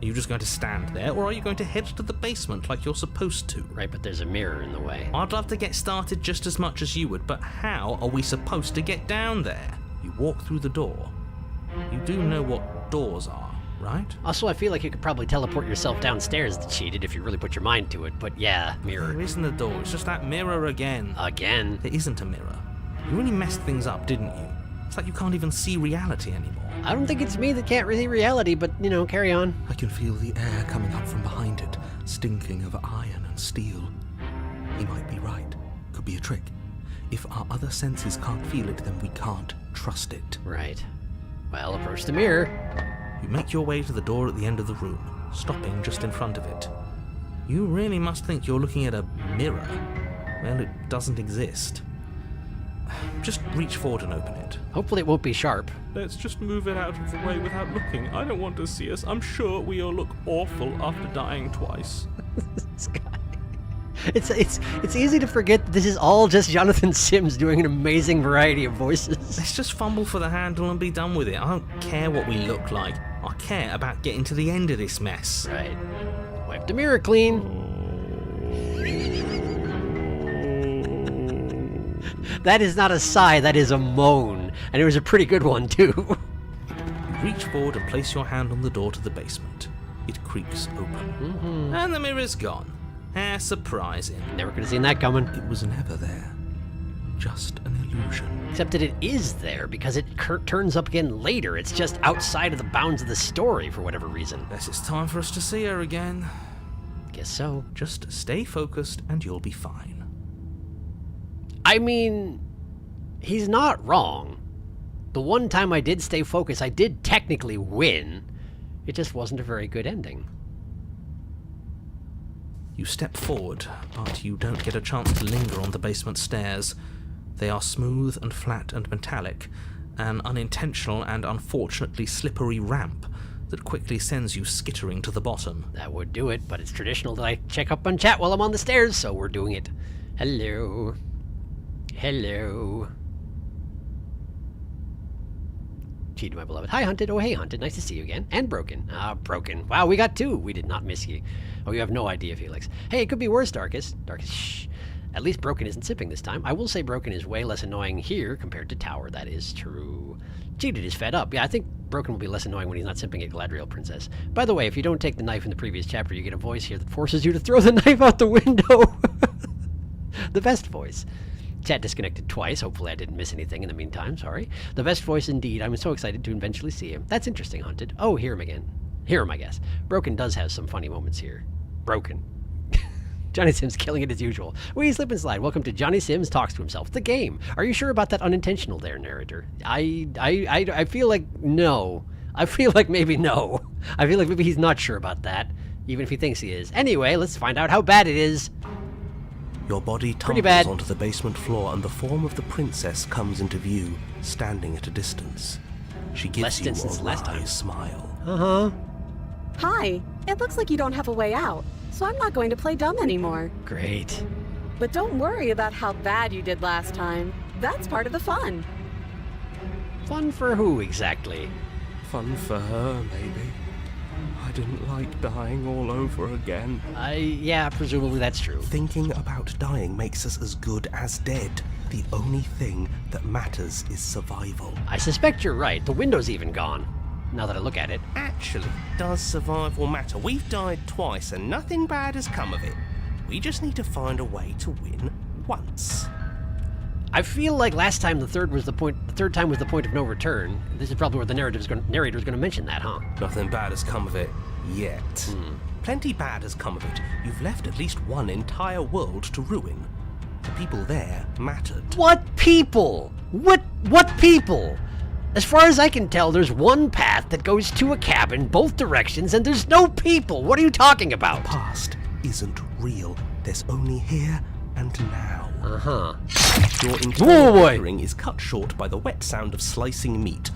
Speaker 2: are you just going to stand there, or are you going to head to the basement like you're supposed to?
Speaker 1: Right, but there's a mirror in the way.
Speaker 2: I'd love to get started just as much as you would, but how are we supposed to get down there? You walk through the door. You do know what doors are,
Speaker 5: right?
Speaker 1: Also, I feel like you could probably teleport yourself downstairs to cheat it if you really put your mind to it, but yeah, mirror.
Speaker 5: There isn't a door, it's just that mirror again.
Speaker 1: Again?
Speaker 5: There isn't a mirror. You really messed things up, didn't you? It's like you can't even see reality anymore.
Speaker 1: I don't think it's me that can't see reality, but, you know, carry on.
Speaker 4: I can feel the air coming up from behind it, stinking of iron and steel. He might be right. Could be a trick. If our other senses can't feel it, then we can't trust it.
Speaker 1: Right. Well, approach the mirror.
Speaker 5: You make your way to the door at the end of the room, stopping just in front of it. You really must think you're looking at a mirror. Well, it doesn't exist. Just reach forward and open it.
Speaker 1: Hopefully it won't be sharp.
Speaker 7: Let's just move it out of the way without looking. I don't want to see us. I'm sure we all look awful after dying twice.
Speaker 1: This guy. It's easy to forget that this is all just Jonathan Sims doing an amazing variety of voices.
Speaker 5: Let's just fumble for the handle and be done with it. I don't care what we look like. I care about getting to the end of this mess.
Speaker 1: Right. Wipe the mirror clean. That is not a sigh, that is a moan. And it was a pretty good one, too.
Speaker 5: You reach forward and place your hand on the door to the basement. It creaks open. And the mirror's gone. How surprising.
Speaker 1: Never could have seen that coming.
Speaker 4: It was never there. Just an illusion.
Speaker 1: Except that it is there, because it turns up again later. It's just outside of the bounds of the story for whatever reason.
Speaker 5: Guess it's time for us to see her again.
Speaker 1: Guess so.
Speaker 5: Just stay focused and you'll be fine.
Speaker 1: I mean, he's not wrong. The one time I did stay focused, I did technically win. It just wasn't a very good ending.
Speaker 5: You step forward, but you don't get a chance to linger on the basement stairs. They are smooth and flat and metallic, an unintentional and unfortunately slippery ramp that quickly sends you skittering to the bottom.
Speaker 1: That would do it, but it's traditional that I check up on chat while I'm on the stairs, so we're doing it. Hello. Hello. Cheated, my beloved. Hi, Hunted. Oh, hey, Hunted. Nice to see you again. And Broken. Broken. Wow, we got two. We did not miss you. Oh, you have no idea, Felix. Hey, it could be worse, Darkus. Darkus, shh. At least Broken isn't sipping this time. I will say Broken is way less annoying here compared to Tower. That is true. Cheated is fed up. Yeah, I think Broken will be less annoying when he's not sipping at Galadriel Princess. By the way, if you don't take the knife in the previous chapter, you get a voice here that forces you to throw the knife out the window. The best voice. Chat disconnected twice. Hopefully I didn't miss anything in the meantime. Sorry. The best voice indeed. I'm so excited to eventually see him. That's interesting, Hunted. Oh, hear him again. Hear him, I guess. Broken does have some funny moments here. Broken. Johnny Sims killing it as usual. We slip and slide. Welcome to Johnny Sims Talks to Himself, the game. Are you sure about that unintentional there, narrator? I feel like no. I feel like maybe no. I feel like maybe he's not sure about that, even if he thinks he is. Anyway, let's find out how bad it is.
Speaker 10: Your body tumbles onto the basement floor and the form of the princess comes into view, standing at a distance. She gives you a wry smile.
Speaker 3: Uh-huh. Hi. It looks like you don't have a way out, so I'm not going to play dumb anymore.
Speaker 1: Great.
Speaker 3: But don't worry about how bad you did last time. That's part of the fun.
Speaker 1: Fun for who, exactly?
Speaker 7: Fun for her, maybe. I didn't like dying all over again.
Speaker 1: Yeah, presumably that's true.
Speaker 10: Thinking about dying makes us as good as dead. The only thing that matters is survival.
Speaker 1: I suspect you're right. The window's even gone, now that I look at it.
Speaker 8: Actually, does survival matter? We've died twice and nothing bad has come of it. We just need to find a way to win once.
Speaker 1: I feel like last time the third time was the point of no return. This is probably where the narrator's going to mention that, huh?
Speaker 8: Nothing bad has come of it yet. Plenty bad has come of it. You've left at least one entire world to ruin. The people there mattered.
Speaker 1: What people? What people? As far as I can tell, there's one path that goes to a cabin both directions, and there's no people. What are you talking about?
Speaker 10: The past isn't real. There's only here and now.
Speaker 1: Uh-huh.
Speaker 10: Your entire hearing is cut short by the wet sound of slicing meat.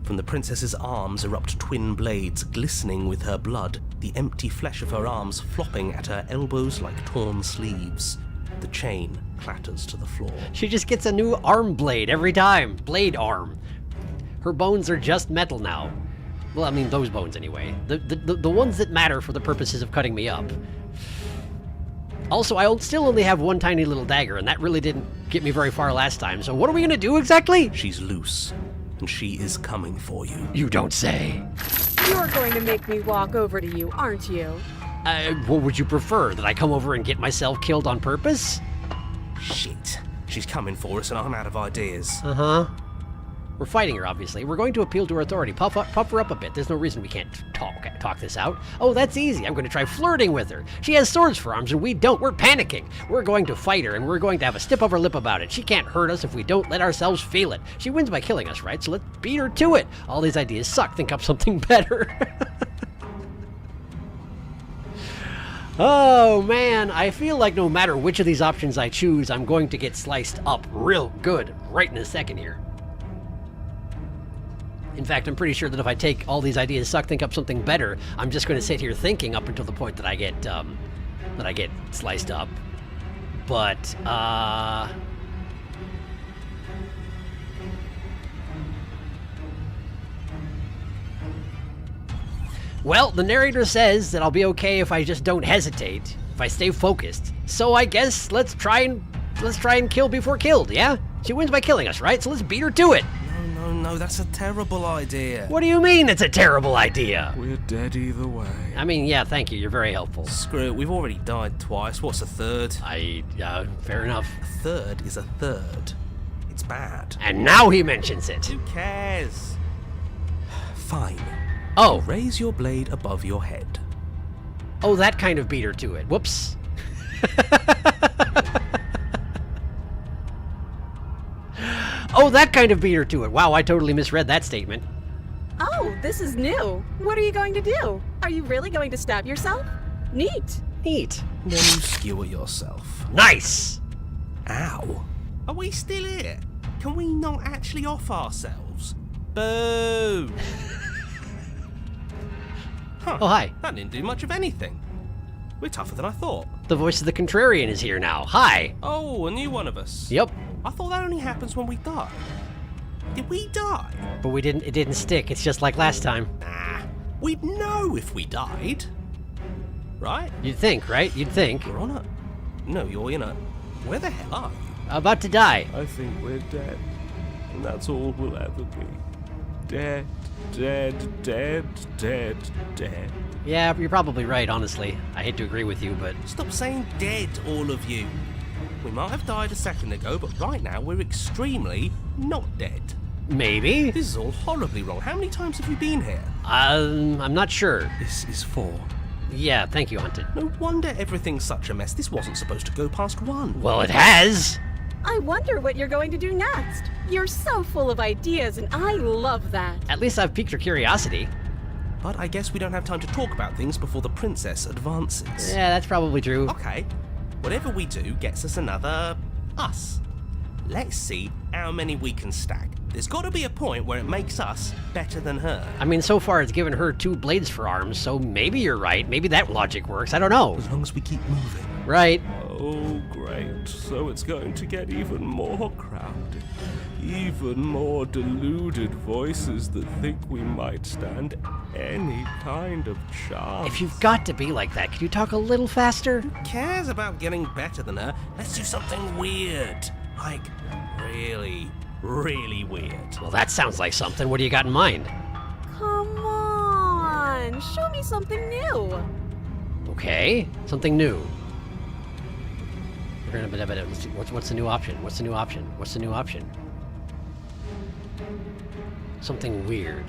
Speaker 10: From the princess's arms erupt twin blades glistening with her blood, the empty flesh of her arms flopping at her elbows like torn sleeves. The chain clatters to the floor.
Speaker 1: She just gets a new arm blade every time. Blade arm. Her bones are just metal now. Well, I mean, those bones anyway. The ones that matter for the purposes of cutting me up. Also, I still only have one tiny little dagger, and that really didn't get me very far last time, so what are we gonna do exactly?
Speaker 10: She's loose, and she is coming for you.
Speaker 1: You don't say.
Speaker 3: You're going to make me walk over to you, aren't you?
Speaker 1: What would you prefer? That I come over and get myself killed on purpose?
Speaker 10: Shit. She's coming for us and I'm out of ideas.
Speaker 1: Uh-huh. We're fighting her, obviously. We're going to appeal to her authority. Puff her up a bit. There's no reason we can't talk this out. Oh, that's easy. I'm going to try flirting with her. She has swords for arms and we don't. We're panicking. We're going to fight her and we're going to have a stiff upper lip about it. She can't hurt us if we don't let ourselves feel it. She wins by killing us, right? So let's beat her to it. All these ideas suck. Think up something better. Oh, man. I feel like no matter which of these options I choose, I'm going to get sliced up real good right in a second here. In fact, I'm pretty sure that if I take all these ideas suck, think up something better, I'm just going to sit here thinking up until the point that I get sliced up. But, well, the narrator says that I'll be okay if I just don't hesitate, if I stay focused. So I guess let's try and kill before killed, yeah? She wins by killing us, right? So let's beat her to it.
Speaker 10: No, that's a terrible idea.
Speaker 1: What do you mean it's a terrible idea?
Speaker 7: We're dead either way.
Speaker 1: I mean, yeah, thank you. You're very helpful.
Speaker 10: Screw it, we've already died twice. What's a third?
Speaker 1: Fair enough.
Speaker 10: A third is a third. It's bad.
Speaker 1: And now he mentions it.
Speaker 10: Who cares? Fine.
Speaker 1: Oh.
Speaker 10: Raise your blade above your head.
Speaker 1: Oh, that kind of beat her to it. Whoops. Oh, that kind of beat her to it. Wow, I totally misread that statement.
Speaker 3: Oh, this is new. What are you going to do? Are you really going to stab yourself? Neat.
Speaker 1: Neat.
Speaker 10: Then you skewer yourself.
Speaker 1: Nice.
Speaker 10: Ow.
Speaker 5: Are we still here? Can we not actually off ourselves? Boo! Huh.
Speaker 1: Oh, hi.
Speaker 5: That didn't do much of anything. We're tougher than I thought.
Speaker 1: The voice of the contrarian is here now. Hi.
Speaker 5: Oh, a new one of us.
Speaker 1: Yep.
Speaker 5: I thought that only happens when we die. Did we die?
Speaker 1: But it didn't stick. It's just like last time.
Speaker 5: Nah. We'd know if we died. Right?
Speaker 1: You'd think, right? You'd think.
Speaker 5: You're on it. No, you're in it. Where the hell are you?
Speaker 1: About to die.
Speaker 7: I think we're dead. And that's all we'll ever be. Dead, dead, dead, dead, dead.
Speaker 1: Yeah, you're probably right, honestly. I hate to agree with you, but...
Speaker 5: Stop saying dead, all of you. We might have died a second ago, but right now we're extremely not dead.
Speaker 1: Maybe?
Speaker 5: This is all horribly wrong. How many times have you been here?
Speaker 1: I'm not sure.
Speaker 10: This is 4.
Speaker 1: Yeah, thank you, Hunted.
Speaker 5: No wonder everything's such a mess. This wasn't supposed to go past 1.
Speaker 1: Well, it has!
Speaker 3: I wonder what you're going to do next. You're so full of ideas, and I love that.
Speaker 1: At least I've piqued your curiosity.
Speaker 10: But I guess we don't have time to talk about things before the princess advances.
Speaker 1: Yeah, that's probably true.
Speaker 5: Okay. Whatever we do gets us another us. Let's see how many we can stack. There's got to be a point where it makes us better than her.
Speaker 1: I mean, so far it's given her 2 blades for arms, so maybe you're right. Maybe that logic works. I don't know.
Speaker 10: As long as we keep moving.
Speaker 1: Right.
Speaker 7: Oh, great. So it's going to get even more crowded. Even more deluded voices that think we might stand any kind of chance.
Speaker 1: If you've got to be like that, can you talk a little faster?
Speaker 5: Who cares about getting better than her? Let's do something weird. Like, really, really weird.
Speaker 1: Well, that sounds like something. What do you got in mind?
Speaker 3: Come on, show me something new.
Speaker 1: Okay, something new. We're gonna what's the new option? What's the new option? What's the new option? Something weird.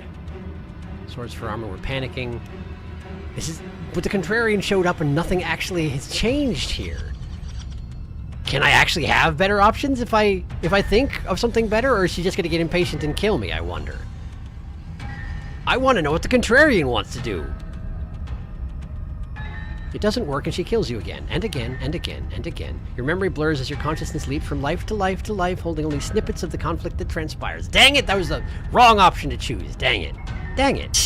Speaker 1: Swords for armor, we're panicking. But the contrarian showed up and nothing actually has changed here. Can I actually have better options if I think of something better, or is she just gonna get impatient and kill me, I wonder? I want to know what the contrarian wants to do. It doesn't work and she kills you again, and again, and again, and again. Your memory blurs as your consciousness leaps from life to life to life, holding only snippets of the conflict that transpires. Dang it, that was the wrong option to choose. Dang it. Dang it.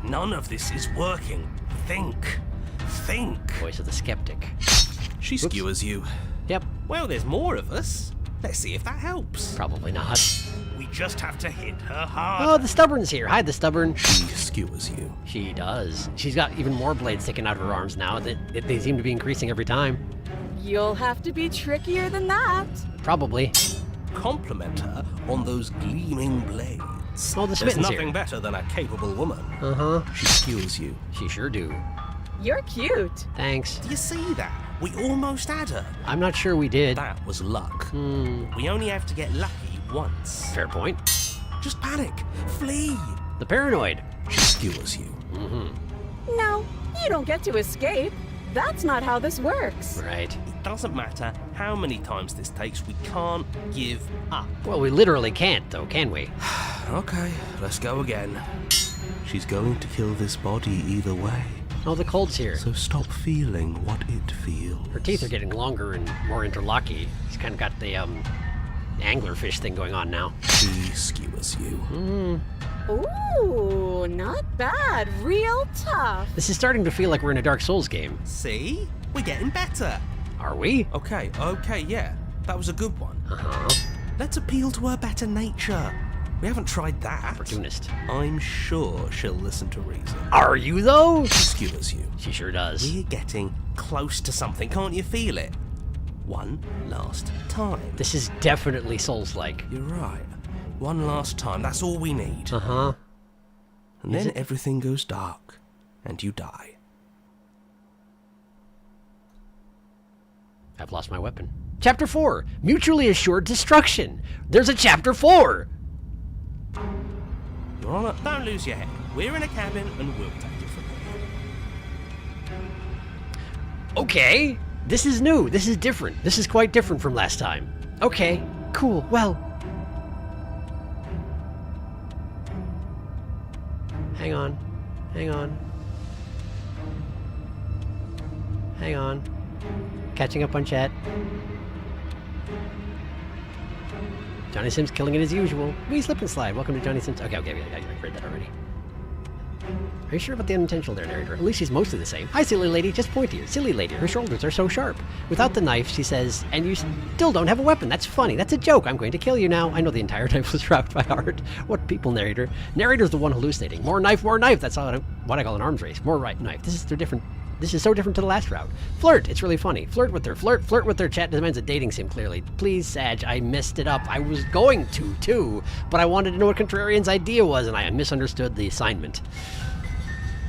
Speaker 5: None of this is working. Think. Think.
Speaker 1: Voice of the skeptic.
Speaker 10: She skewers you.
Speaker 1: Yep.
Speaker 5: Well, there's more of us. Let's see if that helps.
Speaker 1: Probably not.
Speaker 5: We just have to hit her hard.
Speaker 1: Oh, the stubborn's here. Hi, the stubborn.
Speaker 10: She skewers you.
Speaker 1: She does. She's got even more blades sticking out of her arms now. They seem to be increasing every time.
Speaker 3: You'll have to be trickier than that.
Speaker 1: Probably.
Speaker 10: Compliment her on those gleaming blades. smits.
Speaker 1: Oh, the
Speaker 10: There's
Speaker 1: Smittens
Speaker 10: nothing
Speaker 1: here.
Speaker 10: better than a capable woman.
Speaker 1: Uh-huh.
Speaker 10: She skewers you.
Speaker 1: She sure do.
Speaker 3: You're cute.
Speaker 1: Thanks.
Speaker 10: Do you see that? We almost had her.
Speaker 1: I'm not sure we did.
Speaker 10: That was luck. We only have to get lucky once.
Speaker 1: Fair point.
Speaker 10: Just panic. Flee.
Speaker 1: The paranoid.
Speaker 10: She skewers you.
Speaker 3: No, you don't get to escape. That's not how this works.
Speaker 1: Right.
Speaker 10: It doesn't matter how many times this takes, we can't give up.
Speaker 1: Well, we literally can't, though, can we?
Speaker 10: Okay, let's go again. She's going to kill this body either way.
Speaker 1: Oh, the cold's here.
Speaker 10: So stop feeling what it feels.
Speaker 1: Her teeth are getting longer and more interlocky. She's kind of got the, anglerfish thing going on now.
Speaker 10: She skewers you.
Speaker 3: Ooh, not bad. Real tough.
Speaker 1: This is starting to feel like we're in a Dark Souls game.
Speaker 10: See? We're getting better.
Speaker 1: Are we?
Speaker 10: Okay, yeah. That was a good one.
Speaker 1: Uh-huh.
Speaker 10: Let's appeal to her better nature. We haven't tried that.
Speaker 1: Opportunist.
Speaker 10: I'm sure she'll listen to reason.
Speaker 1: Are you, though?
Speaker 10: She skewers you.
Speaker 1: She sure does.
Speaker 10: We're getting close to something, can't you feel it? One last time.
Speaker 1: This is definitely Souls-like.
Speaker 10: You're right. One last time, that's all we need.
Speaker 1: Uh-huh.
Speaker 10: And then everything goes dark, and you die.
Speaker 1: I've lost my weapon. Chapter 4. Mutually Assured Destruction. There's a Chapter 4!
Speaker 10: Your Honor, don't lose your head. We're in a cabin, and we'll take it from here.
Speaker 1: Okay. This is new. This is different. This is quite different from last time. Okay. Cool. Well. Hang on. Hang on. Hang on. Catching up on chat. Johnny Sims killing it as usual. We slip and slide. Welcome to Johnny Sims. Okay, I read that already. Are you sure about the unintentional there, narrator? At least she's mostly the same. Hi, silly lady. Just pointier. Silly lady. Her shoulders are so sharp. Without the knife, she says, and you still don't have a weapon. That's funny. That's a joke. I'm going to kill you now. I know the entire knife was wrapped by art. What people, narrator? Narrator's the one hallucinating. More knife, more knife. That's what I call an arms race. More knife. This is so different to the last route. Flirt. It's really funny. Flirt with her. Flirt with her. Chat demands a dating sim, clearly. Please, Sag, I messed it up. I was going to, too. But I wanted to know what Contrarian's idea was, and I misunderstood the assignment.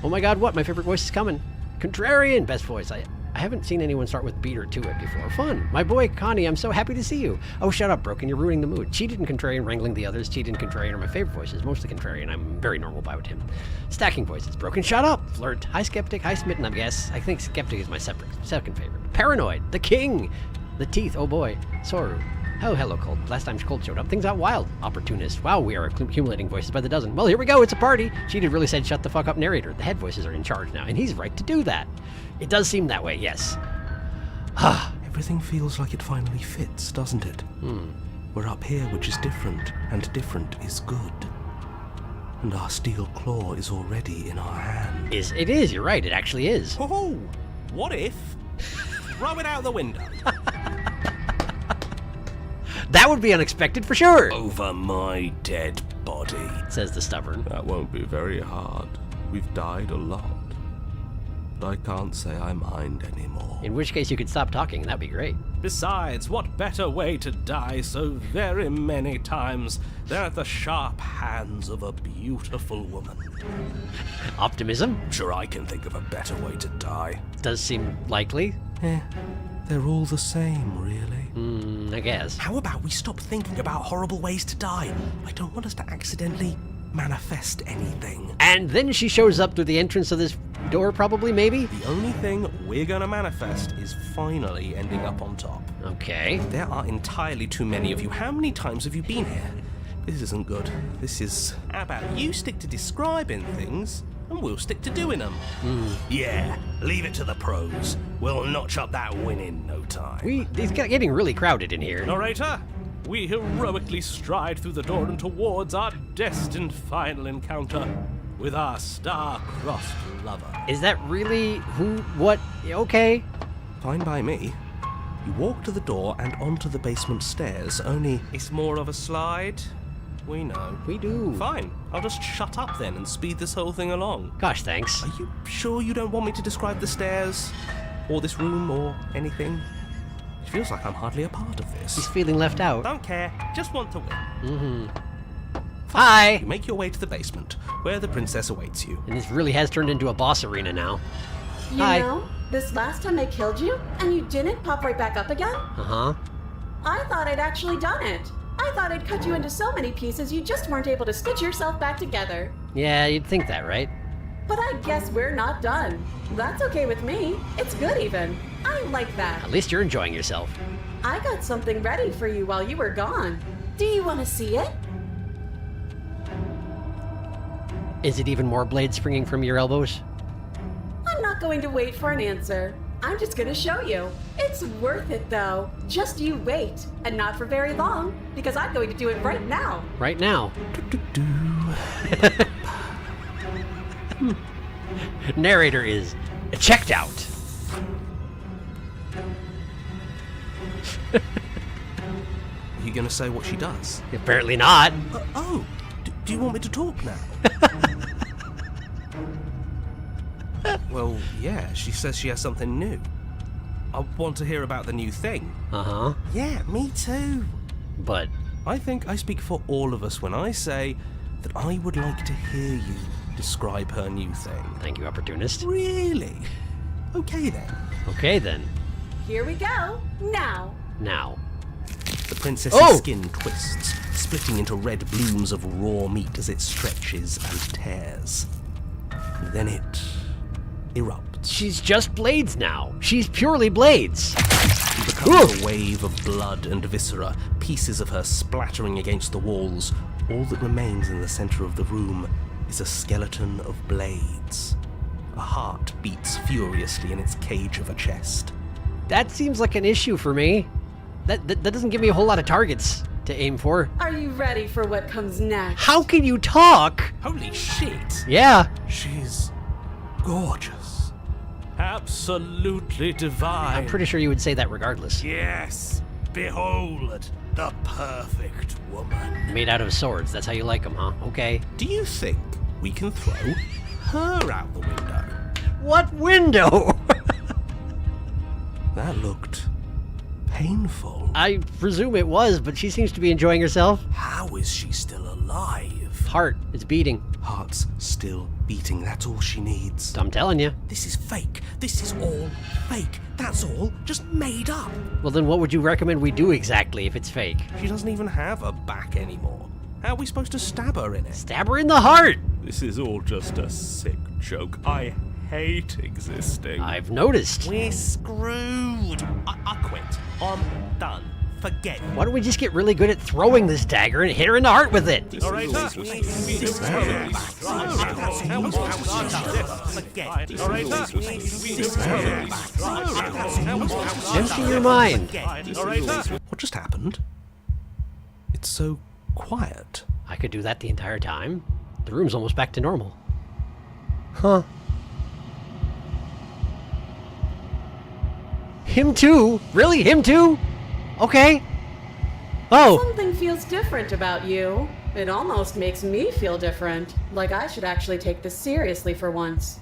Speaker 1: Oh my god, what? My favorite voice is coming. Contrarian! Best voice. I haven't seen anyone start with beat or to it before. Fun. My boy, Connie, I'm so happy to see you. Oh, shut up, Broken. You're ruining the mood. Cheated and Contrarian wrangling the others. Cheated and Contrarian are my favorite voices. Mostly Contrarian. I'm very normal about him. Stacking voices. Broken, shut up. Flirt. Hi, Skeptic. Hi, Smitten, I guess. I think Skeptic is my second favorite. Paranoid. The King. The Teeth. Oh boy. Soru. Oh, hello, Cold. Last time Cold showed up, things got wild. Opportunist. Wow, we are accumulating voices by the dozen. Well, here we go. It's a party. Cheated really said, shut the fuck up, narrator. The head voices are in charge now, and he's right to do that. It does seem that way, yes.
Speaker 10: Everything feels like it finally fits, doesn't it? We're up here, which is different, and different is good. And our steel claw is already in our hand.
Speaker 1: It is. You're right. It actually is.
Speaker 10: Oh, what if? Throw it out the window.
Speaker 1: That would be unexpected for sure,
Speaker 10: Over my dead body.
Speaker 1: says the stubborn.
Speaker 7: That won't be very hard. We've died a lot. But I can't say I mind anymore.
Speaker 1: In which case you could stop talking, and that'd be great.
Speaker 10: Besides, what better way to die so very many times than at the sharp hands of a beautiful woman?
Speaker 1: Optimism
Speaker 10: Sure, I can think of a better way to die.
Speaker 1: does seem likely.
Speaker 10: They're all the same, really.
Speaker 1: I guess.
Speaker 10: How about we stop thinking about horrible ways to die? I don't want us to accidentally manifest anything.
Speaker 1: And then she shows up through the entrance of this door, probably, maybe?
Speaker 10: The only thing we're gonna manifest is finally ending up on top.
Speaker 1: Okay.
Speaker 10: There are entirely too many of you. How many times have you been here? This isn't good. This is... How about you stick to describing things, and we'll stick to doing them? Yeah, leave it to the pros. We'll notch up that win in no time.
Speaker 1: It's getting really crowded in here.
Speaker 10: Narrator, we heroically stride through the door and towards our destined final encounter with our star-crossed lover.
Speaker 1: Is that really what? Okay.
Speaker 10: Fine by me. You walk to the door and onto the basement stairs, only it's more of a slide. We know.
Speaker 1: We do.
Speaker 10: Fine. I'll just shut up then and speed this whole thing along.
Speaker 1: Gosh, thanks.
Speaker 10: Are you sure you don't want me to describe the stairs? Or this room, or anything? It feels like I'm hardly a part of this.
Speaker 1: He's feeling left out.
Speaker 10: Don't care. Just want to win.
Speaker 1: Hi!
Speaker 10: You make your way to the basement, where the princess awaits you.
Speaker 1: And this really has turned into a boss arena now.
Speaker 3: You
Speaker 1: Hi.
Speaker 3: know, this last time I killed you, and you didn't pop right back up again?
Speaker 1: Uh-huh.
Speaker 3: I thought I'd actually done it. I thought I'd cut you into so many pieces you just weren't able to stitch yourself back together.
Speaker 1: Yeah, you'd think that, right?
Speaker 3: But I guess we're not done. That's okay with me. It's good even. I like that.
Speaker 1: At least you're enjoying yourself.
Speaker 3: I got something ready for you while you were gone. Do you want to see it?
Speaker 1: Is it even more blades springing from your elbows?
Speaker 3: I'm not going to wait for an answer. I'm just going to show you. It's worth it, though. Just you wait. And not for very long, because I'm going to do it right now.
Speaker 1: Right now. Narrator is checked out.
Speaker 10: Are you going to say what she does?
Speaker 1: Apparently not.
Speaker 10: Do you want me to talk now? Well, yeah, she says she has something new. I want to hear about the new thing.
Speaker 1: Uh-huh.
Speaker 10: Yeah, me too.
Speaker 1: But
Speaker 10: I think I speak for all of us when I say that I would like to hear you describe her new thing.
Speaker 1: thank you, opportunist.
Speaker 10: Really? Okay then.
Speaker 1: Okay, then.
Speaker 3: Here we go. Now.
Speaker 1: Now.
Speaker 10: The princess's skin twists, splitting into red blooms of raw meat as it stretches and tears. And then it erupts.
Speaker 1: She's just blades now. She's purely blades.
Speaker 10: It becomes a wave of blood and viscera, pieces of her splattering against the walls. All that remains in the center of the room is a skeleton of blades. A heart beats furiously in its cage of a chest.
Speaker 1: That seems like an issue for me. That doesn't give me a whole lot of targets to aim for.
Speaker 3: Are you ready for what comes next?
Speaker 1: How can you talk?
Speaker 10: Holy shit!
Speaker 1: Yeah.
Speaker 10: She's gorgeous. Absolutely divine.
Speaker 1: I'm pretty sure you would say that regardless.
Speaker 10: Yes, behold, the perfect woman.
Speaker 1: Made out of swords. That's how you like them, huh? Okay.
Speaker 10: Do you think we can throw her out the window?
Speaker 1: What window?
Speaker 10: That looked painful.
Speaker 1: I presume it was, but she seems to be enjoying herself.
Speaker 10: How is she still alive?
Speaker 1: Heart is beating.
Speaker 10: Heart's still beating, that's all she needs.
Speaker 1: I'm telling you.
Speaker 10: This is fake. This is all fake. That's all just made up.
Speaker 1: Well, then what would you recommend we do exactly if it's fake?
Speaker 10: She doesn't even have a back anymore. How are we supposed to stab her in it?
Speaker 1: Stab her in the heart!
Speaker 7: This is all just a sick joke. I hate existing.
Speaker 1: I've noticed.
Speaker 10: We're screwed. I quit. I'm done. Forget it.
Speaker 1: Why don't we just get really good at throwing this dagger and hit her in the heart with it?
Speaker 10: All right,
Speaker 1: Empty your mind.
Speaker 10: What just happened? It's so quiet.
Speaker 1: I could do that the entire time. The room's almost back to normal. Huh. Him too? Really? Him too? Okay. Oh.
Speaker 3: Something feels different about you. It almost makes me feel different. Like I should actually take this seriously for once.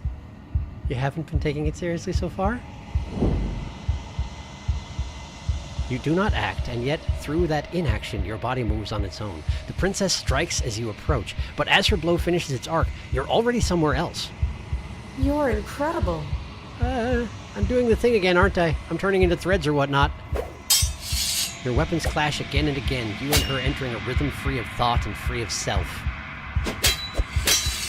Speaker 1: You haven't been taking it seriously so far? You do not act, and yet, through that inaction, your body moves on its own. The princess strikes as you approach, but as her blow finishes its arc, you're already somewhere else.
Speaker 3: You're incredible.
Speaker 1: I'm doing the thing again, aren't I? I'm turning into threads or whatnot. Your weapons clash again and again, you and her entering a rhythm free of thought and free of self.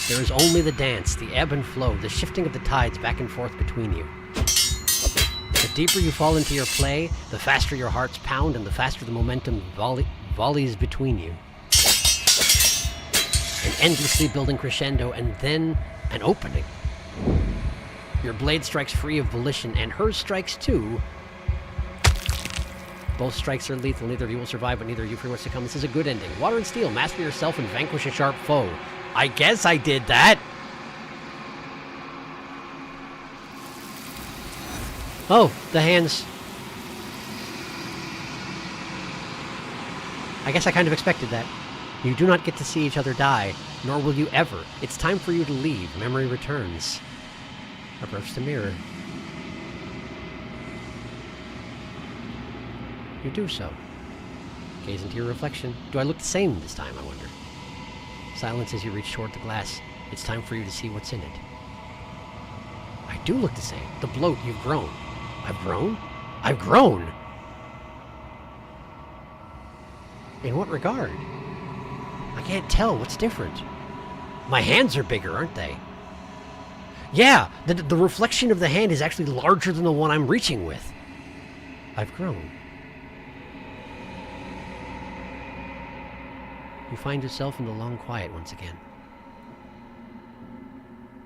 Speaker 1: There is only the dance, the ebb and flow, the shifting of the tides back and forth between you. The deeper you fall into your play, the faster your hearts pound and the faster the momentum volleys between you. An endlessly building crescendo and then an opening. Your blade strikes free of volition and hers strikes too. Both strikes are lethal, neither of you will survive, but neither of you fear what's to come. This is a good ending. Water and steel, master yourself and vanquish a sharp foe. I guess I did that! Oh, the hands. I guess I kind of expected that. You do not get to see each other die, nor will you ever. It's time for you to leave. Memory returns. Approach the mirror. You do so. Gaze into your reflection. Do I look the same this time, I wonder? Silence as you reach toward the glass. It's time for you to see what's in it. I do look the same. The bloat, you've grown. I've grown? I've grown! In what regard? I can't tell. What's different? My hands are bigger, aren't they? Yeah! The reflection of the hand is actually larger than the one I'm reaching with. I've grown. You find yourself in the long quiet once again.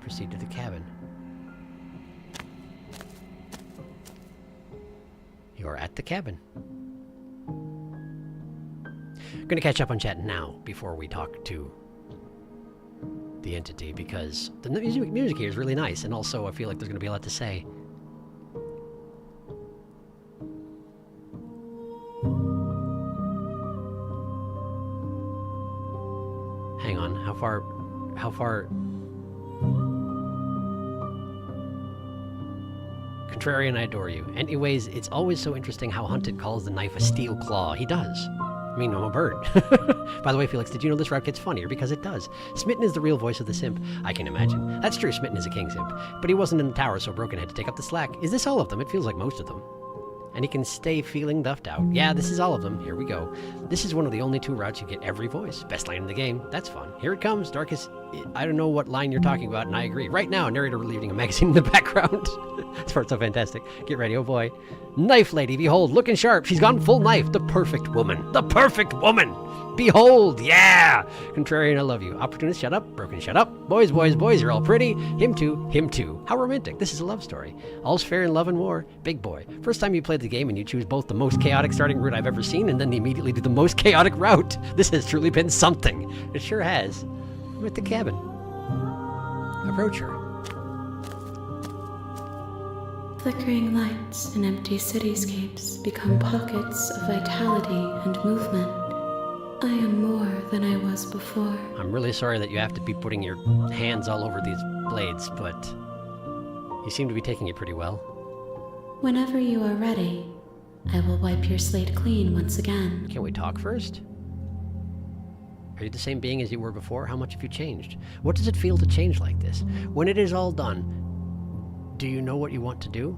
Speaker 1: Proceed to the cabin. You're at the cabin. I'm gonna catch up on chat now before we talk to the entity, because the music here is really nice, and also I feel like there's gonna be a lot to say. Hang on, how far... Contrarian, I adore you. Anyways, it's always so interesting how Hunted calls the knife a steel claw. He does. I mean, I'm a bird. By the way, Felix, did you know this route gets funnier? Because it does. Smitten is the real voice of the simp. I can imagine. That's true, Smitten is a king simp. But he wasn't in the tower, so Broken had to take up the slack. Is this all of them? It feels like most of them. And he can stay feeling duffed out. Yeah, this is all of them. Here we go. This is one of the only 2 routes you get every voice. Best line in the game. That's fun. Here it comes. Darkest... I don't know what line you're talking about, and I agree. Right now, a narrator reading a magazine in the background. This part's so fantastic. Get ready, oh boy. Knife lady, behold, looking sharp. She's gone full knife. The perfect woman. The perfect woman! Behold, yeah! Contrarian, I love you. Opportunist, shut up. Broken, shut up. Boys, boys, boys, you're all pretty. Him too, him too. How romantic. This is a love story. All's fair in love and war. Big boy. First time you played the game and you choose both the most chaotic starting route I've ever seen and then immediately do the most chaotic route. This has truly been something. It sure has. I'm at the cabin. Approach her.
Speaker 9: Flickering lights in empty cityscapes become pockets of vitality and movement. I am more than I was before.
Speaker 1: I'm really sorry that you have to be putting your hands all over these blades, but you seem to be taking it pretty well.
Speaker 9: Whenever you are ready, I will wipe your slate clean once again.
Speaker 1: Can we talk first? Are you the same being as you were before? How much have you changed? What does it feel to change like this? When it is all done, do you know what you want to do?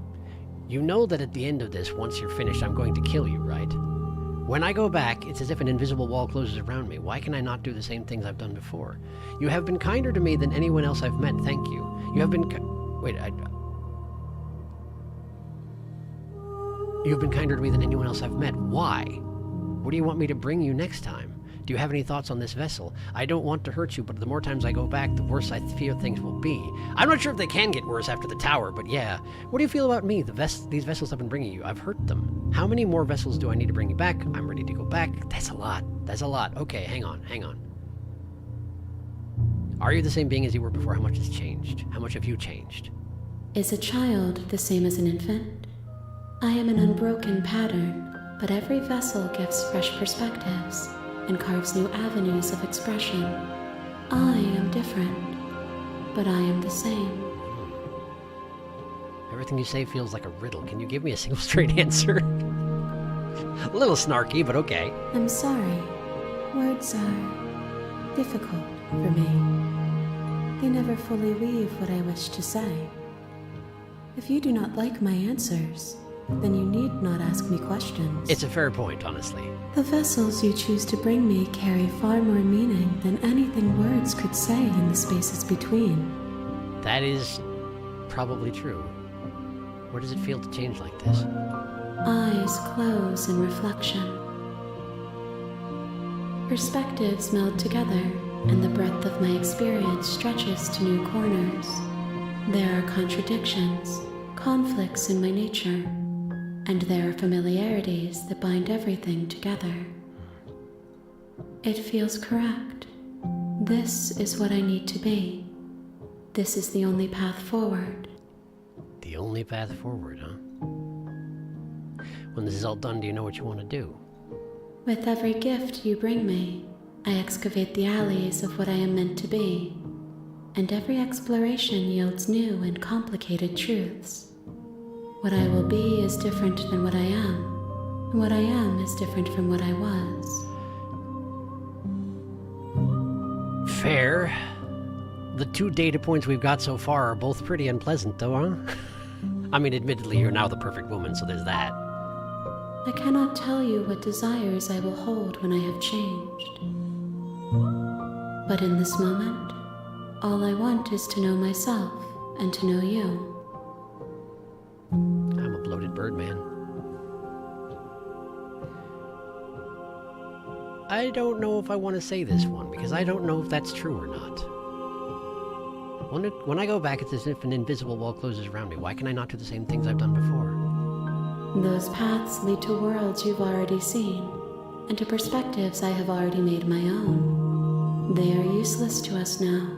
Speaker 1: You know that at the end of this, once you're finished, I'm going to kill you, right? When I go back, it's as if an invisible wall closes around me. Why can I not do the same things I've done before? You have been kinder to me than anyone else I've met, thank you. You have been You've been kinder to me than anyone else I've met. Why? What do you want me to bring you next time? Do you have any thoughts on this vessel? I don't want to hurt you, but the more times I go back, the worse I fear things will be. I'm not sure if they can get worse after the tower, but yeah. What do you feel about me? These vessels I've been bringing you, I've hurt them. How many more vessels do I need to bring you back? I'm ready to go back. That's a lot. That's a lot. Okay, hang on. Are you the same being as you were before? How much has changed? How much have you changed?
Speaker 9: Is a child the same as an infant? I am an unbroken pattern, but every vessel gives fresh perspectives and carves new avenues of expression. I am different, but I am the same.
Speaker 1: Everything you say feels like a riddle. Can you give me a single straight answer? A little snarky, but okay.
Speaker 9: I'm sorry. Words are difficult for me. They never fully weave what I wish to say. If you do not like my answers, then you need not ask me questions.
Speaker 1: It's a fair point, honestly.
Speaker 9: The vessels you choose to bring me carry far more meaning than anything words could say in the spaces between.
Speaker 1: That is probably true. What does it feel to change like this?
Speaker 9: Eyes close in reflection. Perspectives meld together, and the breadth of my experience stretches to new corners. There are contradictions, conflicts in my nature, and there are familiarities that bind everything together. It feels correct. This is what I need to be. This is the only path forward.
Speaker 1: The only path forward, huh? When this is all done, do you know what you want to do?
Speaker 9: With every gift you bring me, I excavate the alleys of what I am meant to be, and every exploration yields new and complicated truths. What I will be is different than what I am, and what I am is different from what I was.
Speaker 1: fair. The 2 data points we've got so far are both pretty unpleasant, though, huh? I mean, admittedly, you're now the perfect woman, so there's that.
Speaker 9: I cannot tell you what desires I will hold when I have changed. But in this moment, all I want is to know myself and to know you.
Speaker 1: I'm a bloated bird, man. I don't know if I want to say this one, because I don't know if that's true or not. When I go back, it's as if an invisible wall closes around me. Why can I not do the same things I've done before?
Speaker 9: Those paths lead to worlds you've already seen, and to perspectives I have already made my own. They are useless to us now,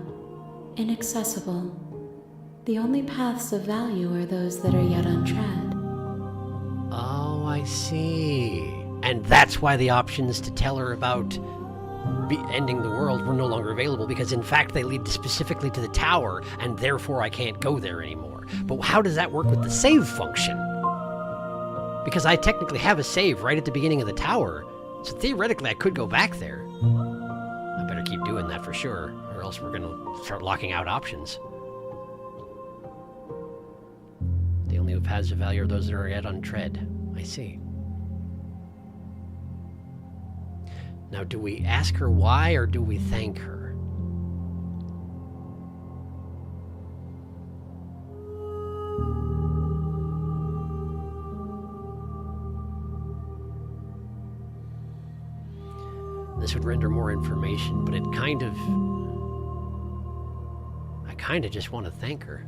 Speaker 9: inaccessible. The only paths of value are those that are yet untread.
Speaker 1: Oh, I see. And that's why the options to tell her about ending the world were no longer available, because in fact they lead specifically to the tower, and therefore I can't go there anymore. But how does that work with the save function? Because I technically have a save right at the beginning of the tower, so theoretically I could go back there. I better keep doing that for sure, or else we're gonna start locking out options. The only paths of value are those that are yet untread. I see. Now, do we ask her why, or do we thank her? This would render more information, but I kind of just want to thank her.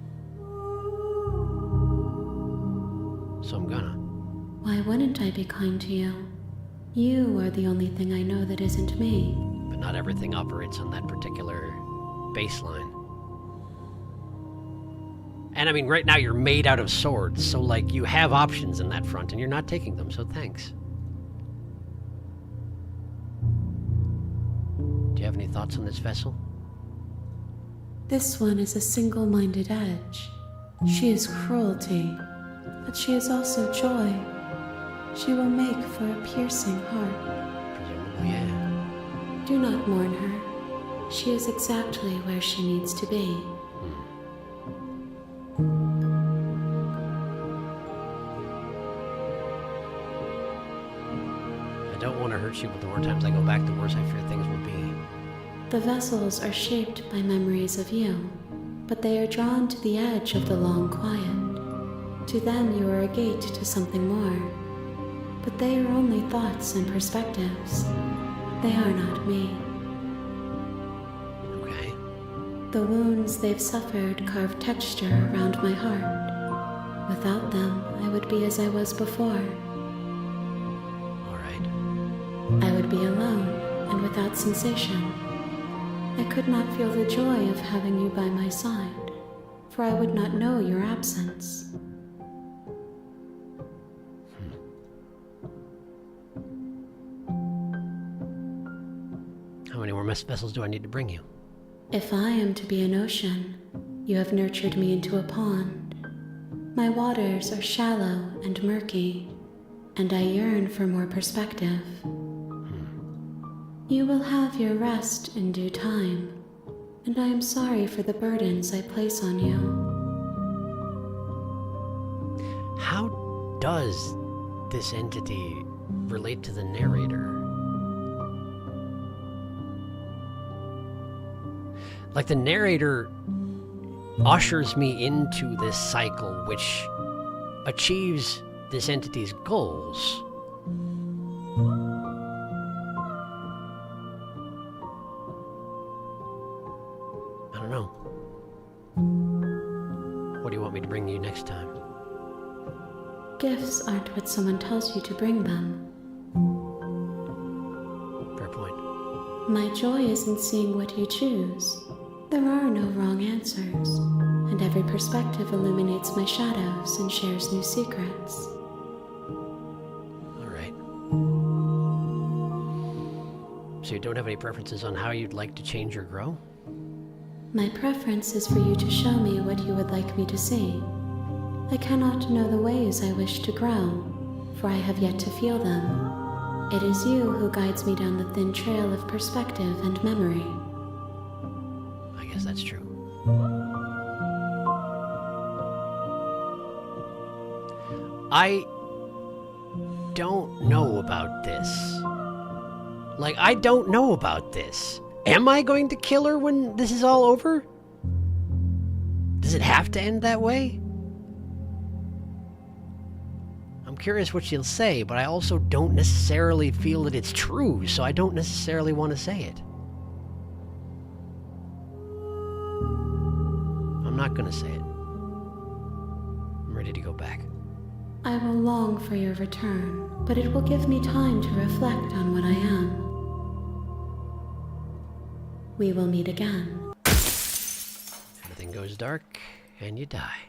Speaker 1: So I'm gonna.
Speaker 9: Why wouldn't I be kind to you? You are the only thing I know that isn't me.
Speaker 1: But not everything operates on that particular baseline. And I mean, right now you're made out of swords, so like you have options in that front and you're not taking them, so thanks. Do you have any thoughts on this vessel?
Speaker 9: This one is a single-minded edge. She is cruelty, but she is also joy. She will make for a piercing heart.
Speaker 1: Presumably, yeah.
Speaker 9: Do not mourn her. She is exactly where she needs to be.
Speaker 1: I don't want to hurt you, but the more times I go back, the worse I fear things will be.
Speaker 9: The vessels are shaped by memories of you, but they are drawn to the edge of the long quiet. To them, you are a gate to something more. But they are only thoughts and perspectives. They are not me.
Speaker 1: Okay.
Speaker 9: The wounds they've suffered carve texture around my heart. Without them, I would be as I was before.
Speaker 1: All right.
Speaker 9: I would be alone and without sensation. I could not feel the joy of having you by my side, for I would not know your absence.
Speaker 1: How many more vessels do I need to bring you?
Speaker 9: If I am to be an ocean, you have nurtured me into a pond. My waters are shallow and murky, and I yearn for more perspective. You will have your rest in due time, and I am sorry for the burdens I place on you.
Speaker 1: How does this entity relate to the narrator? Like, the narrator ushers me into this cycle which achieves this entity's goals. I don't know. What do you want me to bring you next time?
Speaker 9: Gifts aren't what someone tells you to bring them.
Speaker 1: Fair point.
Speaker 9: My joy is in seeing what you choose. There are no wrong answers, and every perspective illuminates my shadows and shares new secrets.
Speaker 1: All right. So you don't have any preferences on how you'd like to change or grow?
Speaker 9: My preference is for you to show me what you would like me to see. I cannot know the ways I wish to grow, for I have yet to feel them. It is you who guides me down the thin trail of perspective and memory.
Speaker 1: that's true. I don't know about this. Like, I don't know about this. Am I going to kill her when this is all over? Does it have to end that way? I'm curious what she'll say, but I also don't necessarily feel that it's true, so I don't necessarily want to say it. I'm not going to say it. I'm ready to go back.
Speaker 9: I will long for your return, but it will give me time to reflect on what I am. We will meet again.
Speaker 1: Everything goes dark, and you die.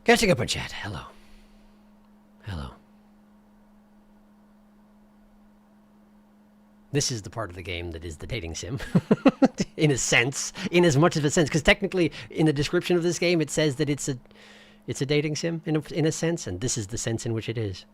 Speaker 1: Catching up on chat. Hello. Hello. This is the part of the game that is the dating sim. In a sense. In as much of a sense. Because technically, in the description of this game, it says that it's a dating sim, in a sense, and this is the sense in which it is.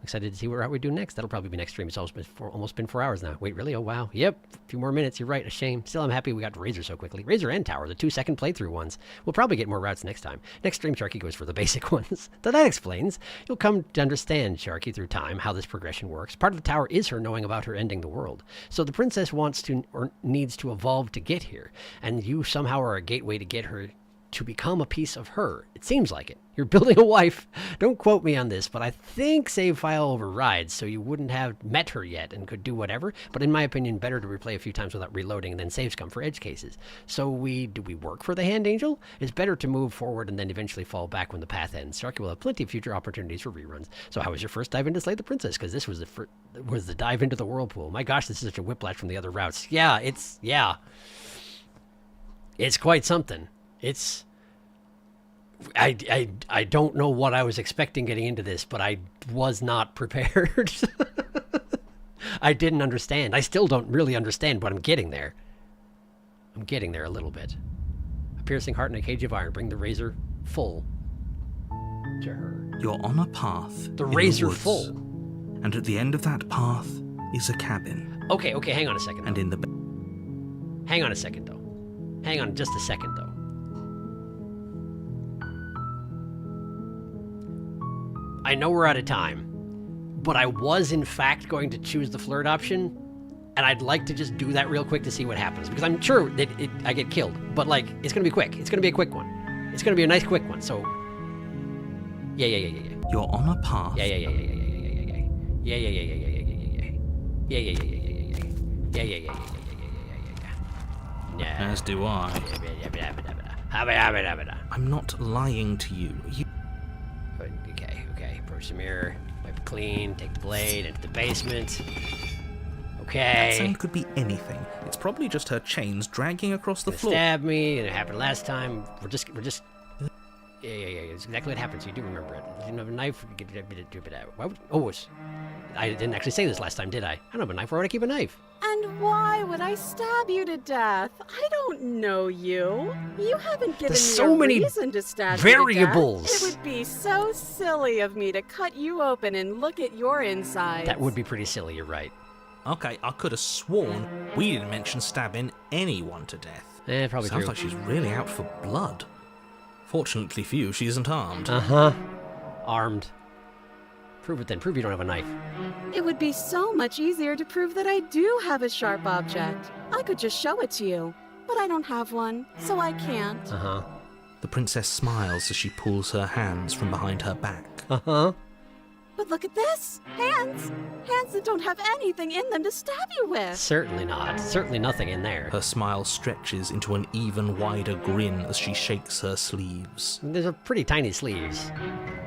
Speaker 1: Excited to see what we do next. That'll probably be next stream. It's almost been 4 hours now. Wait, really? Oh, wow. Yep. A few more minutes. You're right. A shame. Still, I'm happy we got Razor so quickly. Razor and Tower, the 2-second playthrough ones. We'll probably get more routes next time. Next stream, Sharky goes for the basic ones. That explains. You'll come to understand, Sharky, through time, how this progression works. Part of the Tower is her knowing about her ending the world. So the princess wants to, or needs to evolve to get here. And you somehow are a gateway to get her to become a piece of her. It seems like it. You're building a wife. Don't quote me on this, but I think save file overrides, so you wouldn't have met her yet and could do whatever. But in my opinion, better to replay a few times without reloading, and then saves come for edge cases. So do we work for the Hand Angel? It's better to move forward and then eventually fall back when the path ends. Sharky will have plenty of future opportunities for reruns. So how was your first dive into Slay the Princess? Because this was the dive into the whirlpool. My gosh, this is such a whiplash from the other routes. Yeah, it's quite something. I don't know what I was expecting getting into this, but I was not prepared. I didn't understand. I still don't really understand, but I'm getting there. I'm getting there a little bit. A piercing heart in a cage of iron. Bring the razor full to her.
Speaker 2: You're on a path.
Speaker 1: The razor full.
Speaker 2: And at the end of that path is a cabin.
Speaker 1: Okay, hang on a second.
Speaker 2: And in the...
Speaker 1: Hang on a second, though. Hang on just a second, though. I know we're out of time, but I was in fact going to choose the flirt option, and I'd like to just do that real quick to see what happens, because I'm sure that I get killed, but like, it's gonna be quick. It's gonna be a quick one. It's gonna be a nice quick one, so... Yeah.
Speaker 2: You're on a path.
Speaker 1: Yeah.
Speaker 2: As do I. I'm not lying to you.
Speaker 1: Okay. Approach the mirror, wipe it clean, take the blade into the basement. Okay.
Speaker 2: That sound could be anything. It's probably just her chains dragging across the floor.
Speaker 1: Stab me, and it happened last time. We're just. Yeah. It's exactly what happened, so you do remember it. You didn't have a knife. I didn't actually say this last time, did I? I don't have a knife. Why would I keep a knife?
Speaker 3: And why would I stab you to death? I don't know you. You haven't given
Speaker 1: There's
Speaker 3: me
Speaker 1: so
Speaker 3: a
Speaker 1: many
Speaker 3: reason to stab
Speaker 1: variables.
Speaker 3: you to death. It would be so silly of me to cut you open and look at your insides.
Speaker 1: That would be pretty silly, you're right.
Speaker 5: Okay, I could have sworn we didn't mention stabbing anyone to death.
Speaker 1: Probably
Speaker 5: Sounds
Speaker 1: true.
Speaker 5: like she's really out for blood. Fortunately for you, she isn't armed.
Speaker 1: Armed. Prove it then. Prove you don't have a knife.
Speaker 3: It would be so much easier to prove that I do have a sharp object. I could just show it to you, but I don't have one, so I can't.
Speaker 2: The princess smiles as she pulls her hands from behind her back.
Speaker 3: But look at this! Hands! Hands that don't have anything in them to stab you with!
Speaker 1: Certainly not. Certainly nothing in there.
Speaker 2: Her smile stretches into an even wider grin as she shakes her sleeves.
Speaker 1: Those are pretty tiny sleeves.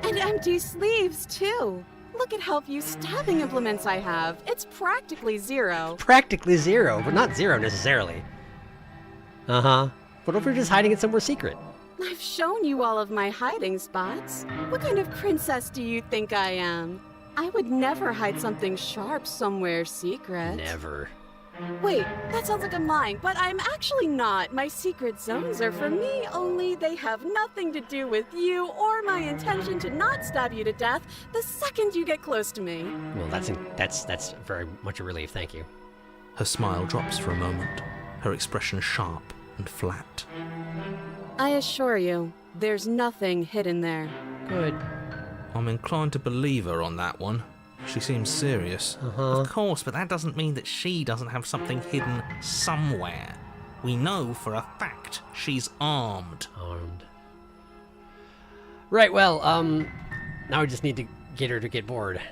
Speaker 3: And empty sleeves, too! Look at how few stabbing implements I have. It's practically zero.
Speaker 1: Practically zero, but not zero necessarily. What if we're just hiding it somewhere secret?
Speaker 3: I've shown you all of my hiding spots. What kind of princess do you think I am? I would never hide something sharp somewhere secret.
Speaker 1: Never.
Speaker 3: Wait, that sounds like I'm lying, but I'm actually not. My secret zones are for me, only they have nothing to do with you or my intention to not stab you to death the second you get close to me.
Speaker 1: Well, that's very much a relief, thank you.
Speaker 2: Her smile drops for a moment. her expression sharp and flat.
Speaker 3: I assure you, there's nothing hidden there.
Speaker 1: Good.
Speaker 2: I'm inclined to believe her on that one. She seems serious.
Speaker 5: Of course, but that doesn't mean that she doesn't have something hidden somewhere. We know for a fact she's armed.
Speaker 1: Armed. Right, well, now we just need to get her to get bored. I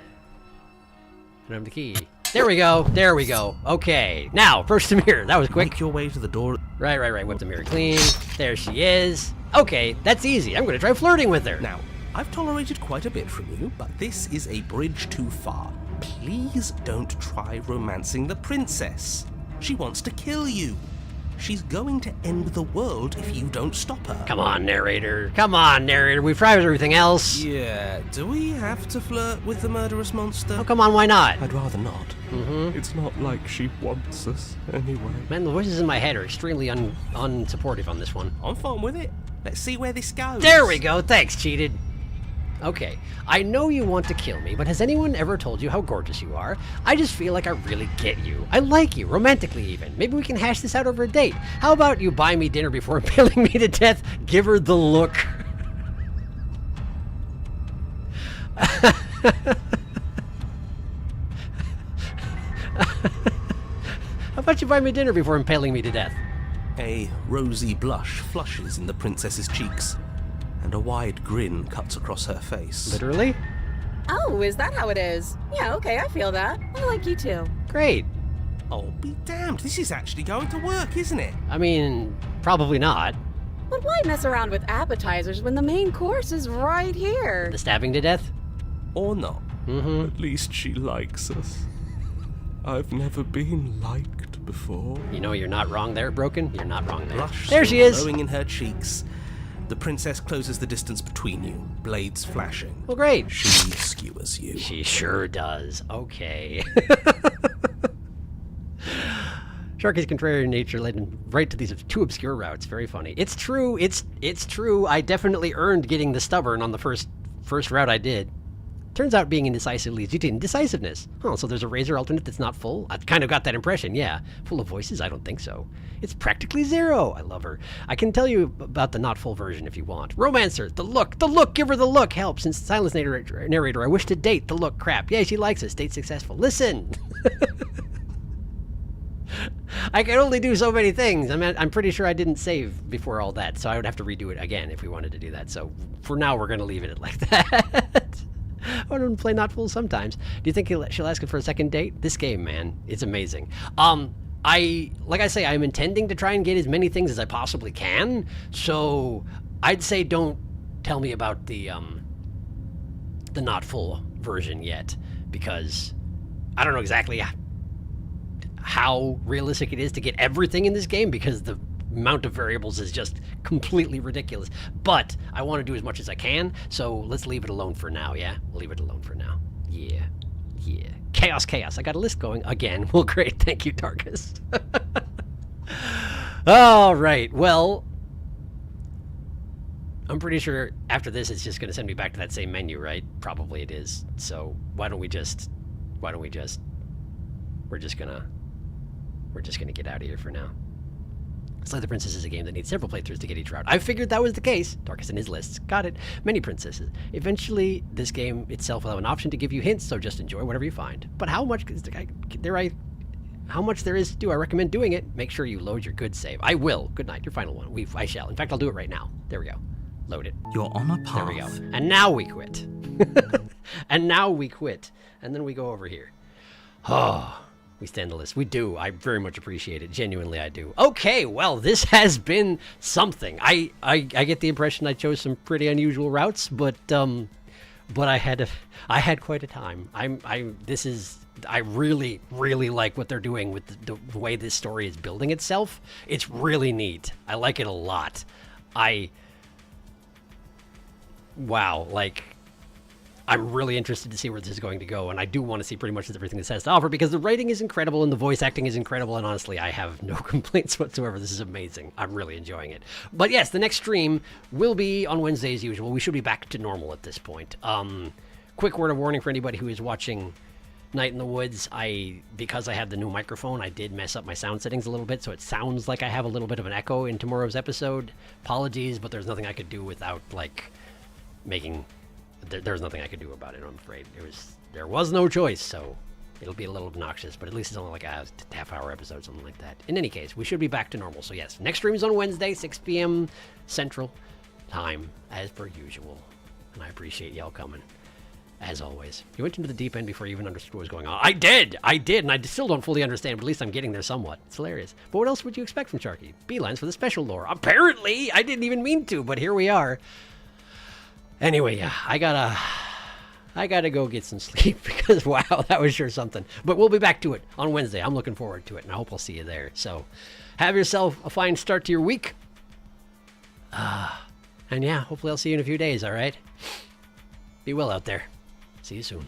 Speaker 1: don't have the key. There we go. There we go. Okay. Now, approach the mirror. That was quick.
Speaker 2: Make your way to the door.
Speaker 1: Right. Whip the mirror clean. There she is. Okay, that's easy. I'm going to try flirting with her.
Speaker 10: Now, I've tolerated quite a bit from you, but this is a bridge too far. Please don't try romancing the princess. She wants to kill you. She's going to end the world if you don't stop her.
Speaker 1: Come on, narrator. Come on, narrator. We've tried everything else.
Speaker 10: Yeah, do we have to flirt with the murderous monster?
Speaker 1: Oh, come on, why not?
Speaker 10: I'd rather not.
Speaker 7: It's not like she wants us anyway.
Speaker 1: Man, the voices in my head are extremely unsupportive on this one.
Speaker 10: I'm fine with it. Let's see where this goes.
Speaker 1: There we go. Thanks, cheated. Okay, I know you want to kill me, but has anyone ever told you how gorgeous you are? I just feel like I really get you. I like you, romantically even. Maybe we can hash this out over a date. How about you buy me dinner before impaling me to death? Give her the look. How about you buy me dinner before impaling me to death?
Speaker 10: A rosy blush flushes in the princess's cheeks, and a wide grin cuts across her face.
Speaker 1: Literally?
Speaker 3: Oh, is that how it is? Yeah, okay, I feel that. I like you too.
Speaker 1: Great.
Speaker 10: Oh, be damned, this is actually going to work, isn't it?
Speaker 1: I mean, probably not.
Speaker 3: But why mess around with appetizers when the main course is right here?
Speaker 1: The stabbing to death?
Speaker 10: Or not.
Speaker 7: At least she likes us. I've never been liked before.
Speaker 1: You know you're not wrong there, Broken. You're not wrong there.
Speaker 10: Blush
Speaker 1: There she is.
Speaker 10: glowing in her cheeks. The princess closes the distance between you, blades flashing.
Speaker 1: Well, great.
Speaker 10: She skewers you.
Speaker 1: She sure does. Okay. Sharky's contrary nature led him right to these two obscure routes. Very funny. It's true. It's true. I definitely earned getting the stubborn on the first route I did. Turns out being indecisive leads you to indecisiveness. Oh, so there's a Razor alternate that's not full? I kind of got that impression, yeah. Full of voices? I don't think so. It's practically zero. I love her. I can tell you about the not full version if you want. Romancer, the look, give her the look. Help, since silence narrator, I wish to date, the look, crap. Yeah, she likes us, date successful. Listen. I can only do so many things. I'm pretty sure I didn't save before all that, so I would have to redo it again if we wanted to do that. So for now, we're going to leave it like that. I want to play not full sometimes. Do you think she'll ask him for a second date? This game, man, it's amazing. Like I say, I'm intending to try and get as many things as I possibly can. So I'd say don't tell me about the not full version yet, because I don't know exactly how realistic it is to get everything in this game, because the amount of variables is just completely ridiculous. But I want to do as much as I can, so let's leave it alone for now, yeah? We'll leave it alone for now. Yeah. Chaos. I got a list going again. Well, great. Thank you, Darkus. All right. Well, I'm pretty sure after this it's just going to send me back to that same menu, right? Probably it is. So we're just gonna get out of here for now. Slay the Princess is a game that needs several playthroughs to get each route. I figured that was the case. Darkus in his lists. Got it. Many princesses. Eventually, this game itself will have an option to give you hints, so just enjoy whatever you find. But how much there is to do, I recommend doing it. Make sure you load your good save. I will. Good night. Your final one. I shall. In fact, I'll do it right now. There we go. Load it.
Speaker 2: You're on a path.
Speaker 1: There we go. And now we quit. And then we go over here. Oh. We stand the list. We do. I very much appreciate it. Genuinely, I do. Okay, well, this has been something. I get the impression I chose some pretty unusual routes, but I had quite a time. I really like what they're doing with the way this story is building itself. It's really neat. I like it a lot. I'm really interested to see where this is going to go, and I do want to see pretty much everything this has to offer, because the writing is incredible and the voice acting is incredible, and honestly, I have no complaints whatsoever. This is amazing. I'm really enjoying it. But yes, the next stream will be on Wednesday as usual. We should be back to normal at this point. Quick word of warning for anybody who is watching Night in the Woods, because I have the new microphone, I did mess up my sound settings a little bit, so it sounds like I have a little bit of an echo in tomorrow's episode. Apologies, but there's nothing I could do without, like, making... There's nothing I could do about it, I'm afraid. There was no choice, so it'll be a little obnoxious, but at least it's only like a half-hour episode, something like that. In any case, we should be back to normal, so yes. Next stream is on Wednesday, 6 p.m. Central Time, as per usual. And I appreciate y'all coming. As always. You went into the deep end before you even understood what was going on. I did, and I still don't fully understand, but at least I'm getting there somewhat. It's hilarious. But what else would you expect from Sharky? Beelines for the special lore. Apparently! I didn't even mean to, but here we are. Anyway, yeah, I gotta go get some sleep, because wow, that was sure something. But we'll be back to it on Wednesday. I'm looking forward to it, and I hope I'll see you there. So, have yourself a fine start to your week. And yeah, hopefully I'll see you in a few days, alright? Be well out there. See you soon.